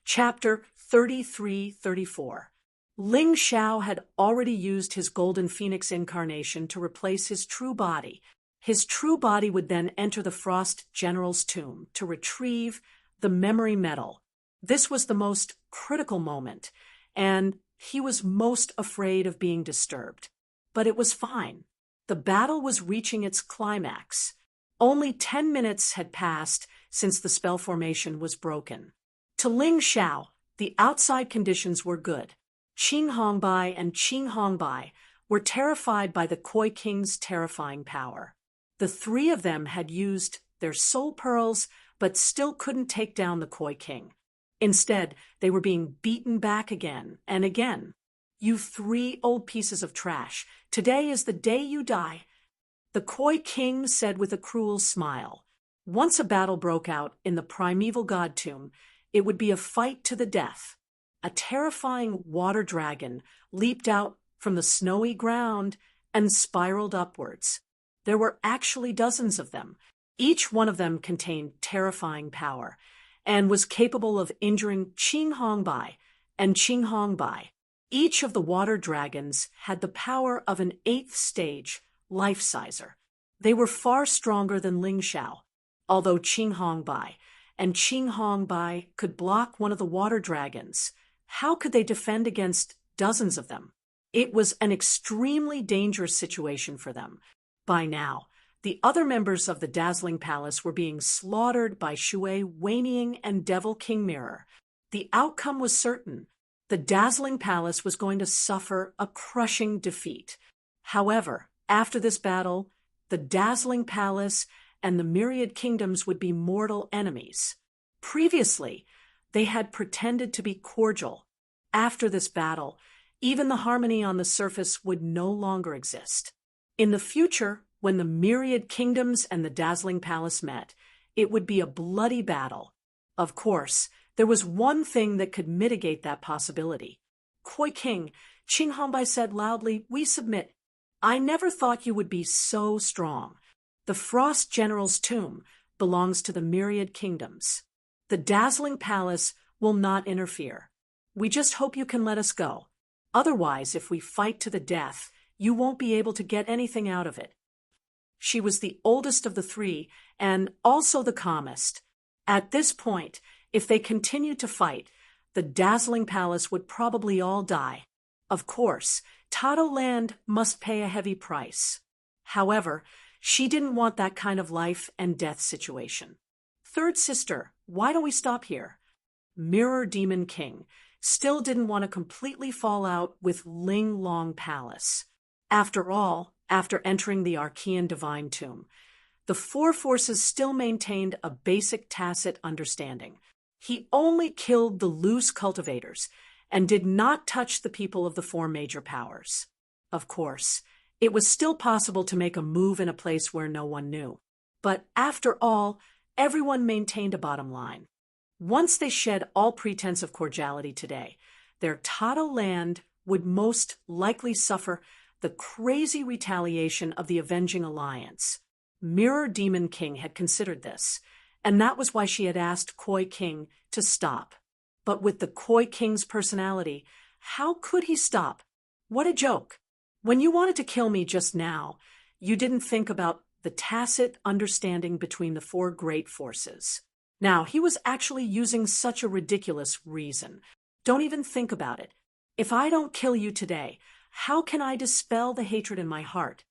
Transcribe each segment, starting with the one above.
Chapter 33-34. Ling Xiao had already used his golden phoenix incarnation to replace his true body. His true body would then enter the Frost General's tomb to retrieve the memory medal. This was the most critical moment, and he was most afraid of being disturbed. But it was fine. The battle was reaching its climax. Only 10 minutes had passed since the spell formation was broken. To Ling Xiao, the outside conditions were good. Qing Hongbai and Qing Hongbai were terrified by the Koi King's terrifying power. The three of them had used their soul pearls, but still couldn't take down the Koi King. Instead, they were being beaten back again and again. "You three old pieces of trash, today is the day you die," the Koi King said with a cruel smile. Once a battle broke out in the primeval god tomb, it would be a fight to the death. A terrifying water dragon leaped out from the snowy ground and spiraled upwards. There were actually dozens of them. Each one of them contained terrifying power and was capable of injuring Qing Hongbai and Qing Hongbai. Each of the water dragons had the power of an 8th stage life-sizer. They were far stronger than Ling Xiao, although Qing Hongbai and Qing Hongbai could block one of the water dragons. How could they defend against dozens of them? It was an extremely dangerous situation for them. By now, the other members of the Dazzling Palace were being slaughtered by Shui, Wei and Devil King Mirror. The outcome was certain. The Dazzling Palace was going to suffer a crushing defeat. However, after this battle, the Dazzling Palace and the Myriad Kingdoms would be mortal enemies. Previously, they had pretended to be cordial. After this battle, even the harmony on the surface would no longer exist. In the future, when the Myriad Kingdoms and the Dazzling Palace met, it would be a bloody battle. Of course, there was one thing that could mitigate that possibility. "Koi King," Qing Hongbai said loudly, "we submit. I never thought you would be so strong. The Frost General's tomb belongs to the Myriad Kingdoms. The Dazzling Palace will not interfere. We just hope you can let us go. Otherwise, if we fight to the death, you won't be able to get anything out of it." She was the oldest of the three and also the calmest. At this point, if they continued to fight, the Dazzling Palace would probably all die. Of course, Tato Land must pay a heavy price. However, she didn't want that kind of life and death situation. "Third sister, why don't we stop here?" Mirror Demon King still didn't want to completely fall out with Ling Long Palace. After all, after entering the Archean Divine Tomb, the four forces still maintained a basic tacit understanding. He only killed the loose cultivators and did not touch the people of the four major powers. Of course, it was still possible to make a move in a place where no one knew. But after all, everyone maintained a bottom line. Once they shed all pretense of cordiality today, their Tato Land would most likely suffer the crazy retaliation of the Avenging Alliance. Mirror Demon King had considered this, and that was why she had asked Koi King to stop. But with the Koi King's personality, how could he stop? What a joke. When you wanted to kill me just now, you didn't think about the tacit understanding between the four great forces. Now, he was actually using such a ridiculous reason. Don't even think about it. If I don't kill you today, how can I dispel the hatred in my heart?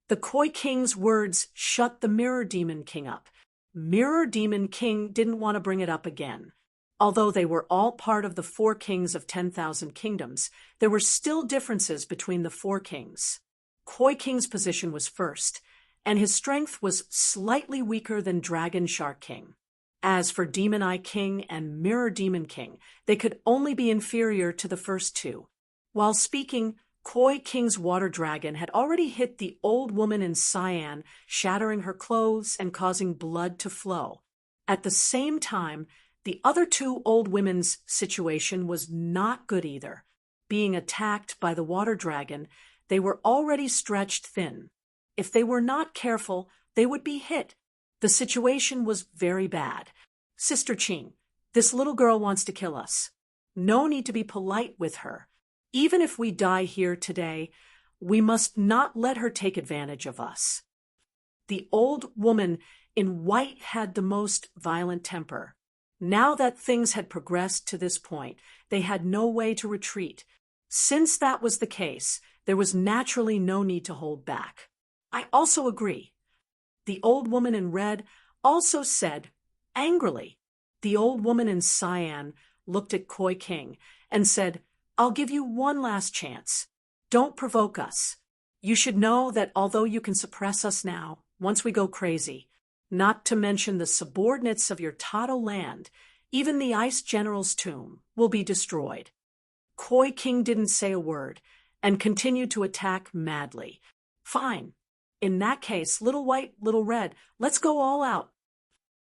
The Koi King's words shut the Mirror Demon King up. Mirror Demon King didn't want to bring it up again. Although they were all part of the four kings of 10,000 kingdoms, there were still differences between the four kings. Koi King's position was first, and his strength was slightly weaker than Dragon Shark King. As for Demon Eye King and Mirror Demon King, they could only be inferior to the first two. While speaking, Koi King's water dragon had already hit the old woman in cyan, shattering her clothes and causing blood to flow. At the same time, the other two old women's situation was not good either. Being attacked by the water dragon, they were already stretched thin. If they were not careful, they would be hit. The situation was very bad. "Sister Qing, This little girl wants to kill us. No need to be polite with her. Even if we die here today, we must not let her take advantage of us." The old woman in white had the most violent temper. Now that things had progressed to this point, they had no way to retreat. Since that was the case, there was naturally no need to hold back. "I also agree." The old woman in red also said, angrily. The old woman in cyan looked at Koi King and said, "I'll give you one last chance. Don't provoke us. You should know that although you can suppress us now, once we go crazy, not to mention the subordinates of your Tato land, even the Ice General's tomb, will be destroyed." Koi King didn't say a word and continued to attack madly. "Fine. In that case, little white, little red, let's go all out."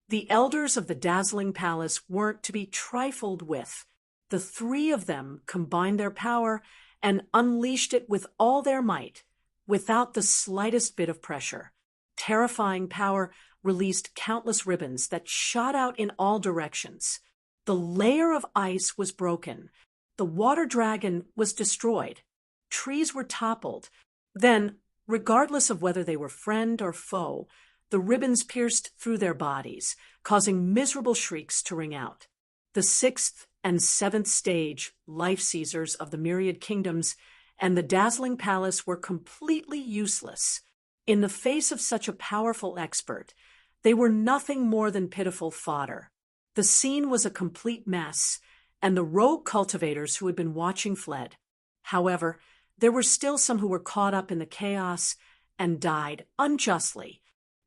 The elders of the dazzling palace weren't to be trifled with. The three of them combined their power and unleashed it with all their might, without the slightest bit of pressure. Terrifying power released countless ribbons that shot out in all directions. The layer of ice was broken. The water dragon was destroyed. Trees were toppled. Then, regardless of whether they were friend or foe, the ribbons pierced through their bodies, causing miserable shrieks to ring out. The sixth and seventh stage life seizers of the myriad kingdoms and the dazzling palace were completely useless. In the face of such a powerful expert, they were nothing more than pitiful fodder. The scene was a complete mess, and the rogue cultivators who had been watching fled. However, there were still some who were caught up in the chaos and died unjustly.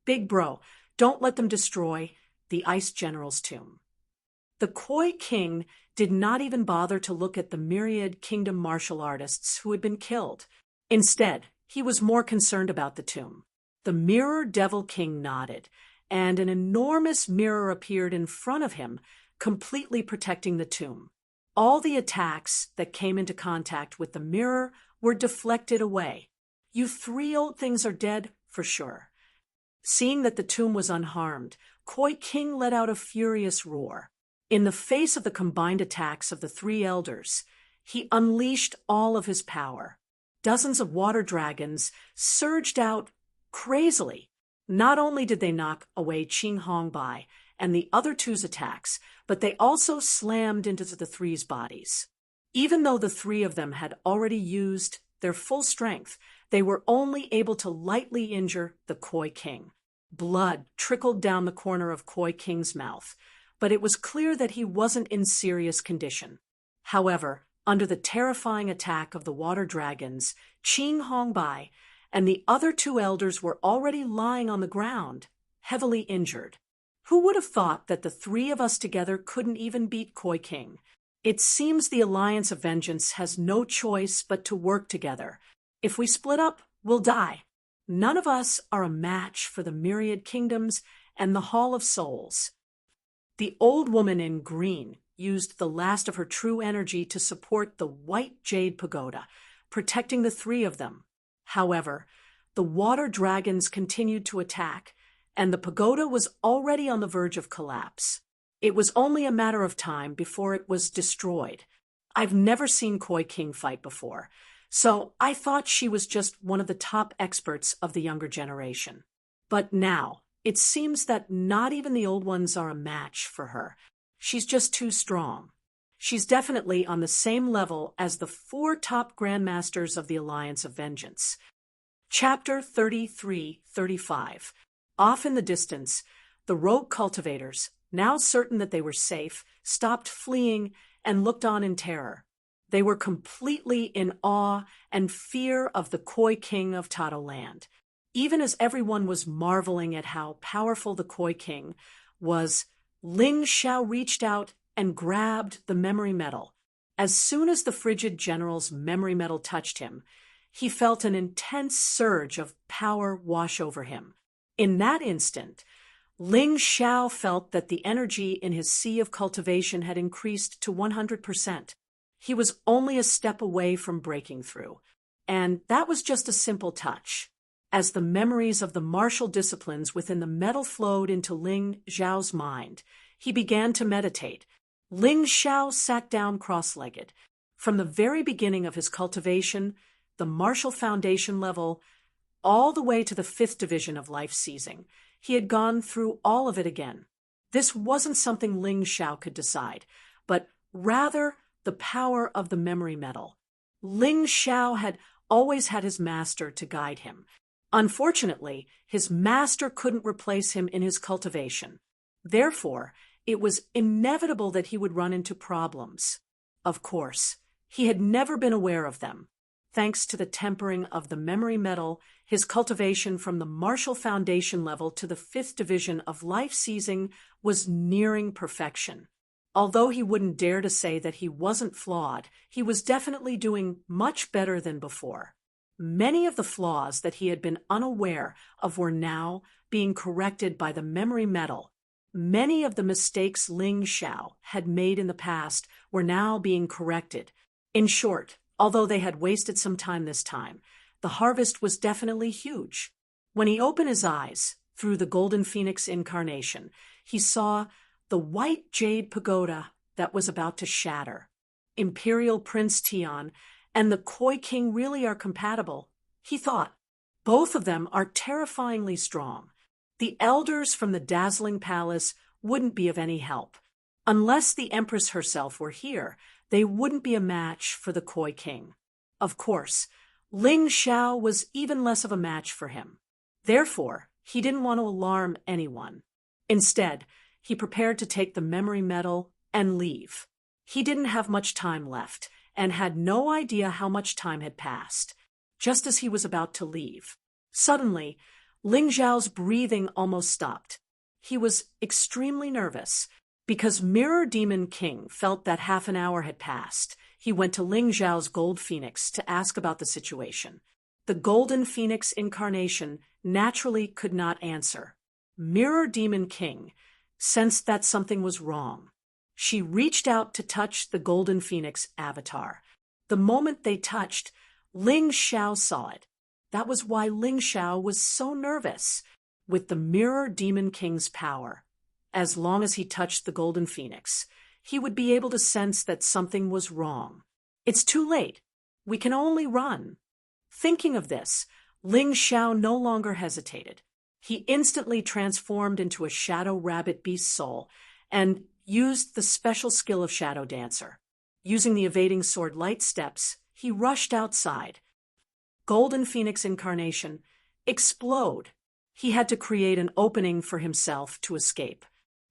Big Bro, don't let them destroy the Ice General's tomb. The Koi King did not even bother to look at the myriad kingdom martial artists who had been killed. Instead, he was more concerned about the tomb. The Mirror Devil King nodded, and an enormous mirror appeared in front of him, completely protecting the tomb. All the attacks that came into contact with the mirror were deflected away. "You three old things are dead, for sure." Seeing that the tomb was unharmed, Koi King let out a furious roar. In the face of the combined attacks of the three elders, he unleashed all of his power. Dozens of water dragons surged out crazily. Not only did they knock away Qing Hongbai and the other two's attacks, but they also slammed into the three's bodies. Even though the three of them had already used their full strength, they were only able to lightly injure the Koi King. Blood trickled down the corner of Koi King's mouth, but it was clear that he wasn't in serious condition. However, under the terrifying attack of the water dragons, Qing Hongbai and the other two elders were already lying on the ground, heavily injured. Who would have thought that the three of us together couldn't even beat Koi King? It seems the Alliance of Vengeance has no choice but to work together. If we split up, we'll die. None of us are a match for the myriad kingdoms and the Hall of Souls. The old woman in green used the last of her true energy to support the white jade pagoda, protecting the three of them. However, the water dragons continued to attack, and the pagoda was already on the verge of collapse. It was only a matter of time before it was destroyed. I've never seen Koi King fight before, so I thought she was just one of the top experts of the younger generation. But now, it seems that not even the old ones are a match for her. She's just too strong. She's definitely on the same level as the four top grandmasters of the Alliance of Vengeance. Chapter 33-35. Off in the distance, the rogue cultivators, now certain that they were safe, stopped fleeing and looked on in terror. They were completely in awe and fear of the Koi King of Tato Land. Even as everyone was marveling at how powerful the Koi King was, Ling Xiao reached out and grabbed the memory metal. As soon as the frigid general's memory metal touched him, he felt an intense surge of power wash over him. In that instant, Ling Xiao felt that the energy in his sea of cultivation had increased to 100%. He was only a step away from breaking through, and that was just a simple touch. As the memories of the martial disciplines within the metal flowed into Ling Xiao's mind, he began to meditate, Ling Xiao sat down cross-legged. From the very beginning of his cultivation, the martial foundation level, all the way to the 5th division of life seizing, he had gone through all of it again. This wasn't something Ling Xiao could decide, but rather the power of the memory metal. Ling Xiao had always had his master to guide him. Unfortunately, his master couldn't replace him in his cultivation. Therefore, it was inevitable that he would run into problems. Of course, he had never been aware of them. Thanks to the tempering of the memory metal, his cultivation from the martial foundation level to the 5th division of life seizing was nearing perfection. Although he wouldn't dare to say that he wasn't flawed, he was definitely doing much better than before. Many of the flaws that he had been unaware of were now being corrected by the memory metal. Many of the mistakes Ling Xiao had made in the past were now being corrected. In short, although they had wasted some time this time, the harvest was definitely huge. When he opened his eyes through the golden phoenix incarnation, he saw the white jade pagoda that was about to shatter. Imperial Prince Tian and the Koi King really are compatible, he thought. Both of them are terrifyingly strong. The elders from the dazzling palace wouldn't be of any help. Unless the Empress herself were here, they wouldn't be a match for the Koi King. Of course, Ling Xiao was even less of a match for him. Therefore, he didn't want to alarm anyone. Instead, he prepared to take the memory metal and leave. He didn't have much time left and had no idea how much time had passed. Just as he was about to leave, suddenly, Ling Xiao's breathing almost stopped. He was extremely nervous. Because Mirror Demon King felt that half an hour had passed, he went to Ling Xiao's gold phoenix to ask about the situation. The golden phoenix incarnation naturally could not answer. Mirror Demon King sensed that something was wrong. She reached out to touch the golden phoenix avatar. The moment they touched, Ling Xiao saw it. That was why Ling Xiao was so nervous. With the Mirror Demon King's power, as long as he touched the golden phoenix, he would be able to sense that something was wrong. It's too late. We can only run. Thinking of this, Ling Xiao no longer hesitated. He instantly transformed into a shadow rabbit beast soul and used the special skill of Shadow Dancer. Using the evading sword light steps, he rushed outside. Golden Phoenix incarnation, explode! He had to create an opening for himself to escape.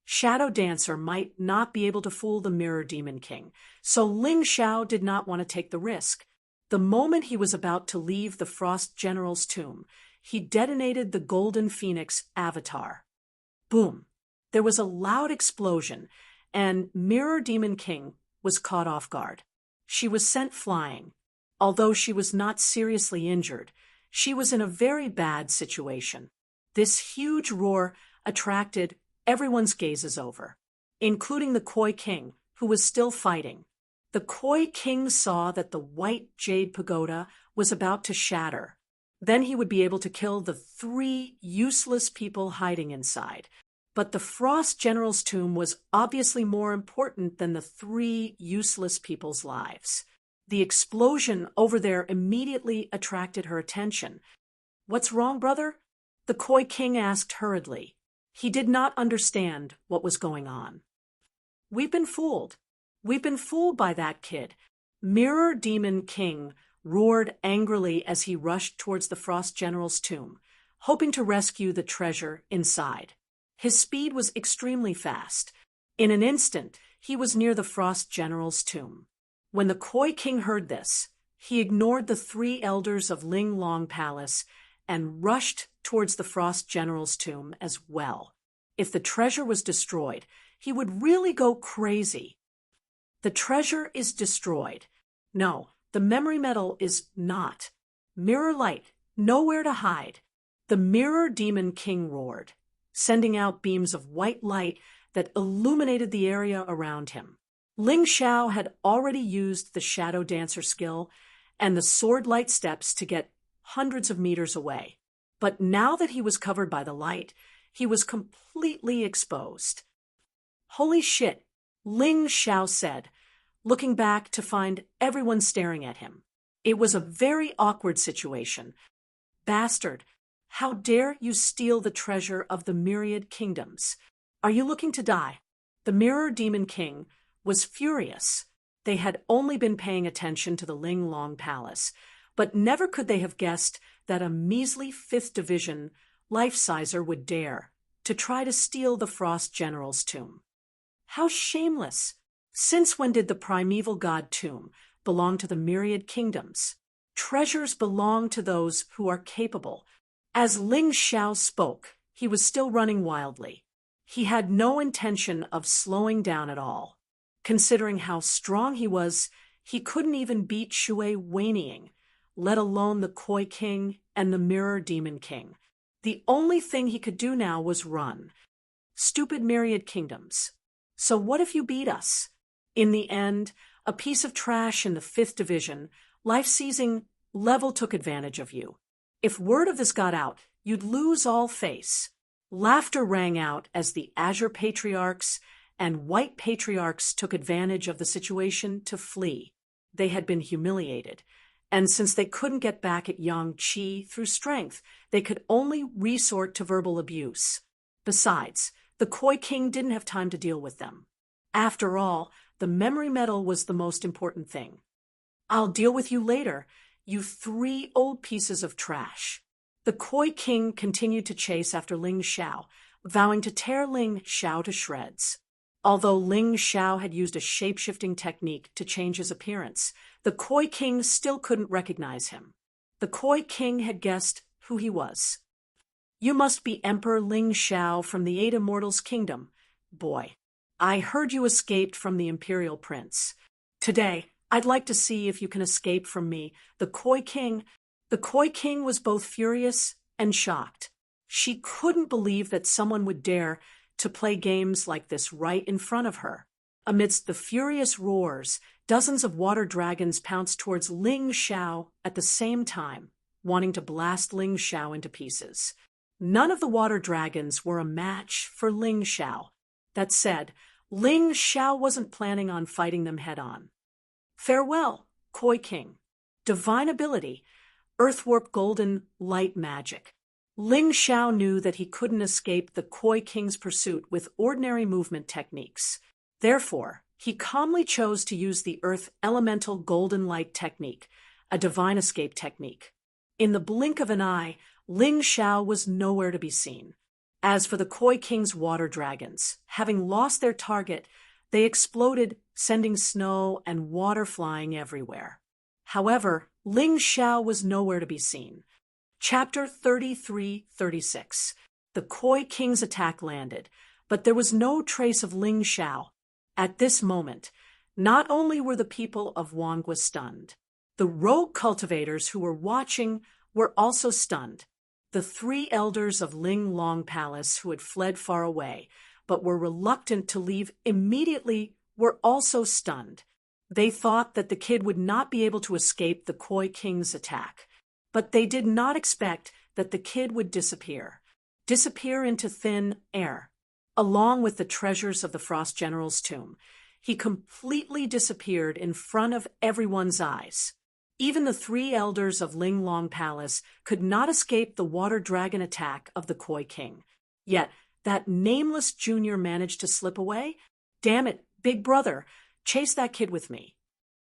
Shadow Dancer might not be able to fool the Mirror Demon King, so Ling Xiao did not want to take the risk. The moment he was about to leave the Frost General's tomb, he detonated the Golden Phoenix avatar. Boom! There was a loud explosion, and Mirror Demon King was caught off guard. She was sent flying. Although she was not seriously injured, she was in a very bad situation. This huge roar attracted everyone's gazes over, including the Koi King, who was still fighting. The Koi King saw that the white jade pagoda was about to shatter. Then he would be able to kill the 3 useless people hiding inside. But the Frost General's tomb was obviously more important than the 3 useless people's lives. The explosion over there immediately attracted her attention. "What's wrong, brother?" the Koi King asked hurriedly. He did not understand what was going on. "We've been fooled. We've been fooled by that kid." Mirror Demon King roared angrily as he rushed towards the Frost General's tomb, hoping to rescue the treasure inside. His speed was extremely fast. In an instant, he was near the Frost General's tomb. When the Koi King heard this, he ignored the 3 elders of Ling Long Palace and rushed towards the Frost General's tomb as well. If the treasure was destroyed, he would really go crazy. The treasure is destroyed. No, the memory metal is not. Mirror light, nowhere to hide. The Mirror Demon King roared, sending out beams of white light that illuminated the area around him. Ling Xiao had already used the Shadow Dancer skill and the sword light steps to get hundreds of meters away. But now that he was covered by the light, he was completely exposed. "Holy shit, Ling Xiao said, looking back to find everyone staring at him. It was a very awkward situation. Bastard, how dare you steal the treasure of the myriad kingdoms? Are you looking to die? The Mirror Demon King was furious. They had only been paying attention to the Ling Long Palace, but never could they have guessed that a measly 5th Division life-sizer would dare to try to steal the Frost General's tomb. How shameless! Since when did the primeval god tomb belong to the myriad kingdoms? Treasures belong to those who are capable. As Ling Xiao spoke, he was still running wildly. He had no intention of slowing down at all. Considering how strong he was, he couldn't even beat Shui whinnying, let alone the Koi King and the Mirror Demon King. The only thing he could do now was run. Stupid myriad kingdoms. So what if you beat us? In the end, a piece of trash in the 5th Division, life-seizing level took advantage of you. If word of this got out, you'd lose all face. Laughter rang out as the Azure Patriarchs and White Patriarchs took advantage of the situation to flee. They had been humiliated, and since they couldn't get back at Yang Qi through strength, they could only resort to verbal abuse. Besides, the Koi King didn't have time to deal with them. After all, the memory medal was the most important thing. I'll deal with you later, you 3 old pieces of trash. The Koi King continued to chase after Ling Xiao, vowing to tear Ling Xiao to shreds. Although Ling Xiao had used a shape-shifting technique to change his appearance, the Koi King still couldn't recognize him. The Koi King had guessed who he was. You must be Emperor Ling Xiao from the 8 Immortals' Kingdom. Boy, I heard you escaped from the Imperial Prince. Today, I'd like to see if you can escape from me, the Koi King. The Koi King was both furious and shocked. She couldn't believe that someone would dare to play games like this right in front of her. Amidst the furious roars, dozens of water dragons pounced towards Ling Xiao at the same time, wanting to blast Ling Xiao into pieces. None of the water dragons were a match for Ling Xiao. That said, Ling Xiao wasn't planning on fighting them head-on. Farewell, Koi King. Divine ability, Earthwarp Golden Light Magic. Ling Xiao knew that he couldn't escape the Koi King's pursuit with ordinary movement techniques. Therefore, he calmly chose to use the Earth Elemental Golden Light Technique, a divine escape technique. In the blink of an eye, Ling Xiao was nowhere to be seen. As for the Koi King's water dragons, having lost their target, they exploded, sending snow and water flying everywhere. However, Ling Xiao was nowhere to be seen. Chapter 33-36. The Koi King's attack landed, but there was no trace of Ling Xiao. At this moment, not only were the people of Wangwa stunned, the rogue cultivators who were watching were also stunned. The 3 elders of Ling Long Palace who had fled far away, but were reluctant to leave immediately, were also stunned. They thought that the kid would not be able to escape the Koi King's attack. But they did not expect that the kid would disappear into thin air. Along with the treasures of the Frost General's tomb, he completely disappeared in front of everyone's eyes. Even the 3 elders of Ling Long Palace could not escape the water dragon attack of the Koi King. Yet, that nameless junior managed to slip away? Damn it, big brother, chase that kid with me.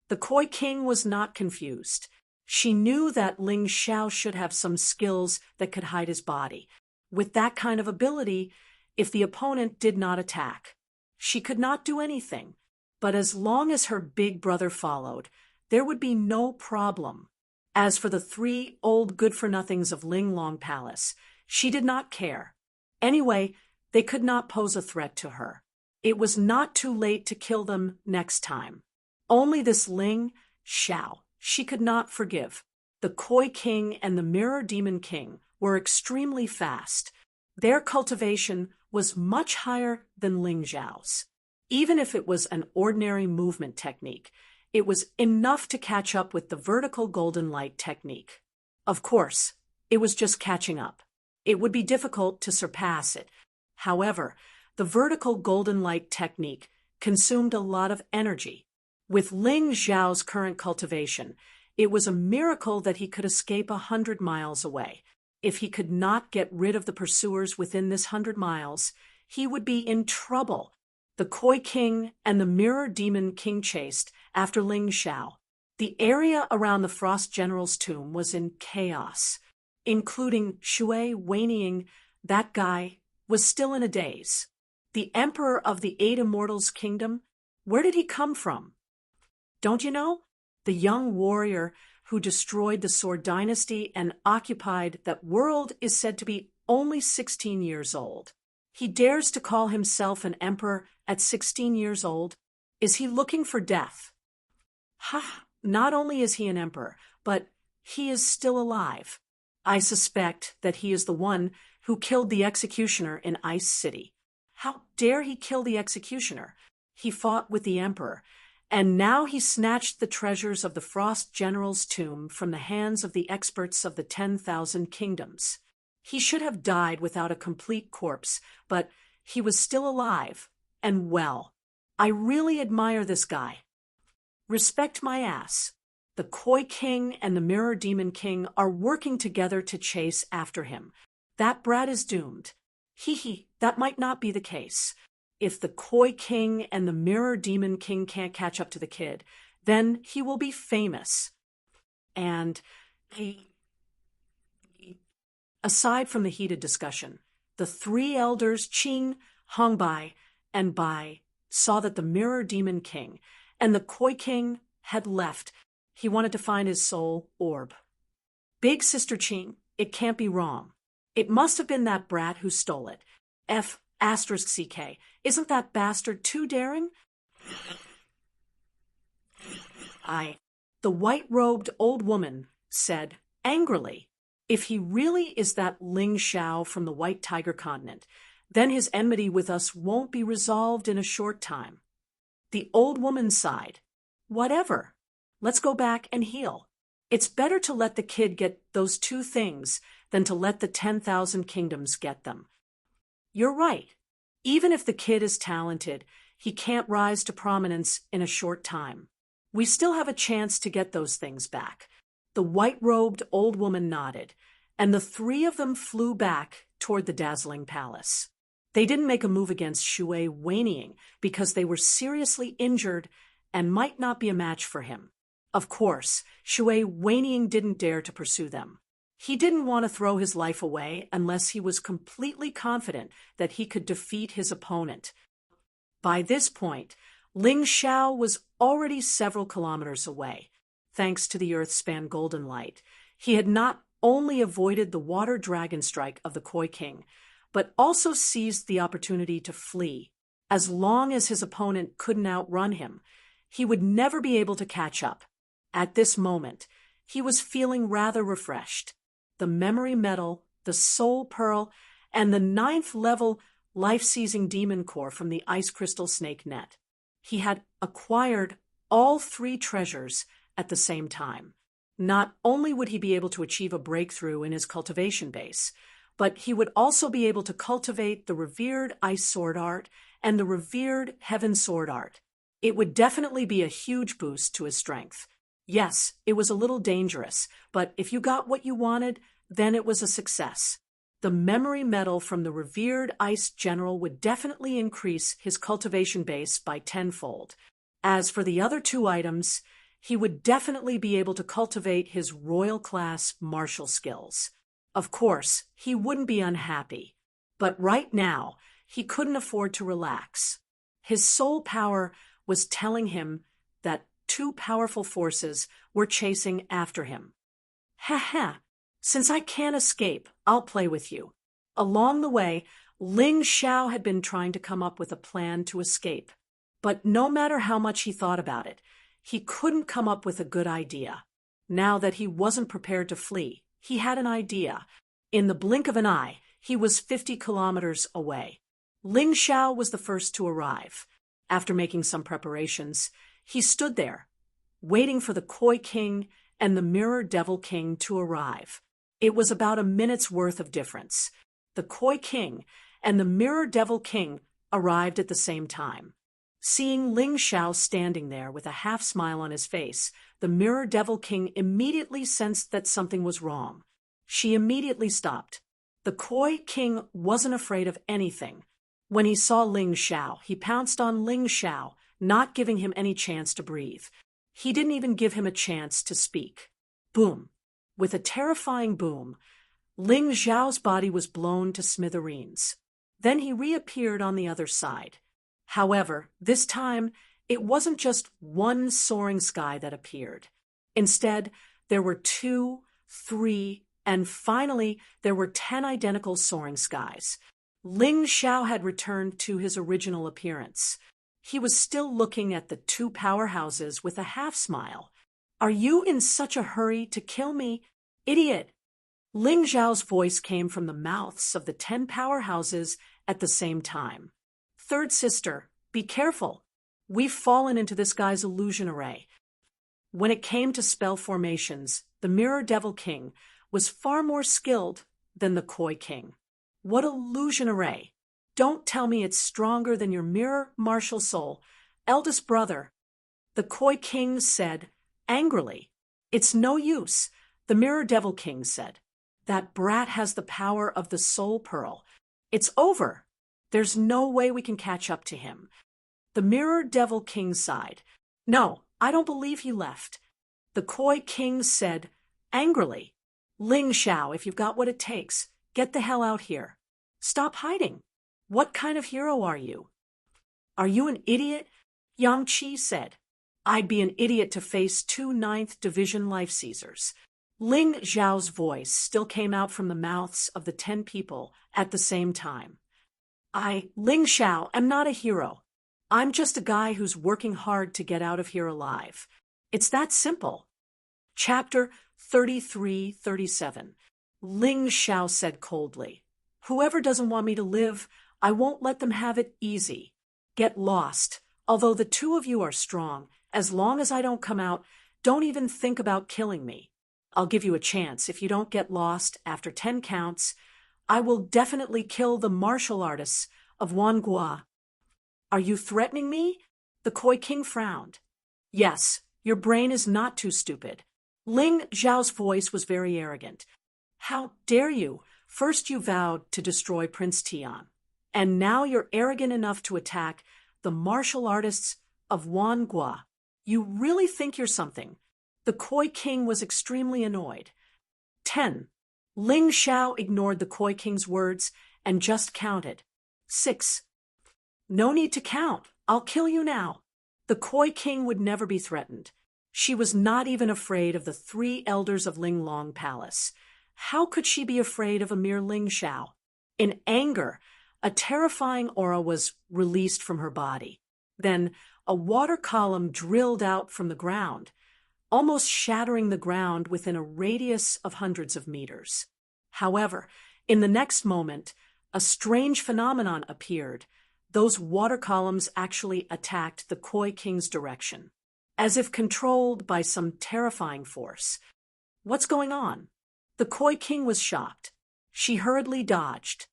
The Koi King was not confused. She knew that Ling Xiao should have some skills that could hide his body. With that kind of ability, if the opponent did not attack, she could not do anything. But as long as her big brother followed, there would be no problem. As for the 3 old good-for-nothings of Ling Long Palace, she did not care. Anyway, they could not pose a threat to her. It was not too late to kill them next time. Only this Ling Xiao she could not forgive. The Koi King and the Mirror Demon King were extremely fast. Their cultivation was much higher than Ling Xiao's. Even if it was an ordinary movement technique, it was enough to catch up with the vertical golden light technique. Of course, it was just catching up. It would be difficult to surpass it. However, the vertical golden light technique consumed a lot of energy. With Ling Xiao's current cultivation, it was a miracle that he could escape 100 miles away. If he could not get rid of the pursuers within this 100 miles, he would be in trouble. The Koi King and the Mirror Demon King chased after Ling Xiao. The area around the Frost General's tomb was in chaos, including Shui Wanying. That guy was still in a daze. The Emperor of the Eight Immortals Kingdom? Where did he come from? Don't you know? The young warrior who destroyed the Sword Dynasty and occupied that world is said to be only 16 years old. He dares to call himself an emperor at 16 years old. Is he looking for death? Ha! Not only is he an emperor, but he is still alive. I suspect that he is the one who killed the executioner in Ice City. How dare he kill the executioner? He fought with the emperor, and now he snatched the treasures of the Frost General's tomb from the hands of the experts of the 10,000 kingdoms. He should have died without a complete corpse, but he was still alive and well. I really admire this guy. Respect my ass. The Koi King and the Mirror Demon King are working together to chase after him. That brat is doomed. That might not be the case. If the Koi King and the Mirror Demon King can't catch up to the kid, then he will be famous. And aside from the heated discussion, the three elders, Qing, Hongbai, and Bai, saw that the Mirror Demon King and the Koi King had left. He wanted to find his soul orb. Big Sister Qing, it can't be wrong. It must have been that brat who stole it. F***CK. Isn't that bastard too daring? The white-robed old woman said angrily, if he really is that Ling Xiao from the White Tiger Continent, then his enmity with us won't be resolved in a short time. The old woman sighed. Whatever. Let's go back and heal. It's better to let the kid get those two things than to let the 10,000 kingdoms get them. You're right. Even if the kid is talented, he can't rise to prominence in a short time. We still have a chance to get those things back. The white-robed old woman nodded, and the three of them flew back toward the dazzling palace. They didn't make a move against Shui Wanying because they were seriously injured and might not be a match for him. Of course, Shui Wanying didn't dare to pursue them. He didn't want to throw his life away unless he was completely confident that he could defeat his opponent. By this point, Ling Xiao was already several kilometers away. Thanks to the Earth-span golden light, he had not only avoided the water dragon strike of the Koi King, but also seized the opportunity to flee. As long as his opponent couldn't outrun him, he would never be able to catch up. At this moment, he was feeling rather refreshed. The memory metal, the soul pearl, and the 9th level life-seizing demon core from the ice crystal snake net. He had acquired all three treasures at the same time. Not only would he be able to achieve a breakthrough in his cultivation base, but he would also be able to cultivate the revered ice sword art and the revered heaven sword art. It would definitely be a huge boost to his strength. Yes, it was a little dangerous, but if you got what you wanted, then it was a success. The memory metal from the revered Ice General would definitely increase his cultivation base by tenfold. As for the other two items, he would definitely be able to cultivate his royal-class martial skills. Of course, he wouldn't be unhappy, but right now, he couldn't afford to relax. His soul power was telling him that two powerful forces were chasing after him. Ha! Since I can't escape, I'll play with you. Along the way, Ling Xiao had been trying to come up with a plan to escape. But no matter how much he thought about it, he couldn't come up with a good idea. Now that he wasn't prepared to flee, he had an idea. In the blink of an eye, he was 50 kilometers away. Ling Xiao was the first to arrive. After making some preparations, he stood there, waiting for the Koi King and the Mirror Devil King to arrive. It was about a minute's worth of difference. The Koi King and the Mirror Devil King arrived at the same time. Seeing Ling Xiao standing there with a half-smile on his face, the Mirror Devil King immediately sensed that something was wrong. She immediately stopped. The Koi King wasn't afraid of anything. When he saw Ling Xiao, he pounced on Ling Xiao, not giving him any chance to breathe. He didn't even give him a chance to speak. Boom! With a terrifying boom, Ling Xiao's body was blown to smithereens. Then he reappeared on the other side. However, this time, it wasn't just one soaring sky that appeared. Instead, there were 2, 3, and finally, there were 10 identical soaring skies. Ling Xiao had returned to his original appearance. He was still looking at the 2 powerhouses with a half-smile. "Are you in such a hurry to kill me, idiot?" Ling Xiao's voice came from the mouths of the 10 powerhouses at the same time. "Third sister, be careful. We've fallen into this guy's illusion array." When it came to spell formations, the Mirror Devil King was far more skilled than the Koi King. "What illusion array? Don't tell me it's stronger than your mirror martial soul, eldest brother," the Koi King said angrily. "It's no use," the Mirror Devil King said. "That brat has the power of the Soul Pearl. It's over. There's no way we can catch up to him." The Mirror Devil King sighed. "No, I don't believe he left," the Koi King said angrily. "Ling Xiao, if you've got what it takes, get the hell out here. Stop hiding. What kind of hero are you?" "Are you an idiot?" Yang Qi said. "I'd be an idiot to face 2 9th Division Life Seizers." Ling Xiao's voice still came out from the mouths of the 10 people at the same time. Ling Xiao, am not a hero. I'm just a guy who's working hard to get out of here alive. It's that simple." Chapter 33-37. Ling Xiao said coldly, "Whoever doesn't want me to live, I won't let them have it easy. Get lost. Although the 2 of you are strong, as long as I don't come out, don't even think about killing me. I'll give you a chance. If you don't get lost after 10 counts, I will definitely kill the martial artists of Wangua." "Are you threatening me?" the Koi King frowned. "Yes, your brain is not too stupid." Ling Xiao's voice was very arrogant. "How dare you? First you vowed to destroy Prince Tian, and now you're arrogant enough to attack the martial artists of Wangua. You really think you're something?" The Koi King was extremely annoyed. 10. Ling Xiao ignored the Koi King's words and just counted. 6. "No need to count. I'll kill you now." The Koi King would never be threatened. She was not even afraid of the 3 elders of Linglong Palace. How could she be afraid of a mere Ling Xiao? In anger, a terrifying aura was released from her body. Then a water column drilled out from the ground, almost shattering the ground within a radius of hundreds of meters. However, in the next moment, a strange phenomenon appeared. Those water columns actually attacked the Koi King's direction, as if controlled by some terrifying force. "What's going on?" The Koi King was shocked. She hurriedly dodged.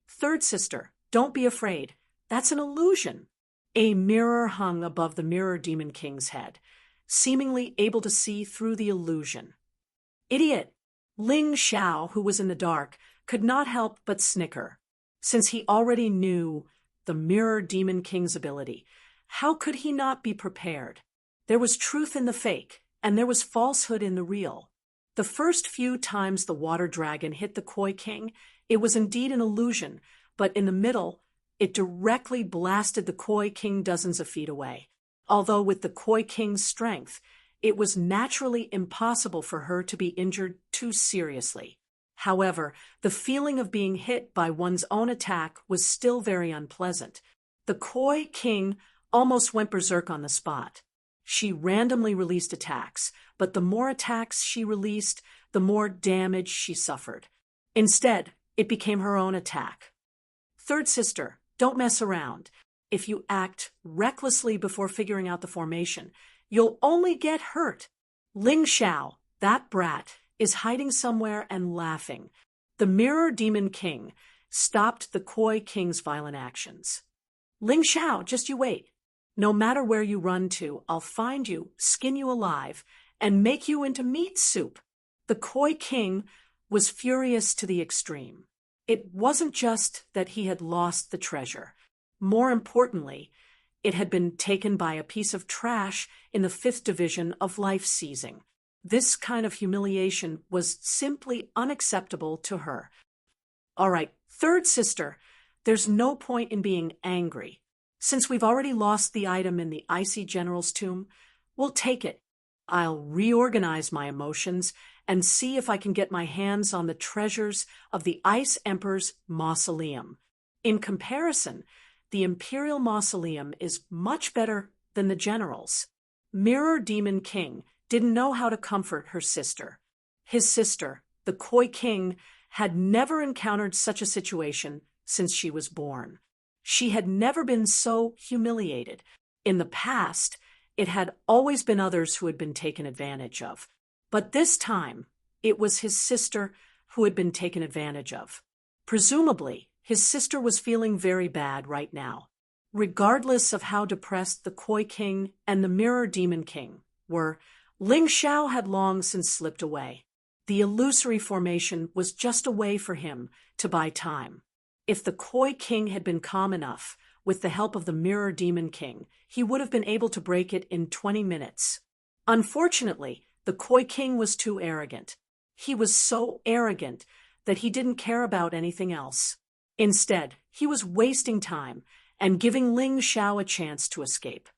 "Third sister, don't be afraid. That's an illusion." A mirror hung above the Mirror Demon King's head, seemingly able to see through the illusion. "Idiot!" Ling Xiao, who was in the dark, could not help but snicker. Since he already knew the Mirror Demon King's ability, how could he not be prepared? There was truth in the fake, and there was falsehood in the real. The first few times the water dragon hit the Koi King, it was indeed an illusion, but in the middle, it directly blasted the Koi King dozens of feet away. Although with the Koi King's strength, it was naturally impossible for her to be injured too seriously. However, the feeling of being hit by one's own attack was still very unpleasant. The Koi King almost went berserk on the spot. She randomly released attacks, but the more attacks she released, the more damage she suffered. Instead, it became her own attack. "Third sister, don't mess around. If you act recklessly before figuring out the formation, you'll only get hurt. Ling Xiao, that brat, is hiding somewhere and laughing." The Mirror Demon King stopped the Koi King's violent actions. "Ling Xiao, just you wait. No matter where you run to, I'll find you, skin you alive, and make you into meat soup. The Koi King was furious to the extreme. It wasn't just that he had lost the treasure. More importantly, it had been taken by a piece of trash in the 5th division of life seizing. This kind of humiliation was simply unacceptable to her. All right, third sister, there's no point in being angry. Since we've already lost the item in the Icy General's tomb, we'll take it. I'll reorganize my emotions and see if I can get my hands on the treasures of the Ice Emperor's mausoleum. In comparison, the Imperial Mausoleum is much better than the General's. Mirror Demon King didn't know how to comfort her sister. His sister, the Koi King, had never encountered such a situation since she was born. She had never been so humiliated. In the past, it had always been others who had been taken advantage of. But this time, it was his sister who had been taken advantage of. Presumably, his sister was feeling very bad right now. Regardless of how depressed the Koi King and the Mirror Demon King were, Ling Xiao had long since slipped away. The illusory formation was just a way for him to buy time. If the Koi King had been calm enough, with the help of the Mirror Demon King, he would have been able to break it in 20 minutes. Unfortunately, the Koi King was too arrogant. He was so arrogant that he didn't care about anything else. Instead, he was wasting time and giving Ling Xiao a chance to escape.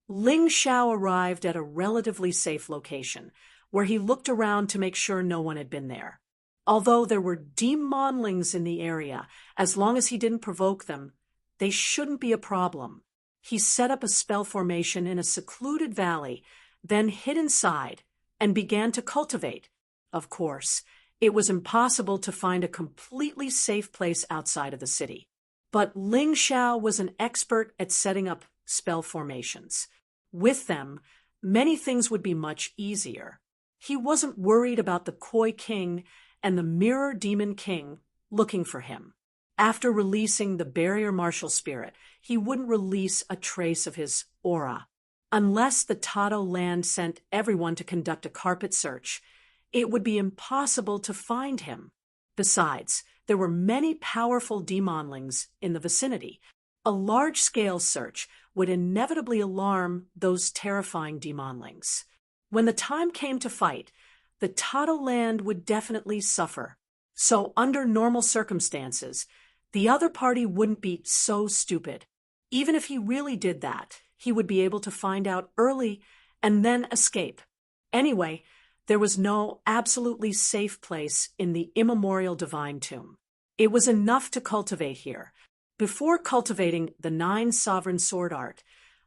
Ling Xiao arrived at a relatively safe location, where he looked around to make sure no one had been there. Although there were demonlings in the area, as long as he didn't provoke them, they shouldn't be a problem. He set up a spell formation in a secluded valley, then hid inside and began to cultivate. Of course, it was impossible to find a completely safe place outside of the city. But Ling Xiao was an expert at setting up spell formations. With them, many things would be much easier. He wasn't worried about the Koi King and the Mirror Demon King looking for him. After releasing the barrier martial spirit, he wouldn't release a trace of his aura. Unless the Tato land sent everyone to conduct a carpet search, it would be impossible to find him. Besides, there were many powerful demonlings in the vicinity. A large-scale search would inevitably alarm those terrifying demonlings. When the time came to fight, the Tato land would definitely suffer. So under normal circumstances, the other party wouldn't be so stupid. Even if he really did that, he would be able to find out early and then escape. Anyway, there was no absolutely safe place in the immemorial divine tomb. It was enough to cultivate here. Before cultivating the 9 sovereign sword art,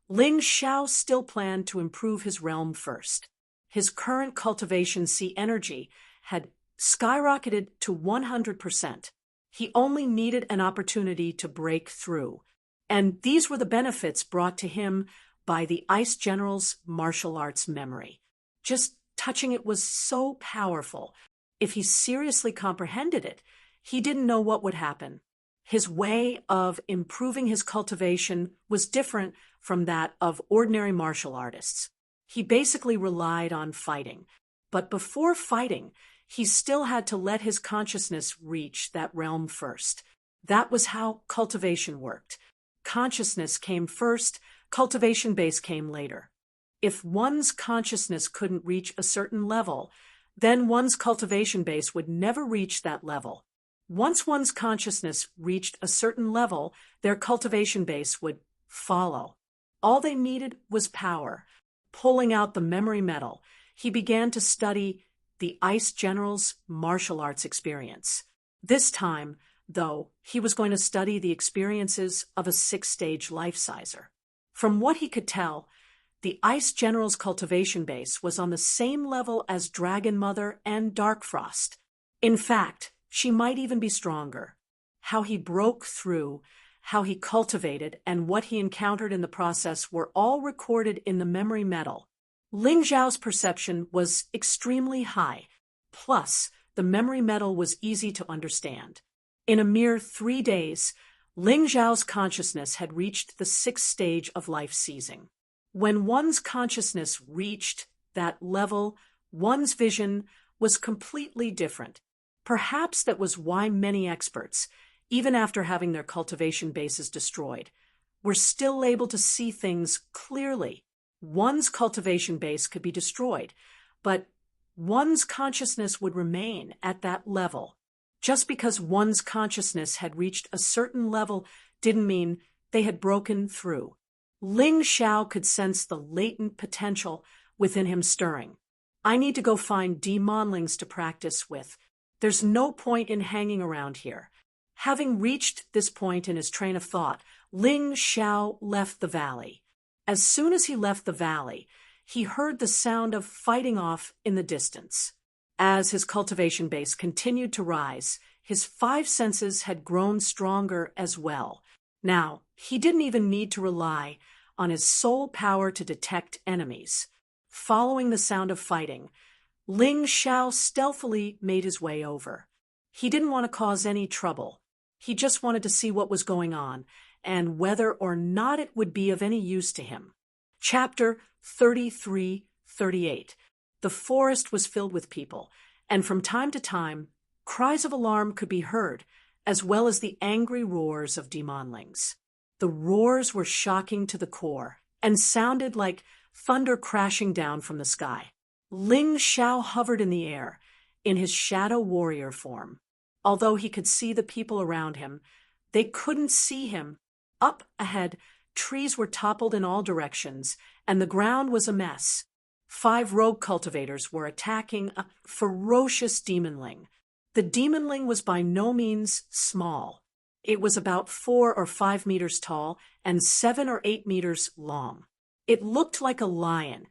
Ling Xiao still planned to improve his realm first. His current cultivation C energy had skyrocketed to 100%. He only needed an opportunity to break through. And these were the benefits brought to him by the Ice General's martial arts memory. Just touching it was so powerful. If he seriously comprehended it, he didn't know what would happen. His way of improving his cultivation was different from that of ordinary martial artists. He basically relied on fighting. But before fighting, he still had to let his consciousness reach that realm first. That was how cultivation worked. Consciousness came first, cultivation base came later. If one's consciousness couldn't reach a certain level, then one's cultivation base would never reach that level. Once one's consciousness reached a certain level, their cultivation base would follow. All they needed was power. Pulling out the memory metal, he began to study the Ice General's martial arts experience. This time, though, he was going to study the experiences of a 6-stage life-sizer. From what he could tell, the Ice General's cultivation base was on the same level as Dragon Mother and Dark Frost. In fact, she might even be stronger. How he broke through, how he cultivated, and what he encountered in the process were all recorded in the memory metal. Ling Xiao's perception was extremely high. Plus, the memory metal was easy to understand. In a mere 3 days, Ling Zhao's consciousness had reached the sixth stage of life seizing. When one's consciousness reached that level, one's vision was completely different. Perhaps that was why many experts, even after having their cultivation bases destroyed, were still able to see things clearly. One's cultivation base could be destroyed, but one's consciousness would remain at that level. Just because one's consciousness had reached a certain level didn't mean they had broken through. Ling Xiao could sense the latent potential within him stirring. I need to go find demonlings to practice with. There's no point in hanging around here. Having reached this point in his train of thought, Ling Xiao left the valley. As soon as he left the valley, he heard the sound of fighting off in the distance. As his cultivation base continued to rise, his five senses had grown stronger as well. Now, he didn't even need to rely on his soul power to detect enemies. Following the sound of fighting, Ling Xiao stealthily made his way over. He didn't want to cause any trouble. He just wanted to see what was going on and whether or not it would be of any use to him. Chapter 33-38. The forest was filled with people, and from time to time, cries of alarm could be heard, as well as the angry roars of demonlings. The roars were shocking to the core and sounded like thunder crashing down from the sky. Ling Xiao hovered in the air, in his shadow warrior form. Although he could see the people around him, they couldn't see him. Up ahead, trees were toppled in all directions, and the ground was a mess. 5 rogue cultivators were attacking a ferocious demonling. The demonling was by no means small. It was about 4 or 5 meters tall and 7 or 8 meters long. It looked like a lion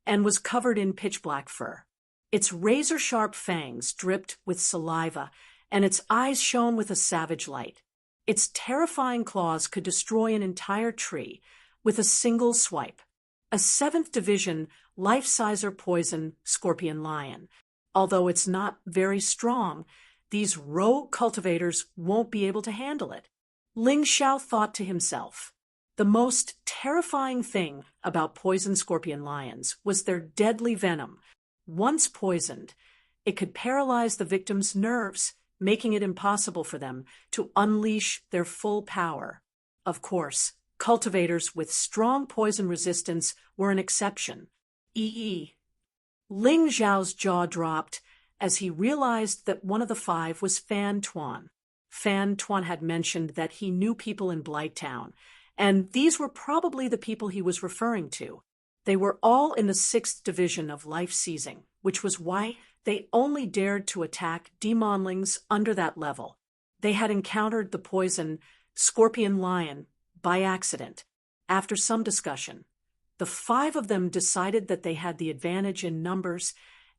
and was covered in pitch-black fur. Its razor-sharp fangs dripped with saliva, and its eyes shone with a savage light. Its terrifying claws could destroy an entire tree with a single swipe. A 7th Division life-sizer poison scorpion lion. Although it's not very strong, these rogue cultivators won't be able to handle it. Ling Xiao thought to himself. The most terrifying thing about poison scorpion lions was their deadly venom. Once poisoned, it could paralyze the victim's nerves, making it impossible for them to unleash their full power. Of course, cultivators with strong poison resistance were an exception. Ling Zhao's jaw dropped as he realized that one of the 5 was Fan Tuan. Fan Tuan had mentioned that he knew people in Blight Town, and these were probably the people he was referring to. They were all in the 6th Division of life seizing, which was why they only dared to attack demonlings under that level. They had encountered the poison scorpion lion by accident. After some discussion, the 5 of them decided that they had the advantage in numbers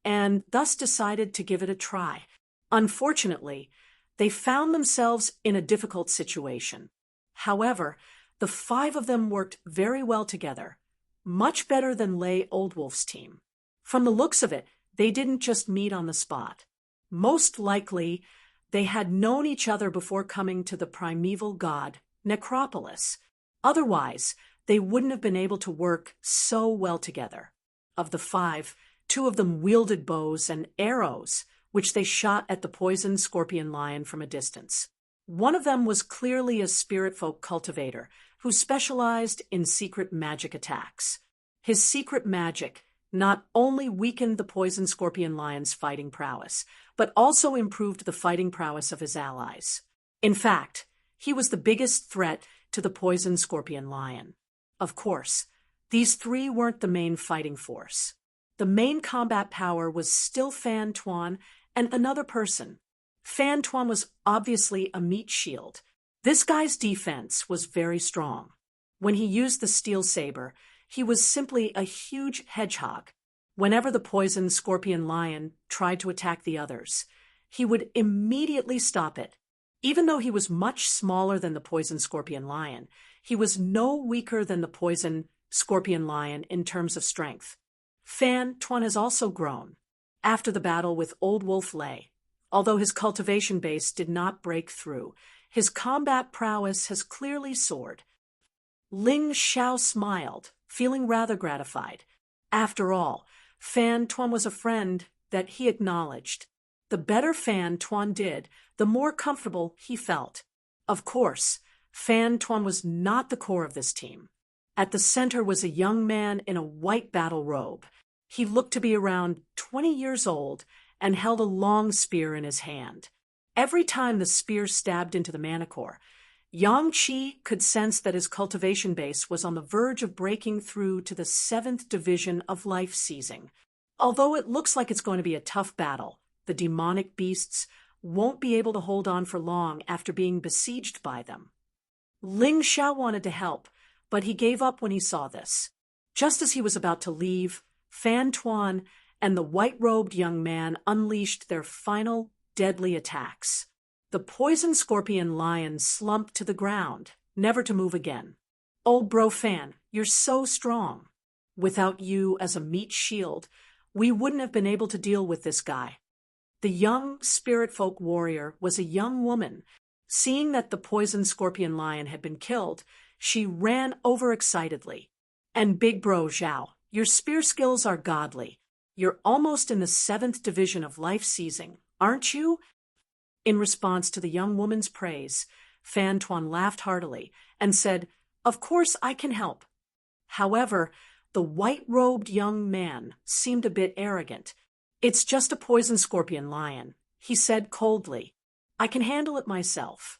and thus decided to give it a try. Unfortunately, they found themselves in a difficult situation. However, the 5 of them worked very well together, much better than Lei Oldwolf's team. From the looks of it, they didn't just meet on the spot. Most likely, they had known each other before coming to the primeval god, Necropolis. Otherwise, they wouldn't have been able to work so well together. Of the 5, 2 of them wielded bows and arrows, which they shot at the poisoned scorpion lion from a distance. One of them was clearly a spirit folk cultivator who specialized in secret magic attacks. His secret magic not only weakened the poison scorpion lion's fighting prowess, but also improved the fighting prowess of his allies. In fact, he was the biggest threat to the poison scorpion lion. Of course, these 3 weren't the main fighting force. The main combat power was still Fan Tuan and another person. Fan Tuan was obviously a meat shield. This guy's defense was very strong. When he used the steel saber, he was simply a huge hedgehog. Whenever the poisoned scorpion lion tried to attack the others, he would immediately stop it. Even though he was much smaller than the poisoned scorpion lion, he was no weaker than the poisoned scorpion lion in terms of strength. Fan Tuan has also grown. After the battle with Old Wolf Lei, although his cultivation base did not break through, His combat prowess has clearly soared. Ling Xiao smiled, feeling rather gratified. After all, Fan Tuan was a friend that he acknowledged. The better Fan Tuan did, the more comfortable he felt. Of course, Fan Tuan was not the core of this team. At the center was a young man in a white battle robe. He looked to be around 20 years old and held a long spear in his hand. Every time the spear stabbed into the manicore, Yang Qi could sense that his cultivation base was on the verge of breaking through to the 7th division of life seizing. Although it looks like it's going to be a tough battle, the demonic beasts won't be able to hold on for long after being besieged by them. Ling Xiao wanted to help, but he gave up when he saw this. Just as he was about to leave, Fan Tuan and the white-robed young man unleashed their final deadly attacks. The poison scorpion lion slumped to the ground, never to move again. Old bro Fan, you're so strong. Without you as a meat shield, we wouldn't have been able to deal with this guy. The young spirit folk warrior was a young woman. Seeing that the poison scorpion lion had been killed, she ran overexcitedly. And Big Bro Zhao, your spear skills are godly. You're almost in the 7th division of life seizing, aren't you? In response to the young woman's praise, Fan Tuan laughed heartily and said, Of course I can help. However, the white-robed young man seemed a bit arrogant. It's just a poison scorpion lion, he said coldly. I can handle it myself.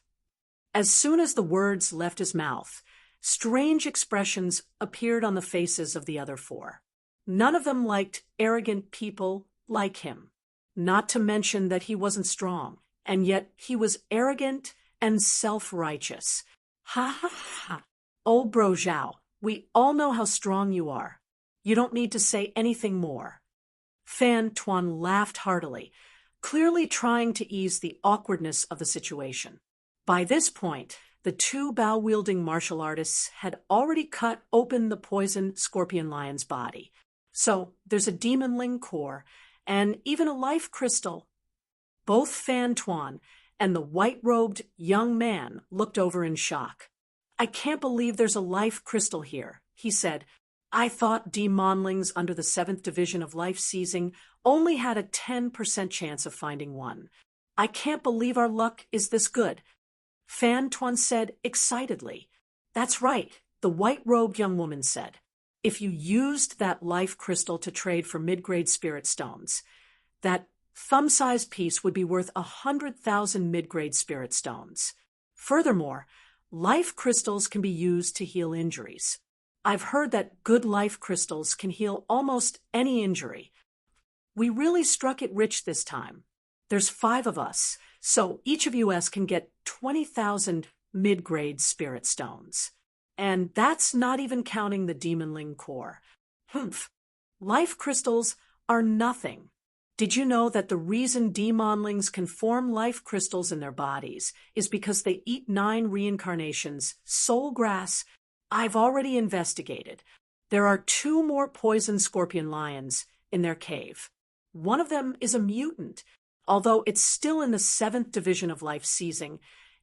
As soon as the words left his mouth, strange expressions appeared on the faces of the other 4. None of them liked arrogant people like him. Not to mention that he wasn't strong, and yet he was arrogant and self-righteous. Ha ha ha. Old bro Zhao, we all know how strong you are. You don't need to say anything more. Fan Tuan laughed heartily, clearly trying to ease the awkwardness of the situation. By this point, the 2 bow-wielding martial artists had already cut open the poison scorpion lion's body. So there's a demon ling core and even a life crystal. Both Fan Tuan and the white-robed young man looked over in shock. I can't believe there's a life crystal here, he said. I thought demonlings under the 7th division of life seizing only had a 10% chance of finding one. I can't believe our luck is this good. Fan Tuan said excitedly. That's right, the white-robed young woman said. If you used that life crystal to trade for mid-grade spirit stones, that thumb-sized piece would be worth 100,000 mid-grade spirit stones. Furthermore, life crystals can be used to heal injuries. I've heard that good life crystals can heal almost any injury. We really struck it rich this time. There's 5 of us, so each of us can get 20,000 mid-grade spirit stones. And that's not even counting the demonling core. Humph. Life crystals are nothing. Did you know that the reason demonlings can form life crystals in their bodies is because they eat 9 reincarnations, soul grass? I've already investigated. There are 2 more poison scorpion lions in their cave. One of them is a mutant. Although it's still in the 7th division of life seizing,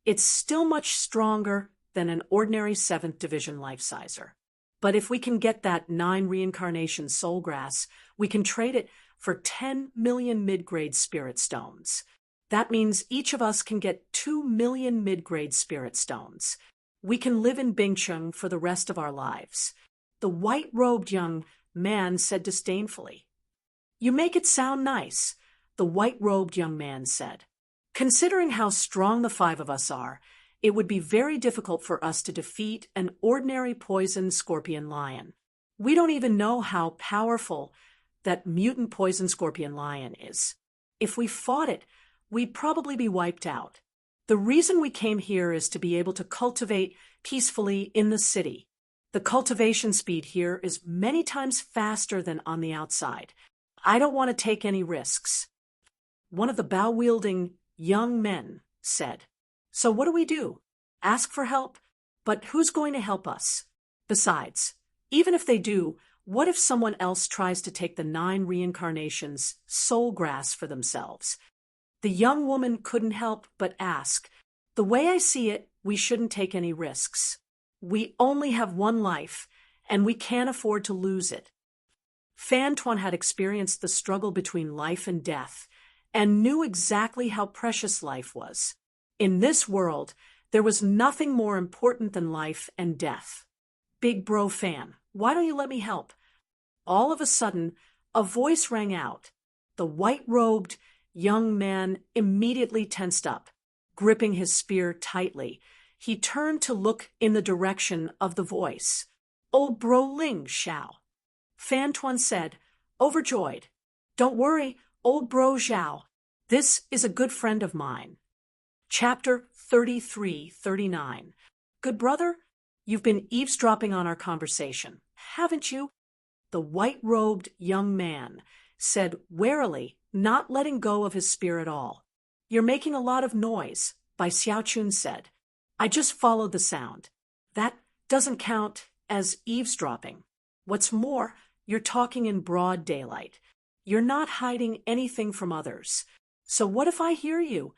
it's still much stronger than an ordinary 7th division life sizer. But if we can get that 9 reincarnation soul grass, we can trade it for 10 million mid-grade spirit stones. That means each of us can get 2 million mid-grade spirit stones. We can live in Bingcheng for the rest of our lives. The white-robed young man said disdainfully. You make it sound nice, the white-robed young man said. Considering how strong the 5 of us are, it would be very difficult for us to defeat an ordinary poison scorpion lion. We don't even know how powerful that mutant poison scorpion lion is. If we fought it, we'd probably be wiped out. The reason we came here is to be able to cultivate peacefully in the city. The cultivation speed here is many times faster than on the outside. I don't want to take any risks. One of the bow-wielding young men said. So what do we do? Ask for help? But who's going to help us? Besides, even if they do, what if someone else tries to take the 9 reincarnations soul grass for themselves? The young woman couldn't help but ask, The way I see it, we shouldn't take any risks. We only have one life, and we can't afford to lose it. Fan Tuan had experienced the struggle between life and death, and knew exactly how precious life was. In this world, there was nothing more important than life and death. Big bro Fan, why don't you let me help? All of a sudden, a voice rang out. The white-robed young man immediately tensed up, gripping his spear tightly. He turned to look in the direction of the voice. Old bro Ling Xiao. Fan Tuan said, overjoyed. Don't worry, old bro Xiao. This is a good friend of mine. Chapter 33-39. Good brother, you've been eavesdropping on our conversation, haven't you? The white-robed young man said warily, not letting go of his spear at all. You're making a lot of noise, Bai Xiaochun said. I just followed the sound. That doesn't count as eavesdropping. What's more, you're talking in broad daylight. You're not hiding anything from others. So what if I hear you?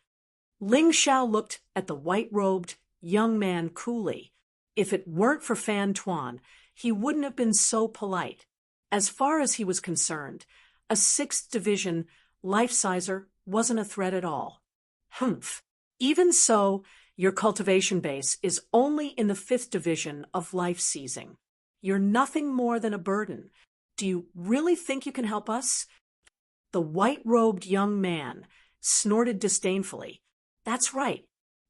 Ling Xiao looked at the white-robed young man coolly. If it weren't for Fan Tuan, he wouldn't have been so polite. As far as he was concerned, a 6th division life-sizer wasn't a threat at all. Humph. Even so, your cultivation base is only in the 5th division of life-seizing. You're nothing more than a burden. Do you really think you can help us? The white-robed young man snorted disdainfully. That's right.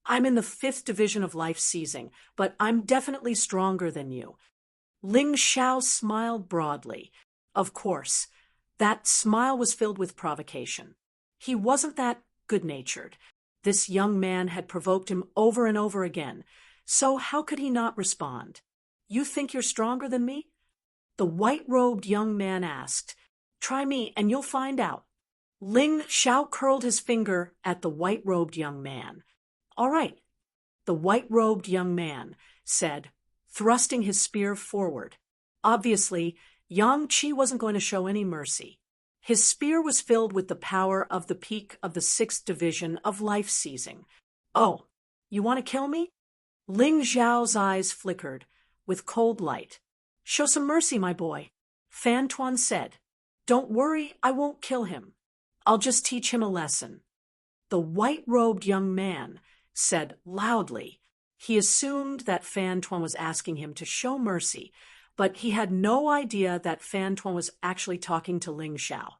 I'm in the 5th division of life-seizing, but I'm definitely stronger than you. Ling Xiao smiled broadly. Of course, that smile was filled with provocation. He wasn't that good-natured. This young man had provoked him over and over again, so how could he not respond? You think you're stronger than me? The white-robed young man asked. Try me and you'll find out. Ling Xiao curled his finger at the white-robed young man. All right, the white-robed young man said, thrusting his spear forward. Obviously, Yang Qi wasn't going to show any mercy. His spear was filled with the power of the peak of the 6th division of life-seizing. Oh, you want to kill me? Ling Xiao's eyes flickered with cold light. Show some mercy, my boy, Fan Tuan said. Don't worry, I won't kill him. I'll just teach him a lesson. The white-robed young man said loudly. He assumed that Fan Tuan was asking him to show mercy, but he had no idea that Fan Tuan was actually talking to Ling Xiao.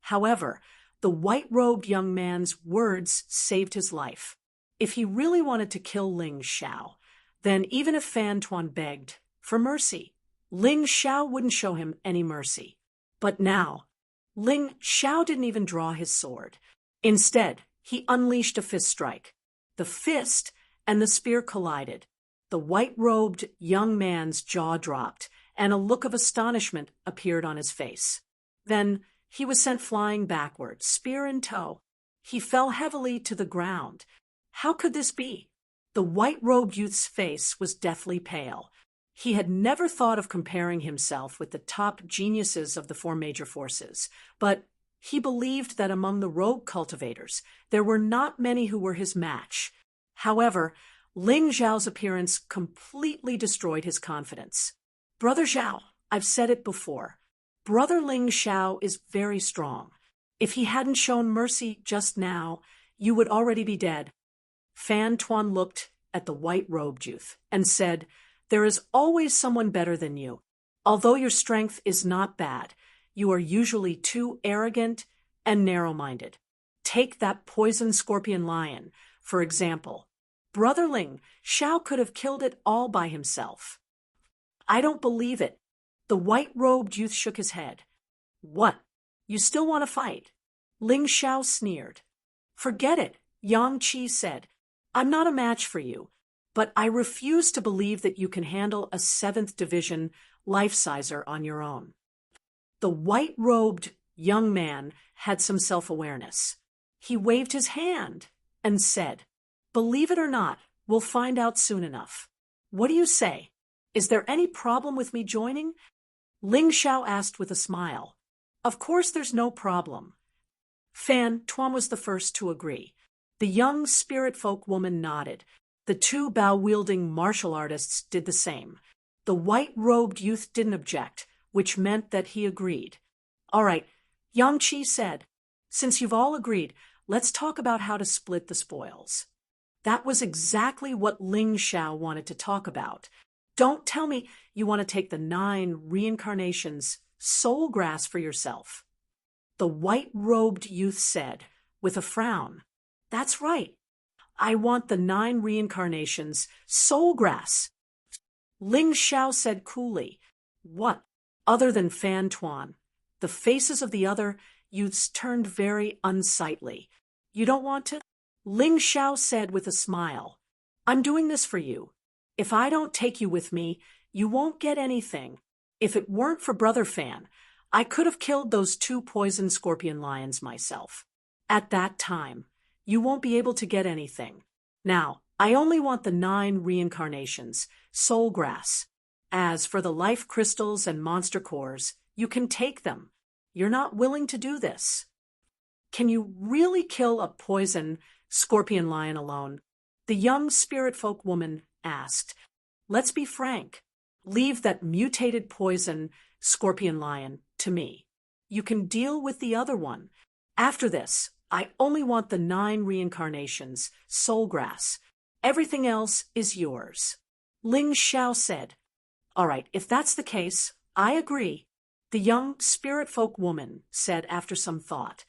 However, the white-robed young man's words saved his life. If he really wanted to kill Ling Xiao, then even if Fan Tuan begged for mercy, Ling Xiao wouldn't show him any mercy. But now, Ling Xiao didn't even draw his sword. Instead, he unleashed a fist strike. The fist and the spear collided. The white-robed young man's jaw dropped, and a look of astonishment appeared on his face. Then he was sent flying backward, spear in tow. He fell heavily to the ground. How could this be? The white-robed youth's face was deathly pale. He had never thought of comparing himself with the top geniuses of the 4 major forces, but he believed that among the rogue cultivators, there were not many who were his match. However, Ling Xiao's appearance completely destroyed his confidence. Brother Xiao, I've said it before. Brother Ling Xiao is very strong. If he hadn't shown mercy just now, you would already be dead. Fan Tuan looked at the white-robed youth and said, There is always someone better than you. Although your strength is not bad, you are usually too arrogant and narrow-minded. Take that poison scorpion lion, for example. Brother Ling Xiao could have killed it all by himself. I don't believe it. The white-robed youth shook his head. What? You still want to fight? Ling Xiao sneered. Forget it, Yang Qi said. I'm not a match for you, but I refuse to believe that you can handle a 7th division life-sizer on your own. The white-robed young man had some self-awareness. He waved his hand and said, Believe it or not, we'll find out soon enough. What do you say? Is there any problem with me joining? Ling Xiao asked with a smile. Of course there's no problem. Fan Tuan was the first to agree. The young spirit folk woman nodded. The two bow-wielding martial artists did the same. The white-robed youth didn't object, which meant that he agreed. All right, Yang Qi said, since you've all agreed, let's talk about how to split the spoils. That was exactly what Ling Xiao wanted to talk about. Don't tell me you want to take the 9 reincarnations soul grass for yourself. The white-robed youth said, with a frown. That's right. I want the 9 reincarnations soul grass. Ling Xiao said coolly. What? Other than Fan Tuan? The faces of the other youths turned very unsightly. You don't want to? Ling Xiao said with a smile. I'm doing this for you. If I don't take you with me, you won't get anything. If it weren't for Brother Fan, I could have killed those 2 poison scorpion lions myself. At that time, you won't be able to get anything. Now, I only want the 9 reincarnations, soul grass. As for the life crystals and monster cores, you can take them. You're not willing to do this. Can you really kill a poison scorpion lion alone? The young spirit folk woman asked. Let's be frank. Leave that mutated poison scorpion lion to me. You can deal with the other one. After this, I only want the 9 reincarnations, soul grass. Everything else is yours. Ling Xiao said. All right, if that's the case, I agree. The young spirit folk woman said after some thought.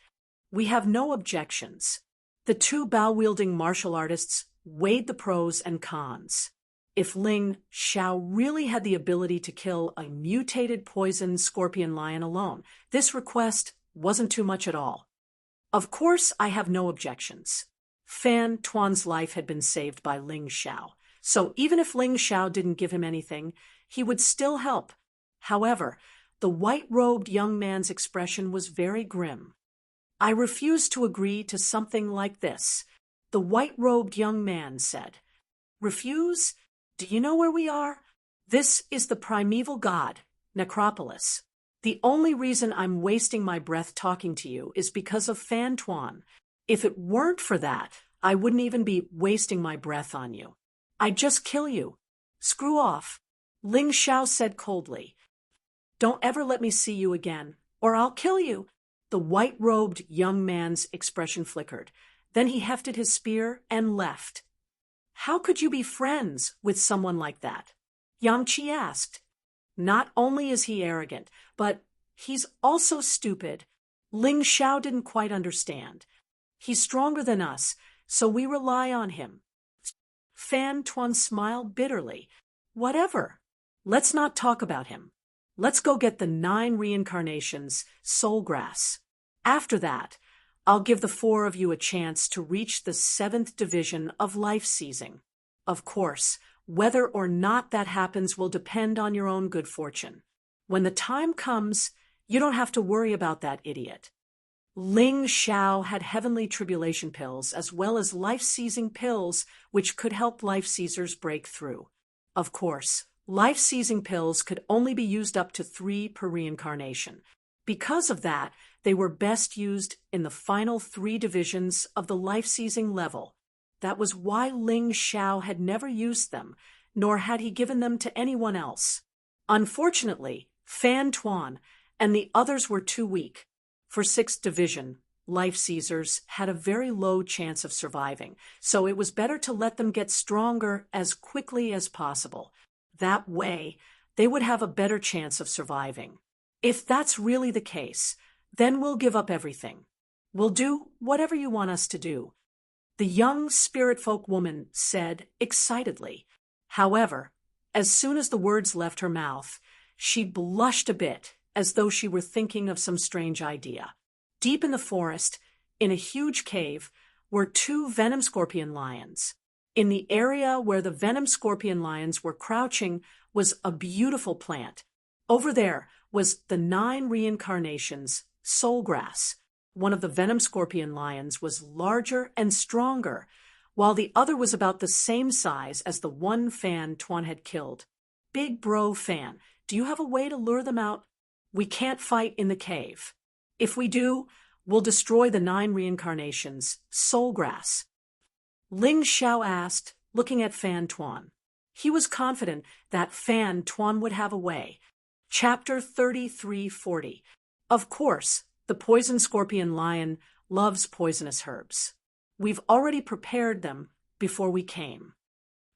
We have no objections. The 2 bow-wielding martial artists weighed the pros and cons. If Ling Xiao really had the ability to kill a mutated poison scorpion lion alone, this request wasn't too much at all. Of course, I have no objections. Fan Tuan's life had been saved by Ling Xiao, so even if Ling Xiao didn't give him anything, he would still help. However, the white-robed young man's expression was very grim. I refuse to agree to something like this, the white-robed young man said. Refuse? Do you know where we are? This is the primeval god, Necropolis. The only reason I'm wasting my breath talking to you is because of Fan Tuan. If it weren't for that, I wouldn't even be wasting my breath on you. I'd just kill you. Screw off. Ling Xiao said coldly. Don't ever let me see you again, or I'll kill you. The white-robed young man's expression flickered. Then he hefted his spear and left. How could you be friends with someone like that? Yang Qi asked. Not only is he arrogant, but he's also stupid. Ling Xiao didn't quite understand. He's stronger than us, so we rely on him. Fan Tuan smiled bitterly. Whatever. Let's not talk about him. Let's go get the 9 reincarnations, soul grass. After that, I'll give the 4 of you a chance to reach the 7th division of life seizing. Of course, whether or not that happens will depend on your own good fortune. When the time comes, you don't have to worry about that idiot. Ling Xiao had heavenly tribulation pills as well as life-seizing pills which could help life-seizers break through. Of course, life-seizing pills could only be used up to 3 per reincarnation. Because of that, they were best used in the final 3 divisions of the life-seizing level. That was why Ling Xiao had never used them, nor had he given them to anyone else. Unfortunately, Fan Tuan and the others were too weak. For 6th division, life-seizers had a very low chance of surviving, so it was better to let them get stronger as quickly as possible. That way, they would have a better chance of surviving. If that's really the case, then we'll give up everything. We'll do whatever you want us to do. The young spirit folk woman said excitedly. However, as soon as the words left her mouth, she blushed a bit, as though she were thinking of some strange idea. Deep in the forest, in a huge cave, were 2 venom scorpion lions. In the area where the venom scorpion lions were crouching was a beautiful plant. Over there was the 9 reincarnations, soul grass. One of the venom scorpion lions was larger and stronger, while the other was about the same size as the one Fan Tuan had killed. Big bro Fan, do you have a way to lure them out? We can't fight in the cave. If we do, we'll destroy the 9 reincarnations, soul grass. Ling Xiao asked, looking at Fan Tuan. He was confident that Fan Tuan would have a way. Chapter 3340. Of course, the poison scorpion lion loves poisonous herbs. We've already prepared them before we came.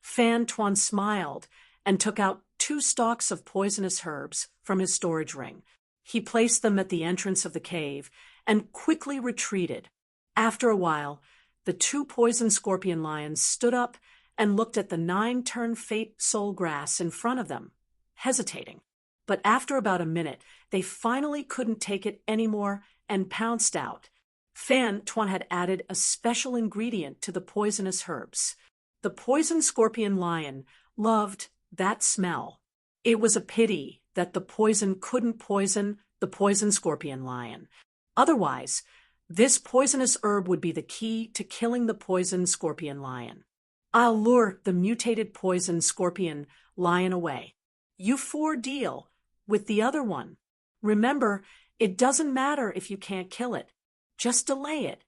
Fan Tuan smiled and took out 2 stalks of poisonous herbs from his storage ring. He placed them at the entrance of the cave and quickly retreated. After a while, the 2 poison scorpion lions stood up and looked at the 9-turn fate soul grass in front of them, hesitating. But after about a minute, they finally couldn't take it anymore and pounced out. Fan Tuan had added a special ingredient to the poisonous herbs. The poison scorpion lion loved that smell. It was a pity that the poison couldn't poison the poison scorpion lion. Otherwise, this poisonous herb would be the key to killing the poison scorpion lion. I'll lure the mutated poison scorpion lion away. You 4 deal with the other one. Remember, it doesn't matter if you can't kill it. Just delay it.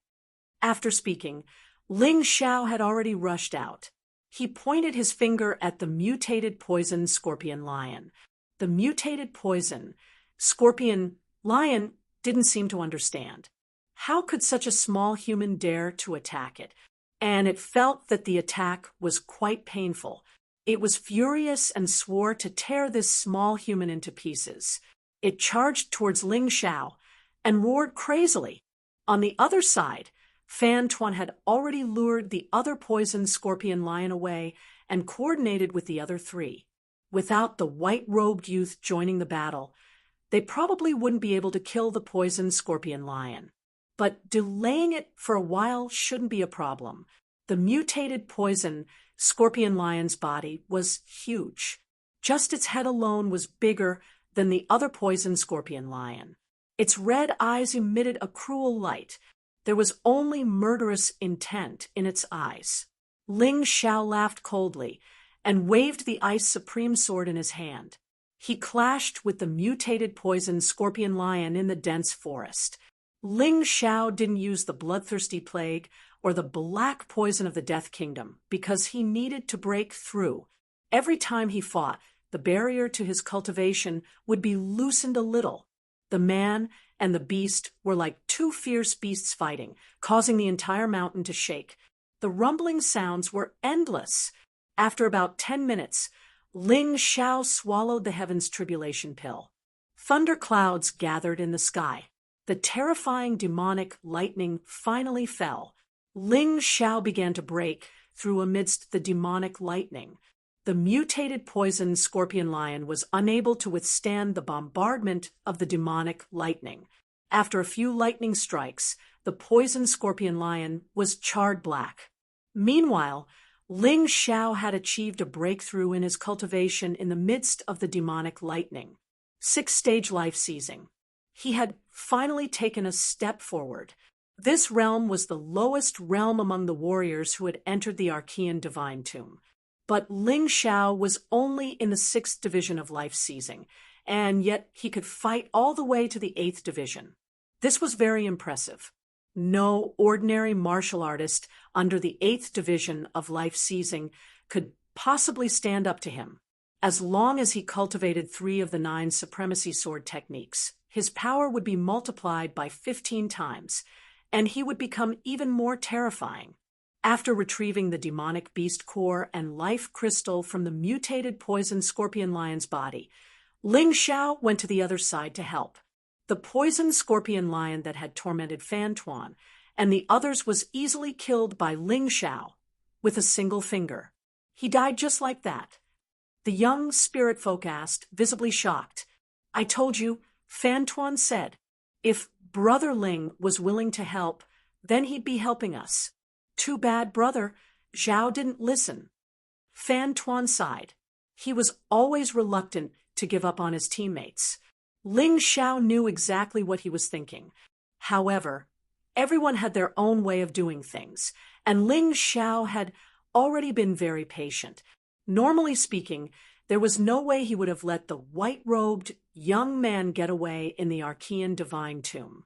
After speaking, Ling Xiao had already rushed out. He pointed his finger at the mutated poison scorpion lion. The mutated poison scorpion lion didn't seem to understand. How could such a small human dare to attack it? And it felt that the attack was quite painful. It was furious and swore to tear this small human into pieces. It charged towards Ling Xiao and roared crazily. On the other side, Fan Tuan had already lured the other poison scorpion lion away and coordinated with the other 3. Without the white-robed youth joining the battle, they probably wouldn't be able to kill the poison scorpion lion. But delaying it for a while shouldn't be a problem. The mutated poison scorpion lion's body was huge. Just its head alone was bigger than the other poison scorpion lion. Its red eyes emitted a cruel light. There was only murderous intent in its eyes. Ling Xiao laughed coldly and waved the Ice Supreme Sword in his hand. He clashed with the mutated poison scorpion lion in the dense forest. Ling Xiao didn't use the bloodthirsty plague or the black poison of the Death Kingdom because he needed to break through. Every time he fought, the barrier to his cultivation would be loosened a little. The man and the beast were like 2 fierce beasts fighting, causing the entire mountain to shake. The rumbling sounds were endless. After about 10 minutes, Ling Xiao swallowed the Heaven's Tribulation pill. Thunder clouds gathered in the sky. The terrifying demonic lightning finally fell. Ling Xiao began to break through amidst the demonic lightning. The mutated poison scorpion lion was unable to withstand the bombardment of the demonic lightning. After a few lightning strikes, the poison scorpion lion was charred black. Meanwhile, Ling Xiao had achieved a breakthrough in his cultivation in the midst of the demonic lightning. 6-stage life seizing. He had finally taken a step forward. This realm was the lowest realm among the warriors who had entered the Archean Divine Tomb. But Ling Xiao was only in the 6th division of life seizing, and yet he could fight all the way to the 8th division. This was very impressive. No ordinary martial artist under the 8th division of life seizing could possibly stand up to him. As long as he cultivated 3 of the 9 supremacy sword techniques, his power would be multiplied by 15 times, and he would become even more terrifying. After retrieving the demonic beast core and life crystal from the mutated poison scorpion lion's body, Ling Xiao went to the other side to help. The poison scorpion lion that had tormented Fan Tuan and the others was easily killed by Ling Xiao with a single finger. He died just like that. The young spirit folk asked, visibly shocked. I told you, Fan Tuan said, if Brother Ling was willing to help, then he'd be helping us. Too bad, brother. Zhao didn't listen. Fan Tuan sighed. He was always reluctant to give up on his teammates. Ling Xiao knew exactly what he was thinking. However, everyone had their own way of doing things, and Ling Xiao had already been very patient. Normally speaking, there was no way he would have let the white-robed young man get away in the Archean Divine Tomb.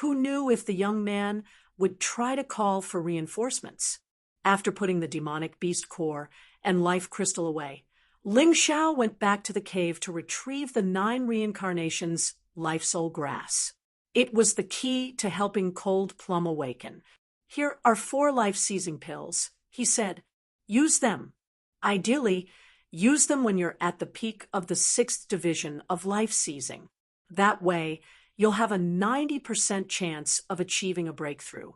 Who knew if the young man would try to call for reinforcements? After putting the demonic beast core and life crystal away, Ling Xiao went back to the cave to retrieve the 9 reincarnations' life soul grass. It was the key to helping Cold Plum awaken. "Here are 4 life-seizing pills," he said. "Use them. Ideally, use them when you're at the peak of the 6th division of life-seizing. That way, you'll have a 90% chance of achieving a breakthrough."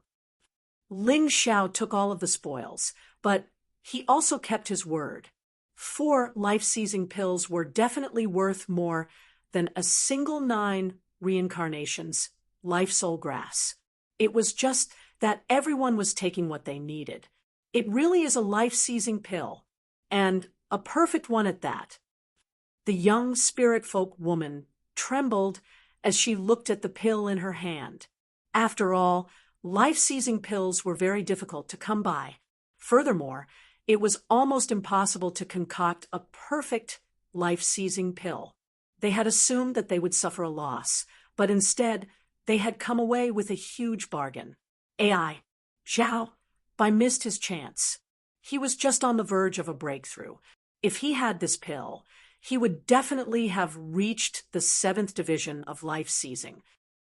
Ling Xiao took all of the spoils, but he also kept his word. 4 life-seizing pills were definitely worth more than a single 9 reincarnations, life soul grass. It was just that everyone was taking what they needed. It really is a life-seizing pill, and a perfect one at that. The young spirit folk woman trembled as she looked at the pill in her hand. After all, life-seizing pills were very difficult to come by. Furthermore, it was almost impossible to concoct a perfect life-seizing pill. They had assumed that they would suffer a loss, but instead, they had come away with a huge bargain. AI, Zhao, Bai missed his chance. He was just on the verge of a breakthrough. If he had this pill, he would definitely have reached the 7th division of life-seizing.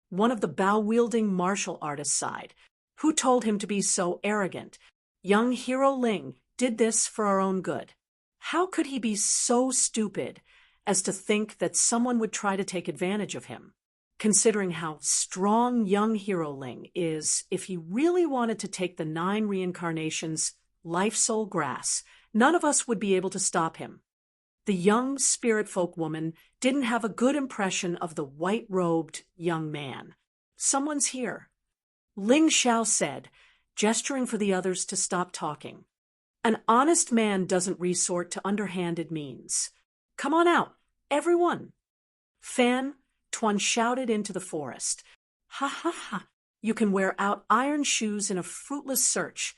One of the bow-wielding martial artists sighed. Who told him to be so arrogant? Young Hero Ling did this for our own good. How could he be so stupid as to think that someone would try to take advantage of him? Considering how strong young Hero Ling is, if he really wanted to take the 9 reincarnations' life soul grass, none of us would be able to stop him. The young spirit folk woman didn't have a good impression of the white-robed young man. "Someone's here," Ling Xiao said, gesturing for the others to stop talking. "An honest man doesn't resort to underhanded means. Come on out, everyone." Fan Tuan shouted into the forest. "Ha ha ha! You can wear out iron shoes in a fruitless search,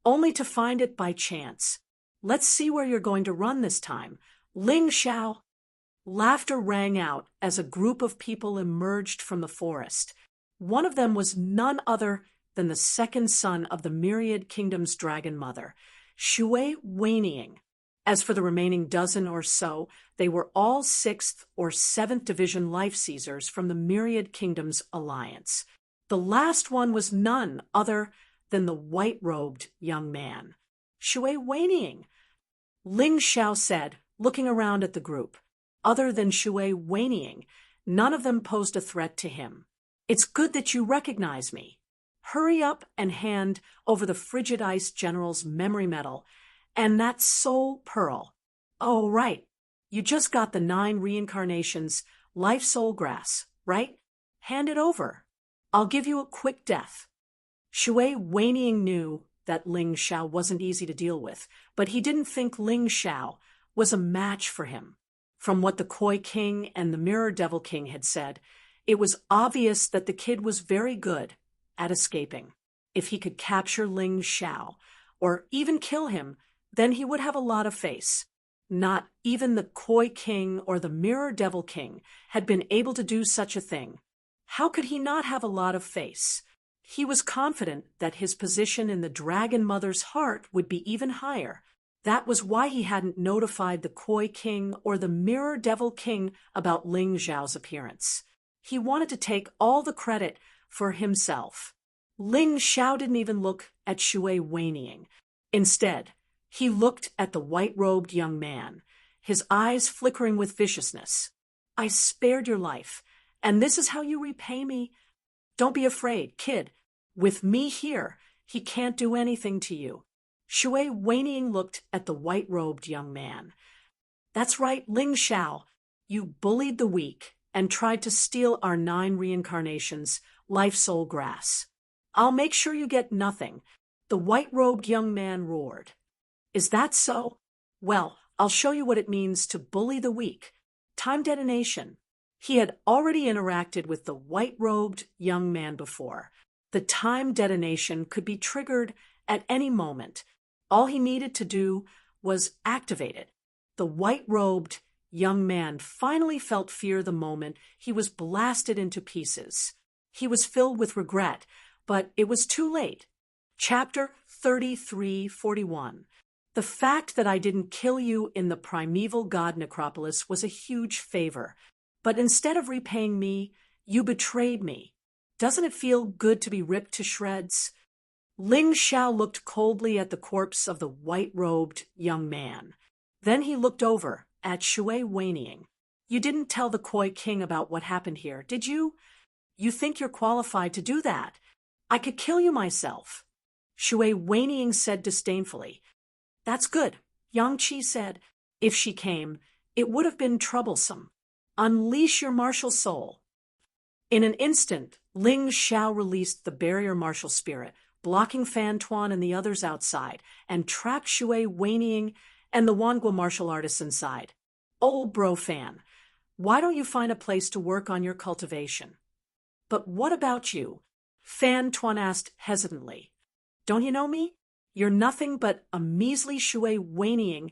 only to find it by chance. Let's see where you're going to run this time, Ling Xiao." Laughter rang out as a group of people emerged from the forest. One of them was none other than the second son of the Myriad Kingdom's dragon mother, Shui Weining. As for the remaining dozen or so, they were all 6th or 7th division life-seizers from the Myriad Kingdom's alliance. The last one was none other than the white-robed young man. "Shui Weining," Ling Xiao said, looking around at the group. Other than Shui Weining, none of them posed a threat to him. "It's good that you recognize me. Hurry up and hand over the Frigid Ice General's memory medal and that soul pearl. Oh, right. You just got the 9 reincarnations life soul grass, right? Hand it over. I'll give you a quick death." Shui Weining knew that Ling Xiao wasn't easy to deal with, but he didn't think Ling Xiao was a match for him. From what the Koi King and the Mirror Devil King had said, it was obvious that the kid was very good at escaping. If he could capture Ling Xiao, or even kill him, then he would have a lot of face. Not even the Koi King or the Mirror Devil King had been able to do such a thing. How could he not have a lot of face? He was confident that his position in the Dragon Mother's heart would be even higher. That was why he hadn't notified the Koi King or the Mirror Devil King about Ling Xiao's appearance. He wanted to take all the credit for himself. Ling Xiao didn't even look at Shui Weining. Instead, he looked at the white-robed young man, his eyes flickering with viciousness. "I spared your life, and this is how you repay me? Don't be afraid, kid. With me here, he can't do anything to you." Shui Weining looked at the white-robed young man. "That's right, Ling Xiao. You bullied the weak and tried to steal our 9 reincarnations, life soul grass. I'll make sure you get nothing," the white-robed young man roared. "Is that so? Well, I'll show you what it means to bully the weak. Time detonation." He had already interacted with the white-robed young man before. The time detonation could be triggered at any moment. All he needed to do was activate it. The white-robed young man finally felt fear the moment he was blasted into pieces. He was filled with regret, but it was too late. Chapter 33:41. The fact that I didn't kill you in the primeval god necropolis was a huge favor, but instead of repaying me, you betrayed me. Doesn't it feel good to be ripped to shreds? Ling Xiao looked coldly at the corpse of the white-robed young man. Then he looked over at Shui Weining. You didn't tell the Koi King about what happened here, did you? You think you're qualified to do that? I could kill you myself. Shui Weining said disdainfully. That's good, Yang Qi said. If she came, it would have been troublesome. Unleash your martial soul. In an instant, Ling Xiao released the barrier martial spirit, blocking Fan Tuan and the others outside, and trapped Shui Weining and the Wangua martial artists inside. Old bro Fan, why don't you find a place to work on your cultivation? But what about you? Fan Tuan asked hesitantly. Don't you know me? You're nothing but a measly Shui Weining,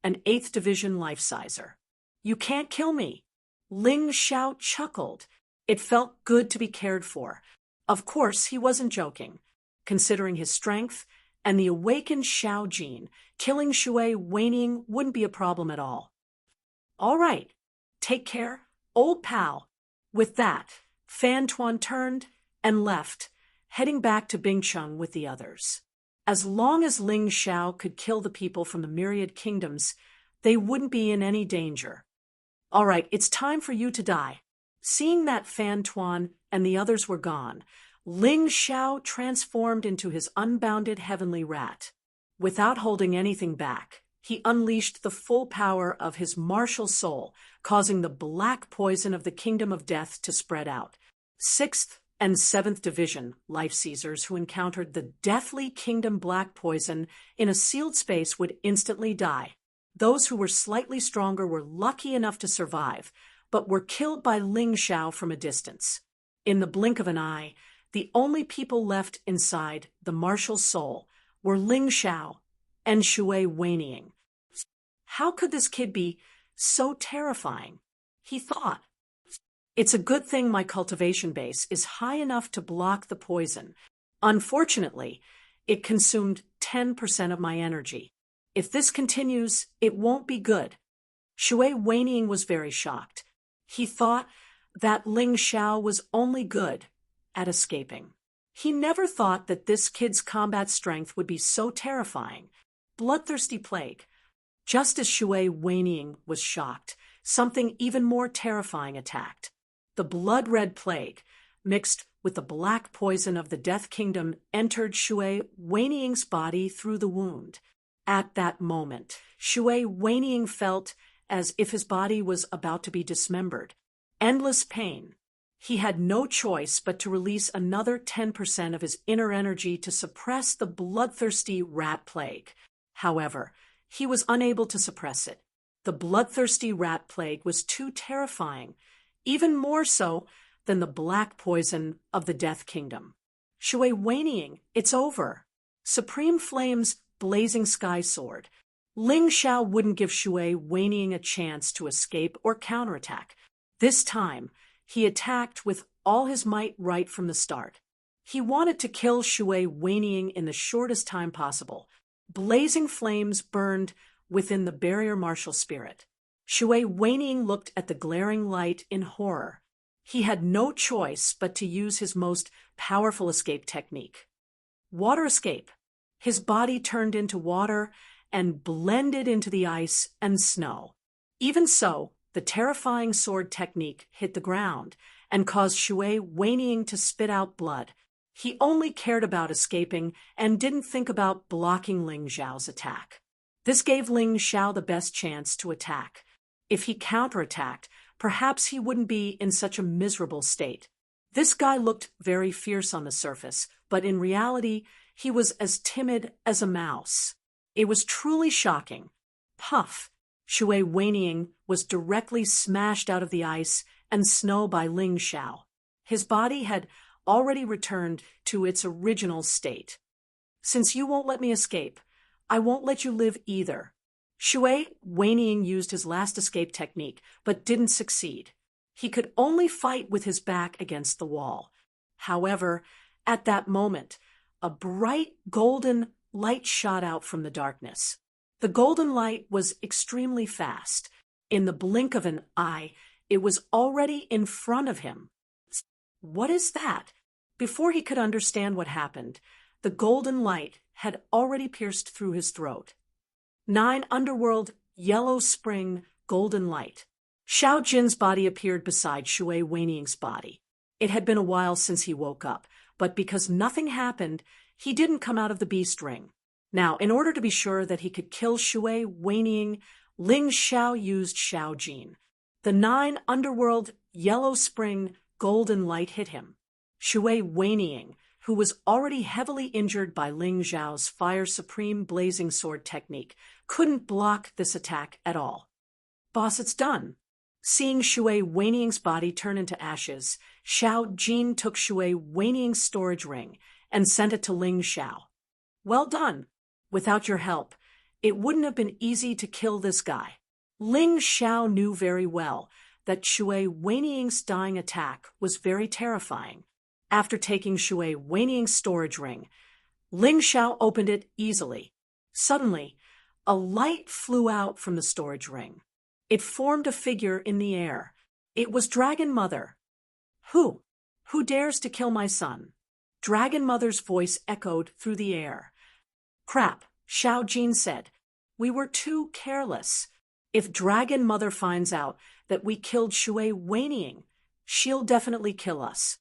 an 8th Division life-sizer. You can't kill me. Ling Xiao chuckled. It felt good to be cared for. Of course, he wasn't joking. Considering his strength and the awakened Xiao gene, killing Shui Weining wouldn't be a problem at all. All right, take care, old pal. With that, Fan Tuan turned and left, heading back to Bingcheng with the others. As long as Ling Xiao could kill the people from the myriad kingdoms, they wouldn't be in any danger. All right, it's time for you to die. Seeing that Fan Tuan and the others were gone, Ling Xiao transformed into his unbounded heavenly rat. Without holding anything back, he unleashed the full power of his martial soul, causing the black poison of the kingdom of death to spread out. 6th and 7th Division life-seizers who encountered the deathly kingdom black poison in a sealed space would instantly die. Those who were slightly stronger were lucky enough to survive, but were killed by Ling Xiao from a distance. In the blink of an eye, the only people left inside the martial soul were Ling Xiao and Shui Weining. How could this kid be so terrifying? He thought. It's a good thing my cultivation base is high enough to block the poison. Unfortunately, it consumed 10% of my energy. If this continues, it won't be good. Shui Weining was very shocked. He thought that Ling Xiao was only good at escaping. He never thought that this kid's combat strength would be so terrifying. Bloodthirsty plague. Just as Shui Weining was shocked, something even more terrifying attacked. The blood-red plague, mixed with the black poison of the Death Kingdom, entered Shui Weining's body through the wound. At that moment, Shui Weining felt as if his body was about to be dismembered. Endless pain. He had no choice but to release another 10% of his inner energy to suppress the bloodthirsty rat plague. However, he was unable to suppress it. The bloodthirsty rat plague was too terrifying, even more so than the black poison of the Death Kingdom. Shui Weining, it's over. Supreme Flame's blazing sky sword. Ling Xiao wouldn't give Shui Weining a chance to escape or counterattack. This time, he attacked with all his might right from the start. He wanted to kill Shui Weining in the shortest time possible. Blazing flames burned within the barrier martial spirit. Shui Weining looked at the glaring light in horror. He had no choice but to use his most powerful escape technique. Water escape. His body turned into water and blended into the ice and snow. Even so, the terrifying sword technique hit the ground and caused Shui Weining to spit out blood. He only cared about escaping and didn't think about blocking Ling Xiao's attack. This gave Ling Xiao the best chance to attack. If he counterattacked, perhaps he wouldn't be in such a miserable state. This guy looked very fierce on the surface, but in reality, he was as timid as a mouse. It was truly shocking. Puff! Shui Weining was directly smashed out of the ice and snow by Ling Xiao. His body had already returned to its original state. Since you won't let me escape, I won't let you live either. Shui Weining used his last escape technique, but didn't succeed. He could only fight with his back against the wall. However, at that moment, a bright golden light shot out from the darkness. The golden light was extremely fast. In the blink of an eye, it was already in front of him. What is that? Before he could understand what happened, the golden light had already pierced through his throat. 9 Underworld, Yellow Spring, Golden Light. Xiao Jin's body appeared beside Shui Weining's body. It had been a while since he woke up, but because nothing happened, he didn't come out of the beast ring. Now, in order to be sure that he could kill Shui Weining, Ling Xiao used Xiao Jin. The 9 Underworld, Yellow Spring, Golden Light hit him. Shui Weining, who was already heavily injured by Ling Xiao's Fire Supreme Blazing Sword technique, couldn't block this attack at all. Boss, it's done. Seeing Shui Weining's body turn into ashes, Xiao Jin took Shui Weining's storage ring and sent it to Ling Xiao. Well done. Without your help, it wouldn't have been easy to kill this guy. Ling Xiao knew very well that Shui Weining's dying attack was very terrifying. After taking Shui Weining's storage ring, Ling Xiao opened it easily. Suddenly, a light flew out from the storage ring. It formed a figure in the air. It was Dragon Mother. Who? Who dares to kill my son? Dragon Mother's voice echoed through the air. Crap, Xiao Jin said. We were too careless. If Dragon Mother finds out that we killed Shui Weining, she'll definitely kill us.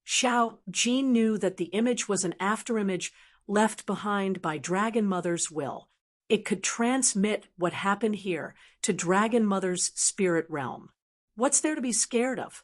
Xiao Jin knew that the image was an afterimage left behind by Dragon Mother's will. It could transmit what happened here to Dragon Mother's spirit realm. What's there to be scared of?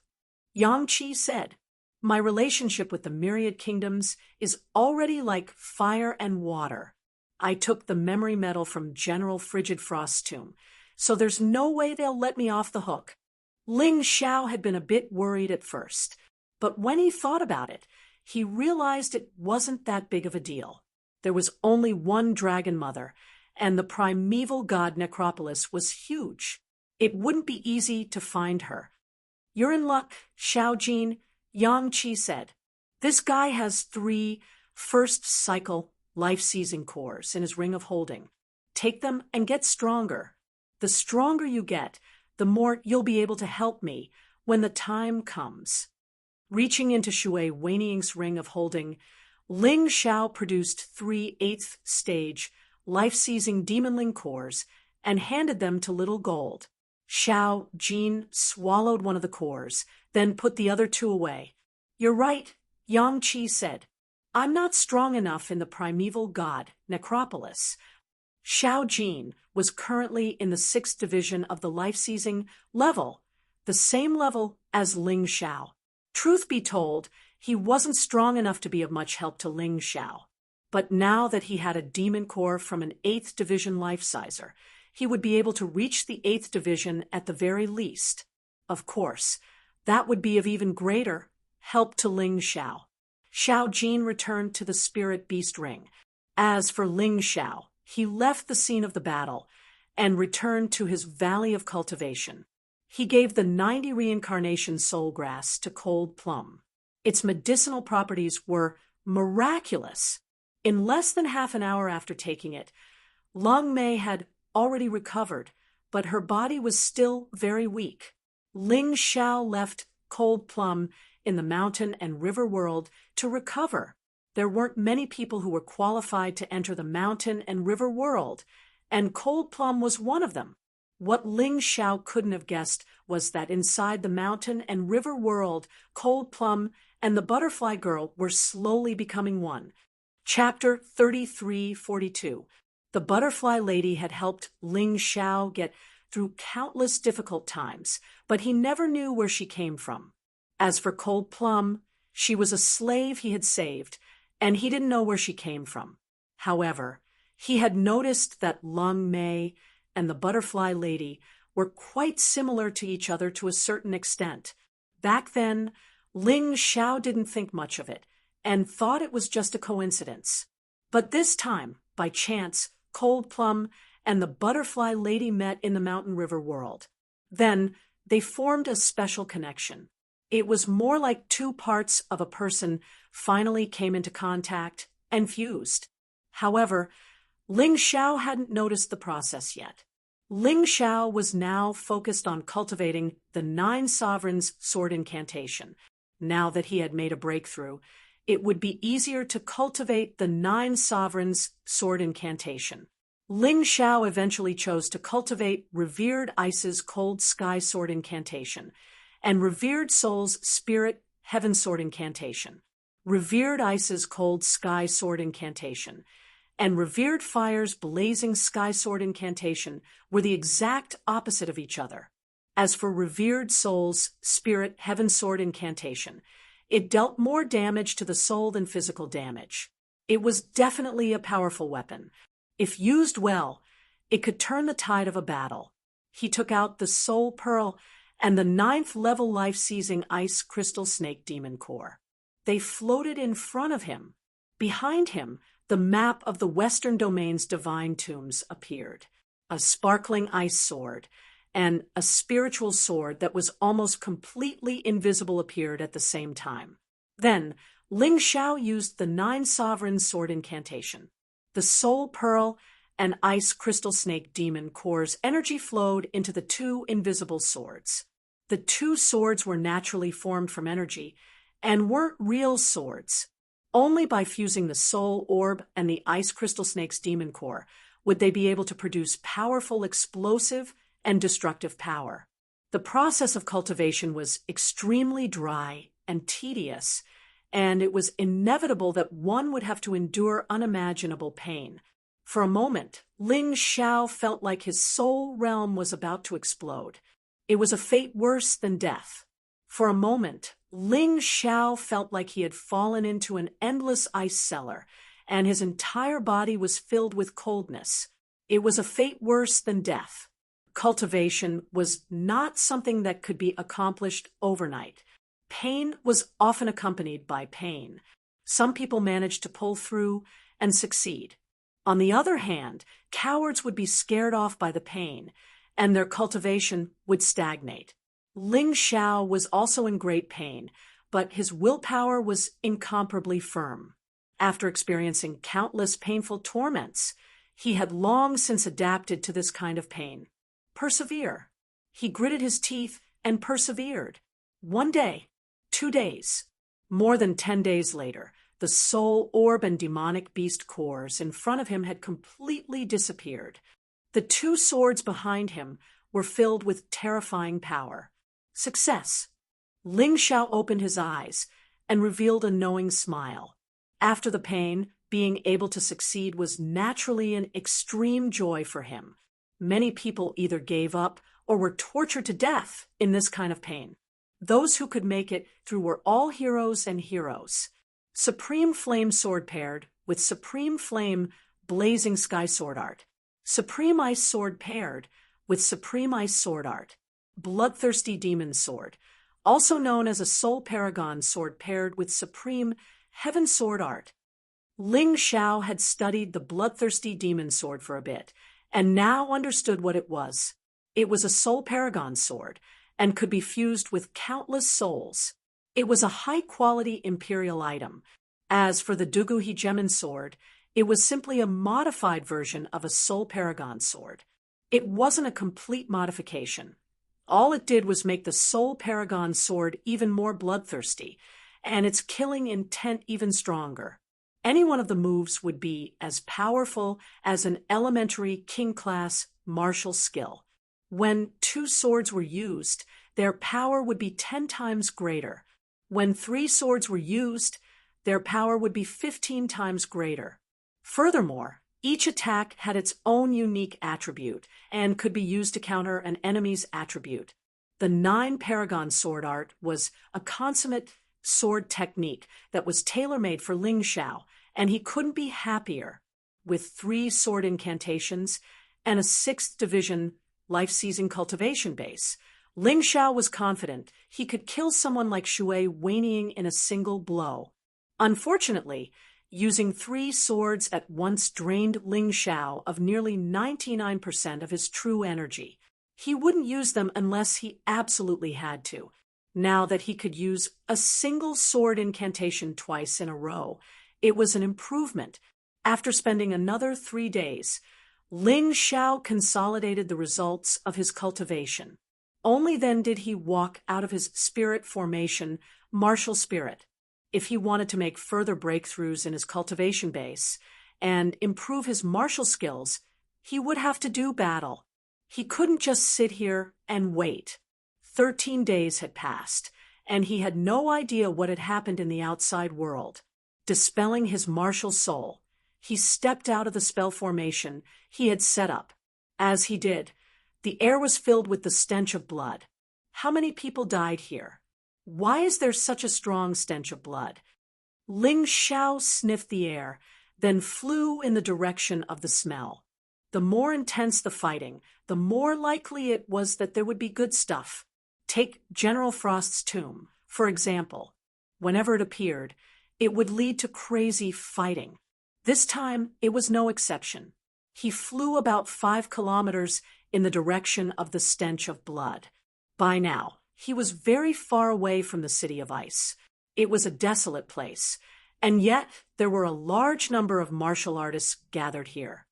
Yang Qi said, my relationship with the myriad kingdoms is already like fire and water. I took the memory metal from General Frigid Frost's tomb, so there's no way they'll let me off the hook. Ling Xiao had been a bit worried at first, but when he thought about it, he realized it wasn't that big of a deal. There was only one Dragon Mother, and the primeval god Necropolis was huge. It wouldn't be easy to find her. You're in luck, Xiao Jin, Yang Qi said. This guy has 3 first-cycle life-seizing cores in his ring of holding. Take them and get stronger. The stronger you get, the more you'll be able to help me when the time comes. Reaching into Shui Weining's ring of holding, Ling Xiao produced 3 8th stage life-seizing demonling cores and handed them to Little Gold. Xiao Jin swallowed one of the cores, then put the other 2 away. You're right, Yang Qi said. I'm not strong enough in the primeval god, Necropolis. Xiao Jin was currently in the 6th division of the life-seizing level, the same level as Ling Xiao. Truth be told, he wasn't strong enough to be of much help to Ling Xiao. But now that he had a demon core from an 8th division life-sizer, he would be able to reach the 8th division at the very least. Of course, that would be of even greater help to Ling Xiao. Xiao Jin returned to the Spirit Beast Ring. As for Ling Xiao, he left the scene of the battle and returned to his Valley of Cultivation. He gave the 90 reincarnation soul grass to Cold Plum. Its medicinal properties were miraculous. In less than half an hour after taking it, Long Mei had already recovered, but her body was still very weak. Ling Xiao left Cold Plum in the mountain and river world to recover. There weren't many people who were qualified to enter the mountain and river world, and Cold Plum was one of them. What Ling Xiao couldn't have guessed was that inside the mountain and river world, Cold Plum and the Butterfly Girl were slowly becoming one. Chapter 3342. The Butterfly Lady had helped Ling Xiao get through countless difficult times, but he never knew where she came from. As for Cold Plum, she was a slave he had saved, and he didn't know where she came from. However, he had noticed that Long Mei and the Butterfly Lady were quite similar to each other to a certain extent. Back then, Ling Xiao didn't think much of it, and thought it was just a coincidence. But this time, by chance, Cold Plum and the Butterfly Lady met in the Mountain River world. Then, they formed a special connection. It was more like 2 parts of a person finally came into contact and fused. However, Ling Xiao hadn't noticed the process yet. Ling Xiao was now focused on cultivating the Nine Sovereigns sword incantation. Now that he had made a breakthrough, it would be easier to cultivate the Nine Sovereigns sword incantation. Ling Xiao eventually chose to cultivate Revered Ice's Cold Sky sword incantation and Revered Soul's Spirit Heaven sword incantation. Revered Ice's Cold Sky sword incantation and Revered Fire's Blazing Sky sword incantation were the exact opposite of each other. As for Revered Soul's Spirit Heaven sword incantation, it dealt more damage to the soul than physical damage. It was definitely a powerful weapon. If used well, it could turn the tide of a battle. He took out the Soul Pearl and the 9th-level life-seizing Ice Crystal Snake Demon Core. They floated in front of him. Behind him, the map of the Western Domain's divine tombs appeared. A sparkling ice sword and a spiritual sword that was almost completely invisible appeared at the same time. Then, Ling Xiao used the Nine Sovereigns sword incantation. The Soul Pearl and Ice Crystal Snake Demon Core's energy flowed into the two invisible swords. The two swords were naturally formed from energy and weren't real swords. Only by fusing the Soul Orb and the Ice Crystal Snake's Demon Core would they be able to produce powerful explosive and destructive power. The process of cultivation was extremely dry and tedious, and it was inevitable that one would have to endure unimaginable pain. For a moment, Ling Xiao felt like his soul realm was about to explode. It was a fate worse than death. For a moment, Ling Xiao felt like he had fallen into an endless ice cellar, and his entire body was filled with coldness. It was a fate worse than death. Cultivation was not something that could be accomplished overnight. Pain was often accompanied by pain. Some people managed to pull through and succeed. On the other hand, cowards would be scared off by the pain, and their cultivation would stagnate. Ling Xiao was also in great pain, but his willpower was incomparably firm. After experiencing countless painful torments, he had long since adapted to this kind of pain. Persevere. He gritted his teeth and persevered. 1 day, 2 days, more than 10 days later, the Soul Orb and Demonic Beast cores in front of him had completely disappeared. The two swords behind him were filled with terrifying power. Success. Ling Xiao opened his eyes and revealed a knowing smile. After the pain, being able to succeed was naturally an extreme joy for him. Many people either gave up or were tortured to death in this kind of pain. Those who could make it through were all heroes and heroes. Supreme Flame Sword paired with Supreme Flame Blazing Sky Sword Art. Supreme Ice Sword paired with Supreme Ice Sword Art. Bloodthirsty Demon Sword, also known as a Soul Paragon Sword paired with Supreme Heaven Sword Art. Ling Xiao had studied the Bloodthirsty Demon Sword for a bit, and now understood what it was. It was a Soul Paragon Sword, and could be fused with countless souls. It was a high-quality Imperial item. As for the Duguhi Gemin Sword, it was simply a modified version of a Soul Paragon Sword. It wasn't a complete modification. All it did was make the Soul Paragon Sword even more bloodthirsty, and its killing intent even stronger. Any one of the moves would be as powerful as an elementary king-class martial skill. When 2 swords were used, their power would be 10 times greater. When 3 swords were used, their power would be 15 times greater. Furthermore, each attack had its own unique attribute and could be used to counter an enemy's attribute. The 9 Paragon Sword Art was a consummate sword technique that was tailor-made for Ling Xiao, and he couldn't be happier. With 3 sword incantations and a 6th division life-seizing cultivation base, Ling Xiao was confident he could kill someone like Shui Weining in a single blow. Unfortunately, using 3 swords at once drained Ling Xiao of nearly 99% of his true energy. He wouldn't use them unless he absolutely had to. Now that he could use a single sword incantation twice in a row, it was an improvement. After spending another 3 days, Ling Xiao consolidated the results of his cultivation. Only then did he walk out of his spirit formation, martial spirit. If he wanted to make further breakthroughs in his cultivation base and improve his martial skills, he would have to do battle. He couldn't just sit here and wait. 13 days had passed, and he had no idea what had happened in the outside world. Dispelling his martial soul, he stepped out of the spell formation he had set up. As he did, the air was filled with the stench of blood. How many people died here? Why is there such a strong stench of blood? Ling Xiao sniffed the air, then flew in the direction of the smell. The more intense the fighting, the more likely it was that there would be good stuff. Take General Frost's tomb, for example. Whenever it appeared, it would lead to crazy fighting. This time, it was no exception. He flew about 5 kilometers in the direction of the stench of blood. By now, he was very far away from the City of Ice. It was a desolate place, and yet there were a large number of martial artists gathered here.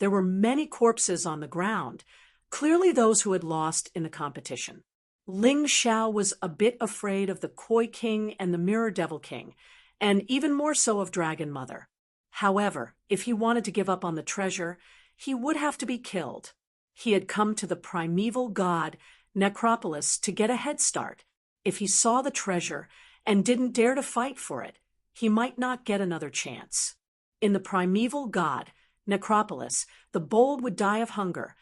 There were many corpses on the ground, clearly those who had lost in the competition. Ling Xiao was a bit afraid of the Koi King and the Mirror Devil King, and even more so of Dragon Mother. However, if he wanted to give up on the treasure, he would have to be killed. He had come to the primeval god, Necropolis, to get a head start. If he saw the treasure and didn't dare to fight for it, he might not get another chance. In the primeval god, Necropolis, the bold would die of hunger,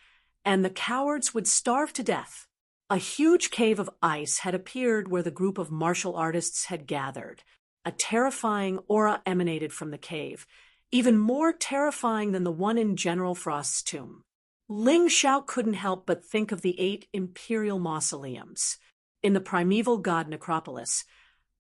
and the cowards would starve to death. A huge cave of ice had appeared where the group of martial artists had gathered. A terrifying aura emanated from the cave, even more terrifying than the one in General Frost's tomb. Ling Xiao couldn't help but think of the 8 imperial mausoleums. In the primeval god Necropolis,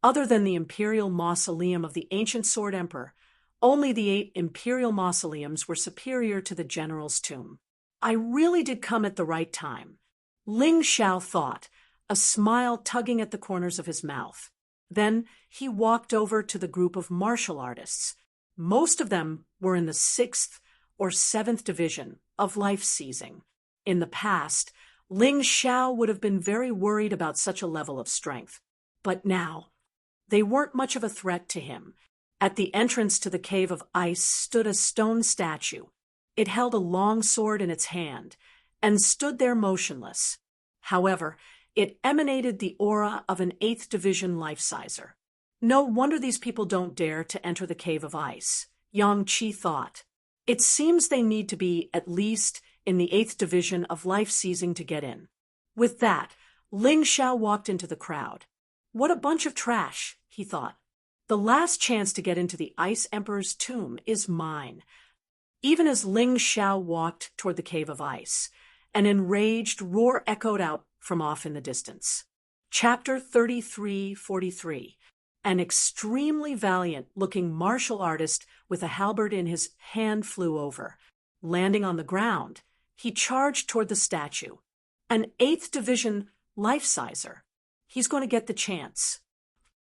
other than the imperial mausoleum of the ancient Sword Emperor, only the 8 imperial mausoleums were superior to the general's tomb. I really did come at the right time, Ling Xiao thought, a smile tugging at the corners of his mouth. Then he walked over to the group of martial artists. Most of them were in the 6th or 7th division of life seizing. In the past, Ling Xiao would have been very worried about such a level of strength. But now, they weren't much of a threat to him. At the entrance to the cave of ice stood a stone statue. It held a long sword in its hand and stood there motionless. However, it emanated the aura of an 8th division life-sizer. No wonder these people don't dare to enter the cave of ice, Yang Qi thought. It seems they need to be at least in the 8th division of life-seizing to get in. With that, Ling Xiao walked into the crowd. What a bunch of trash, he thought. The last chance to get into the Ice Emperor's tomb is mine. Even as Ling Xiao walked toward the cave of ice, an enraged roar echoed out from off in the distance. Chapter 3343. An extremely valiant-looking martial artist with a halberd in his hand flew over. Landing on the ground, he charged toward the statue. An 8th division life-sizer. He's going to get the chance.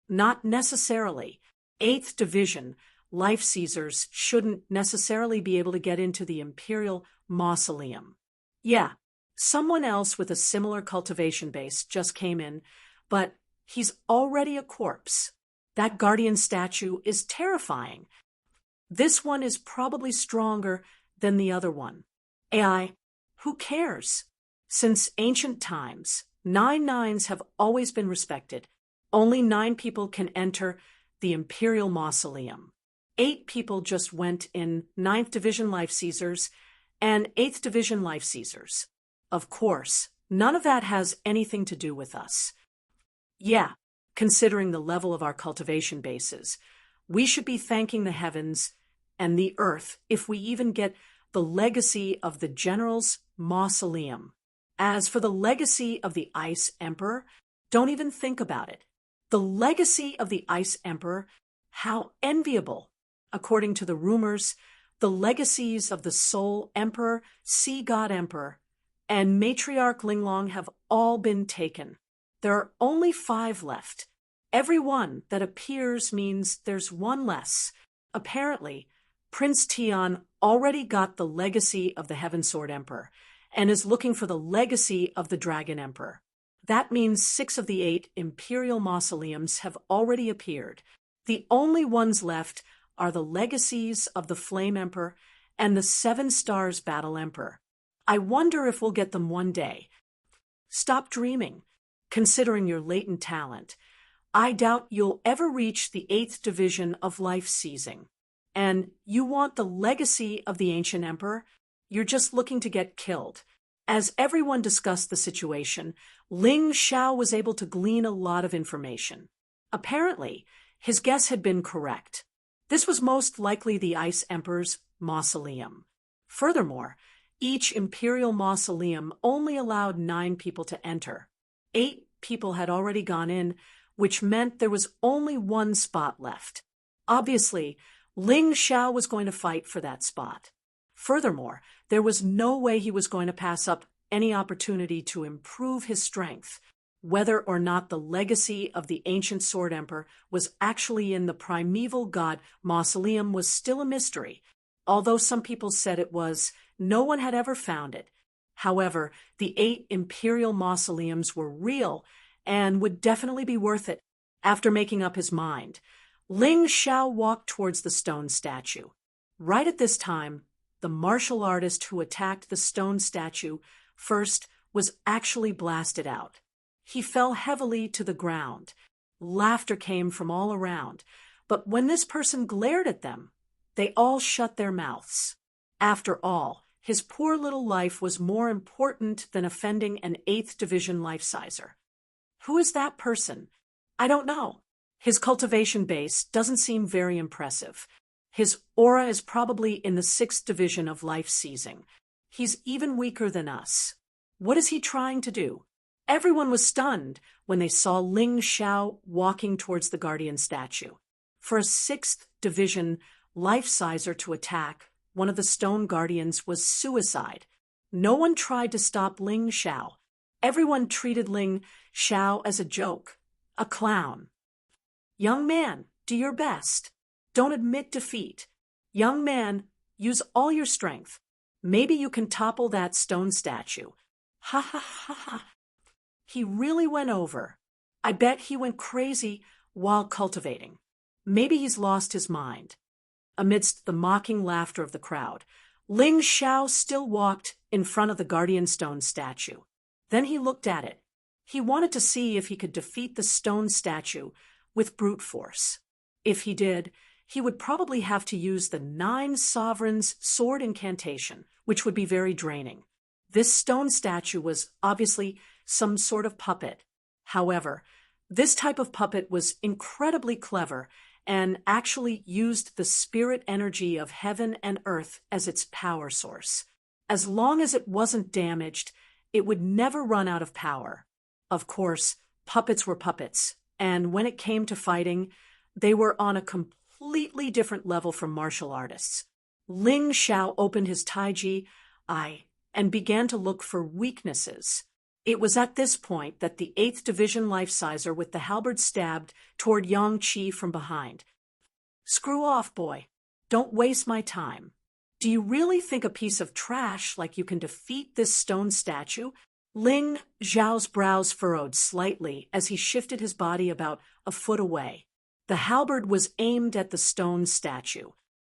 Not necessarily. 8th division life-seizers shouldn't necessarily be able to get into the Imperial Mausoleum. Yeah, someone else with a similar cultivation base just came in, but he's already a corpse. That guardian statue is terrifying. This one is probably stronger than the other one. AI, who cares? Since ancient times, 9 nines have always been respected. Only 9 people can enter the Imperial Mausoleum. 8 people just went in 9th Division Life Seizers and 8th Division Life Seizers. Of course, none of that has anything to do with us. Yeah, considering the level of our cultivation bases, we should be thanking the heavens and the earth if we even get the legacy of the General's Mausoleum. As for the legacy of the Ice Emperor, don't even think about it. The legacy of the Ice Emperor, how enviable. According to the rumors, the legacies of the Soul Emperor, Sea God Emperor, and Matriarch Linglong have all been taken. There are only 5 left. Every one that appears means there's one less. Apparently, Prince Tian already got the legacy of the Heaven Sword Emperor and is looking for the legacy of the Dragon Emperor. That means 6 of the 8 imperial mausoleums have already appeared. The only ones left are the legacies of the Flame Emperor and the 7 Stars Battle Emperor. I wonder if we'll get them one day. Stop dreaming, considering your latent talent. I doubt you'll ever reach the 8th division of life seizing. And you want the legacy of the ancient emperor? You're just looking to get killed. As everyone discussed the situation, Ling Xiao was able to glean a lot of information. Apparently, his guess had been correct. This was most likely the Ice Emperor's mausoleum. Furthermore, each imperial mausoleum only allowed 9 people to enter. 8 people had already gone in, which meant there was only 1 spot left. Obviously, Ling Xiao was going to fight for that spot. Furthermore, there was no way he was going to pass up any opportunity to improve his strength. Whether or not the legacy of the ancient Sword Emperor was actually in the primeval god mausoleum was still a mystery. Although some people said it was, no one had ever found it. However, the 8 imperial mausoleums were real and would definitely be worth it. After making up his mind, Ling Xiao walked towards the stone statue. Right at this time, the martial artist who attacked the stone statue first was actually blasted out. He fell heavily to the ground. Laughter came from all around, but when this person glared at them, they all shut their mouths. After all, his poor little life was more important than offending an 8th division life-sizer. Who is that person? I don't know. His cultivation base doesn't seem very impressive. His aura is probably in the 6th division of life seizing. He's even weaker than us. What is he trying to do? Everyone was stunned when they saw Ling Xiao walking towards the guardian statue. For a 6th division life-sizer to attack one of the stone guardians was suicide. No one tried to stop Ling Xiao. Everyone treated Ling Xiao as a joke, a clown. Young man, do your best. Don't admit defeat. Young man, use all your strength. Maybe you can topple that stone statue. Ha ha ha ha. He really went over. I bet he went crazy while cultivating. Maybe he's lost his mind. Amidst the mocking laughter of the crowd, Ling Xiao still walked in front of the guardian stone statue. Then he looked at it. He wanted to see if he could defeat the stone statue with brute force. If he did, he would probably have to use the 9 Sovereigns' sword incantation, which would be very draining. This stone statue was obviously some sort of puppet. However, this type of puppet was incredibly clever and actually used the spirit energy of heaven and earth as its power source. As long as it wasn't damaged, it would never run out of power. Of course, puppets were puppets, and when it came to fighting, they were on a completely different level from martial artists. Ling Xiao opened his Taiji eye and began to look for weaknesses. It was at this point that the 8th division life-sizer with the halberd stabbed toward Yang Qi from behind. Screw off, boy. Don't waste my time. Do you really think a piece of trash like you can defeat this stone statue? Ling Xiao's brows furrowed slightly as he shifted his body about a foot away. The halberd was aimed at the stone statue.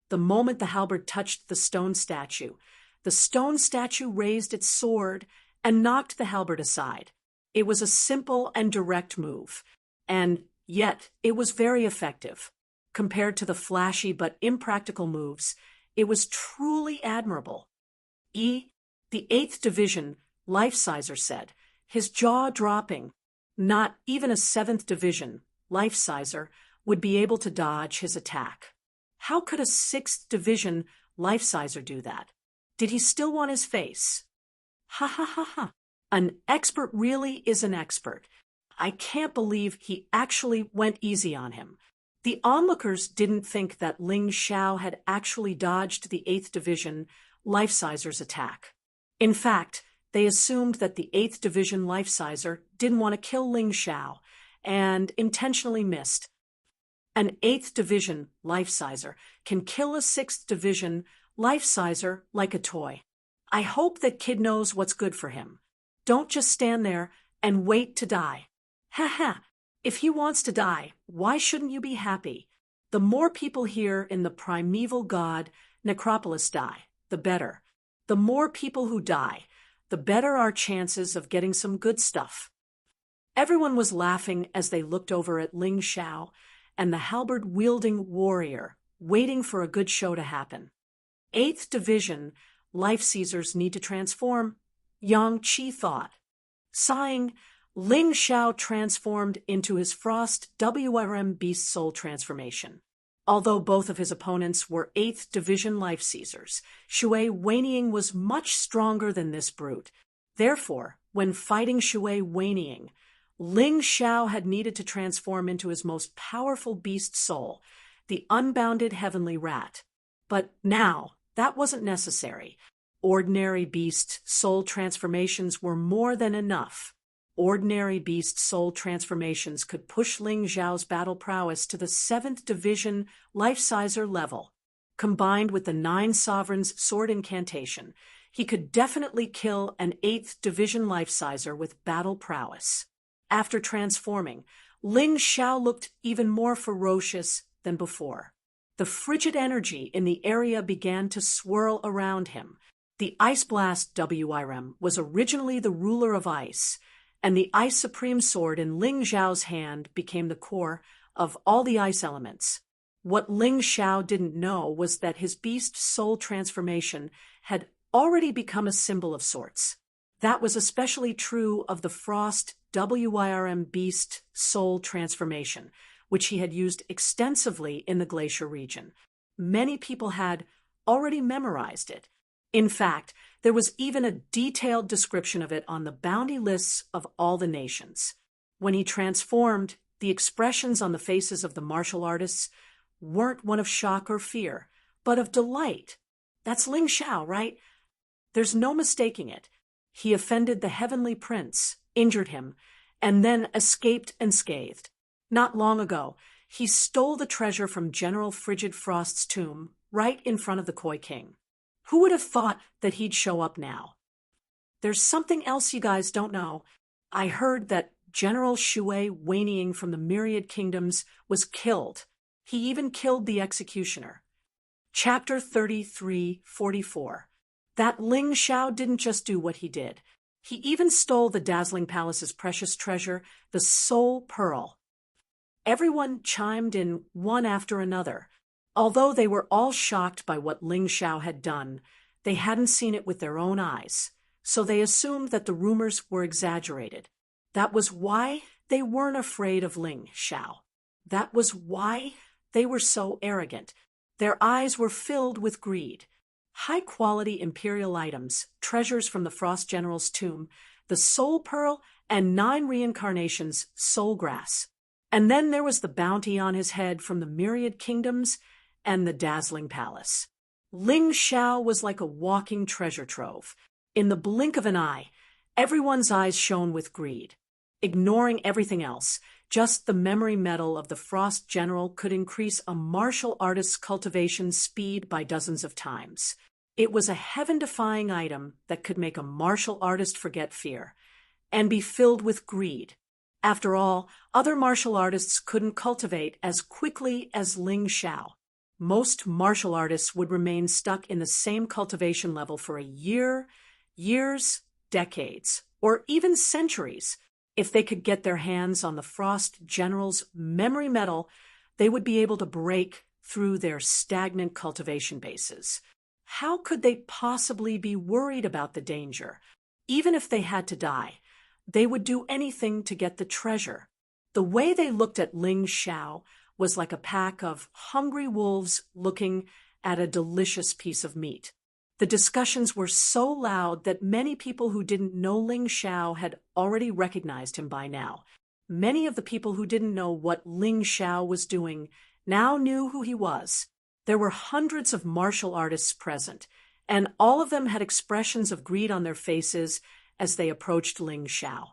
The moment the halberd touched the stone statue raised its sword and knocked the halberd aside. It was a simple and direct move, and yet it was very effective. Compared to the flashy but impractical moves, it was truly admirable. The 8th division life-sizer said, his jaw dropping. Not even a 7th division life-sizer would be able to dodge his attack. How could a 6th division life-sizer do that? Did he still want his face? Ha ha ha ha. An expert really is an expert. I can't believe he actually went easy on him. The onlookers didn't think that Ling Xiao had actually dodged the 8th division life-sizer's attack. In fact, they assumed that the 8th division life-sizer didn't want to kill Ling Xiao and intentionally missed. An 8th Division life-sizer can kill a 6th Division life-sizer like a toy. I hope that kid knows what's good for him. Don't just stand there and wait to die. Ha ha. If he wants to die, why shouldn't you be happy? The more people here in the primeval god necropolis die, the better. The more people who die, the better our chances of getting some good stuff. Everyone was laughing as they looked over at Ling Xiao and the halberd-wielding warrior, waiting for a good show to happen. 8th Division life-seizers need to transform, Yang Qi thought. Sighing, Ling Xiao transformed into his Frost WRM Beast Soul transformation. Although both of his opponents were 8th Division life-seizers, Shui Weinying was much stronger than this brute. Therefore, when fighting Shui Weinying, Ling Xiao had needed to transform into his most powerful beast soul, the unbounded heavenly rat. But now, that wasn't necessary. Ordinary beast soul transformations were more than enough. Ordinary beast soul transformations could push Ling Xiao's battle prowess to the 7th Division life-sizer level. Combined with the 9 Sovereigns sword incantation, he could definitely kill an 8th Division life-sizer with battle prowess. After transforming, Ling Xiao looked even more ferocious than before. The frigid energy in the area began to swirl around him. The Ice Blast WRM was originally the ruler of ice, and the Ice Supreme Sword in Ling Xiao's hand became the core of all the ice elements. What Ling Xiao didn't know was that his beast soul transformation had already become a symbol of sorts. That was especially true of the Frost WRM Beast Soul transformation, which he had used extensively in the glacier region. Many people had already memorized it. In fact, there was even a detailed description of it on the bounty lists of all the nations. When he transformed, the expressions on the faces of the martial artists weren't one of shock or fear, but of delight. That's Ling Xiao, right? There's no mistaking it. He offended the Heavenly Prince, injured him, and then escaped unscathed. Not long ago, he stole the treasure from General Frigid Frost's tomb right in front of the Koi King. Who would have thought that he'd show up now? There's something else you guys don't know. I heard that General Shui Weinying from the Myriad Kingdoms was killed. He even killed the executioner. Chapter 33-44. That Ling Xiao didn't just do what he did. He even stole the Dazzling Palace's precious treasure, the Soul Pearl. Everyone chimed in one after another. Although they were all shocked by what Ling Xiao had done, they hadn't seen it with their own eyes, so they assumed that the rumors were exaggerated. That was why they weren't afraid of Ling Xiao. That was why they were so arrogant. Their eyes were filled with greed. High-quality imperial items, treasures from the Frost General's tomb, the Soul Pearl, and 9 reincarnations, soul grass. And then there was the bounty on his head from the Myriad Kingdoms and the Dazzling Palace. Ling Xiao was like a walking treasure trove. In the blink of an eye, everyone's eyes shone with greed. Ignoring everything else, just the memory metal of the Frost General could increase a martial artist's cultivation speed by dozens of times. It was a heaven-defying item that could make a martial artist forget fear and be filled with greed. After all, other martial artists couldn't cultivate as quickly as Ling Xiao. Most martial artists would remain stuck in the same cultivation level for a year, years, decades, or even centuries. If they could get their hands on the Frost General's memory metal, they would be able to break through their stagnant cultivation bases. How could they possibly be worried about the danger? Even if they had to die, they would do anything to get the treasure. The way they looked at Ling Xiao was like a pack of hungry wolves looking at a delicious piece of meat. The discussions were so loud that many people who didn't know Ling Xiao had already recognized him by now. Many of the people who didn't know what Ling Xiao was doing now knew who he was. There were hundreds of martial artists present, and all of them had expressions of greed on their faces as they approached Ling Xiao.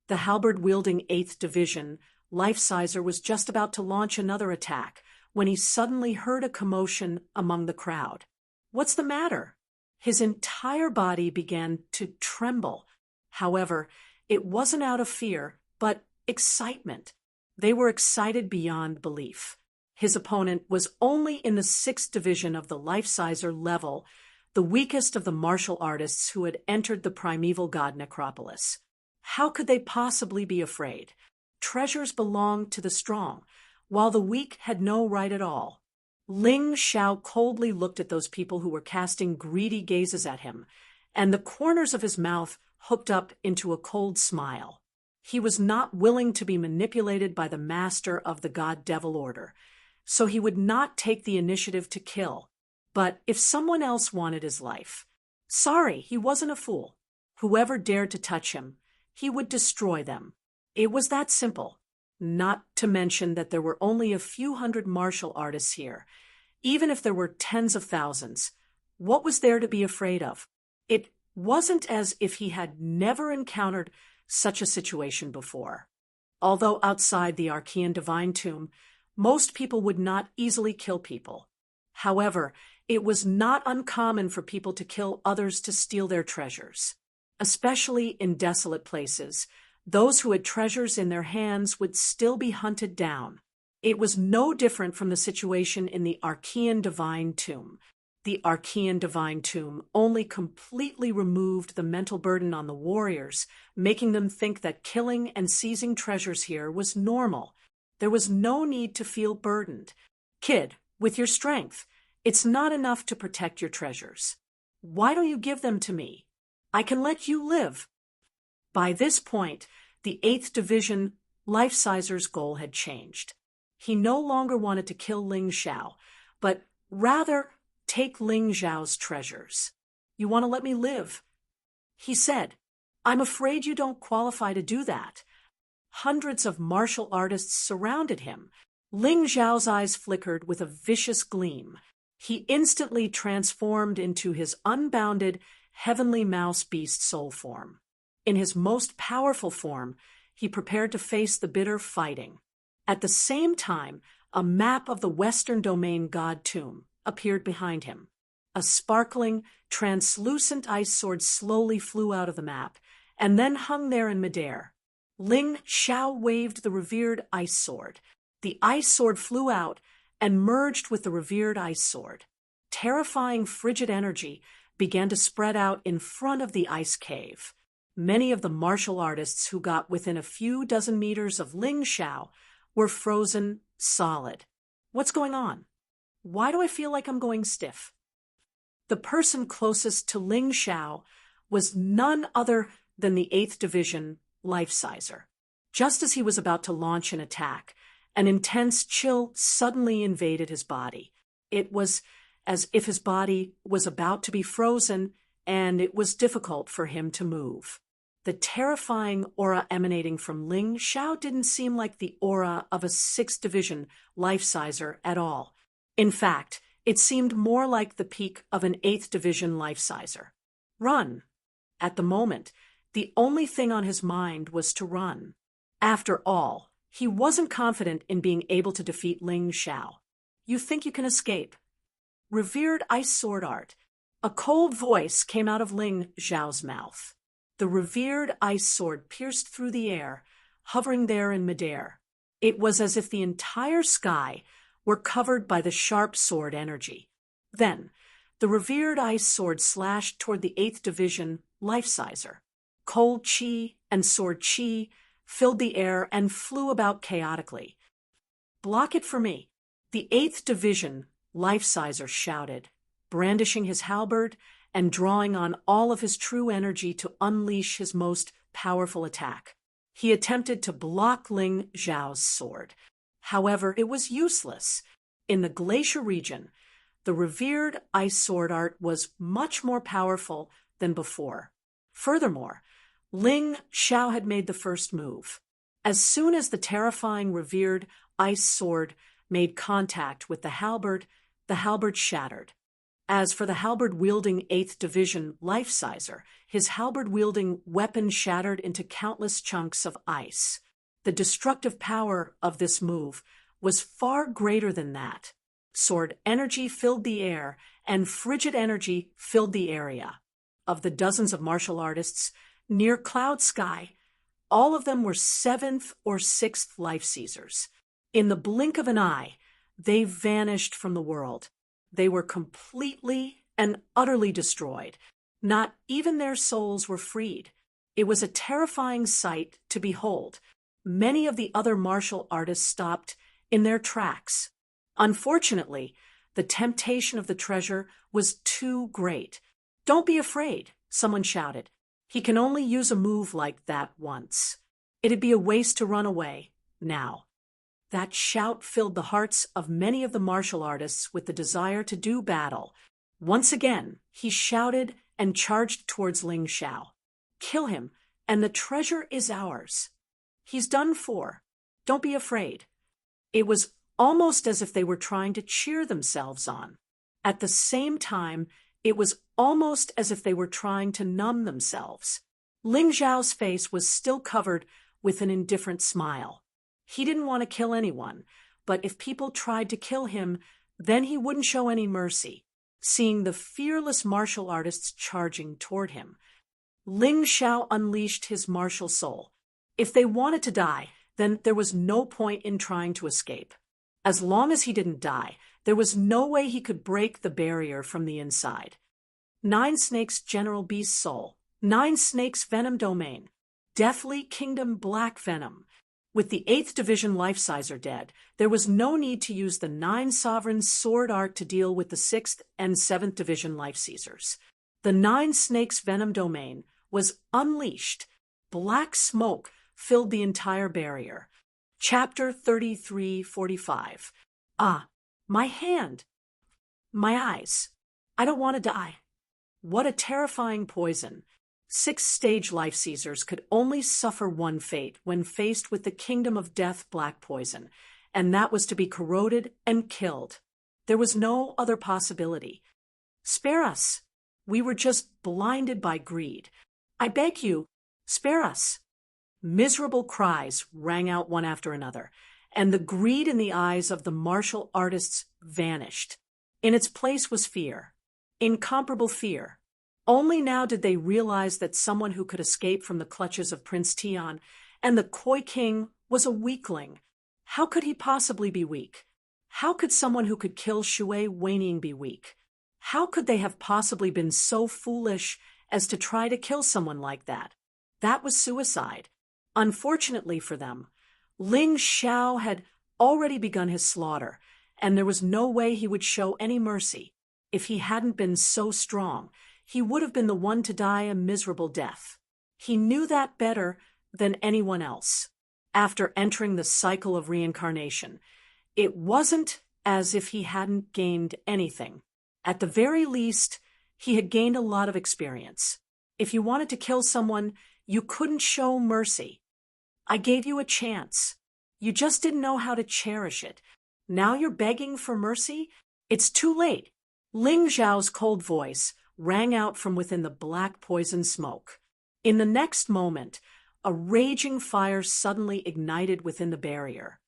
The halberd-wielding 8th Division life-sizer was just about to launch another attack when he suddenly heard a commotion among the crowd. "What's the matter?" His entire body began to tremble. However, it wasn't out of fear, but excitement. They were excited beyond belief. His opponent was only in the 6th division of the life-sizer level, the weakest of the martial artists who had entered the primeval god necropolis. How could they possibly be afraid? Treasures belonged to the strong, while the weak had no right at all. Ling Xiao coldly looked at those people who were casting greedy gazes at him, and the corners of his mouth hooked up into a cold smile. He was not willing to be manipulated by the master of the God-Devil Order, so he would not take the initiative to kill. But if someone else wanted his life, sorry, he wasn't a fool. Whoever dared to touch him, he would destroy them. It was that simple. Not to mention that there were only a few hundred martial artists here. Even if there were tens of thousands, what was there to be afraid of? It wasn't as if he had never encountered such a situation before. Although outside the Archean Divine Tomb, most people would not easily kill people. However, it was not uncommon for people to kill others to steal their treasures. Especially in desolate places, those who had treasures in their hands would still be hunted down. It was no different from the situation in the Archean Divine Tomb. The Archean Divine Tomb only completely removed the mental burden on the warriors, making them think that killing and seizing treasures here was normal. There was no need to feel burdened. Kid, with your strength, it's not enough to protect your treasures. Why don't you give them to me? I can let you live. By this point, the 8th Division life-sizer's goal had changed. He no longer wanted to kill Ling Xiao, but rather take Ling Xiao's treasures. "You want to let me live?" he said. "I'm afraid you don't qualify to do that." Hundreds of martial artists surrounded him. Ling Xiao's eyes flickered with a vicious gleam. He instantly transformed into his unbounded, heavenly mouse beast soul form. In his most powerful form, he prepared to face the bitter fighting. At the same time, a map of the Western Domain God Tomb appeared behind him. A sparkling, translucent ice sword slowly flew out of the map, and then hung there in midair. Ling Xiao waved the revered ice sword. The ice sword flew out and merged with the revered ice sword. Terrifying frigid energy began to spread out in front of the ice cave. Many of the martial artists who got within a few dozen meters of Ling Xiao were frozen solid. What's going on? Why do I feel like I'm going stiff? The person closest to Ling Xiao was none other than the 8th Division life-sizer. Just as he was about to launch an attack, an intense chill suddenly invaded his body. It was as if his body was about to be frozen, and it was difficult for him to move. The terrifying aura emanating from Ling Xiao didn't seem like the aura of a 6th Division life-sizer at all. In fact, it seemed more like the peak of an 8th Division life-sizer. Run. At the moment, the only thing on his mind was to run. After all, he wasn't confident in being able to defeat Ling Xiao. "You think you can escape?" Revered ice sword art. A cold voice came out of Ling Xiao's mouth. The revered ice sword pierced through the air, hovering there in midair. It was as if the entire sky were covered by the sharp sword energy. Then, the revered ice sword slashed toward the 8th Division life-sizer. Cold chi and sword chi filled the air and flew about chaotically. "Block it for me," the 8th Division life-sizer shouted, brandishing his halberd and drawing on all of his true energy to unleash his most powerful attack. He attempted to block Ling Xiao's sword. However, it was useless. In the glacier region, the revered ice sword art was much more powerful than before. Furthermore, Ling Xiao had made the first move. As soon as the terrifying revered ice sword made contact with the halberd shattered. As for the halberd-wielding 8th Division life-sizer, his halberd-wielding weapon shattered into countless chunks of ice. The destructive power of this move was far greater than that. Sword energy filled the air, and frigid energy filled the area. Of the dozens of martial artists near Cloud Sky, all of them were 7th or 6th life seizers. In the blink of an eye, they vanished from the world. They were completely and utterly destroyed. Not even their souls were freed. It was a terrifying sight to behold. Many of the other martial artists stopped in their tracks. Unfortunately, the temptation of the treasure was too great. "Don't be afraid," someone shouted. "He can only use a move like that once. It'd be a waste to run away now." That shout filled the hearts of many of the martial artists with the desire to do battle. Once again, he shouted and charged towards Ling Xiao. "Kill him, and the treasure is ours. He's done for. Don't be afraid." It was almost as if they were trying to cheer themselves on. At the same time, it was almost as if they were trying to numb themselves. Ling Xiao's face was still covered with an indifferent smile. He didn't want to kill anyone, but if people tried to kill him, then he wouldn't show any mercy. Seeing the fearless martial artists charging toward him, Ling Xiao unleashed his martial soul. If they wanted to die, then there was no point in trying to escape. As long as he didn't die, there was no way he could break the barrier from the inside. 9 Snakes General Beast Soul, 9 Snakes Venom Domain, Deathly Kingdom Black Venom. With the 8th Division Life Sizer dead, there was no need to use the 9 Sovereigns Sword Art to deal with the 6th and 7th Division Life Seizers. The 9 Snakes Venom Domain was unleashed. Black smoke filled the entire barrier. Chapter 3345. "Ah, my hand. My eyes. I don't want to die." What a terrifying poison. 6th-stage life seizers could only suffer one fate when faced with the Kingdom of Death black poison, and that was to be corroded and killed. There was no other possibility. "Spare us. We were just blinded by greed. I beg you, spare us." Miserable cries rang out one after another, and the greed in the eyes of the martial artists vanished. In its place was fear. Incomparable fear. Only now did they realize that someone who could escape from the clutches of Prince Tian and the Koi King was a weakling. How could he possibly be weak? How could someone who could kill Shui Weining be weak? How could they have possibly been so foolish as to try to kill someone like that? That was suicide. Unfortunately for them, Ling Xiao had already begun his slaughter, and there was no way he would show any mercy. If he hadn't been so strong, he would have been the one to die a miserable death. He knew that better than anyone else. After entering the cycle of reincarnation, it wasn't as if he hadn't gained anything. At the very least, he had gained a lot of experience. If you wanted to kill someone, you couldn't show mercy. "I gave you a chance. You just didn't know how to cherish it. Now you're begging for mercy? It's too late." Ling Xiao's cold voice rang out from within the black poison smoke. In the next moment, a raging fire suddenly ignited within the barrier.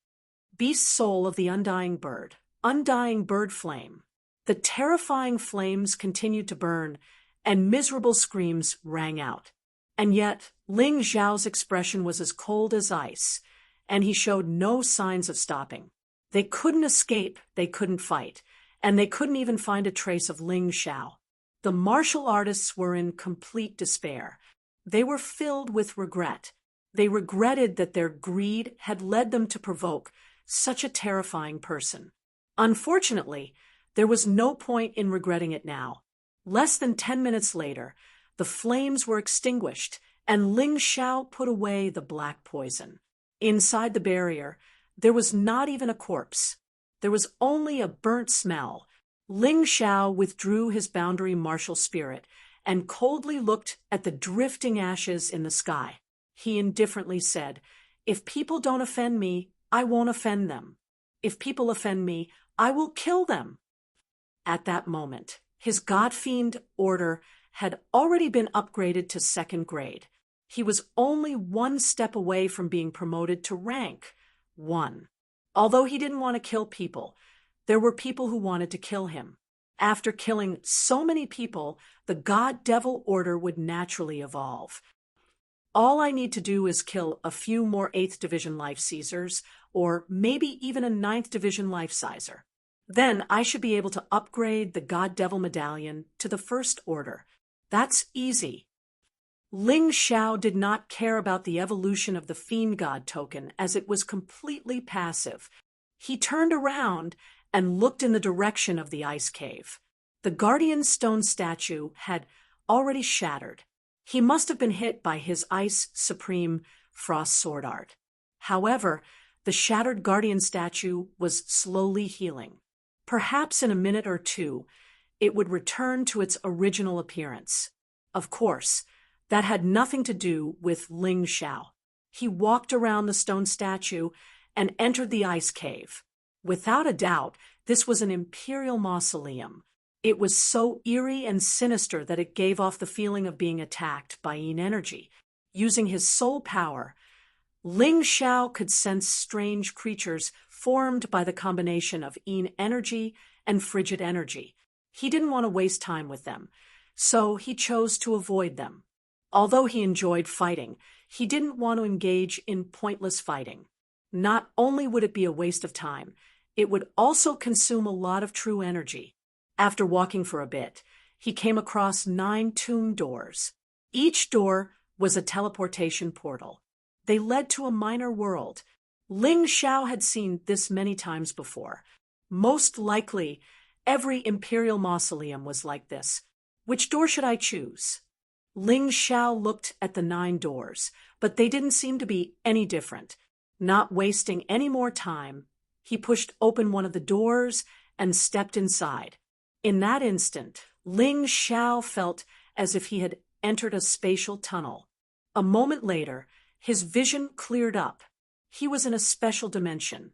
Beast soul of the undying bird flame. The terrifying flames continued to burn, and miserable screams rang out. And yet, Ling Xiao's expression was as cold as ice, and he showed no signs of stopping. They couldn't escape, they couldn't fight, and they couldn't even find a trace of Ling Xiao. The martial artists were in complete despair. They were filled with regret. They regretted that their greed had led them to provoke such a terrifying person. Unfortunately, there was no point in regretting it now. Less than 10 minutes later, the flames were extinguished, and Ling Xiao put away the black poison. Inside the barrier, there was not even a corpse. There was only a burnt smell. Ling Xiao withdrew his boundary martial spirit and coldly looked at the drifting ashes in the sky. He indifferently said, "If people don't offend me, I won't offend them. If people offend me, I will kill them." At that moment, his God-fiend order had already been upgraded to 2nd grade. He was only one step away from being promoted to rank 1. Although he didn't want to kill people, there were people who wanted to kill him. After killing so many people, the God-Devil order would naturally evolve. All I need to do is kill a few more 8th Division Life Caesars, or maybe even a 9th Division Life Sizer. Then I should be able to upgrade the God-Devil Medallion to the First Order. That's easy. Ling Xiao did not care about the evolution of the Fiend God token, as it was completely passive. He turned around and looked in the direction of the ice cave. The Guardian Stone statue had already shattered. He must have been hit by his Ice Supreme Frost Sword Art. However, the shattered Guardian statue was slowly healing. Perhaps in a minute or two, it would return to its original appearance. Of course, that had nothing to do with Ling Xiao. He walked around the stone statue and entered the ice cave. Without a doubt, this was an imperial mausoleum. It was so eerie and sinister that it gave off the feeling of being attacked by Yin energy. Using his soul power, Ling Xiao could sense strange creatures formed by the combination of Yin energy and frigid energy. He didn't want to waste time with them, so he chose to avoid them. Although he enjoyed fighting, he didn't want to engage in pointless fighting. Not only would it be a waste of time, it would also consume a lot of true energy. After walking for a bit, he came across 9 tomb doors. Each door was a teleportation portal. They led to a minor world. Ling Xiao had seen this many times before. Most likely, every imperial mausoleum was like this. Which door should I choose? Ling Xiao looked at the 9 doors, but they didn't seem to be any different. Not wasting any more time, he pushed open one of the doors and stepped inside. In that instant, Ling Xiao felt as if he had entered a spatial tunnel. A moment later, his vision cleared up. He was in a special dimension.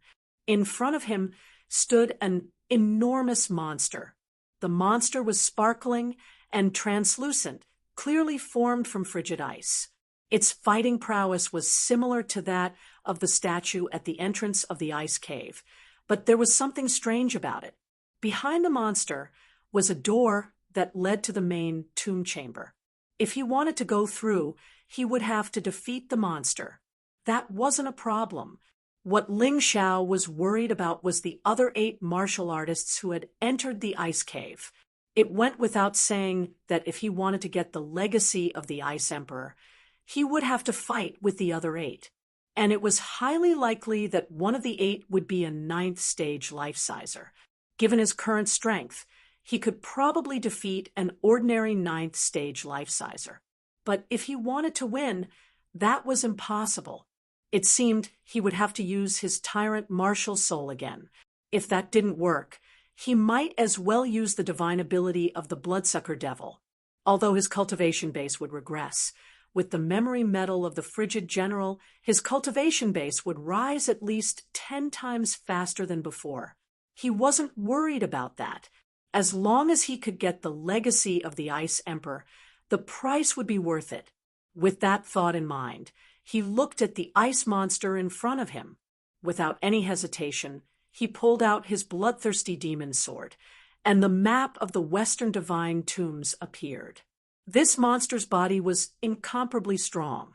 In front of him stood an enormous monster. The monster was sparkling and translucent, clearly formed from frigid ice. Its fighting prowess was similar to that of the statue at the entrance of the ice cave, but there was something strange about it. Behind the monster was a door that led to the main tomb chamber. If he wanted to go through, he would have to defeat the monster. That wasn't a problem. What Ling Xiao was worried about was the other 8 martial artists who had entered the ice cave. It went without saying that if he wanted to get the legacy of the Ice Emperor, he would have to fight with the other 8. And it was highly likely that one of the 8 would be a 9th stage life sizer. Given his current strength, he could probably defeat an ordinary 9th stage life sizer. But if he wanted to win, that was impossible. It seemed he would have to use his tyrant martial soul again. If that didn't work, he might as well use the divine ability of the Bloodsucker Devil. Although his cultivation base would regress, with the memory metal of the Frigid General, his cultivation base would rise at least 10 times faster than before. He wasn't worried about that. As long as he could get the legacy of the Ice Emperor, the price would be worth it. With that thought in mind, he looked at the ice monster in front of him. Without any hesitation, he pulled out his bloodthirsty demon sword, and the map of the Western Divine Tombs appeared. This monster's body was incomparably strong.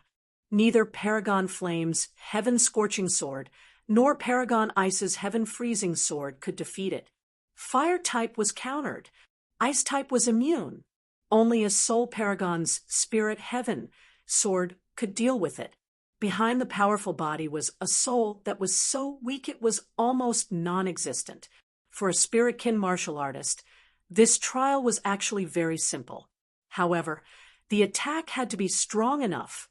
Neither Paragon Flame's heaven-scorching sword nor Paragon Ice's heaven-freezing sword could defeat it. Fire type was countered. Ice type was immune. Only a Soul Paragon's Spirit Heaven sword could deal with it. Behind the powerful body was a soul that was so weak it was almost non-existent. For a Spirit-kin martial artist, this trial was actually very simple. However, the attack had to be strong enough.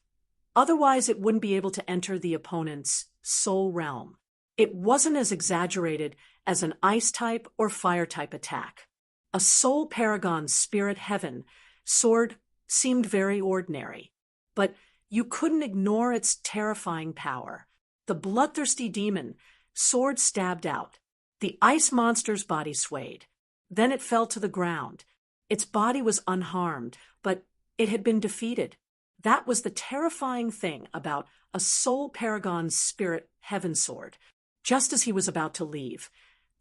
Otherwise, it wouldn't be able to enter the opponent's soul realm. It wasn't as exaggerated as an ice-type or fire-type attack. A Soul Paragon's Spirit Heaven sword seemed very ordinary, but you couldn't ignore its terrifying power. The bloodthirsty demon sword stabbed out. The ice monster's body swayed. Then it fell to the ground. Its body was unharmed, but it had been defeated. That was the terrifying thing about a Soul Paragon's spirit heaven sword. Just as he was about to leave,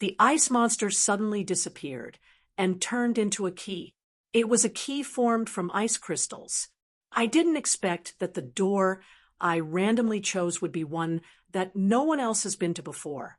the ice monster suddenly disappeared and turned into a key. It was a key formed from ice crystals. I didn't expect that the door I randomly chose would be one that no one else has been to before.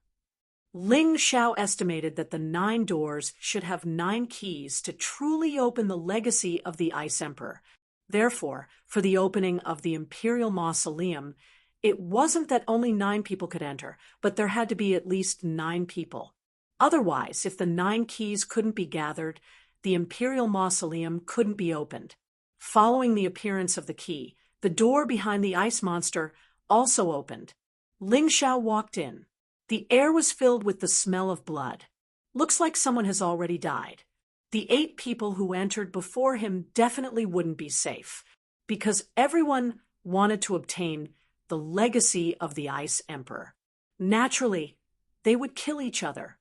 Ling Xiao estimated that the 9 doors should have 9 keys to truly open the legacy of the Ice Emperor. Therefore, for the opening of the Imperial Mausoleum, it wasn't that only 9 people could enter, but there had to be at least 9 people. Otherwise, if the 9 keys couldn't be gathered, the Imperial Mausoleum couldn't be opened. Following the appearance of the key, the door behind the ice monster also opened. Ling Xiao walked in. The air was filled with the smell of blood. Looks like someone has already died. The 8 people who entered before him definitely wouldn't be safe, because everyone wanted to obtain the legacy of the Ice Emperor. Naturally, they would kill each other.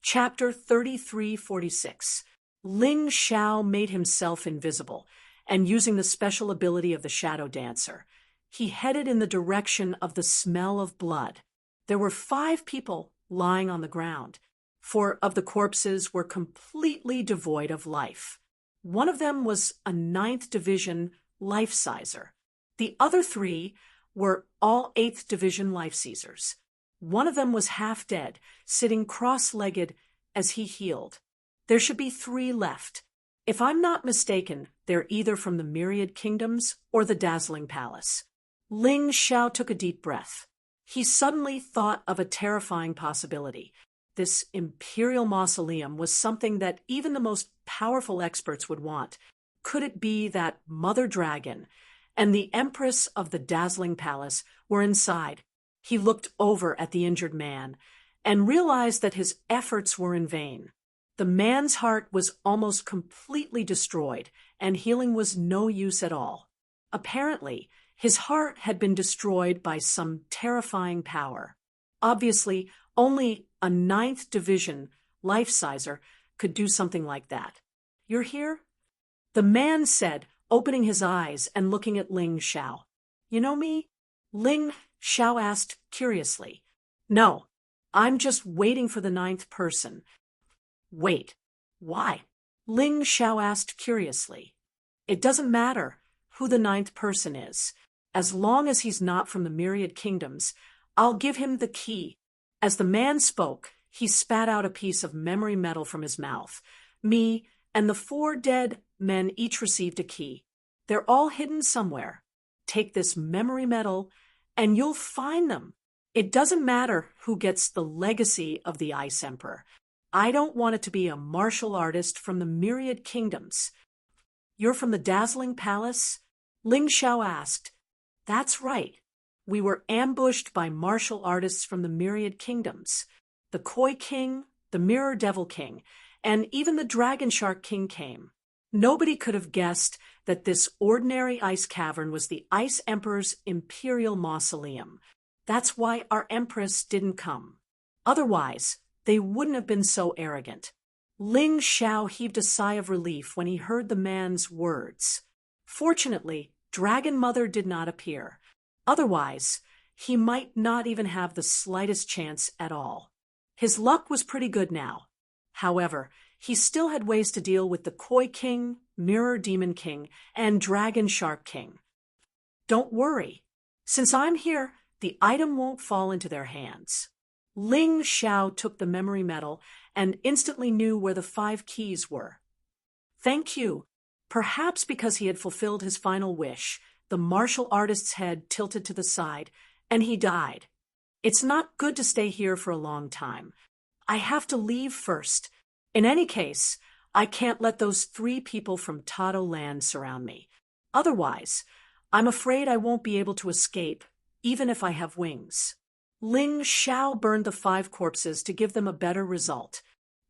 Chapter 3346. Ling Xiao made himself invisible, and using the special ability of the Shadow Dancer, he headed in the direction of the smell of blood. There were 5 people lying on the ground. 4 of the corpses were completely devoid of life. One of them was a 9th Division life-sizer. The other 3 were all 8th Division life-seizers. One of them was half dead, sitting cross-legged as he healed. There should be 3 left. If I'm not mistaken, they're either from the Myriad Kingdoms or the Dazzling Palace. Ling Xiao took a deep breath. He suddenly thought of a terrifying possibility. This Imperial Mausoleum was something that even the most powerful experts would want. Could it be that Mother Dragon and the Empress of the Dazzling Palace were inside? He looked over at the injured man and realized that his efforts were in vain. The man's heart was almost completely destroyed, and healing was no use at all. Apparently, his heart had been destroyed by some terrifying power. Obviously, only a 9th Division life-sizer could do something like that. "You're here?" the man said, opening his eyes and looking at Ling Xiao. "You know me?" Ling Xiao asked curiously. "No, I'm just waiting for the 9th person." "Wait, why?" Ling Xiao asked curiously. "It doesn't matter who the 9th person is. As long as he's not from the Myriad Kingdoms, I'll give him the key." As the man spoke, he spat out a piece of memory metal from his mouth. Me and the 4 dead men each received a key. They're all hidden somewhere. Take this memory metal and you'll find them. It doesn't matter who gets the legacy of the Ice Emperor. I don't want it to be a martial artist from the Myriad Kingdoms. "You're from the Dazzling Palace?" Ling Xiao asked. "That's right. We were ambushed by martial artists from the Myriad Kingdoms. The Koi King, the Mirror Devil King, and even the Dragon Shark King came. Nobody could have guessed that this ordinary ice cavern was the Ice Emperor's Imperial Mausoleum. That's why our Empress didn't come. Otherwise, they wouldn't have been so arrogant." Ling Xiao heaved a sigh of relief when he heard the man's words. Fortunately, Dragon Mother did not appear. Otherwise, he might not even have the slightest chance at all. His luck was pretty good now. However, he still had ways to deal with the Koi King, Mirror Demon King, and Dragon Shark King. "Don't worry. Since I'm here, the item won't fall into their hands." Ling Xiao took the memory metal and instantly knew where the 5 keys were. "Thank you." Perhaps because he had fulfilled his final wish, the martial artist's head tilted to the side, and he died. "It's not good to stay here for a long time. I have to leave first. In any case, I can't let those 3 people from Tato Land surround me. Otherwise, I'm afraid I won't be able to escape, even if I have wings." Ling Xiao burned the 5 corpses to give them a better result.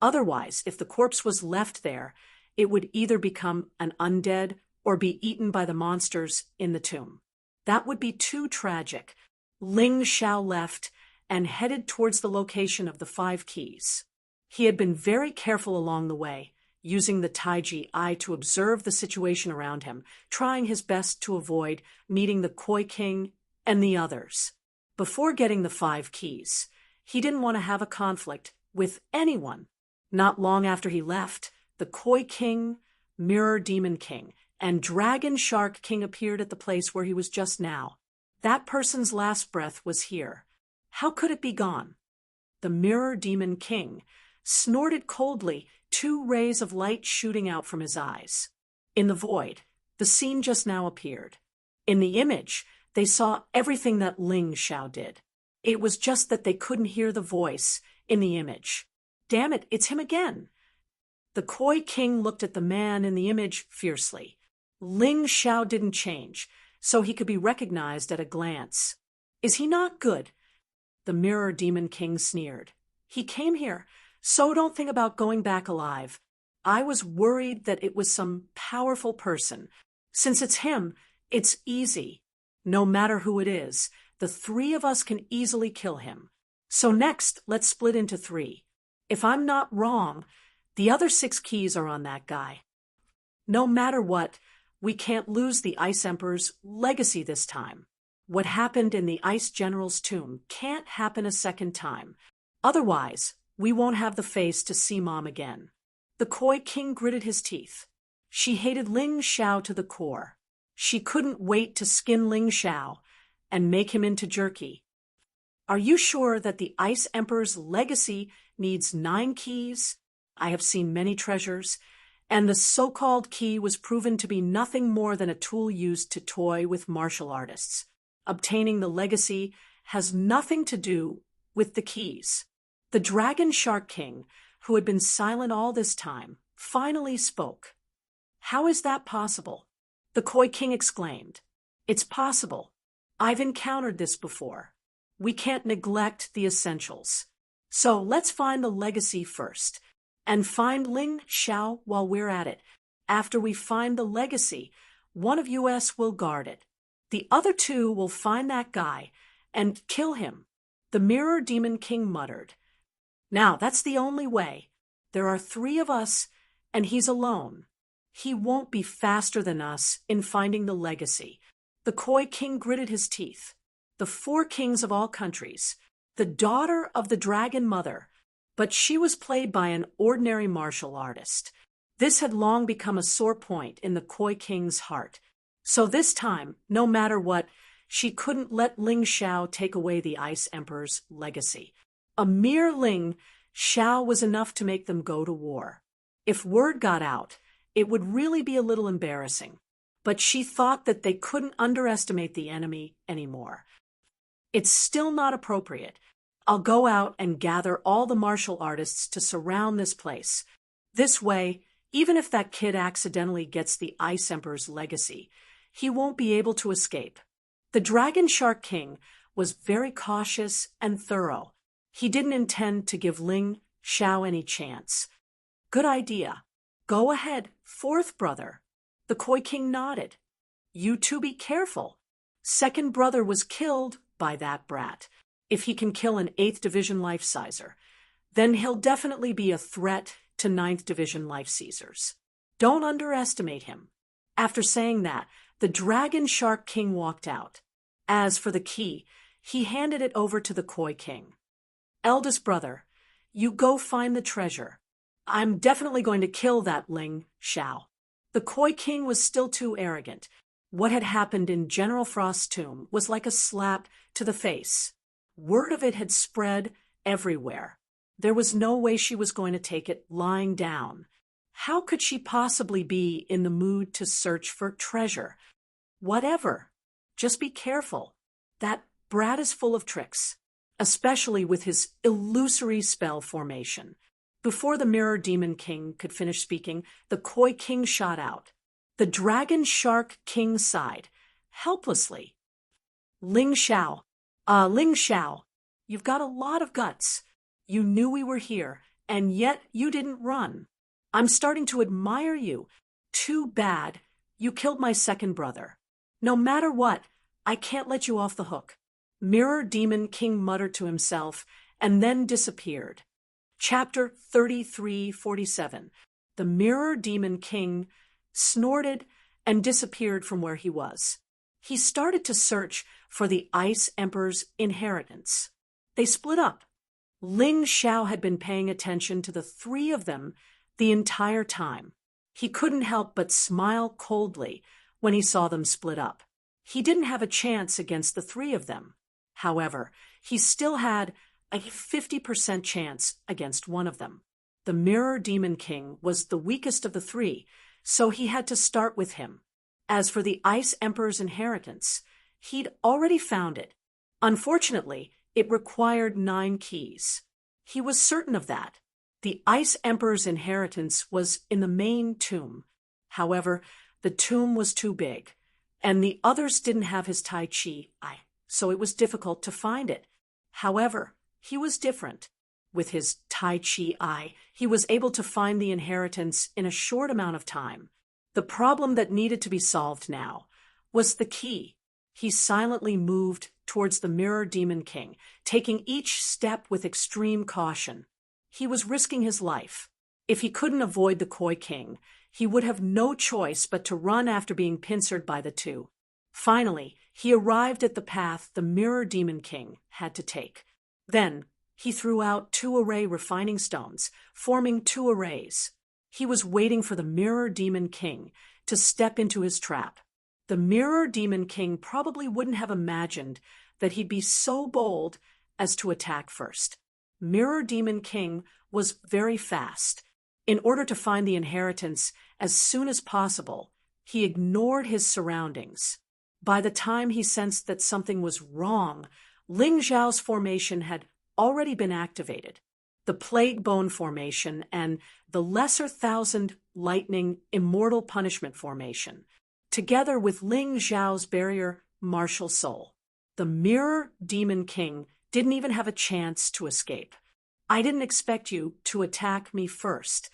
Otherwise, if the corpse was left there, it would either become an undead or be eaten by the monsters in the tomb. That would be too tragic. Ling Xiao left and headed towards the location of the 5 keys. He had been very careful along the way. using the Taiji eye to observe the situation around him, trying his best to avoid meeting the Koi King and the others. Before getting the 5 keys, he didn't want to have a conflict with anyone. Not long after he left, the Koi King, Mirror Demon King, and Dragon Shark King appeared at the place where he was just now. That person's last breath was here. How could it be gone? The Mirror Demon King snorted coldly, 2 rays of light shooting out from his eyes. In the void, the scene just now appeared. In the image, they saw everything that Ling Xiao did. It was just that they couldn't hear the voice in the image. Damn it, it's him again. The Koi King looked at the man in the image fiercely. Ling Xiao didn't change, so he could be recognized at a glance. Is he not good? The Mirror Demon King sneered. He came here, so don't think about going back alive. I was worried that it was some powerful person. Since it's him, it's easy. No matter who it is, the 3 of us can easily kill him. So next, let's split into 3. If I'm not wrong, the other 6 keys are on that guy. No matter what, we can't lose the Ice Emperor's legacy this time. What happened in the Ice General's tomb can't happen a second time. Otherwise, we won't have the face to see Mom again. The Koi King gritted his teeth. She hated Ling Xiao to the core. She couldn't wait to skin Ling Xiao and make him into jerky. Are you sure that the Ice Emperor's legacy needs 9 keys? I have seen many treasures, and the so-called key was proven to be nothing more than a tool used to toy with martial artists. Obtaining the legacy has nothing to do with the keys. The Dragon Shark King, who had been silent all this time, finally spoke. How is that possible? The Koi King exclaimed. It's possible. I've encountered this before. We can't neglect the essentials. So let's find the legacy first, and find Ling Xiao while we're at it. After we find the legacy, one of us will guard it. The other 2 will find that guy and kill him. The Mirror Demon King muttered. Now, that's the only way. There are 3 of us, and he's alone. He won't be faster than us in finding the legacy. The Koi King gritted his teeth. The 4 kings of all countries, the daughter of the Dragon Mother, but she was played by an ordinary martial artist. This had long become a sore point in the Koi King's heart. So this time, no matter what, she couldn't let Ling Xiao take away the Ice Emperor's legacy. A mere Ling Xiao was enough to make them go to war. If word got out, it would really be a little embarrassing. But she thought that they couldn't underestimate the enemy anymore. It's still not appropriate. I'll go out and gather all the martial artists to surround this place. This way, even if that kid accidentally gets the Ice Emperor's legacy, he won't be able to escape. The Dragon Shark King was very cautious and thorough. He didn't intend to give Ling Xiao any chance. Good idea. Go ahead, 4th brother. The Koi King nodded. You 2 be careful. 2nd brother was killed by that brat. If he can kill an 8th Division Life Sizer, then he'll definitely be a threat to 9th Division Life Caesars. Don't underestimate him. After saying that, the Dragon Shark King walked out. As for the key, he handed it over to the Koi King. Eldest brother, you go find the treasure. I'm definitely going to kill that Ling Xiao. The Koi King was still too arrogant. What had happened in General Frost's tomb was like a slap to the face. Word of it had spread everywhere. There was no way she was going to take it lying down. How could she possibly be in the mood to search for treasure? Whatever. Just be careful. That brat is full of tricks, especially with his illusory spell formation. Before the Mirror Demon King could finish speaking, the Koi King shot out. The Dragon Shark King sighed, helplessly. Ling Xiao, you've got a lot of guts. You knew we were here, and yet you didn't run. I'm starting to admire you. Too bad. You killed my 2nd brother. No matter what, I can't let you off the hook. Mirror Demon King muttered to himself, and then disappeared. Chapter 3347. The Mirror Demon King snorted and disappeared from where he was. He started to search for the Ice Emperor's inheritance. They split up. Ling Xiao had been paying attention to the three of them the entire time. He couldn't help but smile coldly when he saw them split up. He didn't have a chance against the three of them. However, he still had a 50% chance against one of them. The Mirror Demon King was the weakest of the three, so he had to start with him. As for the Ice Emperor's inheritance, he'd already found it. Unfortunately, it required 9 keys. He was certain of that. The Ice Emperor's inheritance was in the main tomb. However, the tomb was too big, and the others didn't have his Tai Chi eye, so it was difficult to find it. However, he was different. With his Tai Chi eye, he was able to find the inheritance in a short amount of time. The problem that needed to be solved now was the key. He silently moved towards the Mirror Demon King, taking each step with extreme caution. He was risking his life. If he couldn't avoid the Koi King, he would have no choice but to run after being pincered by the two. Finally, he arrived at the path the Mirror Demon King had to take. Then, he threw out 2 array refining stones, forming 2 arrays. He was waiting for the Mirror Demon King to step into his trap. The Mirror Demon King probably wouldn't have imagined that he'd be so bold as to attack first. Mirror Demon King was very fast. In order to find the inheritance as soon as possible, he ignored his surroundings. By the time he sensed that something was wrong, Ling Xiao's formation had already been activated. The Plague Bone formation and the Lesser Thousand Lightning Immortal Punishment formation, together with Ling Xiao's barrier Martial Soul. The Mirror Demon King didn't even have a chance to escape. I didn't expect you to attack me first.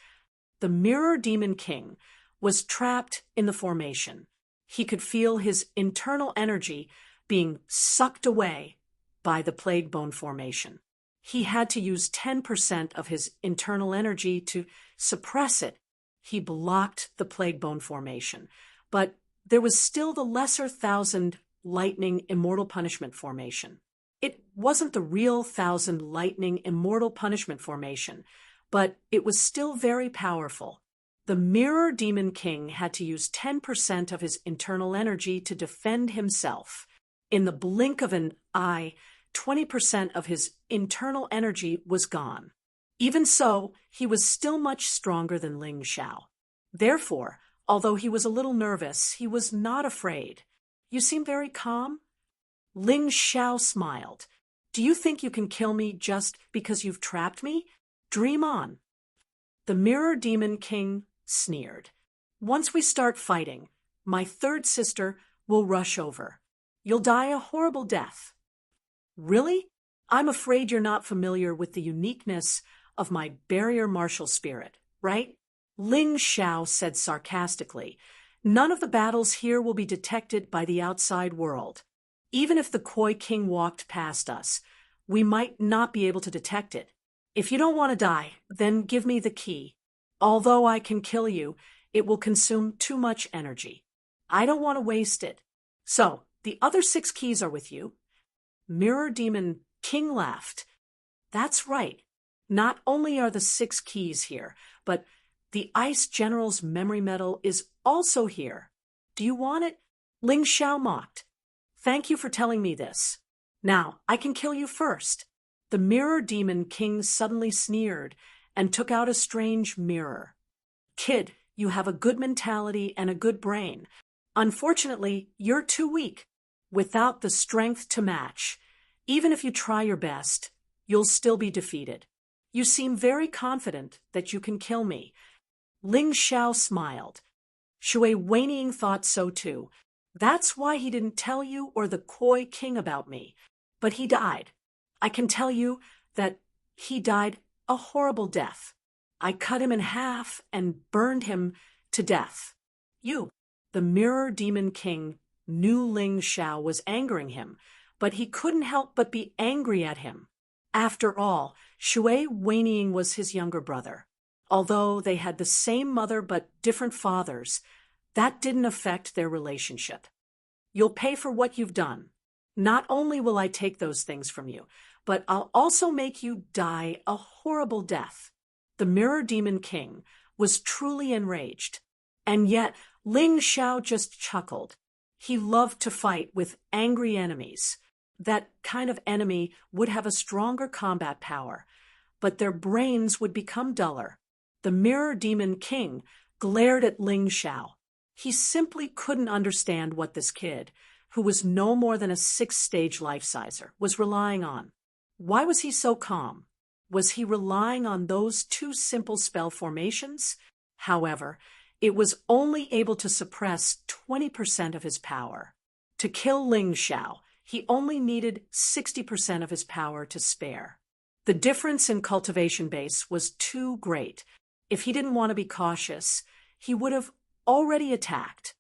The Mirror Demon King was trapped in the formation. He could feel his internal energy being sucked away by the Plague Bone formation. He had to use 10% of his internal energy to suppress it. He blocked the Plague Bone formation, but there was still the Lesser Thousand Lightning Immortal Punishment formation. It wasn't the real Thousand Lightning Immortal Punishment formation, but it was still very powerful. The Mirror Demon King had to use 10% of his internal energy to defend himself. In the blink of an eye, 20% of his internal energy was gone. Even so, he was still much stronger than Ling Xiao. Therefore, although he was a little nervous, he was not afraid. You seem very calm. Ling Xiao smiled. Do you think you can kill me just because you've trapped me? Dream on. The Mirror Demon King sneered. Once we start fighting, my third sister will rush over. You'll die a horrible death. Really? I'm afraid you're not familiar with the uniqueness of my barrier martial spirit, right? Ling Xiao said sarcastically. None of the battles here will be detected by the outside world. Even if the Koi King walked past us, we might not be able to detect it. If you don't want to die, then give me the key. Although I can kill you, it will consume too much energy. I don't want to waste it. So, the other 6 keys are with you. Mirror Demon King laughed. That's right. Not only are the 6 keys here, but the Ice General's memory medal is also here. Do you want it? Ling Xiao mocked. Thank you for telling me this. Now, I can kill you first. The Mirror Demon King suddenly sneered and took out a strange mirror. Kid, you have a good mentality and a good brain. Unfortunately, you're too weak. Without the strength to match, even if you try your best, you'll still be defeated. You seem very confident that you can kill me. Ling Xiao smiled. Shui Wanying thought so too. That's why he didn't tell you or the Koi King about me. But he died. I can tell you that he died a horrible death. I cut him in half and burned him to death. You, the Mirror Demon King, knew Ling Xiao was angering him, but he couldn't help but be angry at him. After all, Shui Wanying was his younger brother. Although they had the same mother but different fathers, that didn't affect their relationship. You'll pay for what you've done. Not only will I take those things from you, but I'll also make you die a horrible death. The Mirror Demon King was truly enraged. And yet, Ling Xiao just chuckled. He loved to fight with angry enemies. That kind of enemy would have a stronger combat power, but their brains would become duller. The Mirror Demon King glared at Ling Xiao. He simply couldn't understand what this kid, who was no more than a sixth-stage life-sizer, was relying on. Why was he so calm? Was he relying on those two simple spell formations? However, it was only able to suppress 20% of his power. To kill Ling Xiao, he only needed 60% of his power to spare. The difference in cultivation base was too great. If he didn't want to be cautious, he would have already attacked.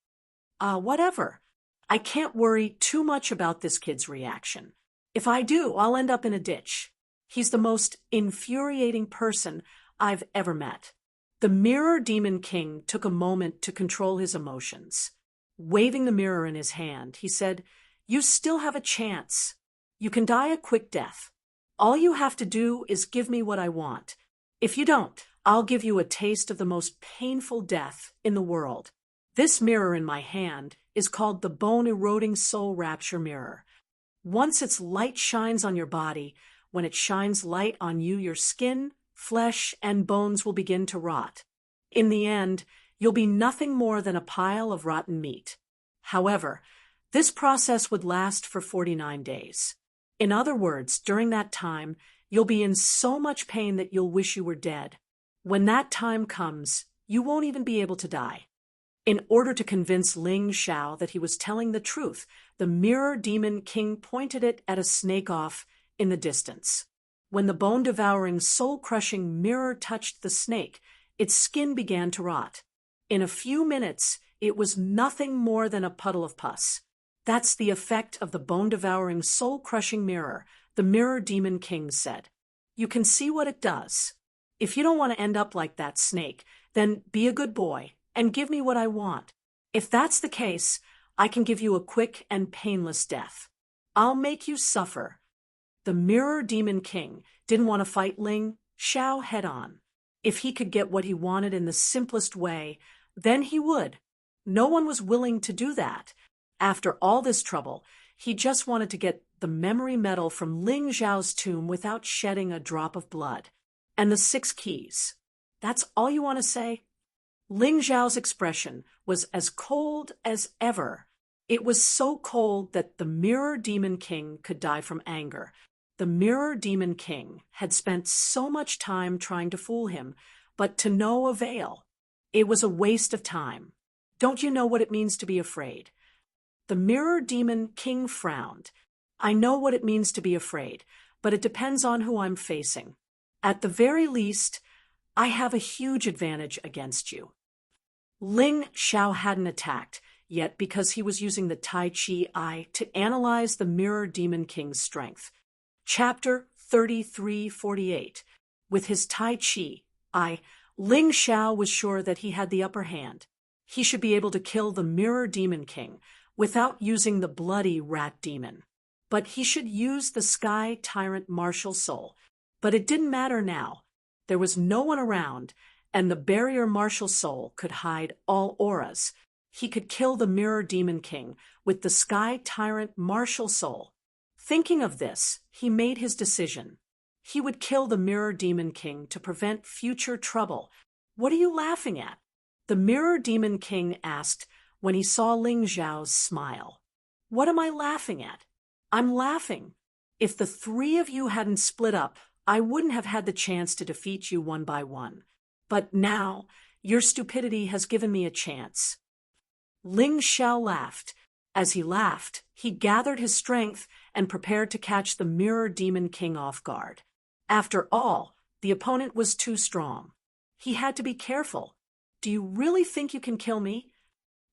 Whatever. I can't worry too much about this kid's reaction. If I do, I'll end up in a ditch. He's the most infuriating person I've ever met. The Mirror Demon King took a moment to control his emotions. Waving the mirror in his hand, he said, "You still have a chance. You can die a quick death. All you have to do is give me what I want. If you don't, I'll give you a taste of the most painful death in the world." This mirror in my hand is called the Bone-Eroding Soul Rapture Mirror. Once its light shines on your body, when it shines light on you, your skin, flesh, and bones will begin to rot. In the end, you'll be nothing more than a pile of rotten meat. However, this process would last for 49 days. In other words, during that time, you'll be in so much pain that you'll wish you were dead. When that time comes, you won't even be able to die. In order to convince Ling Xiao that he was telling the truth, the Mirror Demon King pointed it at a snake off in the distance. When the bone-devouring, soul-crushing mirror touched the snake, its skin began to rot. In a few minutes, it was nothing more than a puddle of pus. That's the effect of the bone-devouring, soul-crushing mirror, the Mirror Demon King said. You can see what it does. If you don't want to end up like that snake, then be a good boy and give me what I want. If that's the case, I can give you a quick and painless death. I'll make you suffer. The Mirror Demon King didn't want to fight Ling Xiao head-on. If he could get what he wanted in the simplest way, then he would. No one was willing to do that. After all this trouble, he just wanted to get the memory medal from Ling Xiao's tomb without shedding a drop of blood. And the 6 keys. That's all you want to say? Ling Xiao's expression was as cold as ever. It was so cold that the Mirror Demon King could die from anger. The Mirror Demon King had spent so much time trying to fool him, but to no avail. It was a waste of time. Don't you know what it means to be afraid? The Mirror Demon King frowned. I know what it means to be afraid, but it depends on who I'm facing. At the very least, I have a huge advantage against you. Ling Xiao hadn't attacked yet because he was using the Tai Chi Eye to analyze the Mirror Demon King's strength. Chapter 3348. With his Tai Chi Eye, Ling Xiao was sure that he had the upper hand. He should be able to kill the Mirror Demon King without using the bloody rat demon. But he should use the Sky Tyrant Martial Soul. But it didn't matter now. There was no one around, and the Barrier Martial Soul could hide all auras. He could kill the Mirror Demon King with the Sky Tyrant Martial Soul. Thinking of this, he made his decision. He would kill the Mirror Demon King to prevent future trouble. What are you laughing at? The Mirror Demon King asked when he saw Ling Xiao's smile. What am I laughing at? I'm laughing. If the 3 of you hadn't split up, I wouldn't have had the chance to defeat you one by one. But now, your stupidity has given me a chance. Ling Xiao laughed. As he laughed, he gathered his strength and prepared to catch the Mirror Demon King off guard. After all, the opponent was too strong. He had to be careful. Do you really think you can kill me?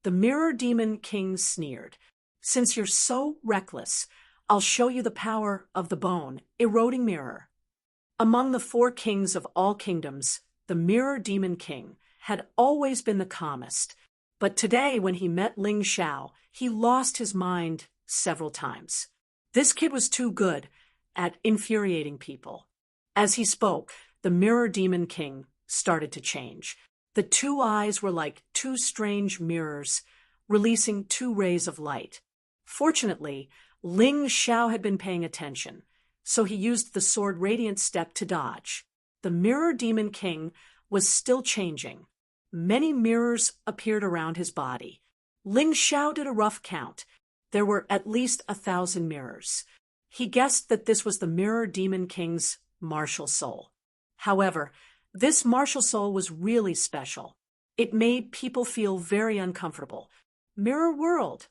The Mirror Demon King sneered. Since you're so reckless, I'll show you the power of the bone-eroding mirror. Among the 4 kings of all kingdoms, the Mirror Demon King, had always been the calmest, but today when he met Ling Xiao, he lost his mind several times. This kid was too good at infuriating people. As he spoke, the Mirror Demon King started to change. The two eyes were like two strange mirrors, releasing two rays of light. Fortunately, Ling Xiao had been paying attention, so he used the sword Radiant Step to dodge. The Mirror Demon King was still changing. Many mirrors appeared around his body. Ling Xiao did a rough count. There were at least 1,000 mirrors. He guessed that this was the Mirror Demon King's martial soul. However, this martial soul was really special. It made people feel very uncomfortable. Mirror world!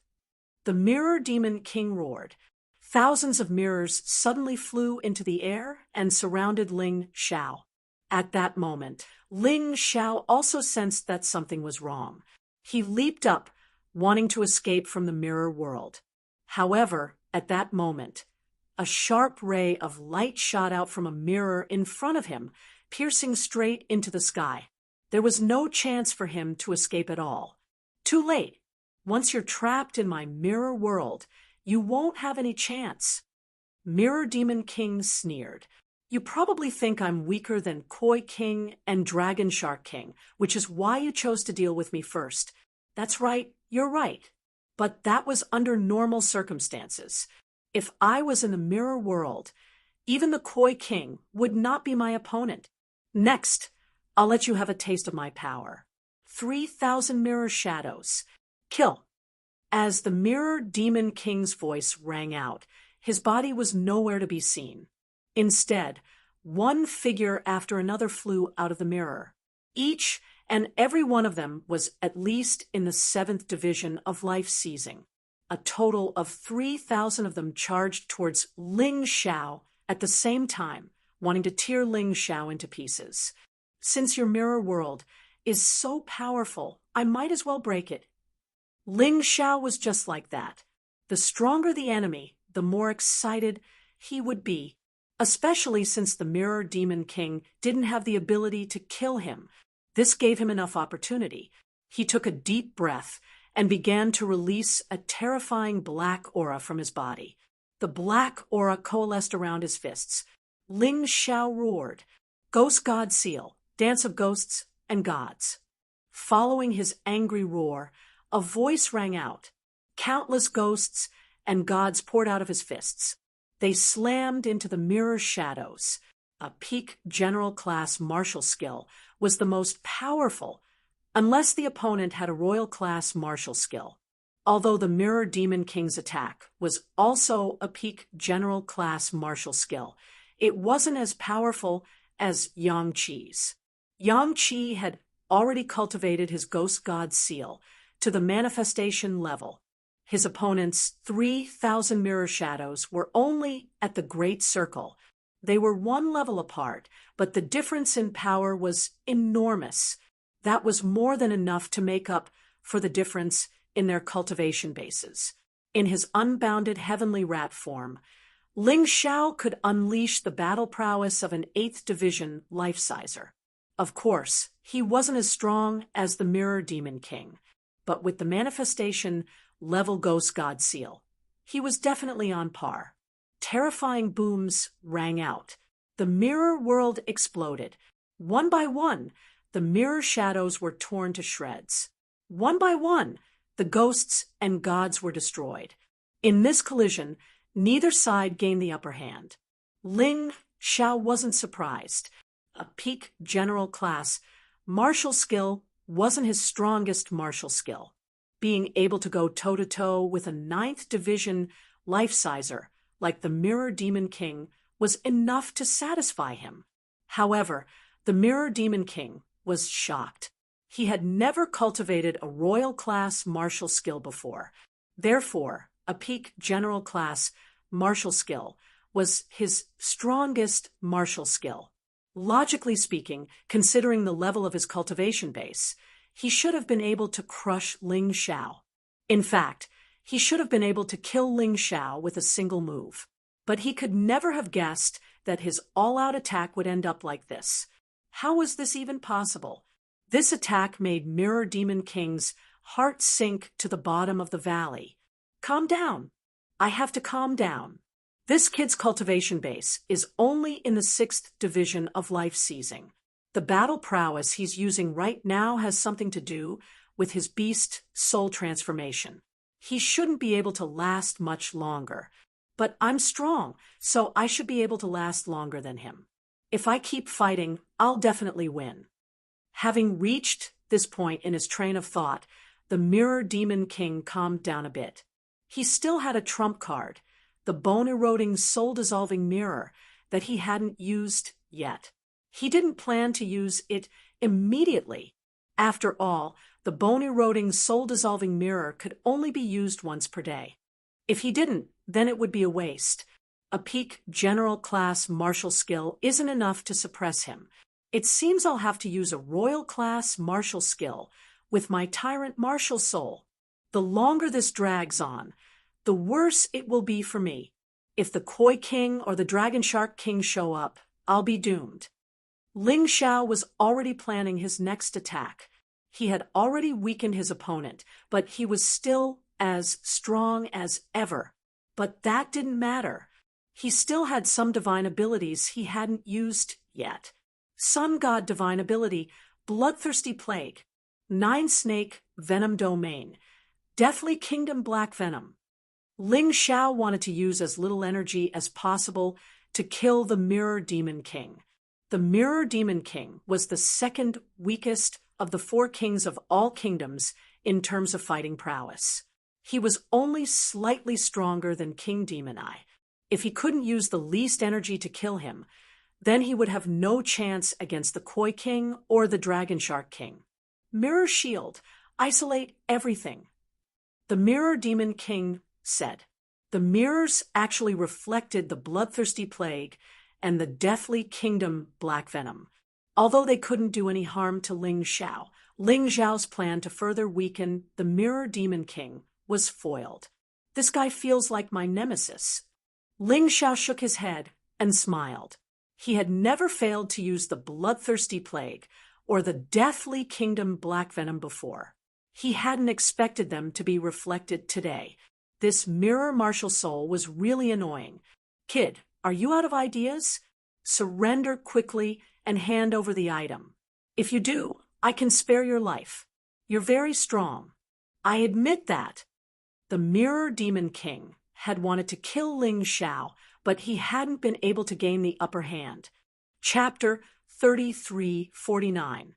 The Mirror Demon King roared. Thousands of mirrors suddenly flew into the air and surrounded Ling Xiao. At that moment, Ling Xiao also sensed that something was wrong. He leaped up, wanting to escape from the mirror world. However, at that moment, a sharp ray of light shot out from a mirror in front of him, piercing straight into the sky. There was no chance for him to escape at all. Too late. Once you're trapped in my mirror world, you won't have any chance. Mirror Demon King sneered. You probably think I'm weaker than Koi King and Dragon Shark King, which is why you chose to deal with me first. That's right, you're right. But that was under normal circumstances. If I was in the mirror world, even the Koi King would not be my opponent. Next, I'll let you have a taste of my power. 3,000 mirror shadows. Kill. As the Mirror Demon King's voice rang out, his body was nowhere to be seen. Instead, one figure after another flew out of the mirror. Each and every one of them was at least in the 7th division of life seizing. A total of 3,000 of them charged towards Ling Xiao at the same time, wanting to tear Ling Xiao into pieces. Since your mirror world is so powerful, I might as well break it. Ling Xiao was just like that. The stronger the enemy, the more excited he would be, especially since the Mirror Demon King didn't have the ability to kill him. This gave him enough opportunity. He took a deep breath and began to release a terrifying black aura from his body. The black aura coalesced around his fists. Ling Xiao roared, "Ghost God Seal, Dance of Ghosts and Gods." Following his angry roar, a voice rang out. Countless ghosts and gods poured out of his fists. They slammed into the mirror shadows. A peak general class martial skill was the most powerful, unless the opponent had a royal class martial skill. Although the Mirror Demon King's attack was also a peak general class martial skill, it wasn't as powerful as Yang Qi's. Yang Qi had already cultivated his Ghost God Seal to the manifestation level. His opponent's 3,000 mirror shadows were only at the Great Circle. They were one level apart, but the difference in power was enormous. That was more than enough to make up for the difference in their cultivation bases. In his unbounded heavenly rat form, Ling Xiao could unleash the battle prowess of an 8th division life-sizer. Of course, he wasn't as strong as the Mirror Demon King, but with the manifestation level Ghost God Seal, he was definitely on par. Terrifying booms rang out. The mirror world exploded. One by one, the mirror shadows were torn to shreds. One by one, the ghosts and gods were destroyed. In this collision, neither side gained the upper hand. Ling Xiao wasn't surprised. A peak general class martial skill wasn't his strongest martial skill. Being able to go toe-to-toe with a 9th division life-sizer like the Mirror Demon King was enough to satisfy him. However, the Mirror Demon King was shocked. He had never cultivated a royal class martial skill before. Therefore, a peak general class martial skill was his strongest martial skill. Logically speaking, considering the level of his cultivation base, he should have been able to crush Ling Xiao. In fact, he should have been able to kill Ling Xiao with a single move. But he could never have guessed that his all-out attack would end up like this. How was this even possible? This attack made Mirror Demon King's heart sink to the bottom of the valley. Calm down. I have to calm down. This kid's cultivation base is only in the 6th division of life seizing. The battle prowess he's using right now has something to do with his beast soul transformation. He shouldn't be able to last much longer. But I'm strong, so I should be able to last longer than him. If I keep fighting, I'll definitely win. Having reached this point in his train of thought, the Mirror Demon King calmed down a bit. He still had a trump card, the bone-eroding, soul-dissolving mirror that he hadn't used yet. He didn't plan to use it immediately. After all, the bone-eroding, soul-dissolving mirror could only be used once per day. If he didn't, then it would be a waste. A peak general class martial skill isn't enough to suppress him. It seems I'll have to use a royal class martial skill with my tyrant martial soul. The longer this drags on, the worse it will be for me. If the Koi King or the Dragon Shark King show up, I'll be doomed. Ling Xiao was already planning his next attack. He had already weakened his opponent, but he was still as strong as ever. But that didn't matter. He still had some divine abilities he hadn't used yet. Sun God divine ability, Bloodthirsty Plague, 9-Snake Venom Domain, Deathly Kingdom Black Venom. Ling Xiao wanted to use as little energy as possible to kill the Mirror Demon King. The Mirror Demon King was the second weakest of the 4 kings of all kingdoms in terms of fighting prowess. He was only slightly stronger than King Demon Eye. If he couldn't use the least energy to kill him, then he would have no chance against the Koi King or the Dragon Shark King. Mirror Shield, isolate everything. The Mirror Demon King said. The mirrors actually reflected the Bloodthirsty Plague and the Deathly Kingdom Black Venom. Although they couldn't do any harm to Ling Xiao, Ling Xiao's plan to further weaken the Mirror Demon King was foiled. This guy feels like my nemesis. Ling Xiao shook his head and smiled. He had never failed to use the Bloodthirsty Plague or the Deathly Kingdom Black Venom before. He hadn't expected them to be reflected today. This mirror martial soul was really annoying. Kid, are you out of ideas? Surrender quickly and hand over the item. If you do, I can spare your life. You're very strong. I admit that. The Mirror Demon King had wanted to kill Ling Xiao, but he hadn't been able to gain the upper hand. Chapter 3349.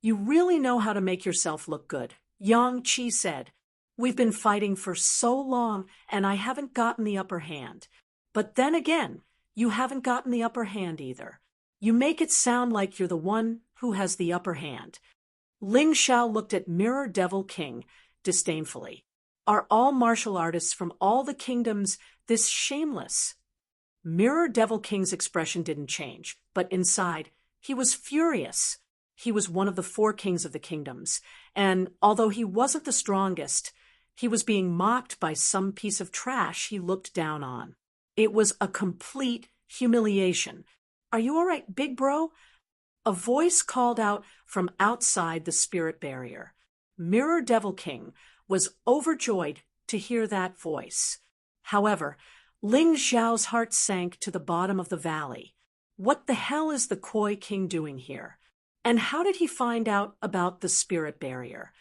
You really know how to make yourself look good, Yang Qi said. We've been fighting for so long, and I haven't gotten the upper hand. But then again, you haven't gotten the upper hand either. You make it sound like you're the one who has the upper hand. Ling Xiao looked at Mirror Devil King disdainfully. Are all martial artists from all the kingdoms this shameless? Mirror Devil King's expression didn't change, but inside, he was furious. He was one of the 4 kings of the kingdoms, and although he wasn't the strongest, he was being mocked by some piece of trash he looked down on. It was a complete humiliation. Are you all right, big bro? A voice called out from outside the spirit barrier. Mirror Devil King was overjoyed to hear that voice. However, Ling Xiao's heart sank to the bottom of the valley. What the hell is the Koi King doing here? And how did he find out about the spirit barrier?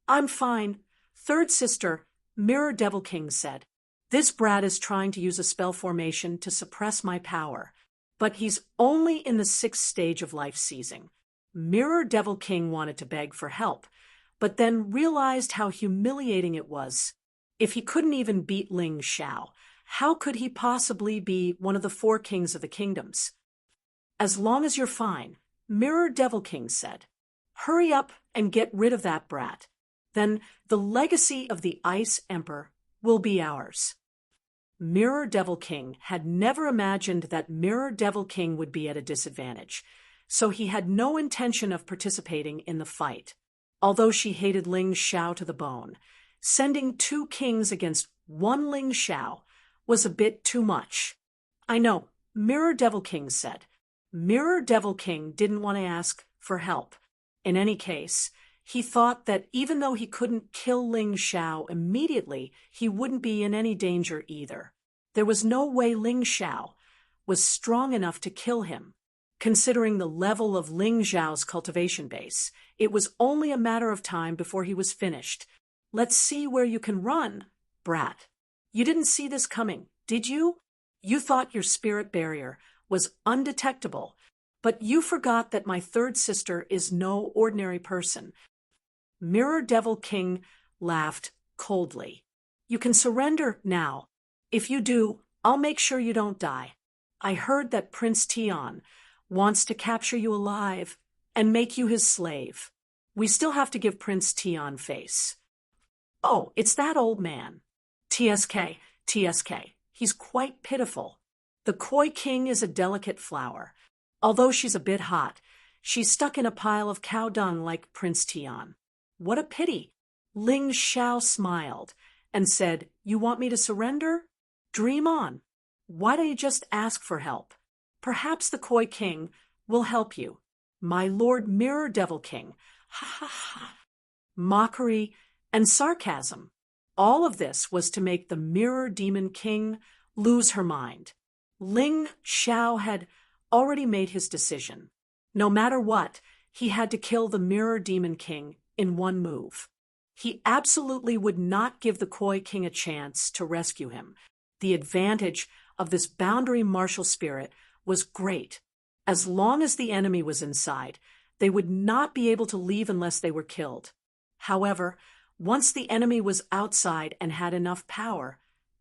I'm fine, third sister, Mirror Devil King said. This brat is trying to use a spell formation to suppress my power, but he's only in the 6th stage of life seizing. Mirror Devil King wanted to beg for help, but then realized how humiliating it was. If he couldn't even beat Ling Xiao, how could he possibly be one of the 4 kings of the kingdoms? As long as you're fine, Mirror Devil King said. Hurry up and get rid of that brat. Then the legacy of the Ice Emperor will be ours. Mirror Devil King had never imagined that Mirror Devil King would be at a disadvantage, so he had no intention of participating in the fight. Although she hated Ling Xiao to the bone, sending 2 kings against 1 Ling Xiao was a bit too much. I know, Mirror Devil King said. Mirror Devil King didn't want to ask for help. In any case, he thought that even though he couldn't kill Ling Xiao immediately, he wouldn't be in any danger either. There was no way Ling Xiao was strong enough to kill him. Considering the level of Ling Xiao's cultivation base, it was only a matter of time before he was finished. Let's see where you can run, brat. You didn't see this coming, did you? You thought your spirit barrier was undetectable, but you forgot that my third sister is no ordinary person. Mirror Devil King laughed coldly. You can surrender now. If you do, I'll make sure you don't die. I heard that Prince Tian wants to capture you alive and make you his slave. We still have to give Prince Tian face. Oh, it's that old man. TSK, TSK. He's quite pitiful. The Koi King is a delicate flower. Although she's a bit hot, she's stuck in a pile of cow dung like Prince Tian. What a pity. Ling Xiao smiled and said, You want me to surrender? Dream on. Why don't you just ask for help? Perhaps the Koi King will help you. My Lord Mirror Devil King. Ha ha ha. Mockery and sarcasm. All of this was to make the Mirror Demon King lose her mind. Ling Xiao had already made his decision. No matter what, he had to kill the Mirror Demon King in one move. He absolutely would not give the Koi King a chance to rescue him. The advantage of this boundary martial spirit was great. As long as the enemy was inside, they would not be able to leave unless they were killed. However, once the enemy was outside and had enough power,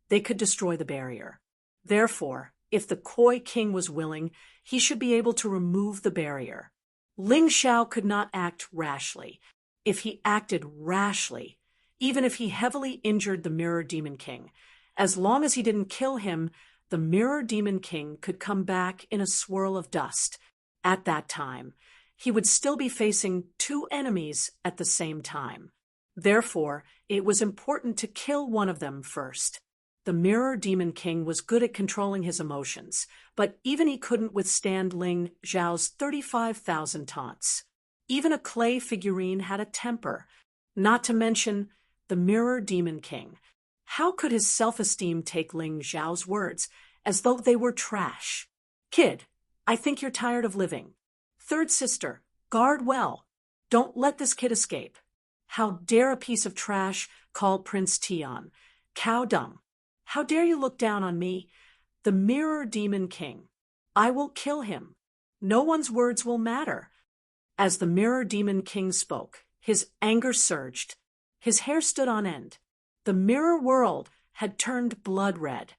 they could destroy the barrier. Therefore, if the Koi King was willing, he should be able to remove the barrier. Ling Xiao could not act rashly. If he acted rashly, even if he heavily injured the Mirror Demon King, as long as he didn't kill him, the Mirror Demon King could come back in a swirl of dust. At that time, he would still be facing two enemies at the same time. Therefore, it was important to kill one of them first. The Mirror Demon King was good at controlling his emotions, but even he couldn't withstand Ling Xiao's 35,000 taunts. Even a clay figurine had a temper, not to mention the Mirror Demon King. How could his self-esteem take Ling Xiao's words as though they were trash? Kid, I think you're tired of living. Third sister, guard well. Don't let this kid escape. How dare a piece of trash call Prince Tian cow dung? How dare you look down on me, the Mirror Demon King? I will kill him. No one's words will matter. As the Mirror Demon King spoke, his anger surged. His hair stood on end. The mirror world had turned blood red.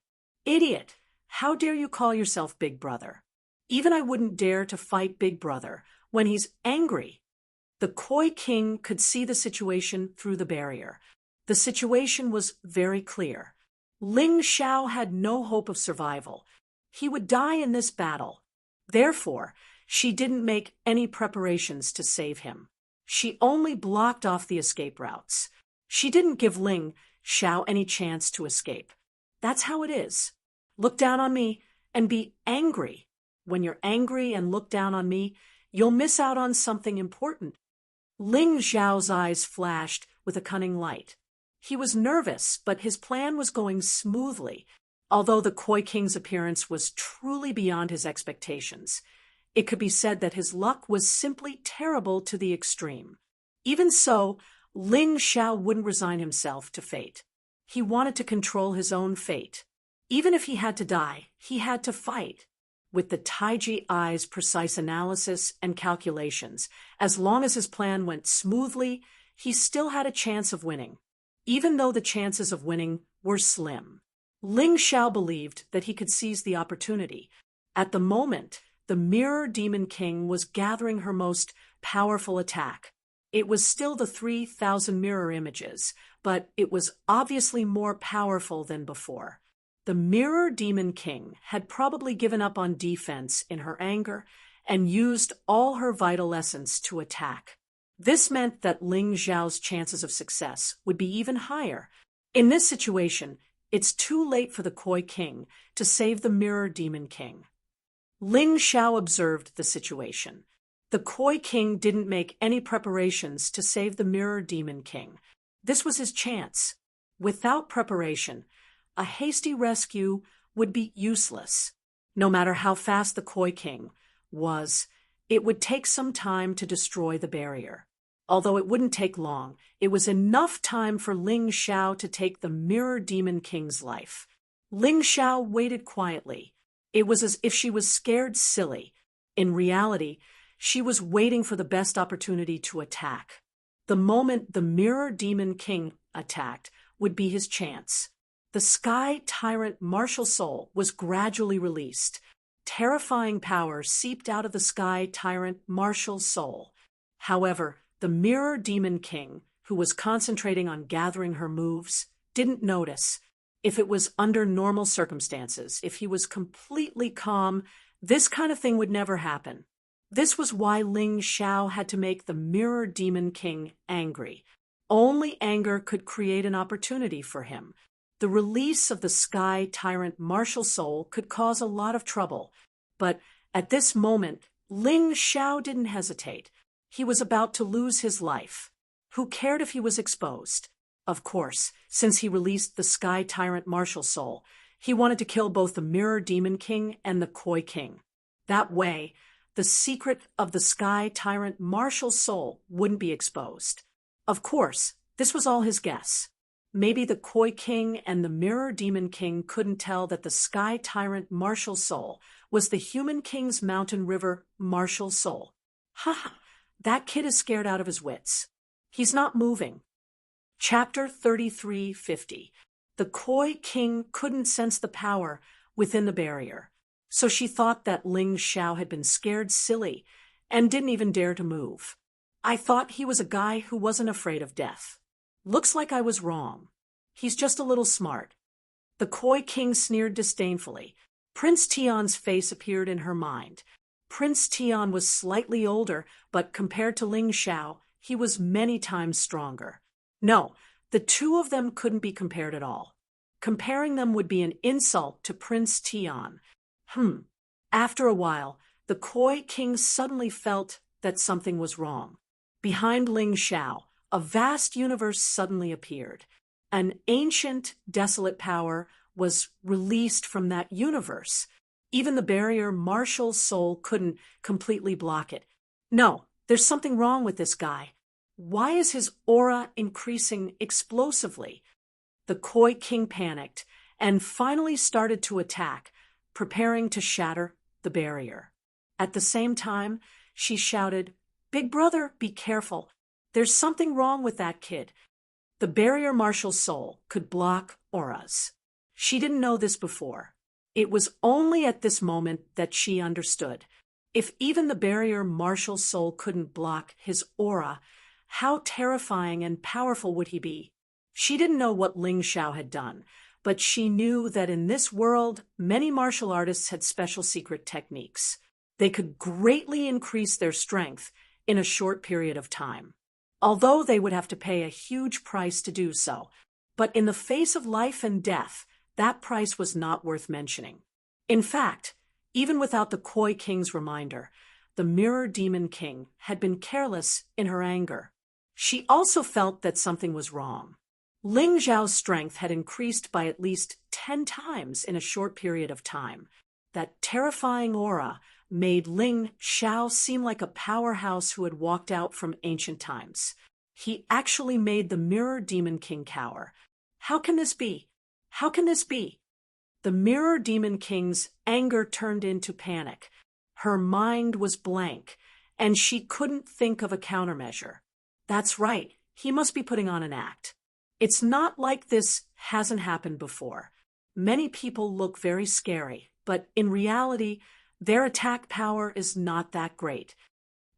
Idiot! How dare you call yourself Big Brother? Even I wouldn't dare to fight Big Brother when he's angry. The Koi King could see the situation through the barrier. The situation was very clear. Ling Xiao had no hope of survival. He would die in this battle. Therefore, she didn't make any preparations to save him. She only blocked off the escape routes. She didn't give Ling Xiao any chance to escape. That's how it is. Look down on me and be angry. When you're angry and look down on me, you'll miss out on something important. Ling Xiao's eyes flashed with a cunning light. He was nervous, but his plan was going smoothly. Although the Koi King's appearance was truly beyond his expectations, it could be said that his luck was simply terrible to the extreme. Even so, Ling Xiao wouldn't resign himself to fate. He wanted to control his own fate. Even if he had to die, he had to fight. With the Taiji Eye's precise analysis and calculations, as long as his plan went smoothly, he still had a chance of winning, even though the chances of winning were slim. Ling Xiao believed that he could seize the opportunity. At the moment, the Mirror Demon King was gathering her most powerful attack. It was still the 3,000 mirror images, but it was obviously more powerful than before. The Mirror Demon King had probably given up on defense in her anger and used all her vital essence to attack. This meant that Ling Xiao's chances of success would be even higher. In this situation, it's too late for the Koi King to save the Mirror Demon King. Ling Xiao observed the situation. The Koi King didn't make any preparations to save the Mirror Demon King. This was his chance. Without preparation, a hasty rescue would be useless. No matter how fast the Koi King was, it would take some time to destroy the barrier. Although it wouldn't take long, it was enough time for Ling Xiao to take the Mirror Demon King's life. Ling Xiao waited quietly. It was as if she was scared silly. In reality, she was waiting for the best opportunity to attack. The moment the Mirror Demon King attacked would be his chance. The Sky Tyrant Martial Soul was gradually released. Terrifying power seeped out of the Sky Tyrant Martial Soul. However, the Mirror Demon King, who was concentrating on gathering her moves, didn't notice. If it was under normal circumstances, if he was completely calm, this kind of thing would never happen. This was why Ling Xiao had to make the Mirror Demon King angry. Only anger could create an opportunity for him. The release of the Sky Tyrant Martial Soul could cause a lot of trouble. But at this moment, Ling Xiao didn't hesitate. He was about to lose his life. Who cared if he was exposed? Of course, since he released the Sky Tyrant Martial Soul, he wanted to kill both the Mirror Demon King and the Koi King. That way, the secret of the Sky Tyrant Martial Soul wouldn't be exposed. Of course, this was all his guess. Maybe the Koi King and the Mirror Demon King couldn't tell that the Sky Tyrant Martial Soul was the Human King's Mountain River Martial Soul. Ha! That kid is scared out of his wits. He's not moving. Chapter 3350. The Koi King couldn't sense the power within the barrier, so she thought that Ling Xiao had been scared silly and didn't even dare to move. I thought he was a guy who wasn't afraid of death. Looks like I was wrong. He's just a little smart. The Koi King sneered disdainfully. Prince Tian's face appeared in her mind. Prince Tian was slightly older, but compared to Ling Xiao, he was many times stronger. No, the two of them couldn't be compared at all. Comparing them would be an insult to Prince Tian. After a while, the Koi King suddenly felt that something was wrong. Behind Ling Xiao, a vast universe suddenly appeared. An ancient, desolate power was released from that universe. Even the barrier Martial Soul couldn't completely block it. No, there's something wrong with this guy. Why is his aura increasing explosively? The Koi King panicked and finally started to attack, preparing to shatter the barrier. At the same time, she shouted, "Big brother, be careful. There's something wrong with that kid." The barrier Martial Soul could block auras. She didn't know this before. It was only at this moment that she understood. If even the barrier Martial Soul couldn't block his aura, how terrifying and powerful would he be? She didn't know what Ling Xiao had done, but she knew that in this world, many martial artists had special secret techniques. They could greatly increase their strength in a short period of time, although they would have to pay a huge price to do so. But in the face of life and death, that price was not worth mentioning. In fact, even without the Koi King's reminder, the Mirror Demon King had been careless in her anger. She also felt that something was wrong. Ling Xiao's strength had increased by at least 10 times in a short period of time. That terrifying aura made Ling Xiao seem like a powerhouse who had walked out from ancient times. He actually made the Mirror Demon King cower. How can this be? How can this be? The Mirror Demon King's anger turned into panic. Her mind was blank, and she couldn't think of a countermeasure. That's right, he must be putting on an act. It's not like this hasn't happened before. Many people look very scary, but in reality, their attack power is not that great.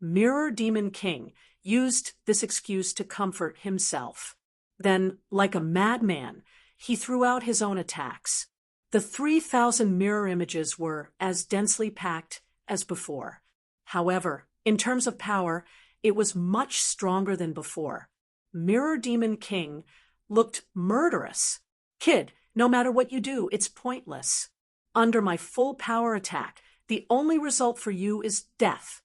Mirror Demon King used this excuse to comfort himself. Then, like a madman, he threw out his own attacks. The 3,000 mirror images were as densely packed as before. However, in terms of power, it was much stronger than before. Mirror Demon King looked murderous. "Kid, no matter what you do, it's pointless. Under my full power attack, The only result for you is death."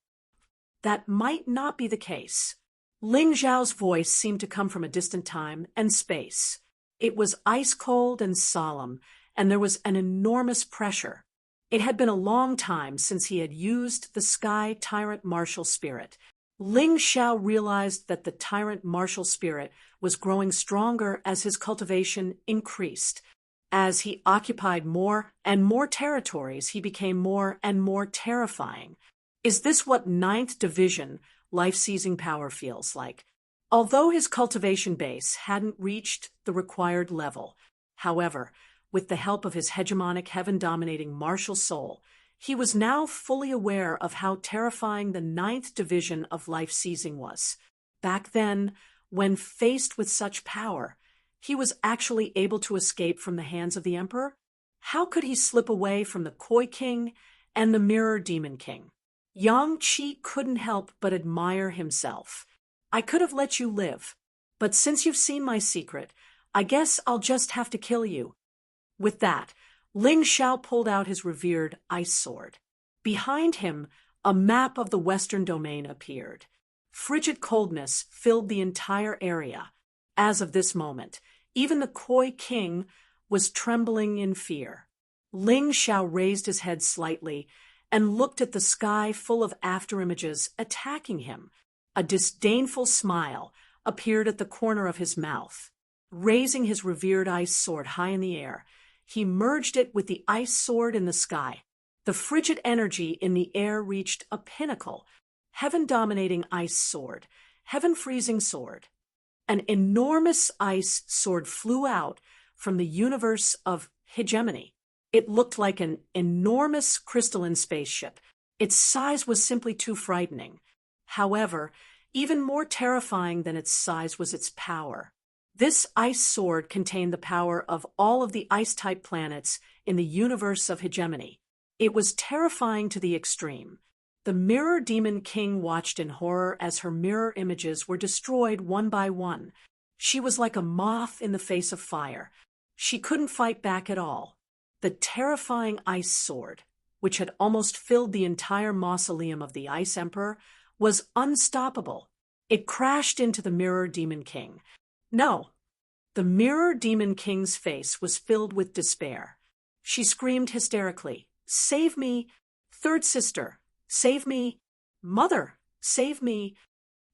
That might not be the case. Ling Zhao's voice seemed to come from a distant time and space. It was ice-cold and solemn, and there was an enormous pressure. It had been a long time since he had used the Sky Tyrant Martial Spirit. Ling Xiao realized that the Tyrant Martial Spirit was growing stronger as his cultivation increased. As he occupied more and more territories, he became more and more terrifying. Is this what Ninth Division life-seizing power feels like? Although his cultivation base hadn't reached the required level, however, with the help of his hegemonic heaven-dominating martial soul, he was now fully aware of how terrifying the Ninth Division of life-seizing was. Back then, when faced with such power, he was actually able to escape from the hands of the Emperor? How could he slip away from the Koi King and the Mirror Demon King? Yang Qi couldn't help but admire himself. "I could have let you live, but since you've seen my secret, I guess I'll just have to kill you." With that, Ling Xiao pulled out his revered ice sword. Behind him, a map of the Western Domain appeared. Frigid coldness filled the entire area. As of this moment, even the Koi King was trembling in fear. Ling Xiao raised his head slightly and looked at the sky full of afterimages attacking him. A disdainful smile appeared at the corner of his mouth. Raising his revered ice sword high in the air, he merged it with the ice sword in the sky. The frigid energy in the air reached a pinnacle. Heaven-dominating ice sword, heaven-freezing sword. An enormous ice sword flew out from the universe of hegemony. It looked like an enormous crystalline spaceship. Its size was simply too frightening. However, even more terrifying than its size was its power. This ice sword contained the power of all of the ice-type planets in the universe of hegemony. It was terrifying to the extreme. The Mirror Demon King watched in horror as her mirror images were destroyed one by one. She was like a moth in the face of fire. She couldn't fight back at all. The terrifying ice sword, which had almost filled the entire mausoleum of the Ice Emperor, was unstoppable. It crashed into the Mirror Demon King. No, the Mirror Demon King's face was filled with despair. She screamed hysterically, "Save me! Third sister! Save me! Mother! Save me!"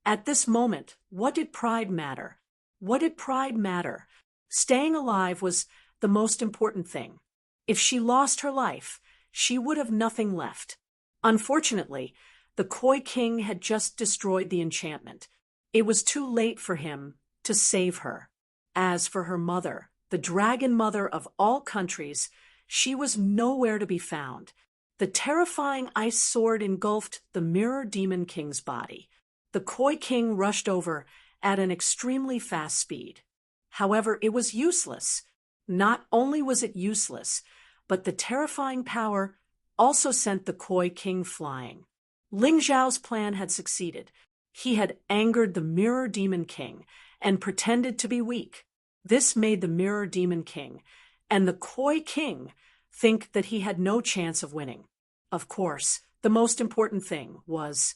At this moment, what did pride matter? What did pride matter? Staying alive was the most important thing. If she lost her life, she would have nothing left. Unfortunately, the Koi King had just destroyed the enchantment. It was too late for him to save her. As for her mother, the dragon mother of all countries, she was nowhere to be found. The terrifying ice sword engulfed the Mirror Demon King's body. The Koi King rushed over at an extremely fast speed. However, it was useless. Not only was it useless, but the terrifying power also sent the Koi King flying. Ling Zhao's plan had succeeded. He had angered the Mirror Demon King and pretended to be weak. This made the Mirror Demon King and the Koi King think that he had no chance of winning. Of course, the most important thing was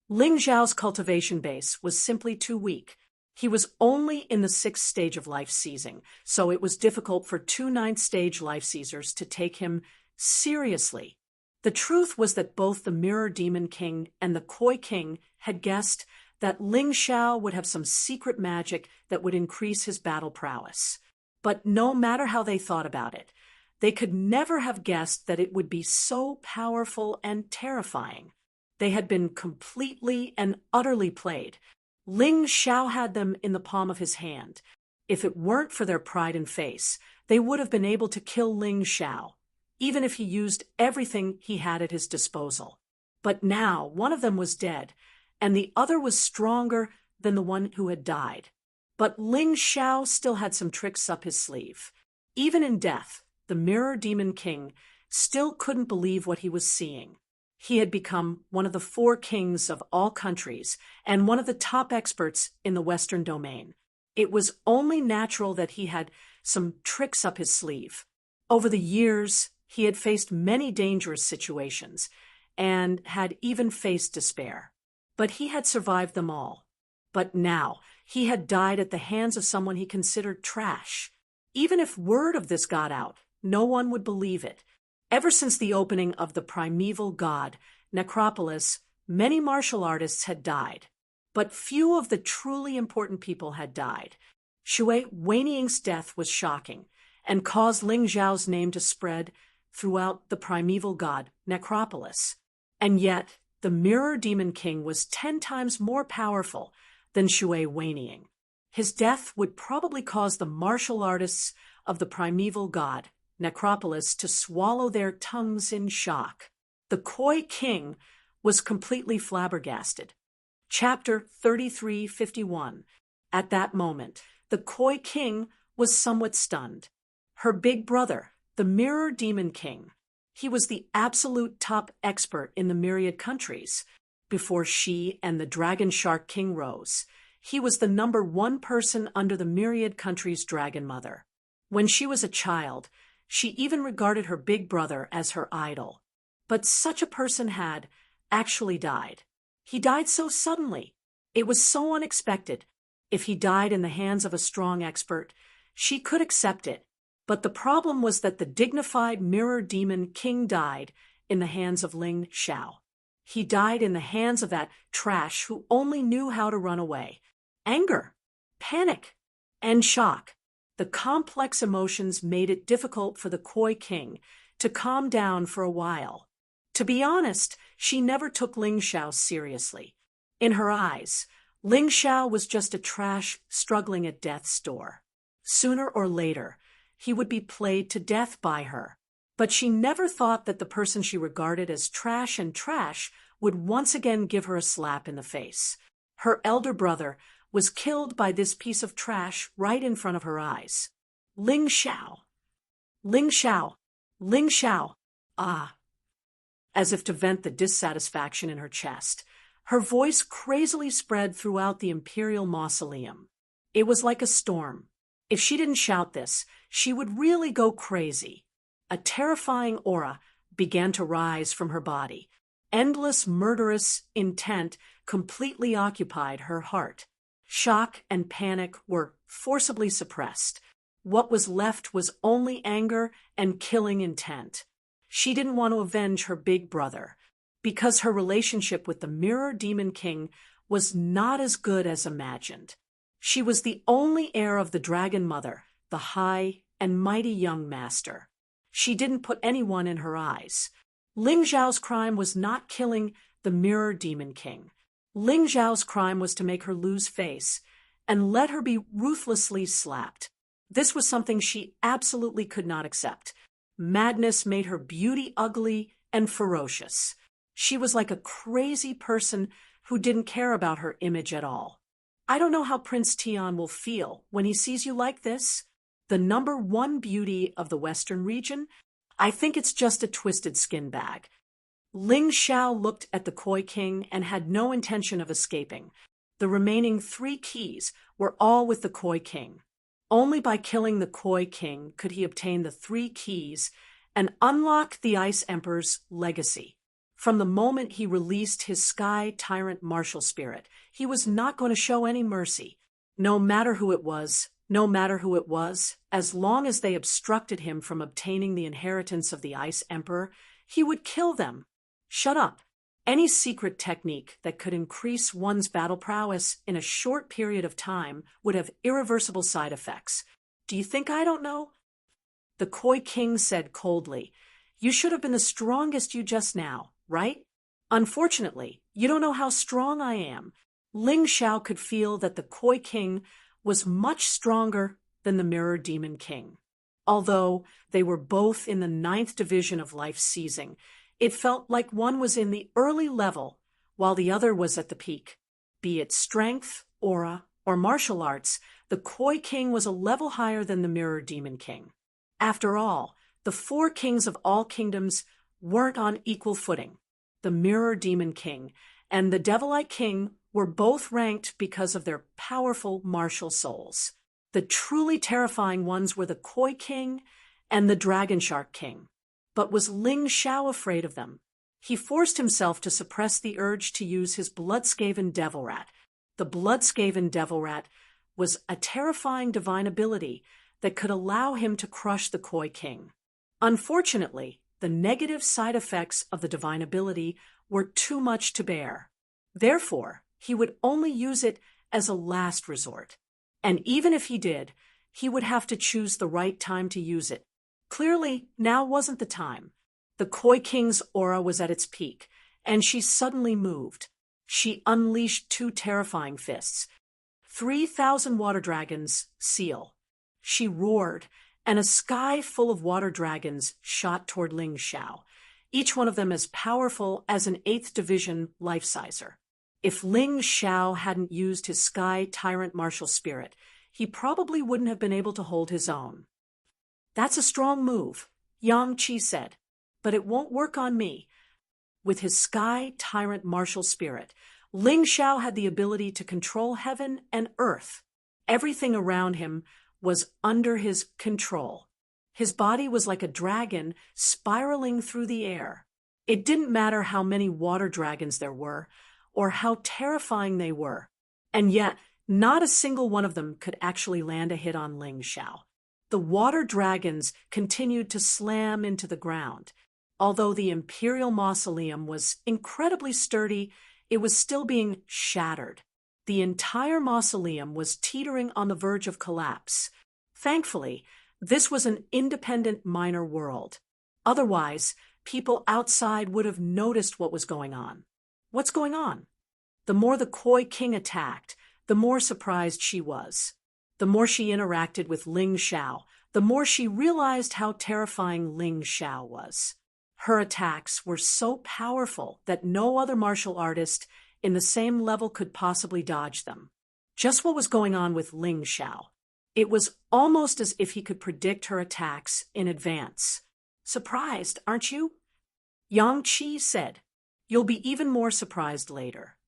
Ling Zhao's cultivation base was simply too weak. He was only in the 6th stage of life seizing, so it was difficult for 2 9th stage life seizers to take him seriously. The truth was that both the Mirror Demon King and the Koi King had guessed that Ling Xiao would have some secret magic that would increase his battle prowess. But no matter how they thought about it, they could never have guessed that it would be so powerful and terrifying. They had been completely and utterly played. Ling Xiao had them in the palm of his hand. If it weren't for their pride and face, they would have been able to kill Ling Xiao, even if he used everything he had at his disposal. But now one of them was dead, and the other was stronger than the one who had died. But Ling Xiao still had some tricks up his sleeve. Even in death, the Mirror Demon King still couldn't believe what he was seeing. He had become one of the 4 kings of all countries and one of the top experts in the Western Domain. It was only natural that he had some tricks up his sleeve. Over the years, He had faced many dangerous situations and had even faced despair. But he had survived them all. But now, he had died at the hands of someone he considered trash. Even if word of this got out, no one would believe it. Ever since the opening of the primeval god, Necropolis, many martial artists had died. But few of the truly important people had died. Shui Weiniang's death was shocking and caused Ling Zhao's name to spread throughout the primeval god, Necropolis. And yet, the Mirror Demon King was 10 times more powerful than Shui Weiniang. His death would probably cause the martial artists of the primeval god, Necropolis, to swallow their tongues in shock. The Koi King was completely flabbergasted. Chapter 3351. At that moment, the Koi King was somewhat stunned. Her big brother, the Mirror Demon King, he was the absolute top expert in the myriad countries. Before she and the Dragon Shark King rose, he was the #1 person under the myriad countries' Dragon Mother. When she was a child, she even regarded her big brother as her idol. But such a person had actually died. He died so suddenly. It was so unexpected. If he died in the hands of a strong expert, she could accept it. But the problem was that the dignified Mirror Demon King died in the hands of Ling Xiao. He died in the hands of that trash who only knew how to run away. Anger, panic, and shock. The complex emotions made it difficult for the Koi King to calm down for a while. To be honest, she never took Ling Xiao seriously. In her eyes, Ling Xiao was just a trash struggling at death's door. Sooner or later, he would be played to death by her. But she never thought that the person she regarded as trash and trash would once again give her a slap in the face. Her elder brother was killed by this piece of trash right in front of her eyes. Ling Xiao. Ling Xiao. Ling Xiao. Ah. As if to vent the dissatisfaction in her chest, her voice crazily spread throughout the imperial mausoleum. It was like a storm. If she didn't shout this, she would really go crazy. A terrifying aura began to rise from her body. Endless murderous intent completely occupied her heart. Shock and panic were forcibly suppressed. What was left was only anger and killing intent. She didn't want to avenge her big brother, because her relationship with the Mirror Demon King was not as good as imagined. She was the only heir of the Dragon Mother, the high and mighty young master. She didn't put anyone in her eyes. Ling Zhao's crime was not killing the Mirror Demon King. Ling Zhao's crime was to make her lose face and let her be ruthlessly slapped. This was something she absolutely could not accept. Madness made her beauty ugly and ferocious. She was like a crazy person who didn't care about her image at all. I don't know how Prince Tian will feel when he sees you like this. The #1 beauty of the Western region? I think it's just a twisted skin bag. Ling Xiao looked at the Koi King and had no intention of escaping. The remaining 3 keys were all with the Koi King. Only by killing the Koi King could he obtain the 3 keys and unlock the Ice Emperor's legacy. From the moment he released his Sky Tyrant martial spirit, he was not going to show any mercy. No matter who it was, as long as they obstructed him from obtaining the inheritance of the Ice Emperor, he would kill them. Shut up. Any secret technique that could increase one's battle prowess in a short period of time would have irreversible side effects. Do you think I don't know? The Koi King said coldly, "You should have been the strongest you just now, right? Unfortunately, you don't know how strong I am." Ling Xiao could feel that the Koi King was much stronger than the Mirror Demon King. Although they were both in the 9th division of life seizing, it felt like one was in the early level while the other was at the peak. Be it strength, aura, or martial arts, the Koi King was a level higher than the Mirror Demon King. After all, the 4 kings of all kingdoms weren't on equal footing. The Mirror Demon King and the Devilite King were both ranked because of their powerful martial souls. The truly terrifying ones were the Koi King and the Dragon Shark King. But was Ling Xiao afraid of them? He forced himself to suppress the urge to use his blood-skaven devil rat. The blood-skaven devil rat was a terrifying divine ability that could allow him to crush the Koi King. Unfortunately, the negative side effects of the divine ability were too much to bear. Therefore, he would only use it as a last resort. And even if he did, he would have to choose the right time to use it. Clearly, now wasn't the time. The Koi King's aura was at its peak, and she suddenly moved. She unleashed 2 terrifying fists. 3,000 water dragons, seal. She roared, and a sky full of water dragons shot toward Ling Xiao, each one of them as powerful as an 8th division life-sizer. If Ling Xiao hadn't used his sky tyrant martial spirit, he probably wouldn't have been able to hold his own. "That's a strong move," Yang Qi said, "but it won't work on me." With his sky tyrant martial spirit, Ling Xiao had the ability to control heaven and earth. Everything around him was under his control. His body was like a dragon spiraling through the air. It didn't matter how many water dragons there were, or how terrifying they were. And yet, not a single one of them could actually land a hit on Ling Xiao. The water dragons continued to slam into the ground. Although the Imperial Mausoleum was incredibly sturdy, it was still being shattered. The entire mausoleum was teetering on the verge of collapse. Thankfully, this was an independent minor world. Otherwise, people outside would have noticed what was going on. What's going on? The more the Koi King attacked, the more surprised she was. The more she interacted with Ling Xiao, the more she realized how terrifying Ling Xiao was. Her attacks were so powerful that no other martial artist in the same level could possibly dodge them. Just what was going on with Ling Xiao? It was almost as if he could predict her attacks in advance. "Surprised, aren't you?" Yang Qi said. "You'll be even more surprised later."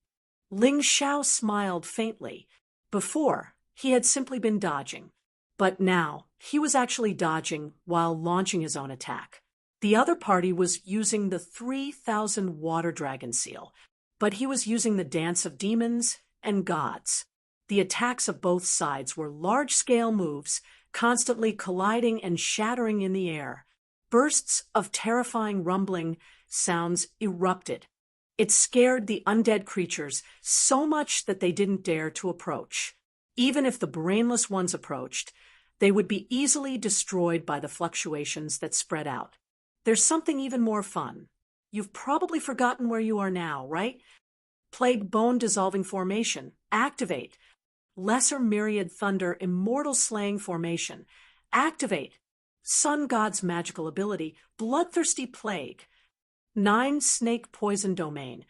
Ling Xiao smiled faintly. Before, he had simply been dodging. But now, he was actually dodging while launching his own attack. The other party was using the 3,000 water dragon seal, but he was using the dance of demons and gods. The attacks of both sides were large-scale moves, constantly colliding and shattering in the air. Bursts of terrifying rumbling sounds erupted. It scared the undead creatures so much that they didn't dare to approach. Even if the brainless ones approached, they would be easily destroyed by the fluctuations that spread out. There's something even more fun. You've probably forgotten where you are now, right? Plague Bone Dissolving Formation. Activate. Lesser Myriad Thunder Immortal Slaying Formation. Activate. Sun God's magical ability. Bloodthirsty Plague. 9 Snake Poison Domain.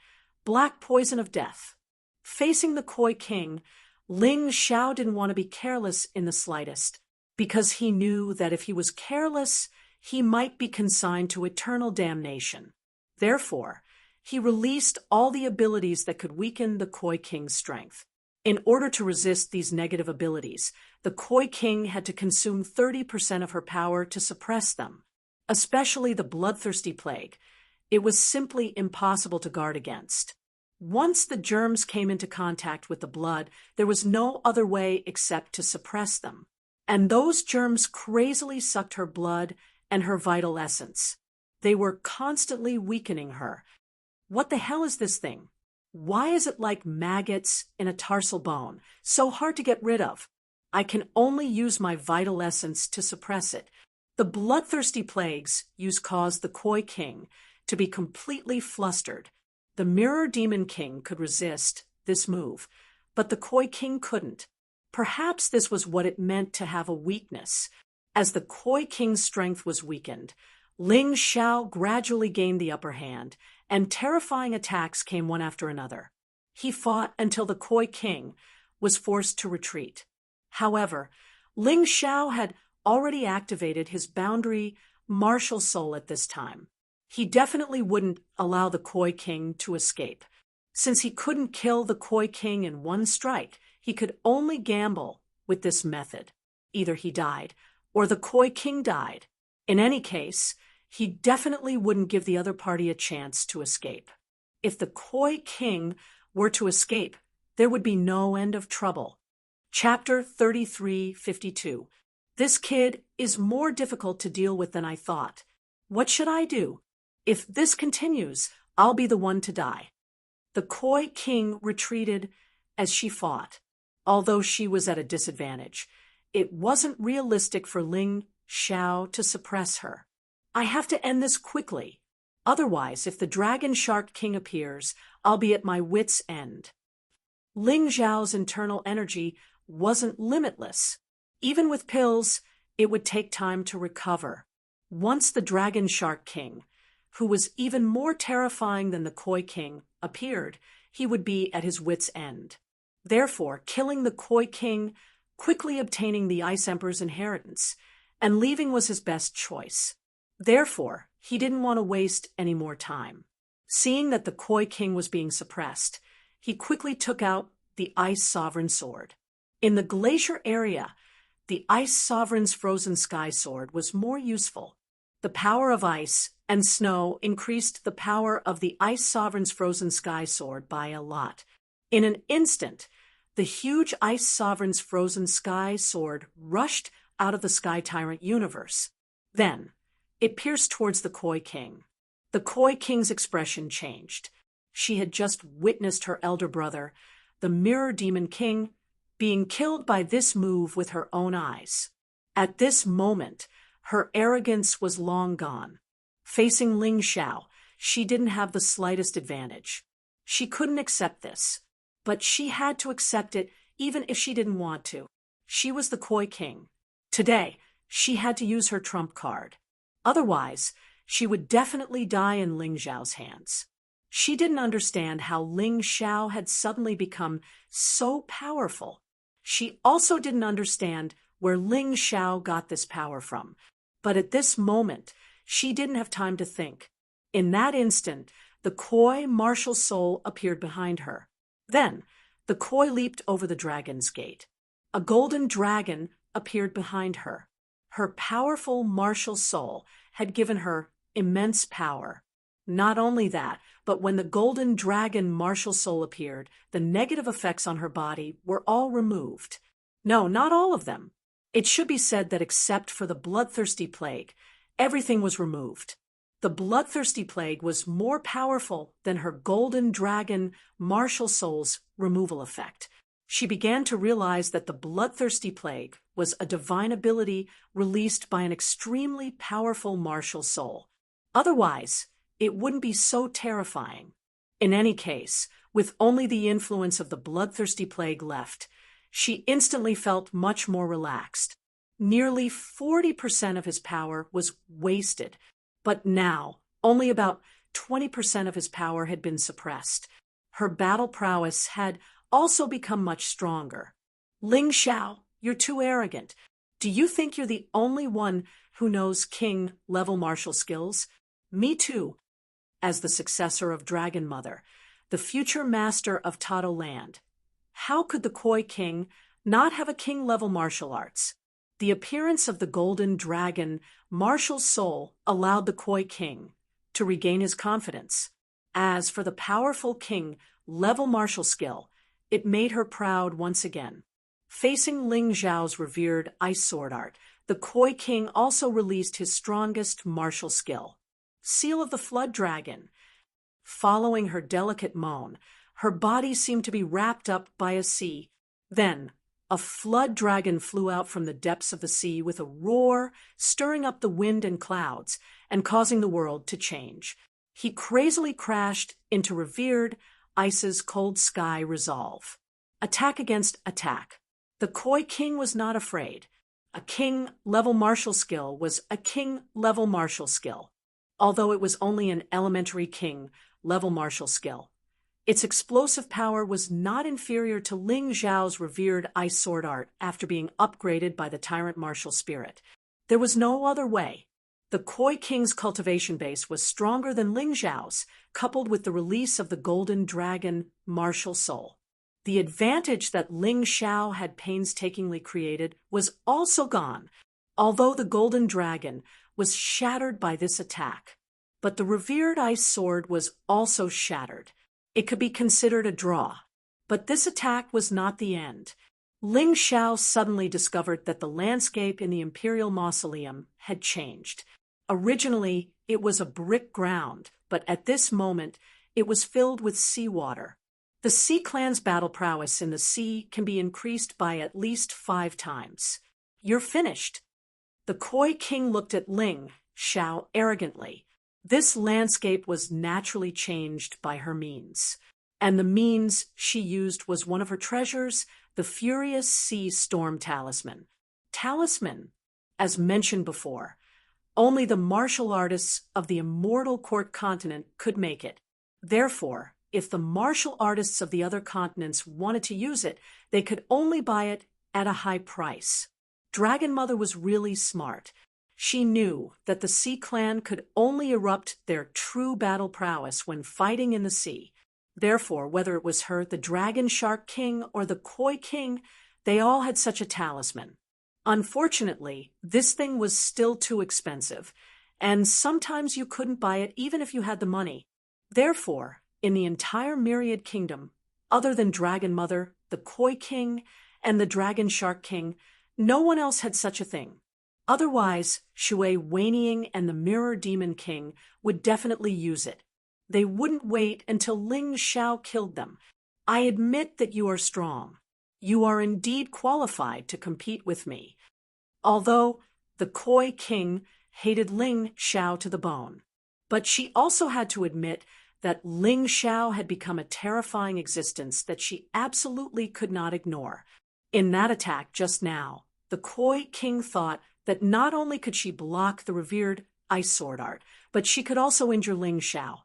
Black Poison of Death. Facing the Koi King, Ling Xiao didn't want to be careless in the slightest, because he knew that if he was careless, he might be consigned to eternal damnation. Therefore, he released all the abilities that could weaken the Koi King's strength. In order to resist these negative abilities, the Koi King had to consume 30% of her power to suppress them, especially the bloodthirsty plague. It was simply impossible to guard against. Once the germs came into contact with the blood, there was no other way except to suppress them. And those germs crazily sucked her blood and her vital essence. They were constantly weakening her. What the hell is this thing? Why is it like maggots in a tarsal bone, so hard to get rid of? I can only use my vital essence to suppress it. The bloodthirsty plagues caused the Koi King to be completely flustered. The Mirror Demon King could resist this move, but the Koi King couldn't. Perhaps this was what it meant to have a weakness. As the Koi King's strength was weakened, Ling Xiao gradually gained the upper hand, and terrifying attacks came one after another. He fought until the Koi King was forced to retreat. However, Ling Xiao had already activated his boundary martial soul at this time. He definitely wouldn't allow the Koi King to escape. Since he couldn't kill the Koi King in one strike, he could only gamble with this method. Either he died, or the Koi King died. In any case, he definitely wouldn't give the other party a chance to escape. If the Koi King were to escape, there would be no end of trouble. Chapter 3352. This kid is more difficult to deal with than I thought. What should I do? If this continues, I'll be the one to die. The Koi King retreated as she fought. Although she was at a disadvantage, it wasn't realistic for Ling Xiao to suppress her. I have to end this quickly. Otherwise, if the Dragon Shark King appears, I'll be at my wit's end. Ling Xiao's internal energy wasn't limitless. Even with pills, it would take time to recover. Once the Dragon Shark King, who was even more terrifying than the Koi King, appeared, he would be at his wit's end. Therefore, killing the Koi King, quickly obtaining the Ice Emperor's inheritance, and leaving was his best choice. Therefore, he didn't want to waste any more time. Seeing that the Koi King was being suppressed, he quickly took out the Ice Sovereign Sword. In the glacier area, the Ice Sovereign's Frozen Sky Sword was more useful. The power of ice and snow increased the power of the Ice Sovereign's Frozen Sky Sword by a lot. In an instant, the huge Ice Sovereign's Frozen Sky Sword rushed out of the Sky Tyrant universe. Then, it pierced towards the Koi King. The Koi King's expression changed. She had just witnessed her elder brother, the Mirror Demon King, being killed by this move with her own eyes. At this moment, her arrogance was long gone. Facing Ling Xiao, she didn't have the slightest advantage. She couldn't accept this, but she had to accept it even if she didn't want to. She was the Koi King. Today, she had to use her trump card. Otherwise, she would definitely die in Ling Xiao's hands. She didn't understand how Ling Xiao had suddenly become so powerful. She also didn't understand where Ling Xiao got this power from. But at this moment, she didn't have time to think. In that instant, the Koi martial soul appeared behind her. Then, the Koi leaped over the dragon's gate. A golden dragon appeared behind her. Her powerful martial soul had given her immense power. Not only that, but when the golden dragon martial soul appeared, the negative effects on her body were all removed. No, not all of them. It should be said that except for the bloodthirsty plague, everything was removed. The bloodthirsty plague was more powerful than her golden dragon martial soul's removal effect. She began to realize that the bloodthirsty plague was a divine ability released by an extremely powerful martial soul. Otherwise, it wouldn't be so terrifying. In any case, with only the influence of the bloodthirsty plague left, she instantly felt much more relaxed. Nearly 40% of his power was wasted, but now only about 20% of his power had been suppressed. Her battle prowess had also become much stronger. Ling Xiao, you're too arrogant. Do you think you're the only one who knows king-level martial skills? Me too. As the successor of Dragon Mother, the future master of Tato Land. How could the Koi King not have a king-level martial arts? The appearance of the golden dragon martial soul allowed the Koi King to regain his confidence. As for the powerful king-level martial skill, it made her proud once again. Facing Ling Xiao's revered ice sword art, the Koi King also released his strongest martial skill. Seal of the Flood Dragon. Following her delicate moan, her body seemed to be wrapped up by a sea. Then, a flood dragon flew out from the depths of the sea with a roar, stirring up the wind and clouds, and causing the world to change. He crazily crashed into revered Ice's cold sky resolve. Attack against attack. The Koi King was not afraid. A king-level martial skill was a king-level martial skill. Although it was only an elementary king-level martial skill, its explosive power was not inferior to Ling Xiao's revered ice sword art after being upgraded by the tyrant martial spirit. There was no other way. The Koi King's cultivation base was stronger than Ling Xiao's, coupled with the release of the golden dragon martial soul. The advantage that Ling Xiao had painstakingly created was also gone. Although the golden dragon was shattered by this attack, but the revered ice sword was also shattered. It could be considered a draw. But this attack was not the end. Ling Xiao suddenly discovered that the landscape in the imperial mausoleum had changed. Originally, it was a brick ground, but at this moment, it was filled with seawater. The Sea Clan's battle prowess in the sea can be increased by at least 5 times. You're finished. The Koi King looked at Ling Xiao arrogantly. This landscape was naturally changed by her means. And the means she used was one of her treasures, the Furious Sea Storm Talisman. Talisman, as mentioned before, only the martial artists of the immortal court continent could make it. Therefore, if the martial artists of the other continents wanted to use it, they could only buy it at a high price. Dragon Mother was really smart. She knew that the Sea Clan could only erupt their true battle prowess when fighting in the sea. Therefore, whether it was her, the Dragon Shark King, or the Koi King, they all had such a talisman. Unfortunately, this thing was still too expensive, and sometimes you couldn't buy it even if you had the money. Therefore, in the entire Myriad Kingdom, other than Dragon Mother, the Koi King, and the Dragon Shark King, no one else had such a thing. Otherwise, Shui Wanying and the Mirror Demon King would definitely use it. They wouldn't wait until Ling Xiao killed them. I admit that you are strong. You are indeed qualified to compete with me. Although the Koi King hated Ling Xiao to the bone. But she also had to admit that Ling Xiao had become a terrifying existence that she absolutely could not ignore. In that attack just now, the Koi King thought that not only could she block the revered ice sword art, but she could also injure Ling Xiao,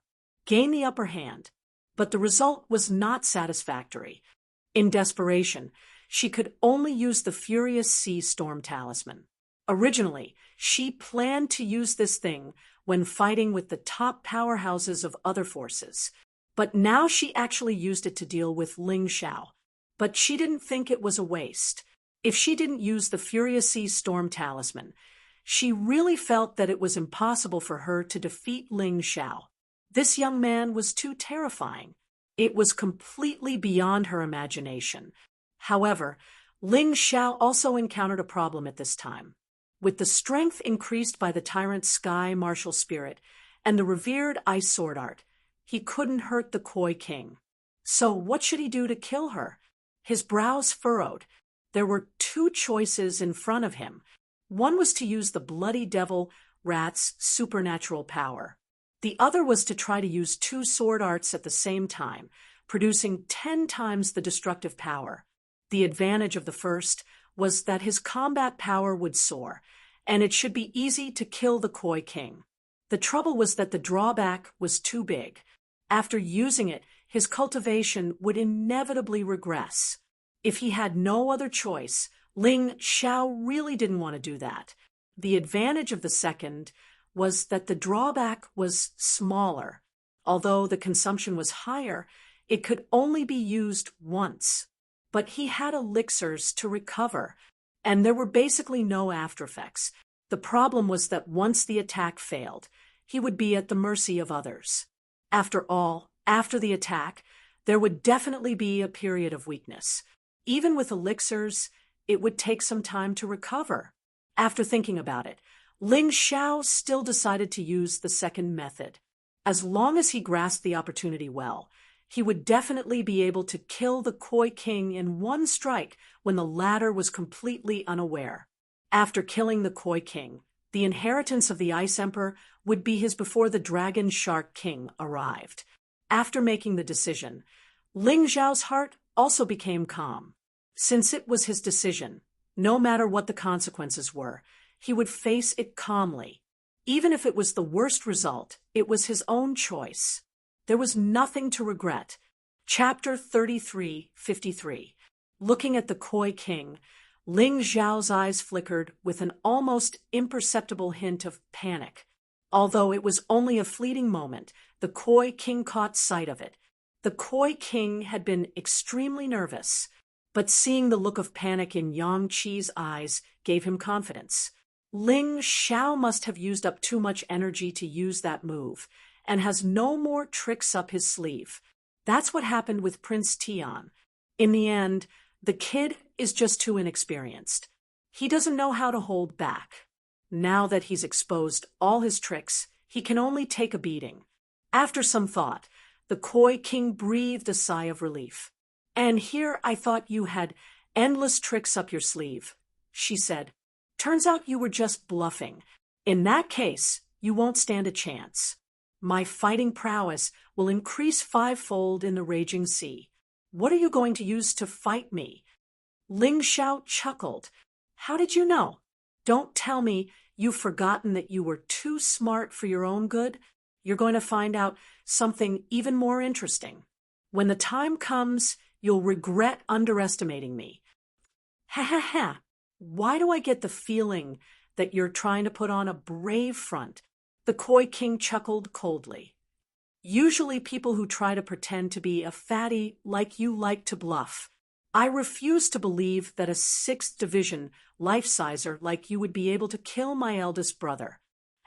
gain the upper hand. But the result was not satisfactory. In desperation, she could only use the Furious Sea Storm Talisman. Originally, she planned to use this thing when fighting with the top powerhouses of other forces. But now she actually used it to deal with Ling Xiao. But she didn't think it was a waste. If she didn't use the Furious Sea Storm Talisman, she really felt that it was impossible for her to defeat Ling Xiao. This young man was too terrifying. It was completely beyond her imagination. However, Ling Xiao also encountered a problem at this time. With the strength increased by the tyrant's sky martial spirit and the revered ice sword art, he couldn't hurt the Koi King. So what should he do to kill her? His brows furrowed. There were 2 choices in front of him. One was to use the bloody devil rat's supernatural power. The other was to try to use 2 sword arts at the same time, producing 10 times the destructive power. The advantage of the first was that his combat power would soar, and it should be easy to kill the Koi King. The trouble was that the drawback was too big. After using it, his cultivation would inevitably regress. If he had no other choice, Ling Xiao really didn't want to do that. The advantage of the second was that the drawback was smaller. Although the consumption was higher, it could only be used once. But he had elixirs to recover, and there were basically no aftereffects. The problem was that once the attack failed, he would be at the mercy of others. After all, after the attack, there would definitely be a period of weakness. Even with elixirs, it would take some time to recover. After thinking about it, Ling Xiao still decided to use the second method. As long as he grasped the opportunity well, he would definitely be able to kill the Koi King in one strike when the latter was completely unaware. After killing the Koi King, the inheritance of the Ice Emperor would be his before the Dragon Shark King arrived. After making the decision, Ling Xiao's heart also became calm. Since it was his decision, no matter what the consequences were, he would face it calmly. Even if it was the worst result, it was his own choice. There was nothing to regret. Chapter 33:53. Looking at the Koi King, Ling Xiao's eyes flickered with an almost imperceptible hint of panic. Although it was only a fleeting moment, the Koi King caught sight of it. The Koi King had been extremely nervous, but seeing the look of panic in Yang Qi's eyes gave him confidence. Ling Xiao must have used up too much energy to use that move, and has no more tricks up his sleeve. That's what happened with Prince Tian. In the end, the kid is just too inexperienced. He doesn't know how to hold back. Now that he's exposed all his tricks, he can only take a beating. After some thought, the Koi King breathed a sigh of relief. And here I thought you had endless tricks up your sleeve, she said. Turns out you were just bluffing. In that case, you won't stand a chance. My fighting prowess will increase fivefold in the raging sea. What are you going to use to fight me? Ling Xiao chuckled. How did you know? Don't tell me you've forgotten that you were too smart for your own good. You're going to find out something even more interesting. When the time comes, you'll regret underestimating me. Ha ha ha. Why do I get the feeling that you're trying to put on a brave front? The Koi King chuckled coldly. Usually people who try to pretend to be a fatty like you like to bluff. I refuse to believe that a 6th division life-sizer like you would be able to kill my eldest brother,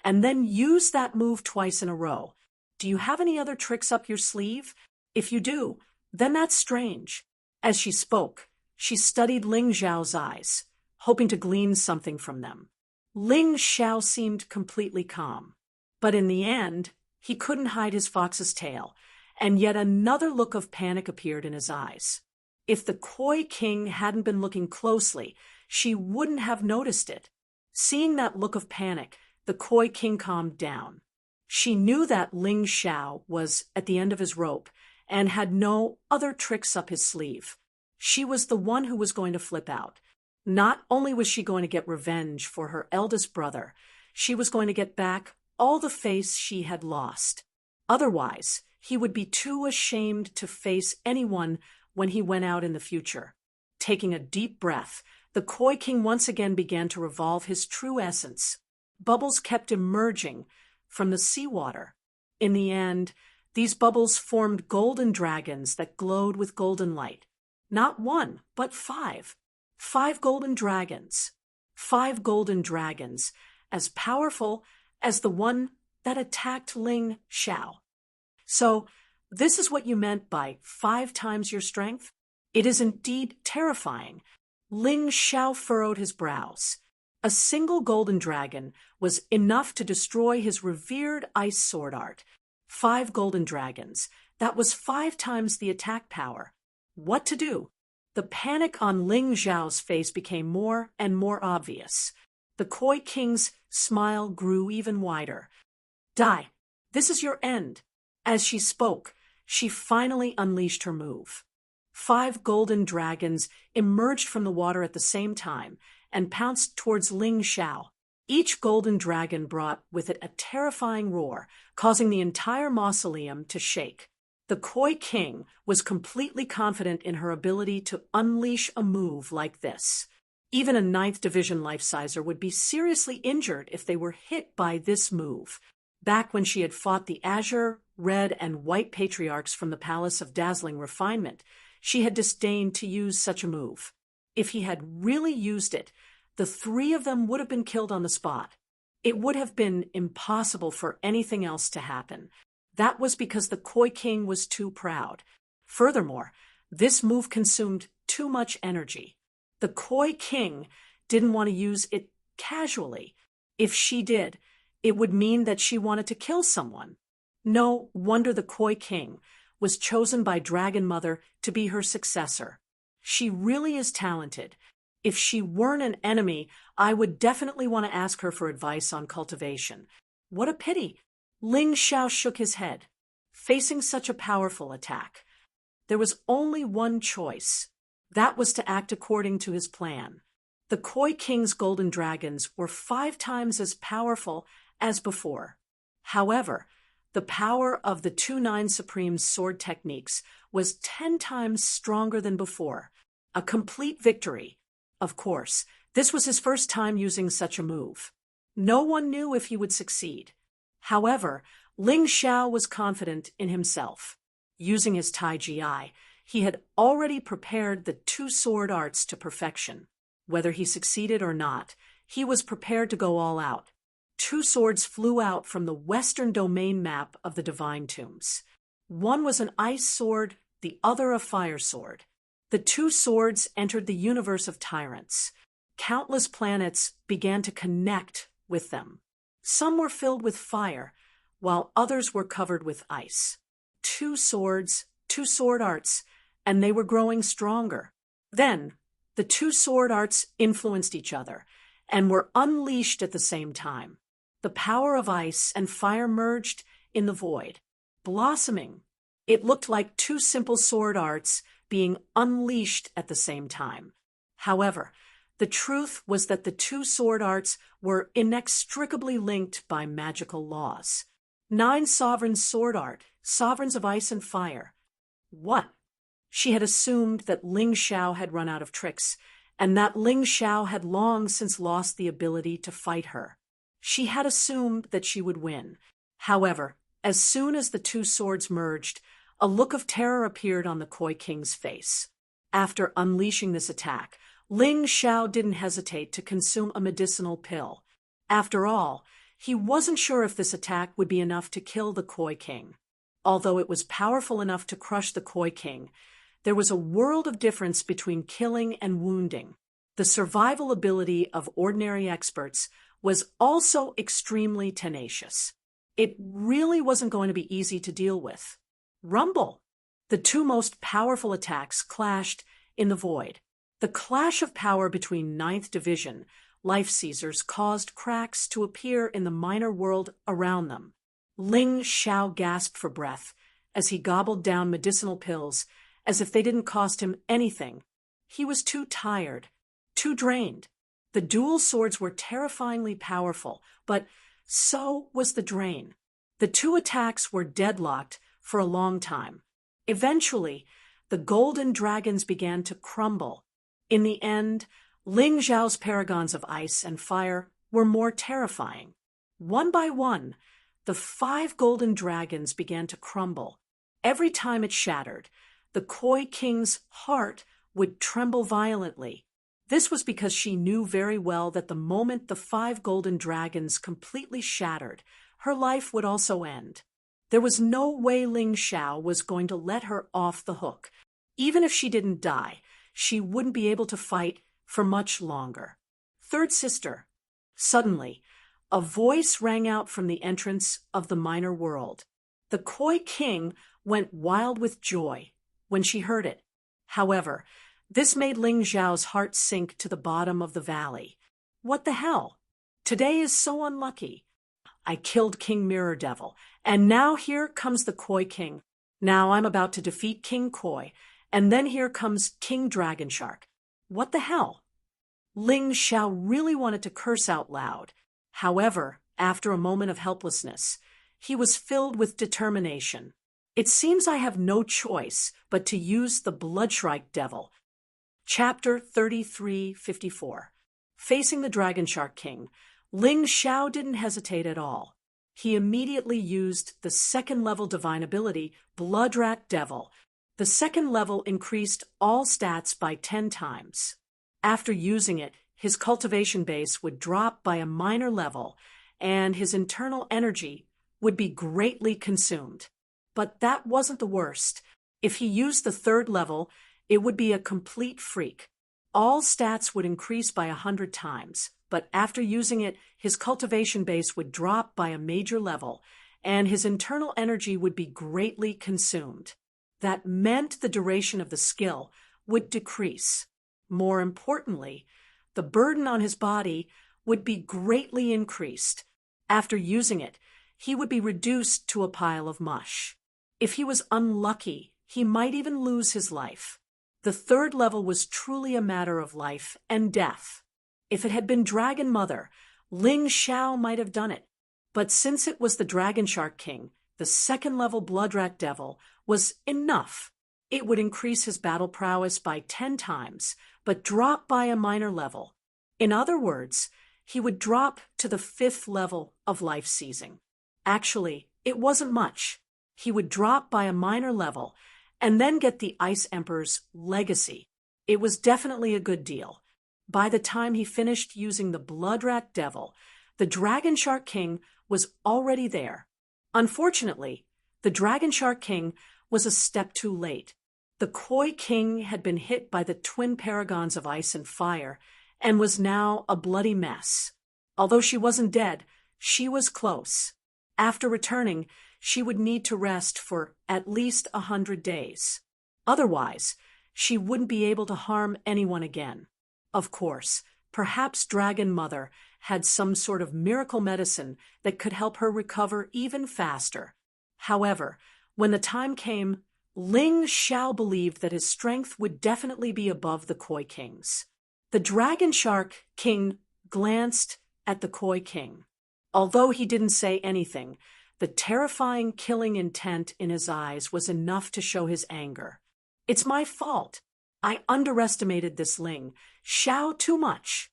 and then use that move twice in a row. Do you have any other tricks up your sleeve? If you do, then that's strange. As she spoke, she studied Ling Xiao's eyes, hoping to glean something from them. Ling Xiao seemed completely calm, but in the end, he couldn't hide his fox's tail, and yet another look of panic appeared in his eyes. If the Koi King hadn't been looking closely, she wouldn't have noticed it. Seeing that look of panic, the Koi King calmed down. She knew that Ling Xiao was at the end of his rope and had no other tricks up his sleeve. She was the one who was going to flip out. Not only was she going to get revenge for her eldest brother, she was going to get back all the face she had lost. Otherwise, he would be too ashamed to face anyone when he went out in the future. Taking a deep breath, the Koi King once again began to revolve his true essence. Bubbles kept emerging from the seawater. In the end, these bubbles formed golden dragons that glowed with golden light. Not one, but 5. 5 golden dragons. 5 golden dragons, as powerful as the one that attacked Ling Xiao. So, this is what you meant by 5 times your strength? It is indeed terrifying. Ling Xiao furrowed his brows. A single golden dragon was enough to destroy his revered ice sword art. 5 golden dragons. That was 5 times the attack power. What to do? The panic on Ling Xiao's face became more and more obvious. The Koi King's smile grew even wider. Die. This is your end. As she spoke, she finally unleashed her move. 5 golden dragons emerged from the water at the same time and pounced towards Ling Xiao. Each golden dragon brought with it a terrifying roar, causing the entire mausoleum to shake. The Koi King was completely confident in her ability to unleash a move like this. Even a 9th division life-sizer would be seriously injured if they were hit by this move. Back when she had fought the azure, red, and white patriarchs from the Palace of Dazzling Refinement, she had disdained to use such a move. If he had really used it, the 3 of them would have been killed on the spot. It would have been impossible for anything else to happen. That was because the Koi King was too proud. Furthermore, this move consumed too much energy. The Koi King didn't want to use it casually. If she did, it would mean that she wanted to kill someone. No wonder the Koi King was chosen by Dragon Mother to be her successor. She really is talented. If she weren't an enemy, I would definitely want to ask her for advice on cultivation. What a pity. Ling Xiao shook his head. Facing such a powerful attack, there was only one choice. That was to act according to his plan. The Koi King's golden dragons were 5 times as powerful as before. However, the power of the 2-9 Supreme's sword techniques was 10 times stronger than before. A complete victory. Of course, this was his first time using such a move. No one knew if he would succeed. However, Ling Xiao was confident in himself. Using his Tai Ji, he had already prepared the 2 sword arts to perfection. Whether he succeeded or not, He was prepared to go all out. Two swords flew out from the western domain map of the divine tombs. One was an ice sword, the other a fire sword. The two swords entered the universe of tyrants. Countless planets began to connect with them. Some were filled with fire, while others were covered with ice. Two swords, two sword arts, and they were growing stronger. Then, the two sword arts influenced each other and were unleashed at the same time. The power of ice and fire merged in the void, blossoming. It looked like two simple sword arts being unleashed at the same time. However, the truth was that the two sword arts were inextricably linked by magical laws. 9 sovereign sword art, sovereigns of ice and fire. What? She had assumed that Ling Xiao had run out of tricks, and that Ling Xiao had long since lost the ability to fight her. She had assumed that she would win. However, as soon as the two swords merged, a look of terror appeared on the Koi King's face. After unleashing this attack, Ling Xiao didn't hesitate to consume a medicinal pill. After all, he wasn't sure if this attack would be enough to kill the Koi King. Although it was powerful enough to crush the Koi King, there was a world of difference between killing and wounding. The survival ability of ordinary experts was also extremely tenacious. It really wasn't going to be easy to deal with. Rumble! The two most powerful attacks clashed in the void. The clash of power between Ninth Division life seizers caused cracks to appear in the minor world around them. Ling Xiao gasped for breath as he gobbled down medicinal pills as if they didn't cost him anything. He was too tired, too drained. The dual swords were terrifyingly powerful, but so was the drain. The two attacks were deadlocked for a long time. Eventually, the golden dragons began to crumble. In the end, Ling Xiao's paragons of ice and fire were more terrifying. One by one, the 5 golden dragons began to crumble. Every time it shattered, the Koi King's heart would tremble violently. This was because she knew very well that the moment the 5 golden dragons completely shattered, her life would also end. There was no way Ling Xiao was going to let her off the hook. Even if she didn't die, she wouldn't be able to fight for much longer. Third sister. Suddenly, a voice rang out from the entrance of the minor world. The Koi King went wild with joy when she heard it. However, this made Ling Xiao's heart sink to the bottom of the valley. What the hell? Today is so unlucky. I killed King Mirror Devil, and now here comes the Koi King. Now I'm about to defeat King Koi, and then here comes King Dragon Shark. What the hell? Ling Xiao really wanted to curse out loud. However, after a moment of helplessness, he was filled with determination. It seems I have no choice but to use the Bloodstrike Devil. Chapter 3354. Facing the Dragon Shark King, Ling Xiao didn't hesitate at all. He immediately used the second-level divine ability, Bloodrat Devil. The second level increased all stats by 10 times. After using it, his cultivation base would drop by a minor level, and his internal energy would be greatly consumed. But that wasn't the worst. If he used the third level, it would be a complete freak. All stats would increase by 100 times, but after using it, his cultivation base would drop by a major level, and his internal energy would be greatly consumed. That meant the duration of the skill would decrease. More importantly, the burden on his body would be greatly increased. After using it, he would be reduced to a pile of mush. If he was unlucky, he might even lose his life. The third level was truly a matter of life and death. If it had been Dragon Mother, Ling Xiao might have done it. But since it was the Dragon Shark King, the second-level Bloodrat Devil was enough. It would increase his battle prowess by 10 times, but drop by a minor level. In other words, he would drop to the 5th level of life seizing. Actually, it wasn't much. He would drop by a minor level and then get the Ice Emperor's legacy. It was definitely a good deal. By the time he finished using the Blood Rat Devil, the Dragon Shark King was already there. Unfortunately, the Dragon Shark King was a step too late. The Koi King had been hit by the twin paragons of ice and fire and was now a bloody mess. Although she wasn't dead, she was close. After returning, she would need to rest for at least 100 days. Otherwise, she wouldn't be able to harm anyone again. Of course, perhaps Dragon Mother had some sort of miracle medicine that could help her recover even faster. However, when the time came, Ling Xiao believed that his strength would definitely be above the Koi King's. The Dragon Shark King glanced at the Koi King. Although he didn't say anything, the terrifying killing intent in his eyes was enough to show his anger. "It's my fault. I underestimated this Ling Xiao too much."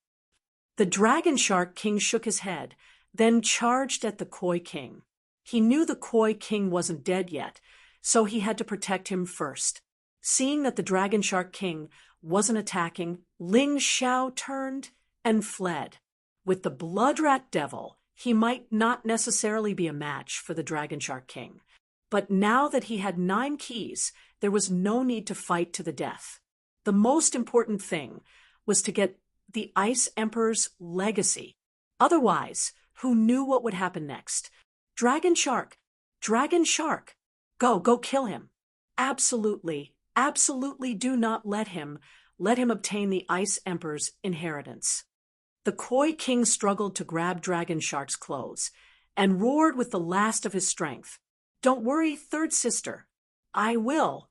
The Dragon Shark King shook his head, then charged at the Koi King. He knew the Koi King wasn't dead yet, so he had to protect him first. Seeing that the Dragon Shark King wasn't attacking, Ling Xiao turned and fled. With the Blood Rat Devil, he might not necessarily be a match for the Dragon Shark King. But now that he had 9 keys, there was no need to fight to the death. The most important thing was to get the Ice Emperor's legacy. Otherwise, who knew what would happen next? Dragon Shark! Dragon Shark! Go kill him. Absolutely do not let him obtain the Ice Emperor's inheritance. The Koi King struggled to grab Dragon Shark's clothes and roared with the last of his strength. "Don't worry, third sister. I will."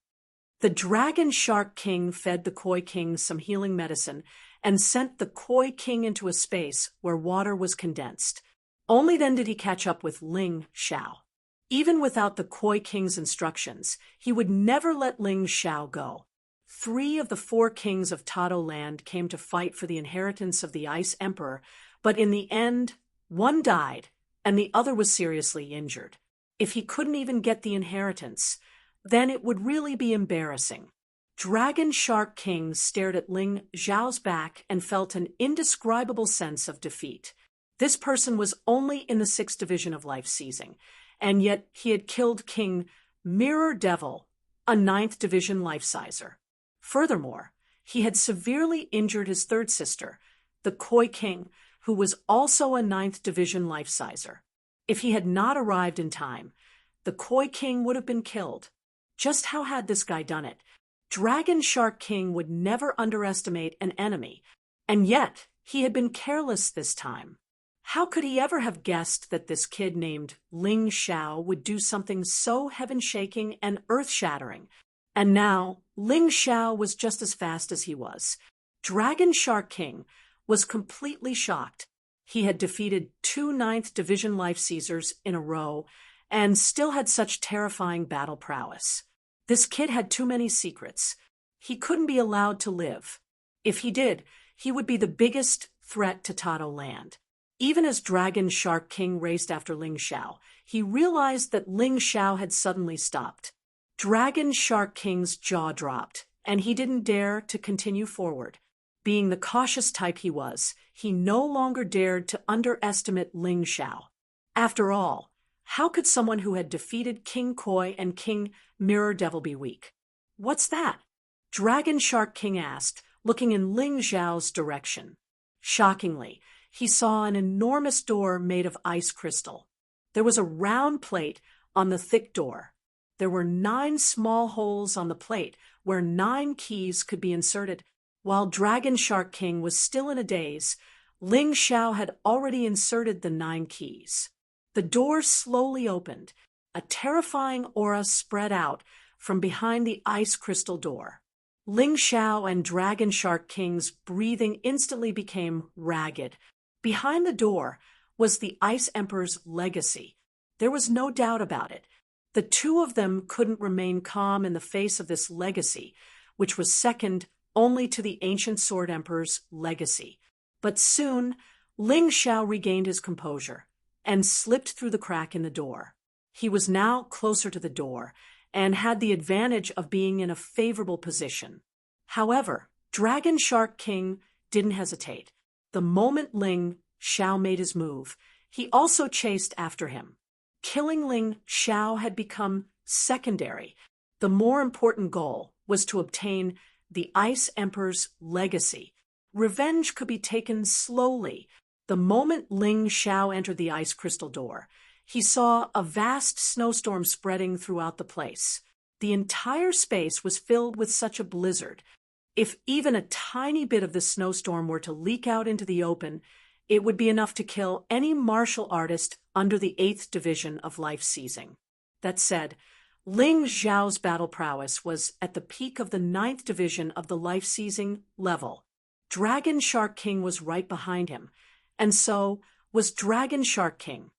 The Dragon Shark King fed the Koi King some healing medicine and sent the Koi King into a space where water was condensed. Only then did he catch up with Ling Xiao. Even without the Koi King's instructions, he would never let Ling Xiao go. 3 of the 4 kings of Tado Land came to fight for the inheritance of the Ice Emperor, but in the end, one died and the other was seriously injured. If he couldn't even get the inheritance, then it would really be embarrassing. Dragon Shark King stared at Ling Xiao's back and felt an indescribable sense of defeat. This person was only in the 6th division of life seizing, and yet he had killed King Mirror Devil, a 9th division life sizer. Furthermore, he had severely injured his 3rd sister, the Koi King, who was also a 9th division life sizer. If he had not arrived in time, the Koi King would have been killed. Just how had this guy done it? Dragon Shark King would never underestimate an enemy, and yet he had been careless this time. How could he ever have guessed that this kid named Ling Xiao would do something so heaven-shaking and earth-shattering? And now, Ling Xiao was just as fast as he was. Dragon Shark King was completely shocked. He had defeated 2 9th division life seizers in a row and still had such terrifying battle prowess. This kid had too many secrets. He couldn't be allowed to live. If he did, he would be the biggest threat to Tado Land. Even as Dragon Shark King raced after Ling Xiao, he realized that Ling Xiao had suddenly stopped. Dragon Shark King's jaw dropped, and he didn't dare to continue forward. Being the cautious type he was, he no longer dared to underestimate Ling Xiao. After all, how could someone who had defeated King Koi and King Mirror Devil be weak? "What's that?" Dragon Shark King asked, looking in Ling Xiao's direction. Shockingly, he saw an enormous door made of ice crystal. There was a round plate on the thick door. There were 9 small holes on the plate where 9 keys could be inserted. While Dragon Shark King was still in a daze, Ling Xiao had already inserted the 9 keys. The door slowly opened. A terrifying aura spread out from behind the ice crystal door. Ling Xiao and Dragon Shark King's breathing instantly became ragged. Behind the door was the Ice Emperor's legacy. There was no doubt about it. The 2 of them couldn't remain calm in the face of this legacy, which was second only to the Ancient Sword Emperor's legacy. But soon, Ling Xiao regained his composure and slipped through the crack in the door. He was now closer to the door and had the advantage of being in a favorable position. However, Dragon Shark King didn't hesitate. The moment Ling Xiao made his move, he also chased after him. Killing Ling Xiao had become secondary. The more important goal was to obtain the Ice Emperor's legacy. Revenge could be taken slowly. The moment Ling Xiao entered the ice crystal door, he saw a vast snowstorm spreading throughout the place. The entire space was filled with such a blizzard. If even a tiny bit of the snowstorm were to leak out into the open, it would be enough to kill any martial artist under the 8th division of life seizing. That said, Ling Xiao's battle prowess was at the peak of the 9th division of the life seizing level. Dragon Shark King was right behind him, and so was Dragon Shark King.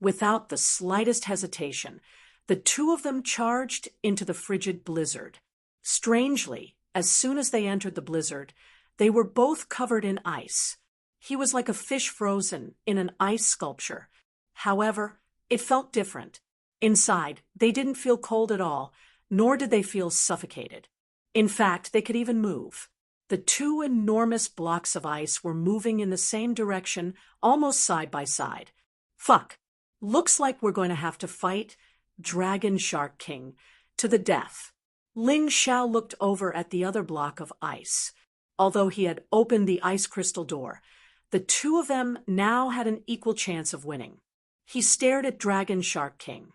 Without the slightest hesitation, the two of them charged into the frigid blizzard. Strangely, as soon as they entered the blizzard, they were both covered in ice. He was like a fish frozen in an ice sculpture. However, it felt different. Inside, they didn't feel cold at all, nor did they feel suffocated. In fact, they could even move. The two enormous blocks of ice were moving in the same direction, almost side by side. Fuck. Looks like we're going to have to fight Dragon Shark King to the death. Ling Xiao looked over at the other block of ice. Although he had opened the ice crystal door, the two of them now had an equal chance of winning. He stared at Dragon Shark King.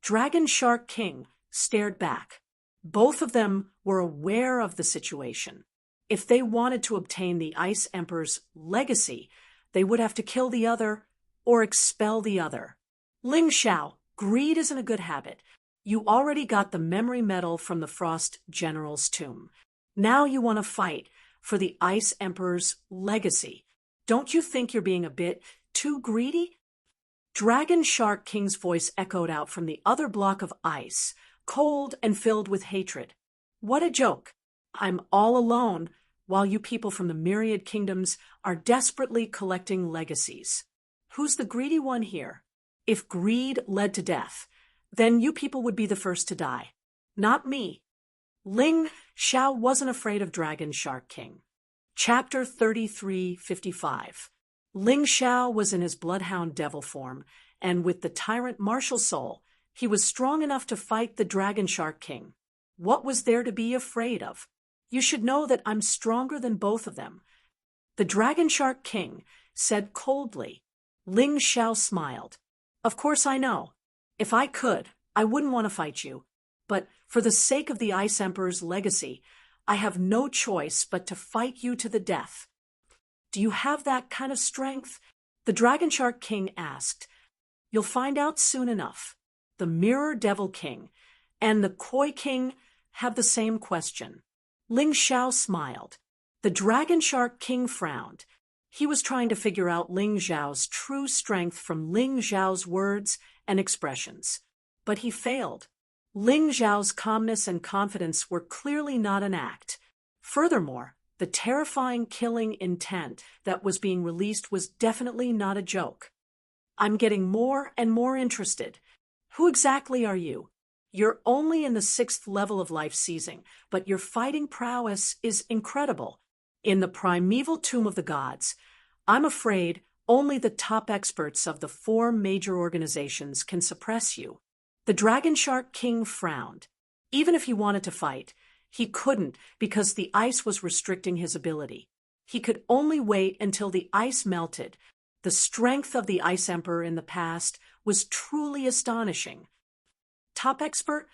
Dragon Shark King stared back. Both of them were aware of the situation. If they wanted to obtain the Ice Emperor's legacy, they would have to kill the other or expel the other. Ling Xiao, greed isn't a good habit. You already got the memory medal from the Frost General's tomb. Now you want to fight for the Ice Emperor's legacy. Don't you think you're being a bit too greedy? Dragon Shark King's voice echoed out from the other block of ice, cold and filled with hatred. What a joke! I'm all alone, while you people from the myriad kingdoms are desperately collecting legacies. Who's the greedy one here? If greed led to death, then you people would be the first to die. Not me. Ling Xiao wasn't afraid of Dragon Shark King. Chapter 3355. Ling Xiao was in his bloodhound devil form, and with the tyrant martial soul, he was strong enough to fight the Dragon Shark King. What was there to be afraid of? You should know that I'm stronger than both of them. The Dragon Shark King said coldly. Ling Xiao smiled. Of course I know. If I could, I wouldn't want to fight you. But for the sake of the Ice Emperor's legacy, I have no choice but to fight you to the death. Do you have that kind of strength? The Dragon Shark King asked. You'll find out soon enough. The Mirror Devil King and the Koi King have the same question. Ling Xiao smiled. The Dragon Shark King frowned. He was trying to figure out Ling Xiao's true strength from Ling Xiao's words and expressions. But he failed. Ling Xiao's calmness and confidence were clearly not an act. Furthermore, the terrifying killing intent that was being released was definitely not a joke. I'm getting more and more interested. Who exactly are you? You're only in the 6th level of life seizing, but your fighting prowess is incredible. In the primeval tomb of the gods, I'm afraid only the top experts of the 4 major organizations can suppress you. The Dragon Shark King frowned. Even if he wanted to fight, he couldn't because the ice was restricting his ability. He could only wait until the ice melted. The strength of the Ice Emperor in the past was truly astonishing. Top expert,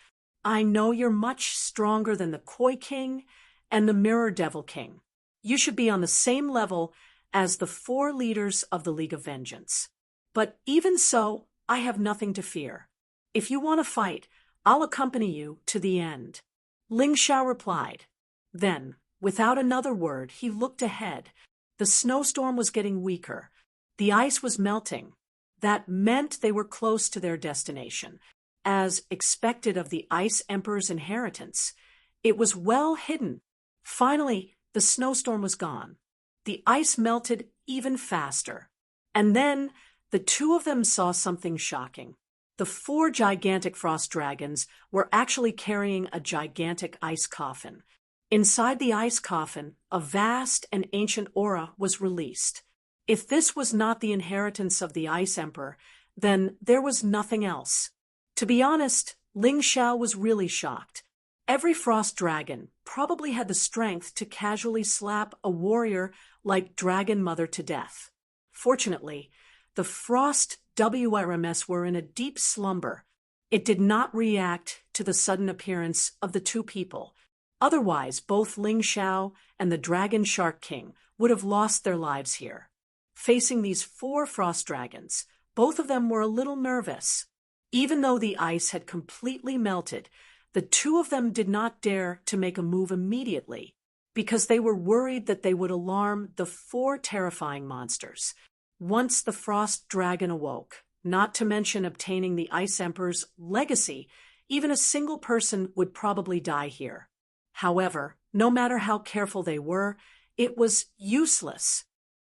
I know you're much stronger than the Koi King and the Mirror Devil King. You should be on the same level as the 4 leaders of the League of Vengeance. But even so, I have nothing to fear. If you want to fight, I'll accompany you to the end. Ling Xiao replied. Then, without another word, he looked ahead. The snowstorm was getting weaker. The ice was melting. That meant they were close to their destination. As expected of the Ice Emperor's inheritance, it was well hidden. Finally, the snowstorm was gone. The ice melted even faster. And then the two of them saw something shocking. The 4 gigantic frost dragons were actually carrying a gigantic ice coffin. Inside the ice coffin, a vast and ancient aura was released. If this was not the inheritance of the Ice Emperor, then there was nothing else. To be honest, Ling Xiao was really shocked. Every frost dragon probably had the strength to casually slap a warrior like Dragon Mother to death. Fortunately, the frost WRMS were in a deep slumber. It did not react to the sudden appearance of the two people. Otherwise, both Ling Xiao and the Dragon Shark King would have lost their lives here. Facing these 4 frost dragons, both of them were a little nervous. Even though the ice had completely melted, the two of them did not dare to make a move immediately, because they were worried that they would alarm the 4 terrifying monsters. Once the frost dragon awoke, not to mention obtaining the Ice Emperor's legacy, even a single person would probably die here. However, no matter how careful they were, it was useless.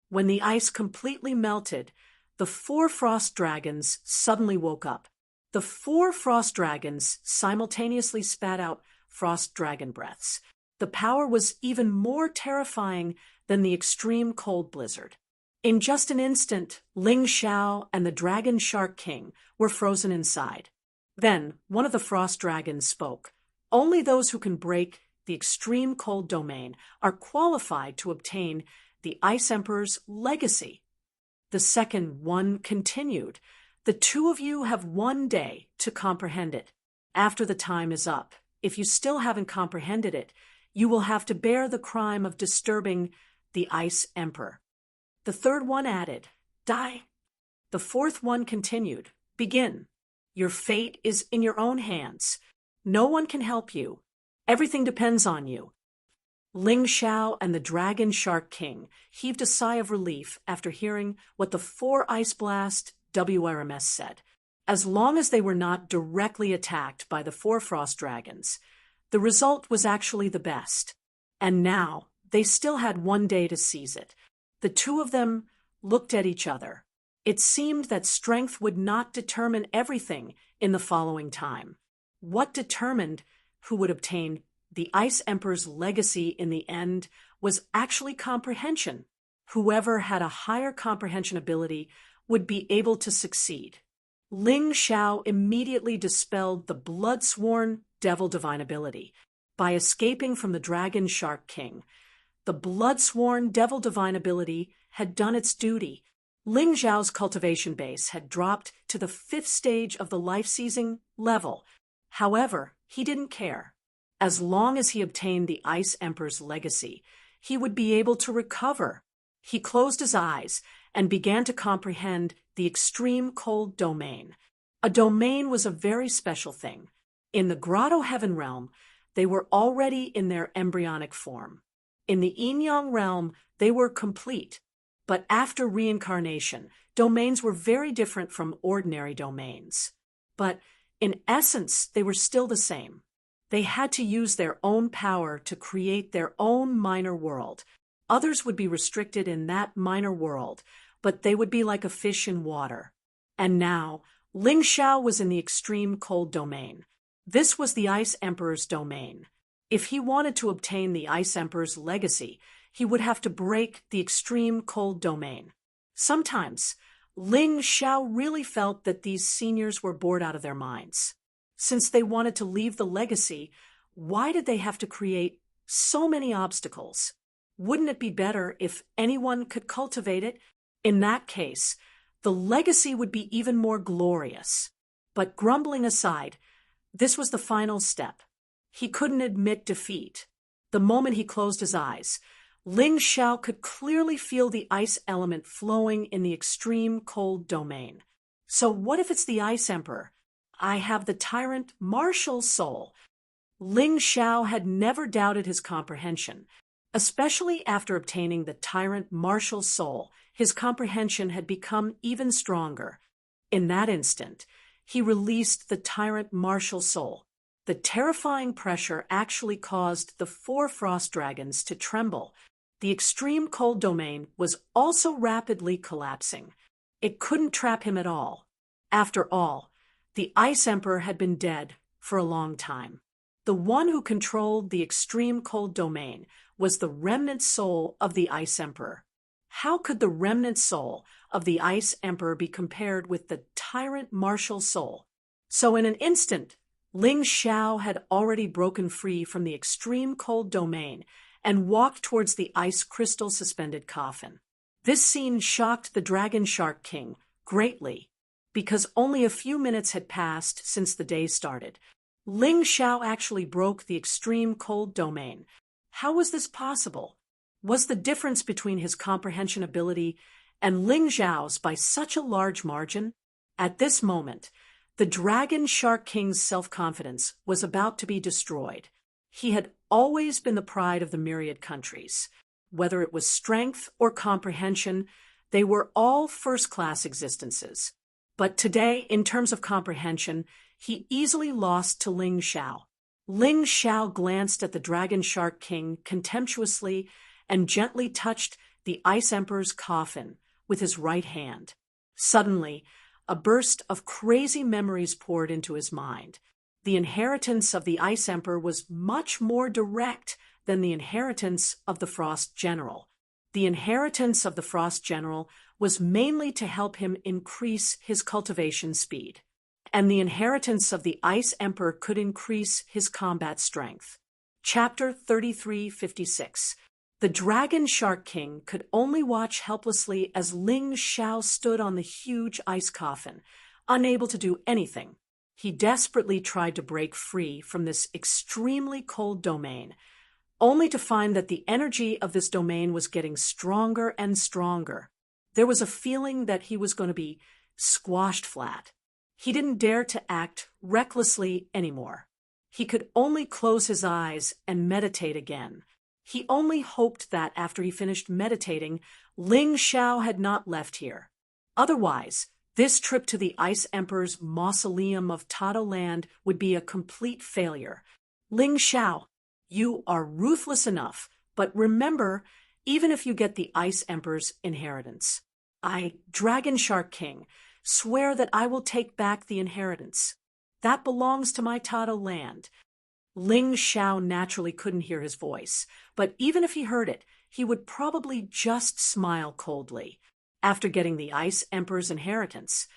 When the ice completely melted, the 4 frost dragons suddenly woke up. The 4 frost dragons simultaneously spat out frost dragon breaths. The power was even more terrifying than the extreme cold blizzard. In just an instant, Ling Xiao and the Dragon Shark King were frozen inside. Then, one of the frost dragons spoke. Only those who can break the extreme cold domain are qualified to obtain the Ice Emperor's legacy. The second one continued. The 2 of you have 1 day to comprehend it. After the time is up, if you still haven't comprehended it, you will have to bear the crime of disturbing the Ice Emperor. The third one added, die. The fourth one continued, begin. Your fate is in your own hands. No one can help you. Everything depends on you. Ling Xiao and the Dragon Shark King heaved a sigh of relief after hearing what the 4 Ice Blast WRMS said. As long as they were not directly attacked by the 4 frost dragons, the result was actually the best. And now, they still had 1 day to seize it. The 2 of them looked at each other. It seemed that strength would not determine everything in the following time. What determined who would obtain the Ice Emperor's legacy in the end was actually comprehension. Whoever had a higher comprehension ability would be able to succeed. Ling Xiao immediately dispelled the blood-sworn devil divine ability by escaping from the Dragon Shark King. The blood-sworn devil divine ability had done its duty. Ling Xiao's cultivation base had dropped to the 5th stage of the life-seizing level. However, he didn't care. As long as he obtained the Ice Emperor's legacy, he would be able to recover. He closed his eyes and began to comprehend the extreme cold domain. A domain was a very special thing. In the Grotto Heaven realm, they were already in their embryonic form. In the Yin-Yang realm, they were complete. But after reincarnation, domains were very different from ordinary domains. But in essence, they were still the same. They had to use their own power to create their own minor world. Others would be restricted in that minor world, but they would be like a fish in water. And now, Ling Xiao was in the extreme cold domain. This was the Ice Emperor's domain. If he wanted to obtain the Ice Emperor's legacy, he would have to break the extreme cold domain. Sometimes, Ling Xiao really felt that these seniors were bored out of their minds. Since they wanted to leave the legacy, why did they have to create so many obstacles? Wouldn't it be better if anyone could cultivate it? In that case, the legacy would be even more glorious. But grumbling aside, this was the final step. He couldn't admit defeat. The moment he closed his eyes, Ling Xiao could clearly feel the ice element flowing in the extreme cold domain. So what if it's the Ice Emperor? I have the tyrant martial soul. Ling Xiao had never doubted his comprehension. Especially after obtaining the tyrant martial soul, his comprehension had become even stronger. In that instant, he released the tyrant martial soul. The terrifying pressure actually caused the 4 frost dragons to tremble. The extreme cold domain was also rapidly collapsing. It couldn't trap him at all. After all, the Ice Emperor had been dead for a long time. The one who controlled the extreme cold domain was the remnant soul of the Ice Emperor. How could the remnant soul of the Ice Emperor be compared with the tyrant martial soul? So in an instant, Ling Xiao had already broken free from the extreme cold domain and walked towards the ice crystal suspended coffin. This scene shocked the Dragon Shark King greatly, because only a few minutes had passed since the day started. Ling Xiao actually broke the extreme cold domain. How was this possible? Was the difference between his comprehension ability and Ling Xiao's by such a large margin? At this moment, the Dragon Shark King's self-confidence was about to be destroyed. He had always been the pride of the myriad countries. Whether it was strength or comprehension, they were all first-class existences. But today, in terms of comprehension, he easily lost to Ling Xiao. Ling Xiao glanced at the Dragon Shark King contemptuously and gently touched the Ice Emperor's coffin with his right hand. Suddenly, a burst of crazy memories poured into his mind. The inheritance of the Ice Emperor was much more direct than the inheritance of the Frost General. The inheritance of the Frost General was mainly to help him increase his cultivation speed, and the inheritance of the Ice Emperor could increase his combat strength. Chapter 3356. The Dragon Shark King could only watch helplessly as Ling Xiao stood on the huge ice coffin, unable to do anything. He desperately tried to break free from this extremely cold domain, only to find that the energy of this domain was getting stronger and stronger. There was a feeling that he was going to be squashed flat. He didn't dare to act recklessly anymore. He could only close his eyes and meditate again. He only hoped that after he finished meditating, Ling Xiao had not left here. Otherwise, this trip to the Ice Emperor's mausoleum of Tado Land would be a complete failure. Ling Xiao, you are ruthless enough, but remember, even if you get the Ice Emperor's inheritance, I, Dragon Shark King, swear that I will take back the inheritance. That belongs to my Tado Land. Ling Xiao naturally couldn't hear his voice, but even if he heard it, he would probably just smile coldly. After getting the Ice Emperor's inheritance,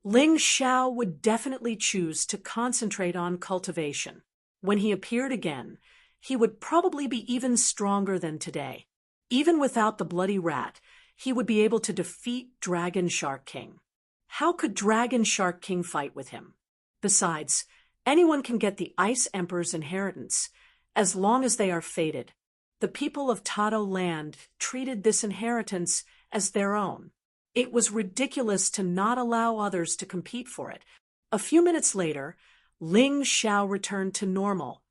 Ling Xiao would definitely choose to concentrate on cultivation. When he appeared again, he would probably be even stronger than today. Even without the bloody rat, he would be able to defeat Dragon Shark King. How could Dragon Shark King fight with him? Besides, anyone can get the Ice Emperor's inheritance, as long as they are fated. The people of Tado Land treated this inheritance as their own. It was ridiculous to not allow others to compete for it. A few minutes later, Ling Xiao returned to normal,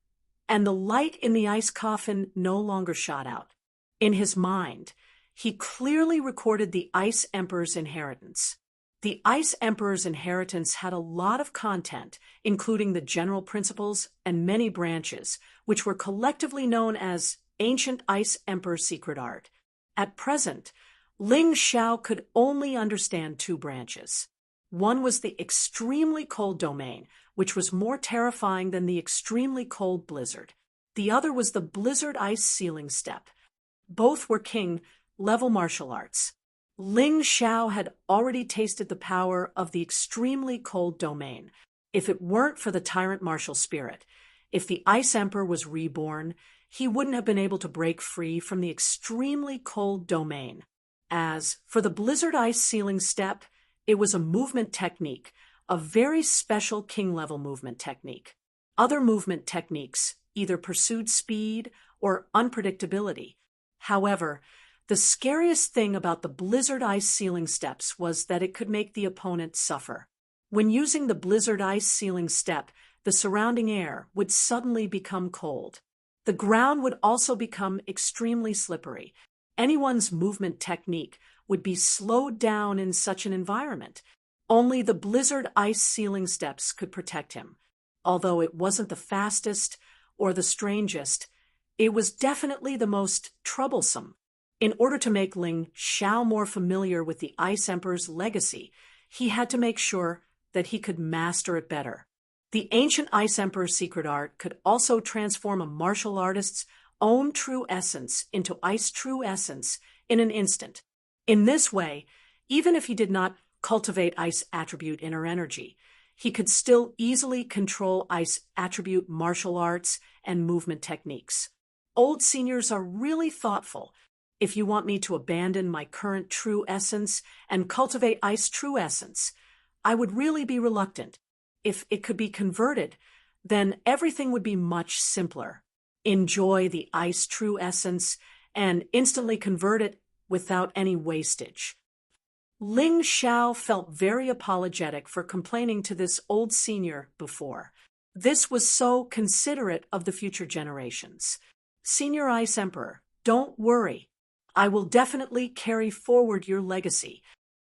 and the light in the ice coffin no longer shot out. In his mind, he clearly recorded the Ice Emperor's inheritance. The Ice Emperor's inheritance had a lot of content, including the general principles and many branches, which were collectively known as Ancient Ice Emperor Secret Art. At present, Ling Xiao could only understand two branches. One was the extremely cold domain, which was more terrifying than the extremely cold blizzard. The other was the blizzard ice ceiling step. Both were king-level martial arts. Ling Xiao had already tasted the power of the extremely cold domain. If it weren't for the tyrant martial spirit, if the Ice Emperor was reborn, he wouldn't have been able to break free from the extremely cold domain. As for the blizzard ice ceiling step, it was a movement technique, a very special king-level movement technique. Other movement techniques either pursued speed or unpredictability. However, the scariest thing about the blizzard ice ceiling steps was that it could make the opponent suffer. When using the blizzard ice ceiling step, the surrounding air would suddenly become cold. The ground would also become extremely slippery. Anyone's movement technique would be slowed down in such an environment. Only the blizzard ice ceiling steps could protect him. Although it wasn't the fastest or the strangest, it was definitely the most troublesome. In order to make Ling Xiao more familiar with the Ice Emperor's legacy, he had to make sure that he could master it better. The ancient Ice Emperor's secret art could also transform a martial artist's own true essence into ice true essence in an instant. In this way, even if he did not cultivate ice attribute inner energy, he could still easily control ice attribute martial arts and movement techniques. Old seniors are really thoughtful. If you want me to abandon my current true essence and cultivate ice true essence, I would really be reluctant. If it could be converted, then everything would be much simpler. Enjoy the ice true essence and instantly convert it without any wastage. Ling Xiao felt very apologetic for complaining to this old senior before. This was so considerate of the future generations. Senior Ice Emperor, don't worry. I will definitely carry forward your legacy.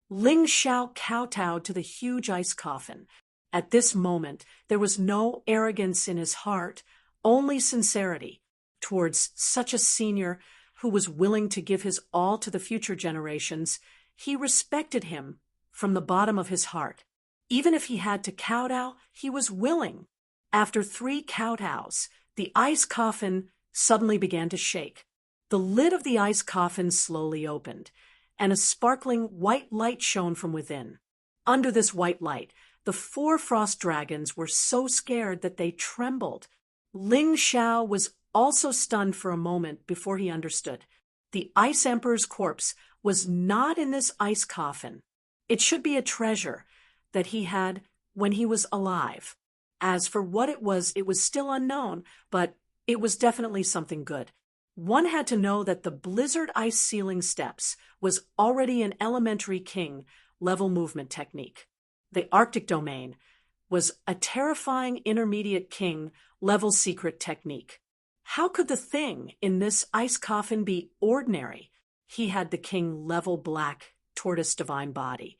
Ling Xiao kowtowed to the huge ice coffin. At this moment, there was no arrogance in his heart, only sincerity towards such a senior who was willing to give his all to the future generations. He respected him from the bottom of his heart. Even if he had to kowtow, he was willing. After 3 kowtows, the ice coffin suddenly began to shake. The lid of the ice coffin slowly opened, and a sparkling white light shone from within. Under this white light, the 4 frost dragons were so scared that they trembled. Ling Xiao was also stunned for a moment before he understood. The Ice Emperor's corpse was not in this ice coffin. It should be a treasure that he had when he was alive. As for what it was still unknown, but it was definitely something good. One had to know that the blizzard ice ceiling steps was already an elementary king level movement technique. The Arctic domain was a terrifying intermediate king level secret technique. How could the thing in this ice coffin be ordinary? He had the king level black tortoise divine body.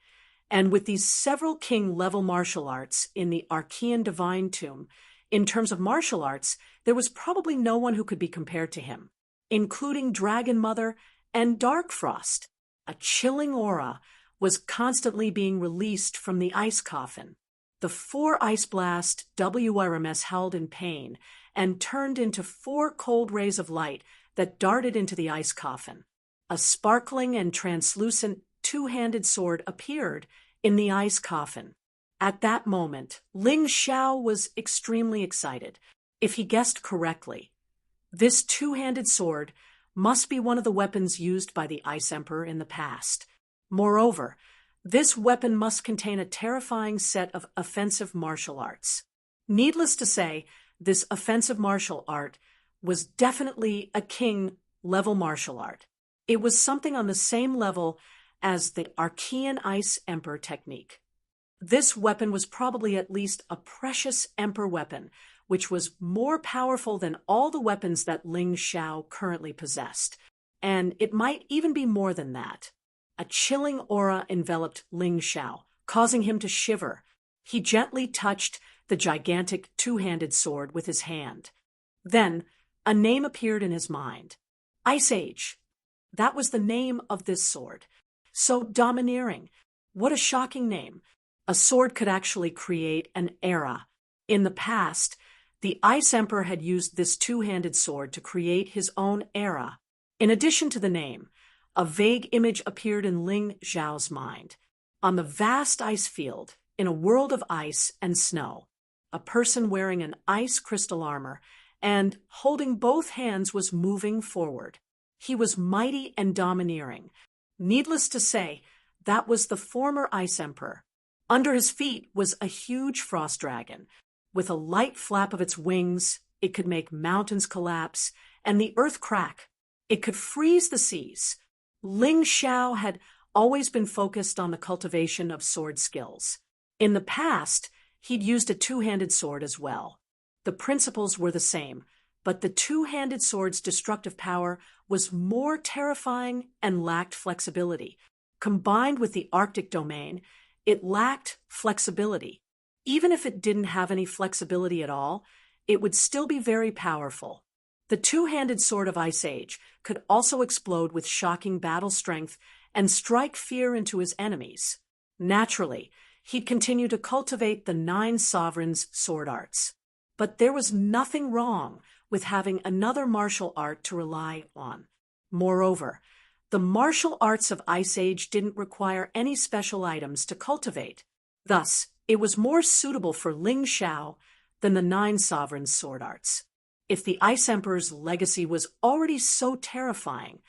And with these several king level martial arts in the Archean divine tomb, in terms of martial arts, there was probably no one who could be compared to him, including Dragon Mother and Dark Frost. A chilling aura was constantly being released from the ice coffin. The 4 ice blast WRMS howled in pain and turned into 4 cold rays of light that darted into the ice coffin. A sparkling and translucent 2-handed sword appeared in the ice coffin. At that moment, Ling Xiao was extremely excited. If he guessed correctly, this 2-handed sword must be one of the weapons used by the Ice Emperor in the past. Moreover, this weapon must contain a terrifying set of offensive martial arts. Needless to say, this offensive martial art was definitely a king-level martial art. It was something on the same level as the Archean Ice Emperor technique. This weapon was probably at least a precious Emperor weapon, which was more powerful than all the weapons that Ling Xiao currently possessed. And it might even be more than that. A chilling aura enveloped Ling Xiao, causing him to shiver. He gently touched the gigantic 2-handed sword with his hand. Then, a name appeared in his mind. Ice Age. That was the name of this sword. So domineering. What a shocking name. A sword could actually create an era. In the past, the Ice Emperor had used this 2-handed sword to create his own era. In addition to the name, a vague image appeared in Ling Xiao's mind. On the vast ice field, in a world of ice and snow, a person wearing an ice crystal armor and holding both hands was moving forward. He was mighty and domineering. Needless to say, that was the former Ice Emperor. Under his feet was a huge frost dragon. With a light flap of its wings, it could make mountains collapse and the earth crack. It could freeze the seas. Ling Xiao had always been focused on the cultivation of sword skills. In the past, he'd used a 2-handed sword as well. The principles were the same, but the 2-handed sword's destructive power was more terrifying and lacked flexibility. Combined with the Arctic domain, it lacked flexibility. Even if it didn't have any flexibility at all, it would still be very powerful. The 2-handed sword of Ice Age could also explode with shocking battle strength and strike fear into his enemies. Naturally, He'd continue to cultivate the 9 sovereigns' sword arts. But there was nothing wrong with having another martial art to rely on. Moreover, the martial arts of Ice Age didn't require any special items to cultivate. Thus, it was more suitable for Ling Xiao than the 9 sovereigns' sword arts. If the Ice Emperor's legacy was already so terrifying,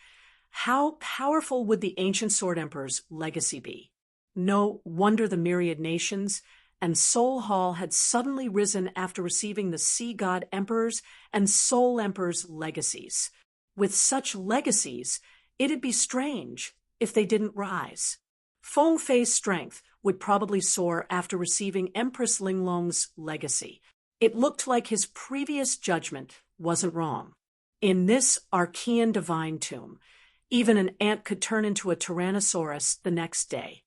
how powerful would the ancient Sword Emperor's legacy be? No wonder the myriad nations and Soul Hall had suddenly risen after receiving the Sea God Emperor's and Soul Emperor's legacies. With such legacies, it'd be strange if they didn't rise. Feng Fei's strength would probably soar after receiving Empress Linglong's legacy. It looked like his previous judgment wasn't wrong. In this Archean divine tomb, even an ant could turn into a Tyrannosaurus the next day.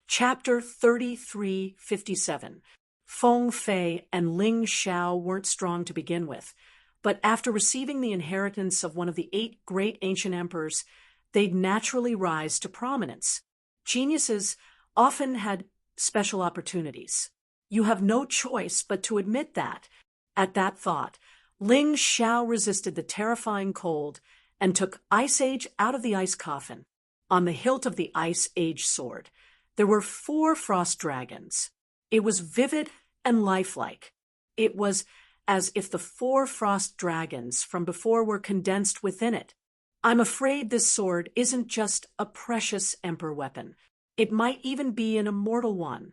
Chapter 3357. Feng Fei and Ling Xiao weren't strong to begin with, but after receiving the inheritance of one of the 8 great ancient emperors, they'd naturally rise to prominence. Geniuses often had special opportunities. You have no choice but to admit that. At that thought, Ling Xiao resisted the terrifying cold and took Ice Age out of the ice coffin. On the hilt of the Ice Age sword, there were 4 frost dragons. It was vivid and lifelike. It was as if the 4 frost dragons from before were condensed within it. I'm afraid this sword isn't just a precious emperor weapon. It might even be an immortal one.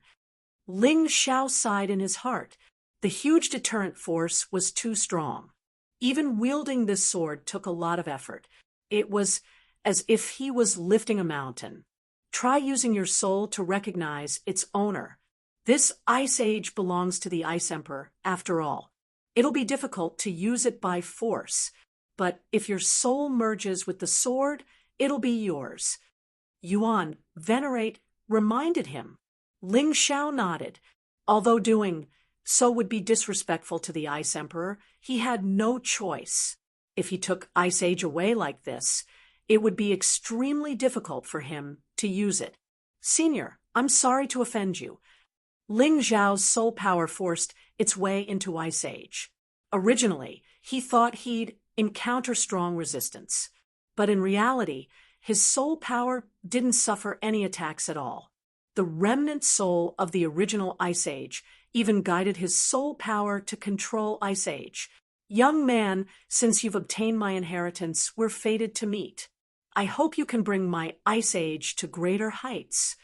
Ling Xiao sighed in his heart. The huge deterrent force was too strong. Even wielding this sword took a lot of effort. It was as if he was lifting a mountain. Try using your soul to recognize its owner. This Ice Age belongs to the Ice Emperor, after all. It'll be difficult to use it by force, but if your soul merges with the sword, it'll be yours. Yuan, venerate, reminded him. Ling Xiao nodded. Although doing so would be disrespectful to the Ice Emperor, he had no choice. If he took Ice Age away like this, it would be extremely difficult for him to use it. Senior, I'm sorry to offend you. Ling Xiao's soul power forced its way into Ice Age. Originally, he thought he'd encounter strong resistance, but in reality, his soul power didn't suffer any attacks at all. The remnant soul of the original Ice Age even guided his soul power to control Ice Age. Young man, since you've obtained my inheritance, we're fated to meet. I hope you can bring my Ice Age to greater heights.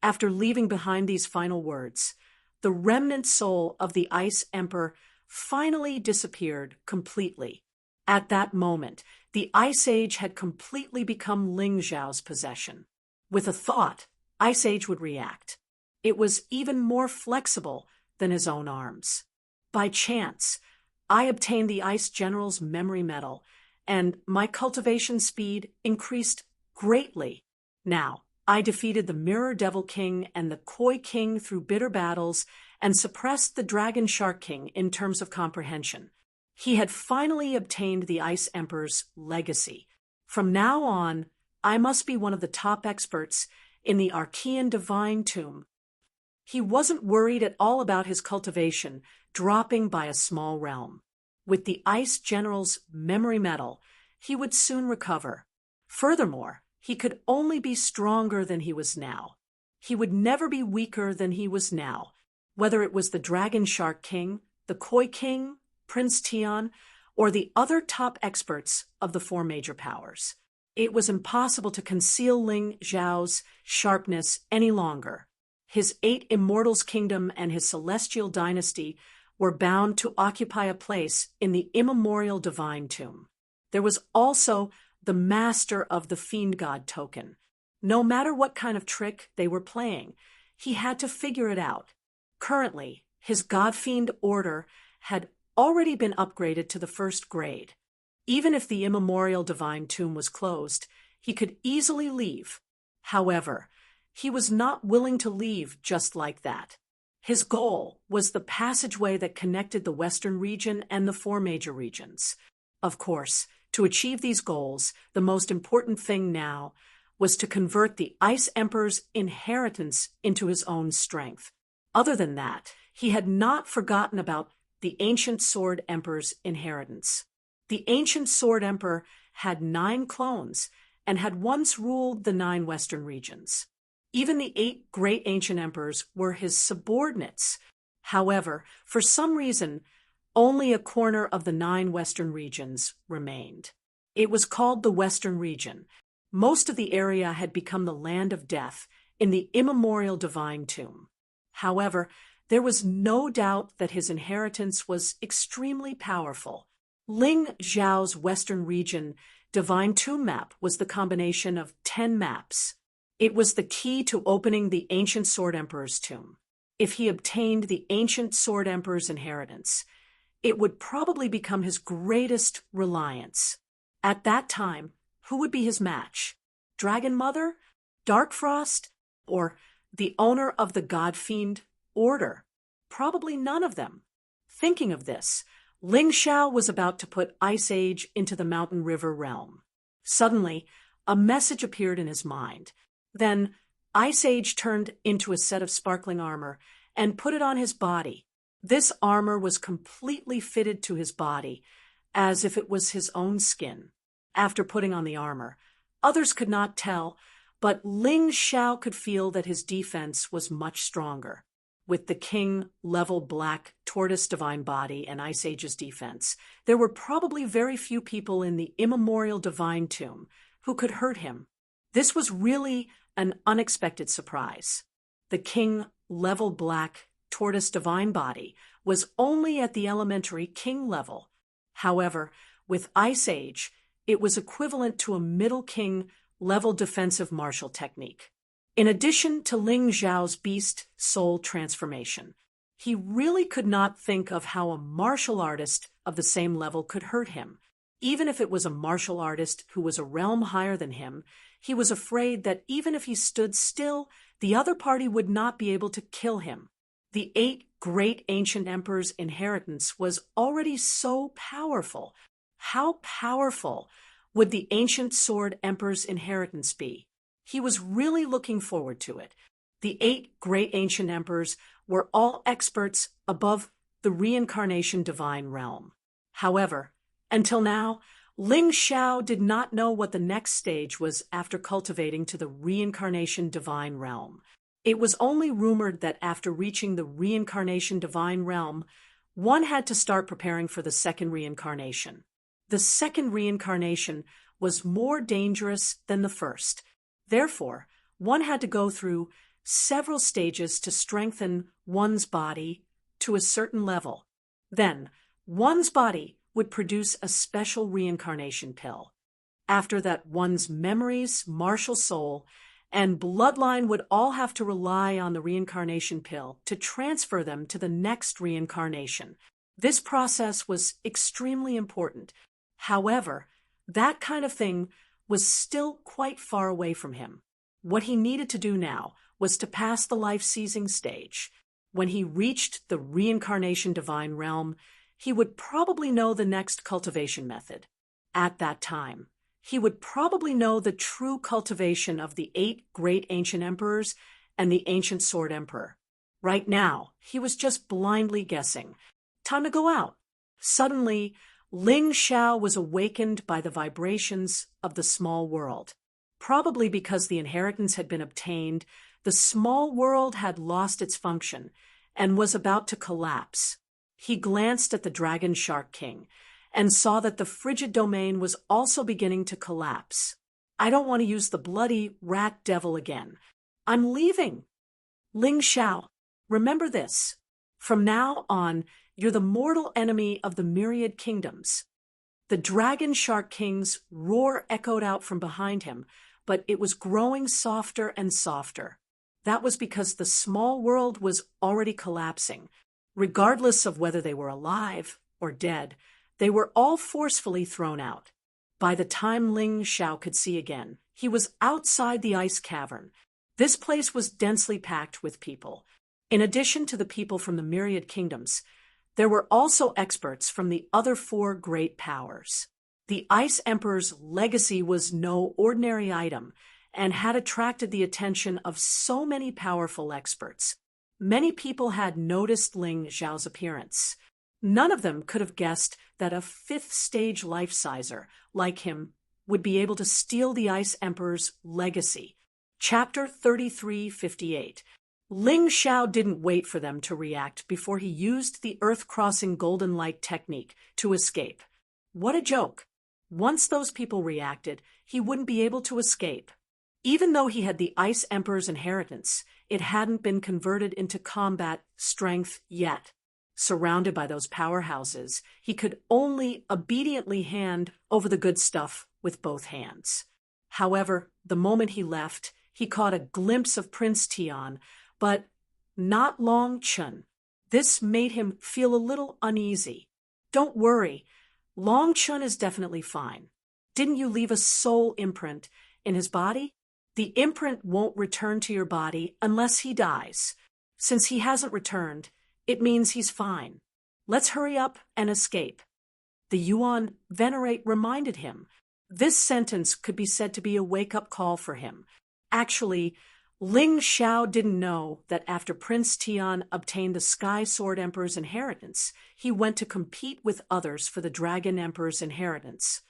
After leaving behind these final words, the remnant soul of the Ice Emperor finally disappeared completely. At that moment, the Ice Age had completely become Ling Xiao's possession. With a thought, Ice Age would react. It was even more flexible than his own arms. By chance, I obtained the Ice General's memory medal, and my cultivation speed increased greatly. Now, I defeated the Mirror Devil King and the Koi King through bitter battles and suppressed the Dragon Shark King in terms of comprehension. He had finally obtained the Ice Emperor's legacy. From now on, I must be one of the top experts in the Archean Divine Tomb. He wasn't worried at all about his cultivation dropping by a small realm. With the Ice General's memory medal, he would soon recover. Furthermore, he could only be stronger than he was now. He would never be weaker than he was now, whether it was the Dragon Shark King, the Koi King, Prince Tian, or the other top experts of the 4 major powers. It was impossible to conceal Ling Xiao's sharpness any longer. His 8 Immortals' Kingdom and his Celestial Dynasty were bound to occupy a place in the immemorial Divine Tomb. There was also the Master of the Fiend God token. No matter what kind of trick they were playing, he had to figure it out. Currently, his God-Fiend order had already been upgraded to the 1st grade. Even if the immemorial Divine Tomb was closed, he could easily leave. However, he was not willing to leave just like that. His goal was the passageway that connected the Western region and the 4 major regions. Of course, to achieve these goals, the most important thing now was to convert the Ice Emperor's inheritance into his own strength. Other than that, he had not forgotten about the ancient Sword Emperor's inheritance. The ancient Sword Emperor had 9 clones and had once ruled the 9 western regions. Even the 8 great ancient emperors were his subordinates. However, for some reason, only a corner of the 9 western regions remained. It was called the Western Region. Most of the area had become the land of death in the immemorial divine tomb. However, there was no doubt that his inheritance was extremely powerful. Ling Zhao's Western Region divine tomb map was the combination of 10 maps. It was the key to opening the ancient Sword Emperor's tomb. If he obtained the ancient Sword Emperor's inheritance, it would probably become his greatest reliance. At that time, who would be his match? Dragon Mother? Dark Frost? Or the owner of the God-Fiend Order? Probably none of them. Thinking of this, Ling Xiao was about to put Ice Age into the Mountain River realm. Suddenly, a message appeared in his mind. Then, Ice Age turned into a set of sparkling armor and put it on his body. This armor was completely fitted to his body, as if it was his own skin. After putting on the armor, others could not tell, but Ling Xiao could feel that his defense was much stronger. With the king level black tortoise divine body and Ice Age's defense, there were probably very few people in the immemorial divine tomb who could hurt him. This was really an unexpected surprise. The king level black tortoise divine body was only at the elementary king level. However, with Ice Age, it was equivalent to a middle king level defensive martial technique. In addition to Ling Zhao's beast soul transformation, he really could not think of how a martial artist of the same level could hurt him. Even if it was a martial artist who was a realm higher than him, he was afraid that even if he stood still, the other party would not be able to kill him. The 8 great ancient emperors' inheritance was already so powerful. How powerful would the ancient Sword Emperor's inheritance be? He was really looking forward to it. The 8 great ancient emperors were all experts above the reincarnation divine realm. However, until now, Ling Xiao did not know what the next stage was after cultivating to the reincarnation divine realm. It was only rumored that after reaching the reincarnation divine realm, one had to start preparing for the second reincarnation. The second reincarnation was more dangerous than the first. Therefore, one had to go through several stages to strengthen one's body to a certain level. Then, one's body would produce a special reincarnation pill. After that, one's memories, martial soul, and bloodline would all have to rely on the reincarnation pill to transfer them to the next reincarnation. This process was extremely important. However, that kind of thing was still quite far away from him. What he needed to do now was to pass the life-seizing stage. When he reached the reincarnation divine realm, he would probably know the next cultivation method. At that time, he would probably know the true cultivation of the 8 great ancient emperors and the ancient Sword Emperor. Right now, he was just blindly guessing. Time to go out. Suddenly, Ling Xiao was awakened by the vibrations of the small world. Probably because the inheritance had been obtained, the small world had lost its function and was about to collapse. He glanced at the Dragon Shark King and saw that the frigid domain was also beginning to collapse. I don't want to use the bloody rat devil again. I'm leaving. Ling Xiao, remember this. From now on, you're the mortal enemy of the myriad kingdoms. The Dragon Shark King's roar echoed out from behind him, but it was growing softer and softer. That was because the small world was already collapsing. Regardless of whether they were alive or dead, they were all forcefully thrown out. By the time Ling Xiao could see again, he was outside the ice cavern. This place was densely packed with people. In addition to the people from the myriad kingdoms, there were also experts from the other 4 great powers. The Ice Emperor's legacy was no ordinary item, and had attracted the attention of so many powerful experts. Many people had noticed Ling Xiao's appearance. None of them could have guessed that a fifth-stage life-sizer like him would be able to steal the Ice Emperor's legacy. Chapter 3358. Ling Xiao didn't wait for them to react before he used the Earth-crossing golden light technique to escape. What a joke! Once those people reacted, he wouldn't be able to escape. Even though he had the Ice Emperor's inheritance, it hadn't been converted into combat strength yet. Surrounded by those powerhouses, he could only obediently hand over the good stuff with both hands. However, the moment he left, he caught a glimpse of Prince Tian, but not Long Chun. This made him feel a little uneasy. Don't worry, Long Chun is definitely fine. Didn't you leave a soul imprint in his body? The imprint won't return to your body unless he dies. Since he hasn't returned, it means he's fine. Let's hurry up and escape. The Yuan Venerate reminded him. This sentence could be said to be a wake-up call for him. Actually, Ling Xiao didn't know that after Prince Tian obtained the Sky Sword Emperor's inheritance, he went to compete with others for the Dragon Emperor's inheritance.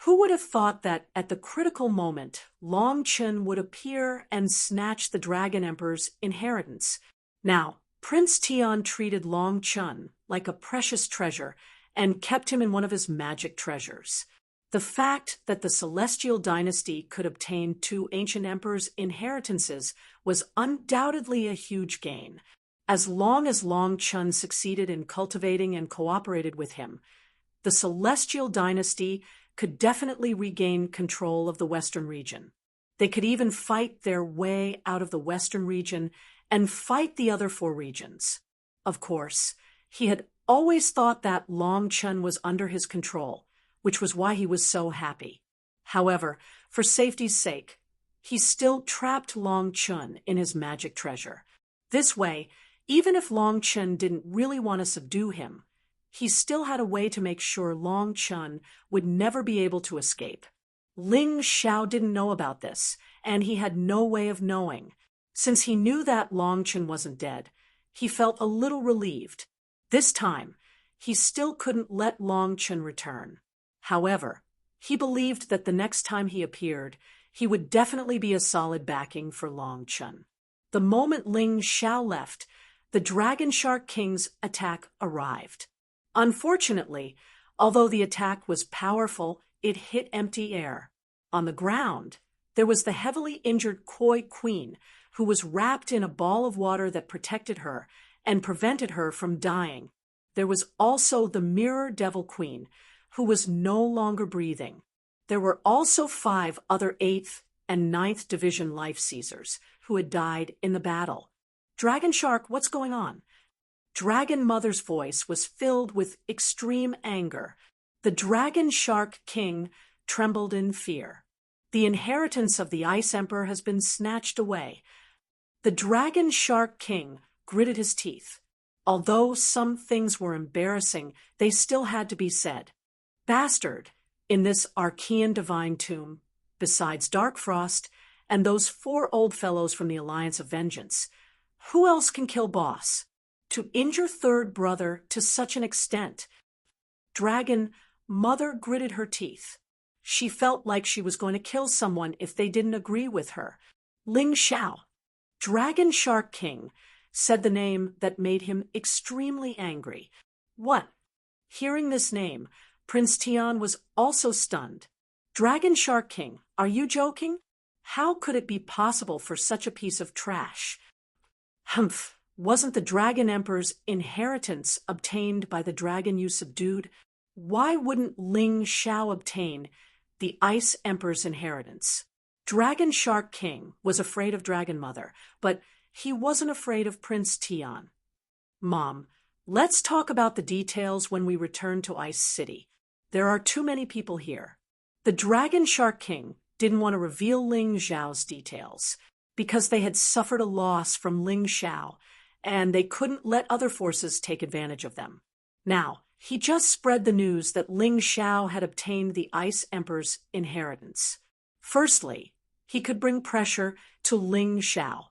Who would have thought that at the critical moment, Long Chun would appear and snatch the Dragon Emperor's inheritance? Now, Prince Tian treated Long Chun like a precious treasure and kept him in one of his magic treasures. The fact that the Celestial Dynasty could obtain two ancient emperors' inheritances was undoubtedly a huge gain. As long as Long Chun succeeded in cultivating and cooperated with him, the Celestial Dynasty could definitely regain control of the Western region. They could even fight their way out of the Western region and fight the other four regions. Of course, he had always thought that Long Chun was under his control, which was why he was so happy. However, for safety's sake, he still trapped Long Chun in his magic treasure. This way, even if Long Chun didn't really want to subdue him, he still had a way to make sure Long Chun would never be able to escape. Ling Xiao didn't know about this, and he had no way of knowing. Since he knew that Long Chun wasn't dead, he felt a little relieved. This time, he still couldn't let Long Chun return. However, he believed that the next time he appeared, he would definitely be a solid backing for Long Chun. The moment Ling Xiao left, the Dragon Shark King's attack arrived. Unfortunately, although the attack was powerful, it hit empty air. On the ground, there was the heavily injured Koi Queen, who was wrapped in a ball of water that protected her and prevented her from dying. There was also the Mirror Devil Queen, who was no longer breathing. There were also 5 other 8th and 9th Division Life Seizers who had died in the battle. Dragon Shark, what's going on? Dragon Mother's voice was filled with extreme anger. The Dragon Shark King trembled in fear. The inheritance of the Ice Emperor has been snatched away. The Dragon Shark King gritted his teeth. Although some things were embarrassing, they still had to be said. Bastard, in this Archean divine tomb, besides Dark Frost and those 4 old fellows from the Alliance of Vengeance, who else can kill Boss? To injure third brother to such an extent. Dragon Mother gritted her teeth. She felt like she was going to kill someone if they didn't agree with her. Ling Xiao, Dragon Shark King, said the name that made him extremely angry. What? Hearing this name, Prince Tian was also stunned. Dragon Shark King, are you joking? How could it be possible for such a piece of trash? Humph. Wasn't the Dragon Emperor's inheritance obtained by the dragon you subdued? Why wouldn't Ling Xiao obtain the Ice Emperor's inheritance? Dragon Shark King was afraid of Dragon Mother, but he wasn't afraid of Prince Tian. Mom, let's talk about the details when we return to Ice City. There are too many people here. The Dragon Shark King didn't want to reveal Ling Xiao's details because they had suffered a loss from Ling Xiao, and they couldn't let other forces take advantage of them. Now, he just spread the news that Ling Xiao had obtained the Ice Emperor's inheritance. Firstly, he could bring pressure to Ling Xiao.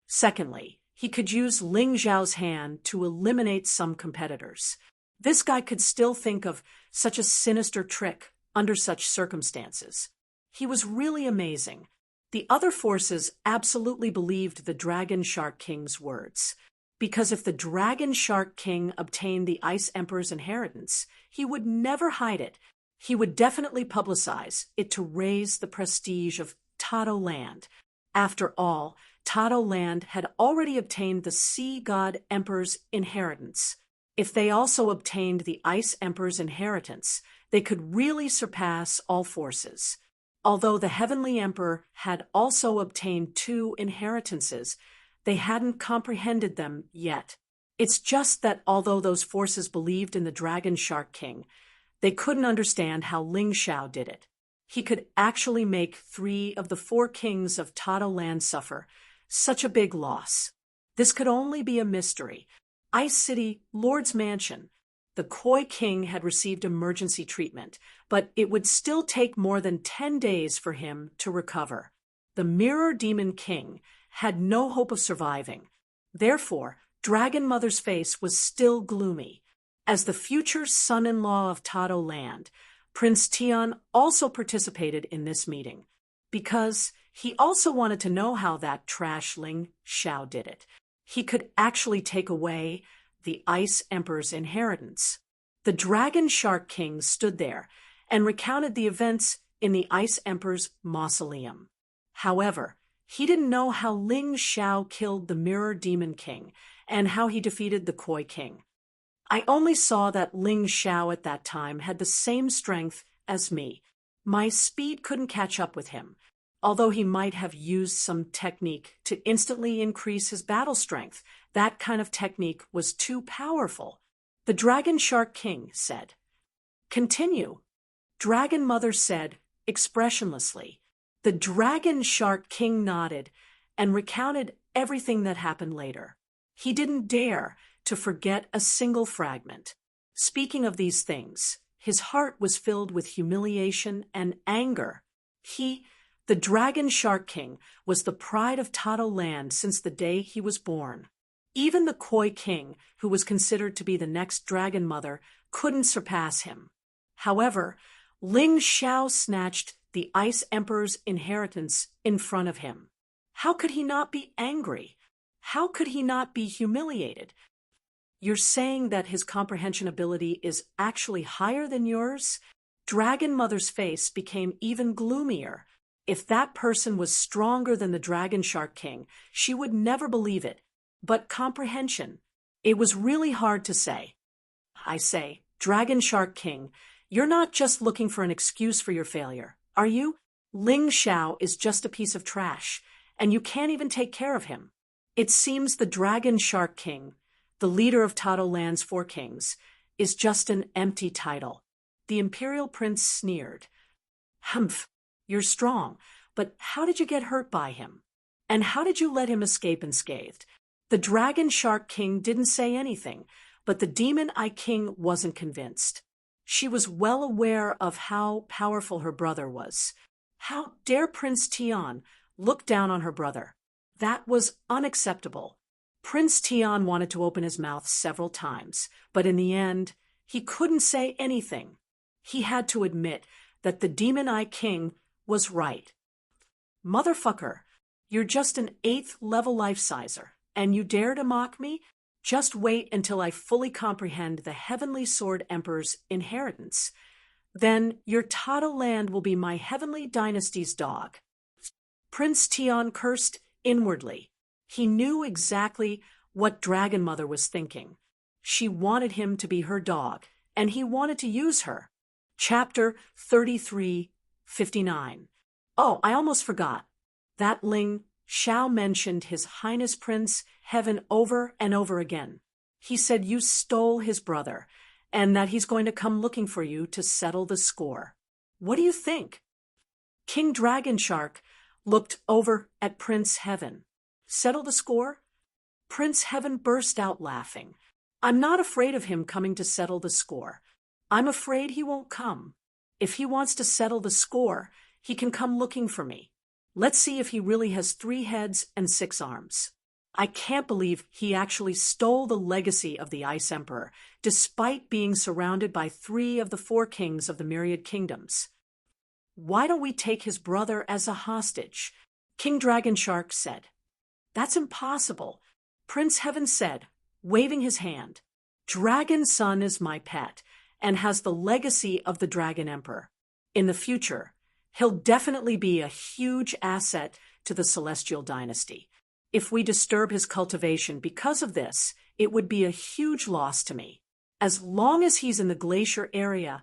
Secondly, he could use Ling Xiao's hand to eliminate some competitors. This guy could still think of such a sinister trick under such circumstances. He was really amazing. The other forces absolutely believed the Dragon Shark King's words, because if the Dragon Shark King obtained the Ice Emperor's inheritance, he would never hide it. He would definitely publicize it to raise the prestige of Tato Land. After all, Tato Land had already obtained the Sea God Emperor's inheritance. If they also obtained the Ice Emperor's inheritance, they could really surpass all forces. Although the Heavenly Emperor had also obtained 2 inheritances, they hadn't comprehended them yet. It's just that although those forces believed in the Dragon Shark King, they couldn't understand how Ling Xiao did it. He could actually make 3 of the 4 kings of Tato Land suffer such a big loss. This could only be a mystery. Ice City, Lord's Mansion. The Koi King had received emergency treatment, but it would still take more than 10 days for him to recover. The Mirror Demon King had no hope of surviving. Therefore, Dragon Mother's face was still gloomy. As the future son-in-law of Tato Land, Prince Tian also participated in this meeting, because he also wanted to know how that trash Ling Xiao did it. He could actually take away the Ice Emperor's inheritance. The Dragon Shark King stood there and recounted the events in the Ice Emperor's mausoleum. However, he didn't know how Ling Xiao killed the Mirror Demon King and how he defeated the Koi King. I only saw that Ling Xiao at that time had the same strength as me. My speed couldn't catch up with him, although he might have used some technique to instantly increase his battle strength. That kind of technique was too powerful. The Dragon Shark King said, "Continue." Dragon Mother said, expressionlessly. The Dragon Shark King nodded and recounted everything that happened later. He didn't dare to forget a single fragment. Speaking of these things, his heart was filled with humiliation and anger. The Dragon Shark King, was the pride of Tato Land since the day he was born. Even the Koi King, who was considered to be the next Dragon Mother, couldn't surpass him. However, Ling Xiao snatched the Ice Emperor's inheritance in front of him. How could he not be angry? How could he not be humiliated? You're saying that his comprehension ability is actually higher than yours? Dragon Mother's face became even gloomier. If that person was stronger than the Dragon Shark King, she would never believe it. But comprehension, it was really hard to say. I say, Dragon Shark King, you're not just looking for an excuse for your failure, are you? Ling Xiao is just a piece of trash, and you can't even take care of him. It seems the Dragon Shark King, the leader of Tato Land's 4 kings, is just an empty title. The Imperial Prince sneered. Humph, you're strong, but how did you get hurt by him? And how did you let him escape unscathed? The Dragon Shark King didn't say anything, but the Demon Eye King wasn't convinced. She was well aware of how powerful her brother was. How dare Prince Tian look down on her brother? That was unacceptable. Prince Tian wanted to open his mouth several times, but in the end, he couldn't say anything. He had to admit that the Demon Eye King was right. Motherfucker, you're just an 8th level life-sizer, and you dare to mock me? Just wait until I fully comprehend the Heavenly Sword Emperor's inheritance. Then your Tato Land will be my Heavenly Dynasty's dog. Prince Tian cursed inwardly. He knew exactly what Dragon Mother was thinking. She wanted him to be her dog, and he wanted to use her. Chapter 33:59. Oh, I almost forgot. That Ling Xiao mentioned His Highness Prince Heaven over and over again. He said you stole his brother, and that he's going to come looking for you to settle the score. What do you think? King Dragon Shark looked over at Prince Heaven. Settle the score? Prince Heaven burst out laughing. I'm not afraid of him coming to settle the score. I'm afraid he won't come. If he wants to settle the score, he can come looking for me. Let's see if he really has 3 heads and 6 arms. I can't believe he actually stole the legacy of the Ice Emperor, despite being surrounded by 3 of the 4 kings of the Myriad Kingdoms. Why don't we take his brother as a hostage? King Dragon Shark said. That's impossible. Prince Heaven said, waving his hand. Dragon Son is my pet, and has the legacy of the Dragon Emperor. In the future, he'll definitely be a huge asset to the Celestial Dynasty. If we disturb his cultivation because of this, it would be a huge loss to me. As long as he's in the glacier area,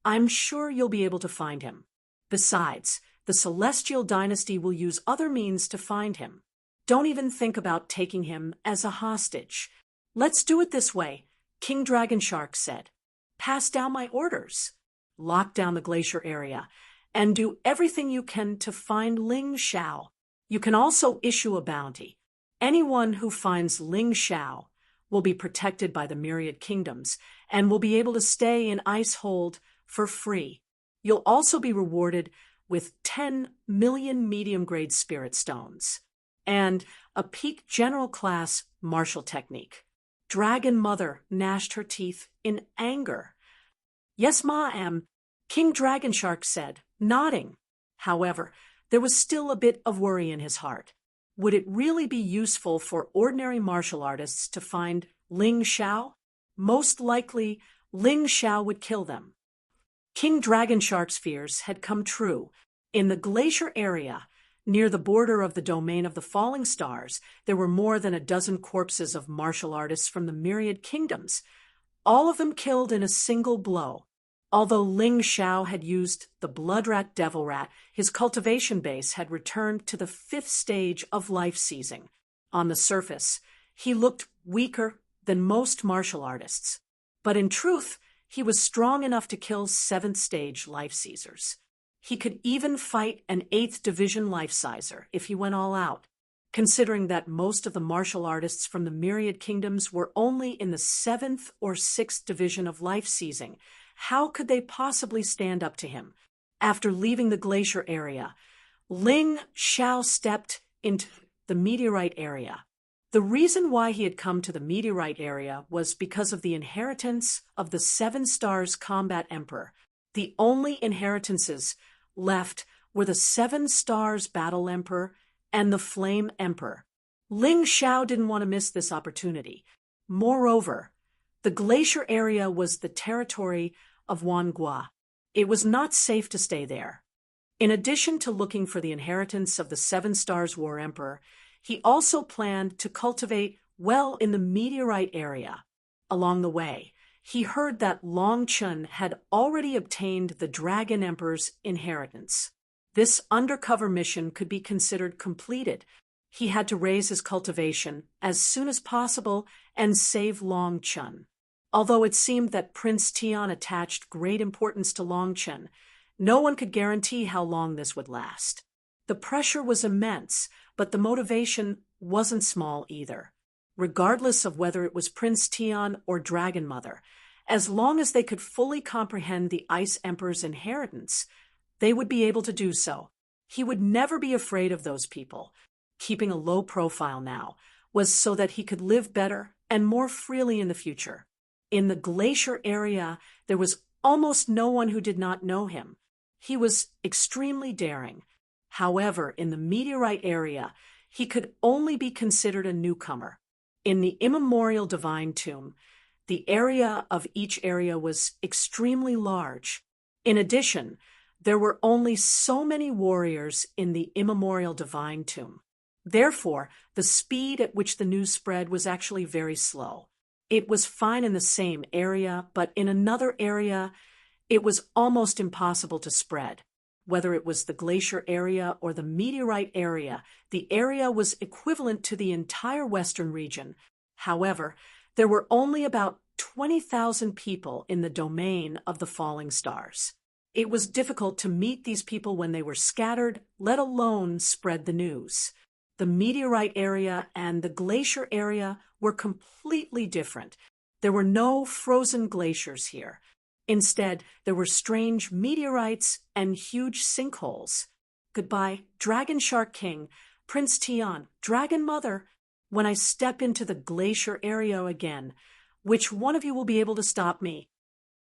I'm sure you'll be able to find him. Besides, the Celestial Dynasty will use other means to find him. Don't even think about taking him as a hostage. Let's do it this way, King Dragon Shark said. Pass down my orders. Lock down the glacier area, and do everything you can to find Ling Xiao. You can also issue a bounty. Anyone who finds Ling Xiao will be protected by the Myriad Kingdoms and will be able to stay in Icehold for free. You'll also be rewarded with 10 million medium-grade spirit stones and a peak general class martial technique. Dragon Mother gnashed her teeth in anger. Yes, ma'am, King Dragon Shark said, nodding. However, there was still a bit of worry in his heart. Would it really be useful for ordinary martial artists to find Ling Xiao? Most likely, Ling Xiao would kill them. King Dragon Shark's fears had come true. In the glacier area, near the border of the domain of the falling stars, there were more than a dozen corpses of martial artists from the Myriad Kingdoms, all of them killed in a single blow. Although Ling Xiao had used the Bloodrat Devil Rat, his cultivation base had returned to the 5th stage of life-seizing. On the surface, he looked weaker than most martial artists. But in truth, he was strong enough to kill 7th-stage life-seizers. He could even fight an 8th division life-sizer if he went all out. Considering that most of the martial artists from the Myriad Kingdoms were only in the 7th or 6th division of life-seizing, how could they possibly stand up to him? After leaving the glacier area, Ling Xiao stepped into the meteorite area. The reason why he had come to the meteorite area was because of the inheritance of the 7 Stars Combat Emperor. The only inheritances left were the 7 Stars Battle Emperor and the Flame Emperor. Ling Xiao didn't want to miss this opportunity. Moreover, the glacier area was the territory of Wangua. It was not safe to stay there. In addition to looking for the inheritance of the 7 Stars War Emperor, he also planned to cultivate well in the meteorite area. Along the way, he heard that Long Chun had already obtained the Dragon Emperor's inheritance. This undercover mission could be considered completed. He had to raise his cultivation as soon as possible and save Long Chun. Although it seemed that Prince Tian attached great importance to Long Chun, no one could guarantee how long this would last. The pressure was immense, but the motivation wasn't small either. Regardless of whether it was Prince Tian or Dragon Mother, as long as they could fully comprehend the Ice Emperor's inheritance, they would be able to do so. He would never be afraid of those people. Keeping a low profile now was so that he could live better and more freely in the future. In the glacier area, there was almost no one who did not know him. He was extremely daring. However, in the meteorite area, he could only be considered a newcomer. In the immemorial divine tomb, the area of each area was extremely large. In addition, there were only so many warriors in the immemorial divine tomb. Therefore, the speed at which the news spread was actually very slow. It was fine in the same area, but in another area, it was almost impossible to spread. Whether it was the glacier area or the meteorite area, the area was equivalent to the entire western region. However, there were only about 20,000 people in the domain of the falling stars. It was difficult to meet these people when they were scattered, let alone spread the news. The meteorite area and the glacier area were completely different. There were no frozen glaciers here. Instead, there were strange meteorites and huge sinkholes. Goodbye, Dragon Shark King, Prince Tian, Dragon Mother. When I step into the glacier area again, which one of you will be able to stop me?"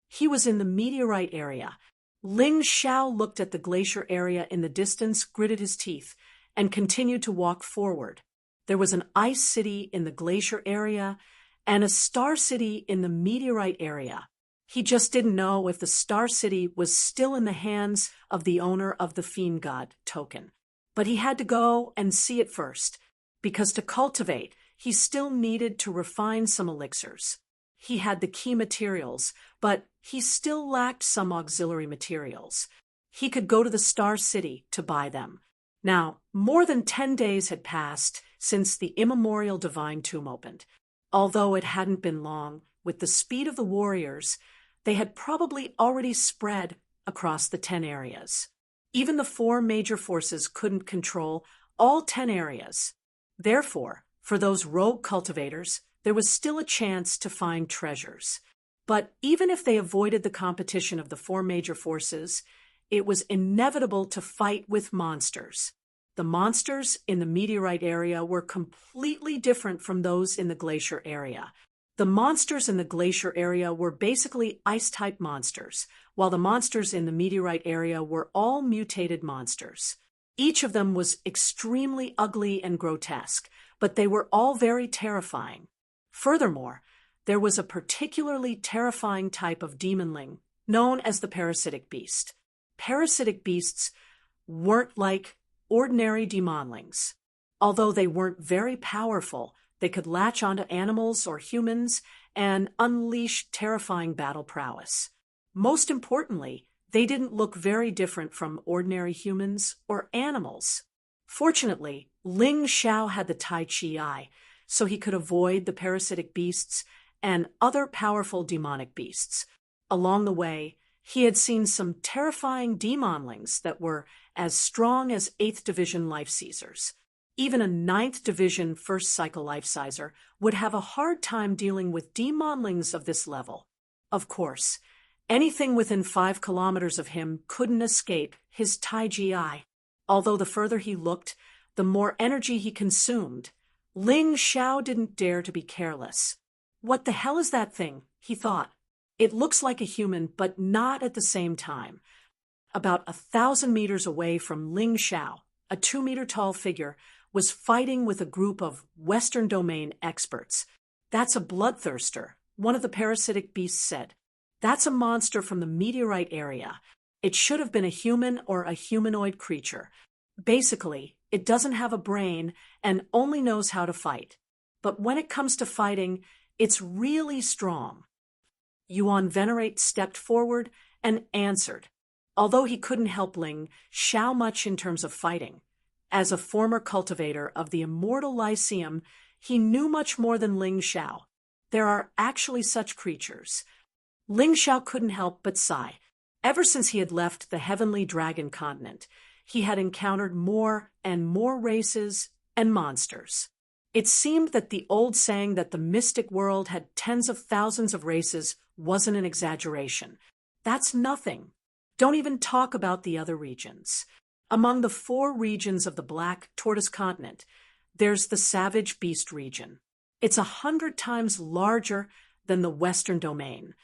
He was in the meteorite area. Ling Xiao looked at the glacier area in the distance, gritted his teeth, and continued to walk forward. There was an ice city in the glacier area and a star city in the meteorite area. He just didn't know if the star city was still in the hands of the owner of the Fiend God token. But he had to go and see it first, because to cultivate, he still needed to refine some elixirs. He had the key materials, but he still lacked some auxiliary materials. He could go to the Star City to buy them. Now, more than 10 days had passed since the immemorial divine tomb opened. Although it hadn't been long, with the speed of the warriors, they had probably already spread across the 10 areas. Even the 4 major forces couldn't control all 10 areas. Therefore, for those rogue cultivators, there was still a chance to find treasures. But even if they avoided the competition of the 4 major forces, it was inevitable to fight with monsters. The monsters in the meteorite area were completely different from those in the glacier area. The monsters in the glacier area were basically ice-type monsters, while the monsters in the meteorite area were all mutated monsters. Each of them was extremely ugly and grotesque, but they were all very terrifying. Furthermore, there was a particularly terrifying type of demonling known as the parasitic beast. Parasitic beasts weren't like ordinary demonlings. Although they weren't very powerful, they could latch onto animals or humans and unleash terrifying battle prowess. Most importantly, they didn't look very different from ordinary humans or animals. Fortunately, Ling Xiao had the Tai Chi Eye, so he could avoid the parasitic beasts and other powerful demonic beasts. Along the way, he had seen some terrifying demonlings that were as strong as 8th Division Life Seizers. Even a 9th Division First Cycle Life Sizer would have a hard time dealing with demonlings of this level. Of course, anything within 5 kilometers of him couldn't escape his Tai Chi Eye. Although the further he looked, the more energy he consumed. Ling Xiao didn't dare to be careless. "What the hell is that thing?" he thought. "It looks like a human, but not at the same time." About 1,000 meters away from Ling Xiao, a 2-meter-tall figure was fighting with a group of Western Domain experts. "That's a bloodthirster," one of the parasitic beasts said. "That's a monster from the meteorite area. It should have been a human or a humanoid creature. Basically, it doesn't have a brain and only knows how to fight. But when it comes to fighting, it's really strong." Yuan Venerate stepped forward and answered, although he couldn't help Ling Xiao much in terms of fighting. As a former cultivator of the Immortal Lyceum, he knew much more than Ling Xiao. There are actually such creatures. Ling Xiao couldn't help but sigh. Ever since he had left the Heavenly Dragon continent, he had encountered more and more races and monsters. It seemed that the old saying that the mystic world had tens of thousands of races wasn't an exaggeration. That's nothing. Don't even talk about the other regions. Among the 4 regions of the Black Tortoise continent, there's the Savage Beast region. It's 100 times larger than the Western Domain.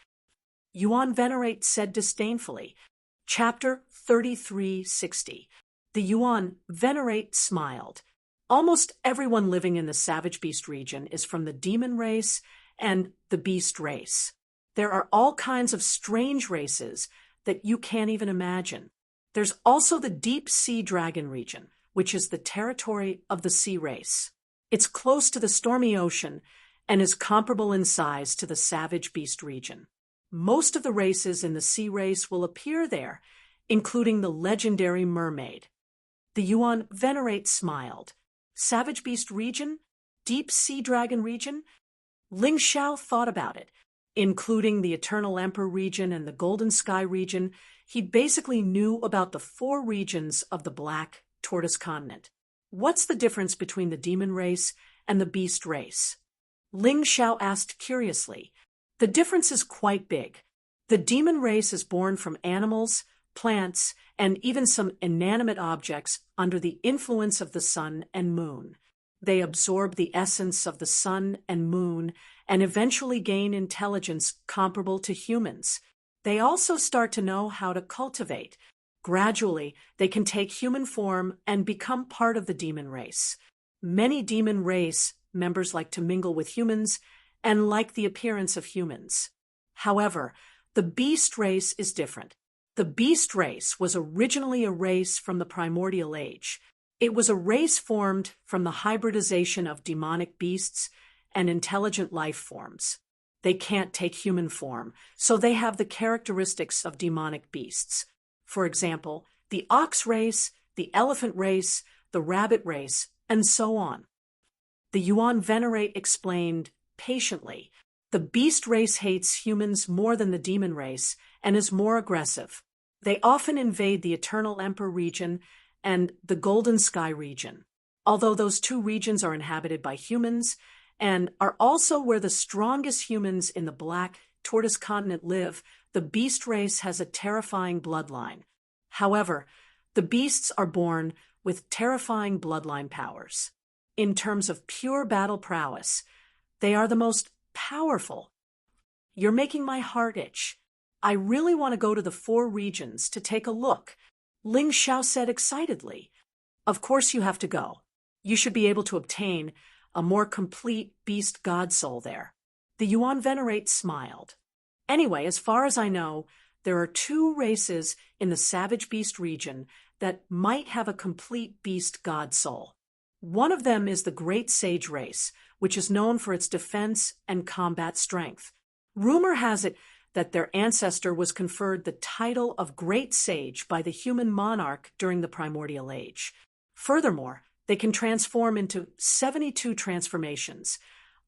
Yuan Venerate said disdainfully. Chapter 3360. The Yuan Venerate smiled. Almost everyone living in the Savage Beast region is from the demon race and the beast race. There are all kinds of strange races that you can't even imagine. There's also the Deep Sea Dragon region, which is the territory of the sea race. It's close to the stormy ocean and is comparable in size to the Savage Beast region. Most of the races in the sea race will appear there, including the legendary mermaid. The Yuan Venerate smiled. Savage Beast region? Deep Sea Dragon region? Ling Xiao thought about it. Including the Eternal Emperor region and the Golden Sky region, he basically knew about the 4 regions of the Black Tortoise continent. What's the difference between the demon race and the beast race? Ling Xiao asked curiously. The difference is quite big. The demon race is born from animals, plants, and even some inanimate objects under the influence of the sun and moon. They absorb the essence of the sun and moon and eventually gain intelligence comparable to humans. They also start to know how to cultivate. Gradually, they can take human form and become part of the demon race. Many demon race members like to mingle with humans and like the appearance of humans. However, the beast race is different. The beast race was originally a race from the primordial age. It was a race formed from the hybridization of demonic beasts and intelligent life forms. They can't take human form, so they have the characteristics of demonic beasts. For example, the ox race, the elephant race, the rabbit race, and so on. The Yuan Venerate explained patiently, the beast race hates humans more than the demon race and is more aggressive. They often invade the Eternal Emperor region and the Golden Sky region. Although those two regions are inhabited by humans and are also where the strongest humans in the Black Tortoise continent live, the beast race has a terrifying bloodline. However, the beasts are born with terrifying bloodline powers. In terms of pure battle prowess, they are the most powerful. You're making my heart itch. I really want to go to the 4 regions to take a look, Ling Xiao said excitedly. Of course you have to go. You should be able to obtain a more complete beast god soul there. The Yuan Venerate smiled. Anyway, as far as I know, there are 2 races in the Savage Beast region that might have a complete beast god soul. One of them is the Great Sage race, which is known for its defense and combat strength. Rumor has it that their ancestor was conferred the title of Great Sage by the human monarch during the primordial age. Furthermore, they can transform into 72 transformations,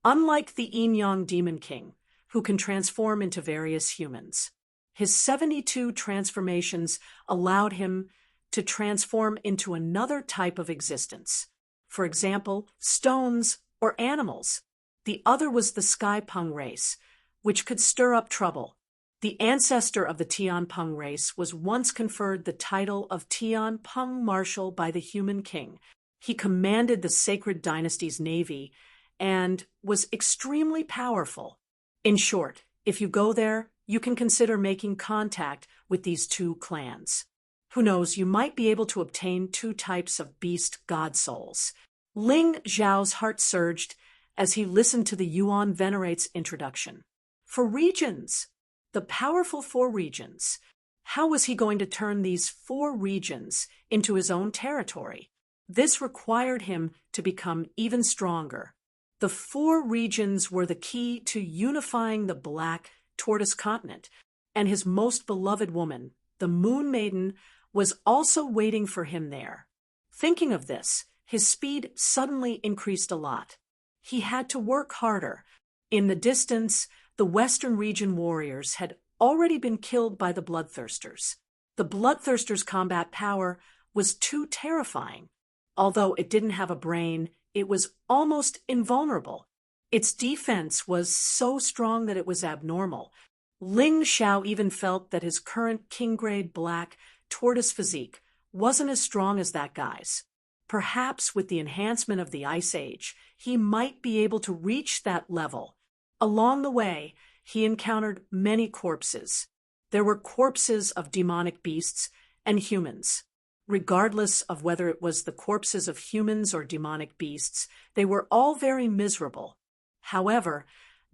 unlike the Yin-Yang Demon King, who can transform into various humans. His 72 transformations allowed him to transform into another type of existence. For example, stones or animals. The other was the Sky Peng race, which could stir up trouble. The ancestor of the Tian Peng race was once conferred the title of Tian Peng Marshal by the human king. He commanded the sacred dynasty's navy and was extremely powerful. In short, if you go there, you can consider making contact with these 2 clans. Who knows, you might be able to obtain 2 types of beast god souls. Ling Xiao's heart surged as he listened to the Yuan Venerate's introduction. 4 regions! The powerful 4 regions. How was he going to turn these 4 regions into his own territory? This required him to become even stronger. The 4 regions were the key to unifying the Black Tortoise continent, and his most beloved woman, the Moon Maiden, was also waiting for him there. Thinking of this, his speed suddenly increased a lot. He had to work harder. In the distance, the Western region warriors had already been killed by the Bloodthirsters. The Bloodthirsters' combat power was too terrifying. Although it didn't have a brain, it was almost invulnerable. Its defense was so strong that it was abnormal. Ling Xiao even felt that his current king-grade Black Tortoise physique wasn't as strong as that guy's. Perhaps with the enhancement of the Ice Age, he might be able to reach that level. Along the way, he encountered many corpses. There were corpses of demonic beasts and humans. Regardless of whether it was the corpses of humans or demonic beasts, they were all very miserable. However,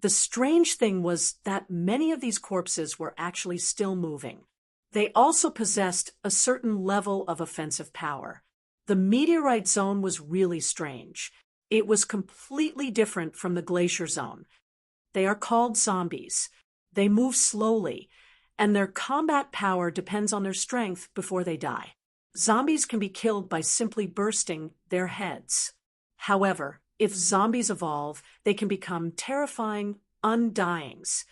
the strange thing was that many of these corpses were actually still moving. They also possessed a certain level of offensive power. The meteorite zone was really strange. It was completely different from the glacier zone. They are called zombies. They move slowly, and their combat power depends on their strength before they die. Zombies can be killed by simply bursting their heads. However, if zombies evolve, they can become terrifying undyings.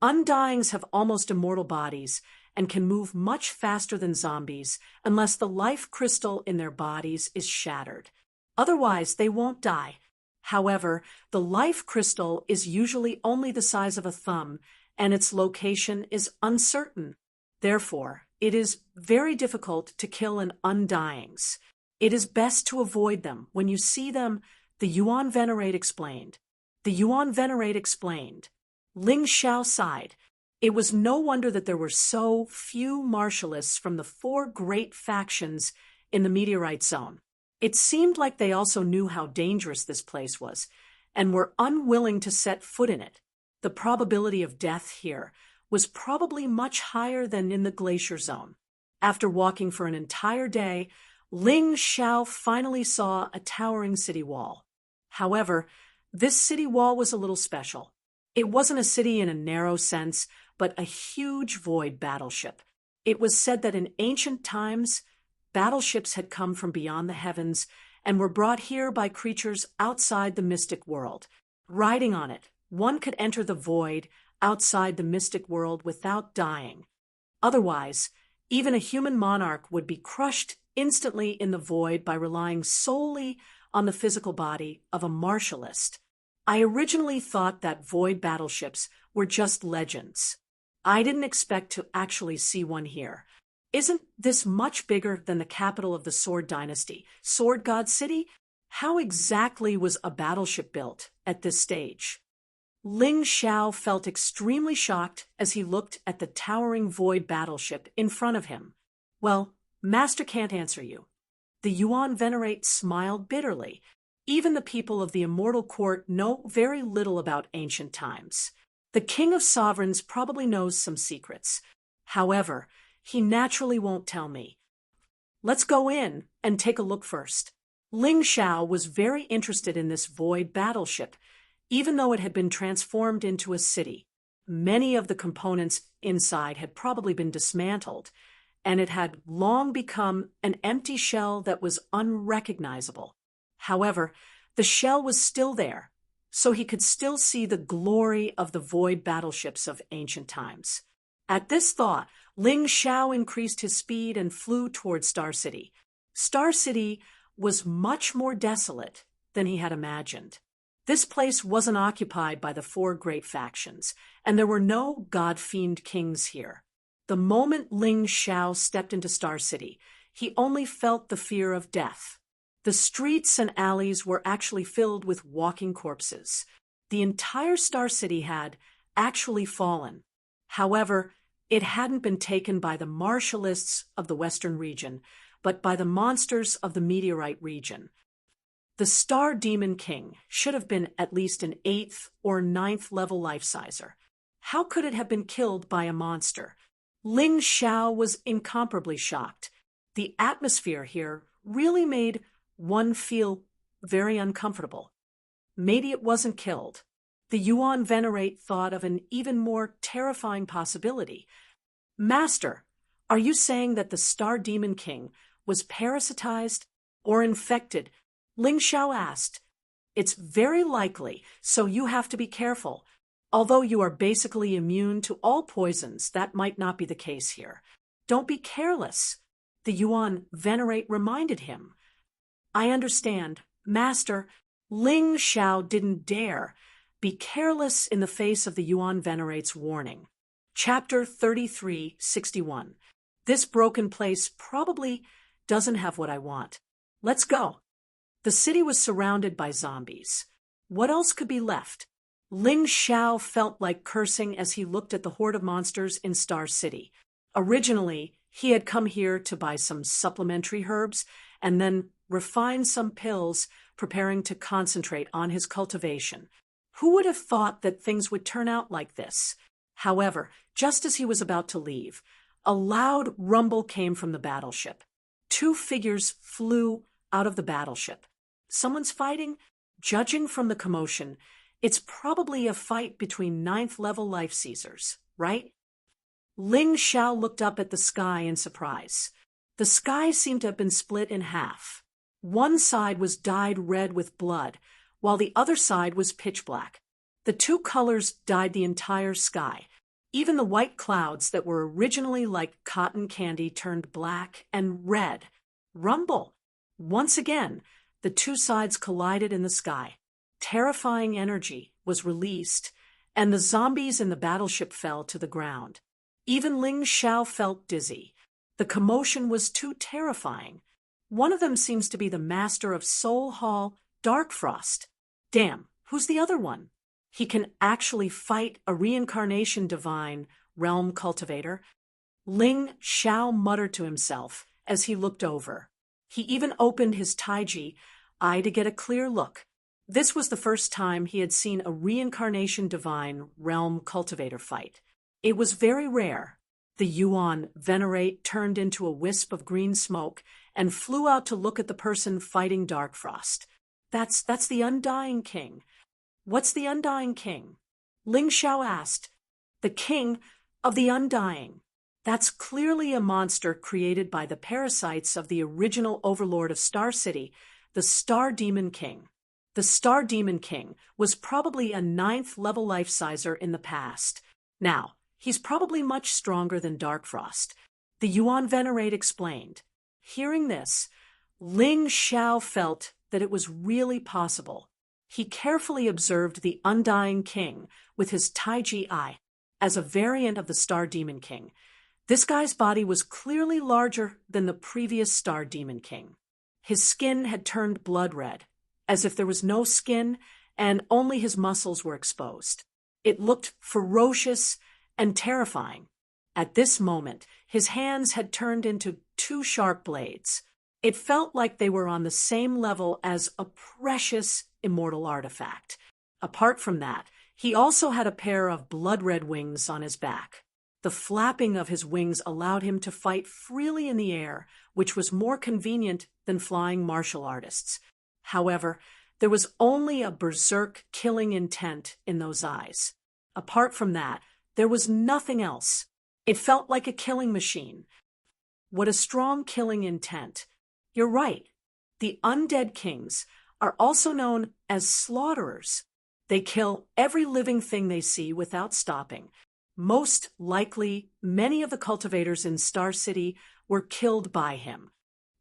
Undyings have almost immortal bodies and can move much faster than zombies unless the life crystal in their bodies is shattered. Otherwise, they won't die. However, the life crystal is usually only the size of a thumb, and its location is uncertain. Therefore, it is very difficult to kill an undyings. It is best to avoid them. When you see them, the Yuan Venerate explained. The Yuan Venerate explained. Ling Xiao sighed. It was no wonder that there were so few martialists from the four great factions in the meteorite zone. It seemed like they also knew how dangerous this place was, and were unwilling to set foot in it. The probability of death here was probably much higher than in the glacier zone. After walking for an entire day, Ling Xiao finally saw a towering city wall. However, this city wall was a little special. It wasn't a city in a narrow sense, but a huge void battleship. It was said that in ancient times, battleships had come from beyond the heavens and were brought here by creatures outside the mystic world. Riding on it, one could enter the void outside the mystic world without dying. Otherwise, even a human monarch would be crushed instantly in the void by relying solely on the physical body of a martialist. I originally thought that void battleships were just legends. I didn't expect to actually see one here. Isn't this much bigger than the capital of the Sword Dynasty, Sword God City? How exactly was a battleship built at this stage? Ling Xiao felt extremely shocked as he looked at the towering void battleship in front of him. Well, Master can't answer you. The Yuan Venerate smiled bitterly. Even the people of the Immortal Court know very little about ancient times. The King of Sovereigns probably knows some secrets. However, he naturally won't tell me. Let's go in and take a look first. Ling Xiao was very interested in this void battleship, even though it had been transformed into a city. Many of the components inside had probably been dismantled, and it had long become an empty shell that was unrecognizable. However, the shell was still there, so he could still see the glory of the void battleships of ancient times. At this thought, Ling Xiao increased his speed and flew toward Star City. Star City was much more desolate than he had imagined. This place wasn't occupied by the four great factions, and there were no god-fiend kings here. The moment Ling Xiao stepped into Star City, he only felt the fear of death. The streets and alleys were actually filled with walking corpses. The entire Star City had actually fallen. However, it hadn't been taken by the martialists of the Western region, but by the monsters of the meteorite region. The Star Demon King should have been at least an 8th or 9th level life-sizer. How could it have been killed by a monster? Ling Xiao was incomparably shocked. The atmosphere here really made one feel very uncomfortable. Maybe it wasn't killed. The Yuan Venerate thought of an even more terrifying possibility. Master, are you saying that the Star Demon King was parasitized or infected? Ling Xiao asked. It's very likely, so you have to be careful. Although you are basically immune to all poisons, that might not be the case here. Don't be careless, the Yuan Venerate reminded him. I understand, Master. Ling Xiao didn't dare be careless in the face of the Yuan Venerate's warning. Chapter 3361. This broken place probably doesn't have what I want. Let's go. The city was surrounded by zombies. What else could be left? Ling Xiao felt like cursing as he looked at the horde of monsters in Star City. Originally, he had come here to buy some supplementary herbs and then refine some pills, preparing to concentrate on his cultivation. Who would have thought that things would turn out like this? However, just as he was about to leave, a loud rumble came from the battleship. Two figures flew out of the battleship. Someone's fighting? Judging from the commotion, it's probably a fight between 9th level life seizers, right? Ling Xiao looked up at the sky in surprise. The sky seemed to have been split in half. One side was dyed red with blood, while the other side was pitch black. The two colors dyed the entire sky. Even the white clouds that were originally like cotton candy turned black and red. Rumble! Once again, the two sides collided in the sky. Terrifying energy was released, and the zombies in the battleship fell to the ground. Even Ling Xiao felt dizzy. The commotion was too terrifying. One of them seems to be the master of Soul Hall, Darkfrost. Damn, who's the other one? He can actually fight a reincarnation divine, realm cultivator. Ling Xiao muttered to himself as he looked over. He even opened his Taiji eye to get a clear look. This was the first time he had seen a reincarnation divine realm cultivator fight. It was very rare. The Yuan Venerate turned into a wisp of green smoke and flew out to look at the person fighting Darkfrost. That's the Undying King. What's the Undying King? Ling Xiao asked. The King of the Undying. That's clearly a monster created by the parasites of the original overlord of Star City, the Star Demon King. The Star Demon King was probably a 9th-level life-sizer in the past. Now, he's probably much stronger than Darkfrost. The Yuan Venerate explained. Hearing this, Ling Xiao felt that it was really possible. He carefully observed the Undying King with his Taiji eye as a variant of the Star Demon King. This guy's body was clearly larger than the previous Star Demon King. His skin had turned blood red, as if there was no skin and only his muscles were exposed. It looked ferocious and terrifying. At this moment, his hands had turned into 2 sharp blades. It felt like they were on the same level as a precious immortal artifact. Apart from that, he also had a pair of blood-red wings on his back. The flapping of his wings allowed him to fight freely in the air, which was more convenient than flying martial artists. However, there was only a berserk killing intent in those eyes. Apart from that, there was nothing else. It felt like a killing machine. What a strong killing intent. You're right. The undead kings are also known as slaughterers. They kill every living thing they see without stopping. Most likely, many of the cultivators in Star City were killed by him.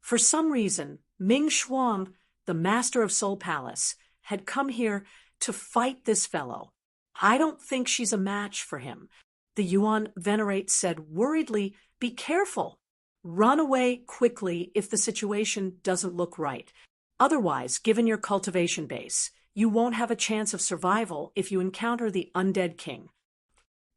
For some reason, Ming Shuang, the master of Soul Palace, had come here to fight this fellow. I don't think she's a match for him. The Yuan Venerate said worriedly, "Be careful. Run away quickly if the situation doesn't look right. Otherwise, given your cultivation base, you won't have a chance of survival if you encounter the Undead King."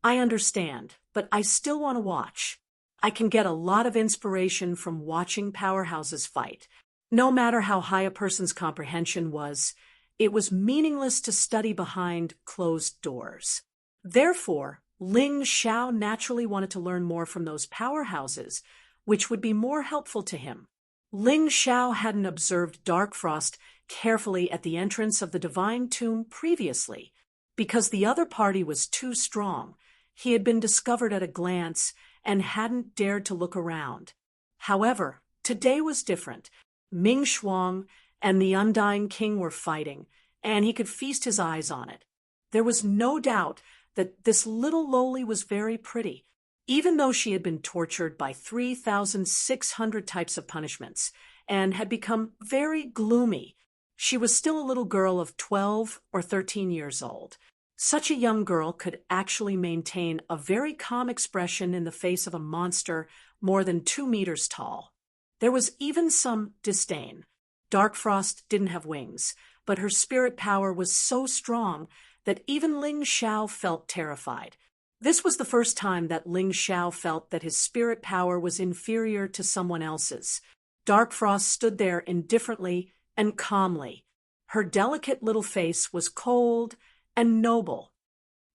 I understand, but I still want to watch. I can get a lot of inspiration from watching powerhouses fight. No matter how high a person's comprehension was, it was meaningless to study behind closed doors. Therefore, Ling Xiao naturally wanted to learn more from those powerhouses, which would be more helpful to him. Ling Xiao hadn't observed Darkfrost carefully at the entrance of the Divine Tomb previously. Because the other party was too strong, he had been discovered at a glance and hadn't dared to look around. However, today was different. Ming Shuang and the Undying King were fighting, and he could feast his eyes on it. There was no doubt that this little lowly was very pretty. Even though she had been tortured by 3,600 types of punishments and had become very gloomy, she was still a little girl of 12 or 13 years old. Such a young girl could actually maintain a very calm expression in the face of a monster more than 2 meters tall. There was even some disdain. Darkfrost didn't have wings, but her spirit power was so strong that even Ling Xiao felt terrified. This was the first time that Ling Xiao felt that his spirit power was inferior to someone else's. Darkfrost stood there indifferently and calmly. Her delicate little face was cold and noble.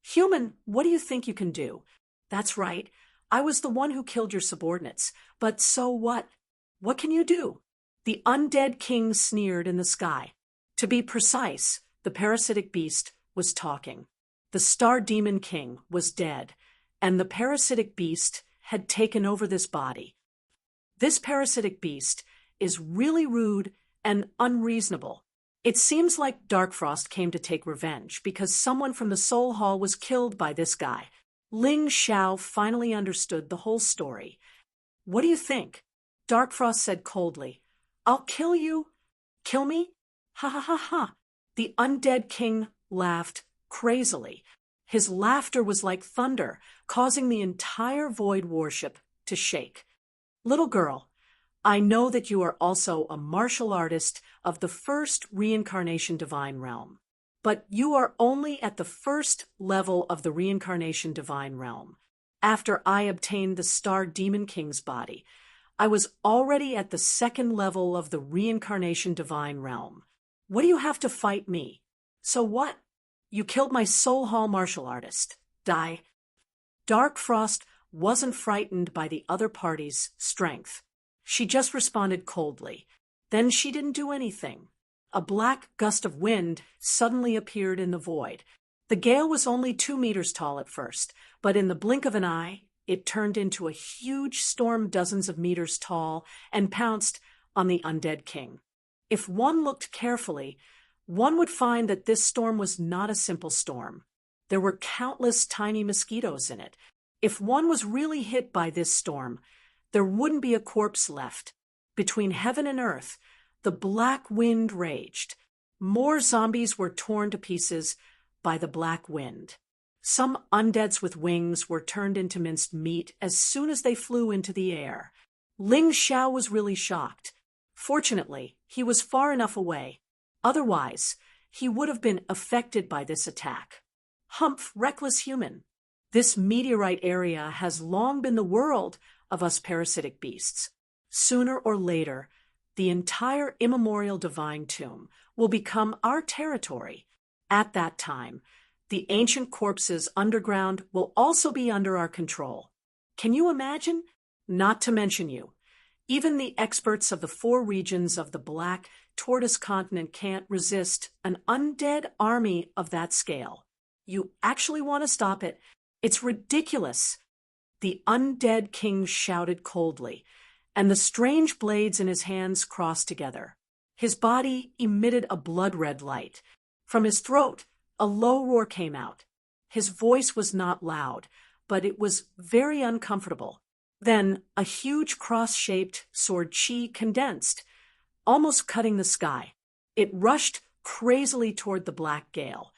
"Human, what do you think you can do?" "That's right. I was the one who killed your subordinates. But so what? What can you do?" The Undead King sneered in the sky. To be precise, the parasitic beast was talking. The Star Demon King was dead, and the parasitic beast had taken over this body. This parasitic beast is really rude and unreasonable. It seems like Darkfrost came to take revenge because someone from the Soul Hall was killed by this guy. Ling Xiao finally understood the whole story. "What do you think?" Darkfrost said coldly. "I'll kill you." "Kill me? Ha ha ha ha." The Undead King laughed crazily. His laughter was like thunder, causing the entire void worship to shake. Little girl, I know that you are also a martial artist of the first reincarnation divine realm. But you are only at the first level of the reincarnation divine realm. After I obtained the Star Demon King's body, I was already at the second level of the reincarnation divine realm. What do you have to fight me? So what? You killed my soul hall martial artist. Die. Dark Frost wasn't frightened by the other party's strength. She just responded coldly. Then she didn't do anything. A black gust of wind suddenly appeared in the void. The gale was only 2 meters tall at first, but in the blink of an eye, it turned into a huge storm dozens of meters tall and pounced on the undead king. If one looked carefully, one would find that this storm was not a simple storm. There were countless tiny mosquitoes in it. If one was really hit by this storm, there wouldn't be a corpse left. Between heaven and earth, the black wind raged. More zombies were torn to pieces by the black wind. Some undeads with wings were turned into minced meat as soon as they flew into the air. Ling Xiao was really shocked. Fortunately, he was far enough away. Otherwise, he would have been affected by this attack. Humph, reckless human. This meteorite area has long been the world of us parasitic beasts. Sooner or later, the entire immemorial divine tomb will become our territory. At that time, the ancient corpses underground will also be under our control. Can you imagine? Not to mention you. Even the experts of the 4 regions of the Black Tortoise continent can't resist an undead army of that scale. You actually want to stop it? It's ridiculous. The undead king shouted coldly, and the strange blades in his hands crossed together. His body emitted a blood-red light. From his throat, a low roar came out. His voice was not loud, but it was very uncomfortable. Then a huge cross-shaped sword chi condensed, almost cutting the sky. It rushed crazily toward the black gale.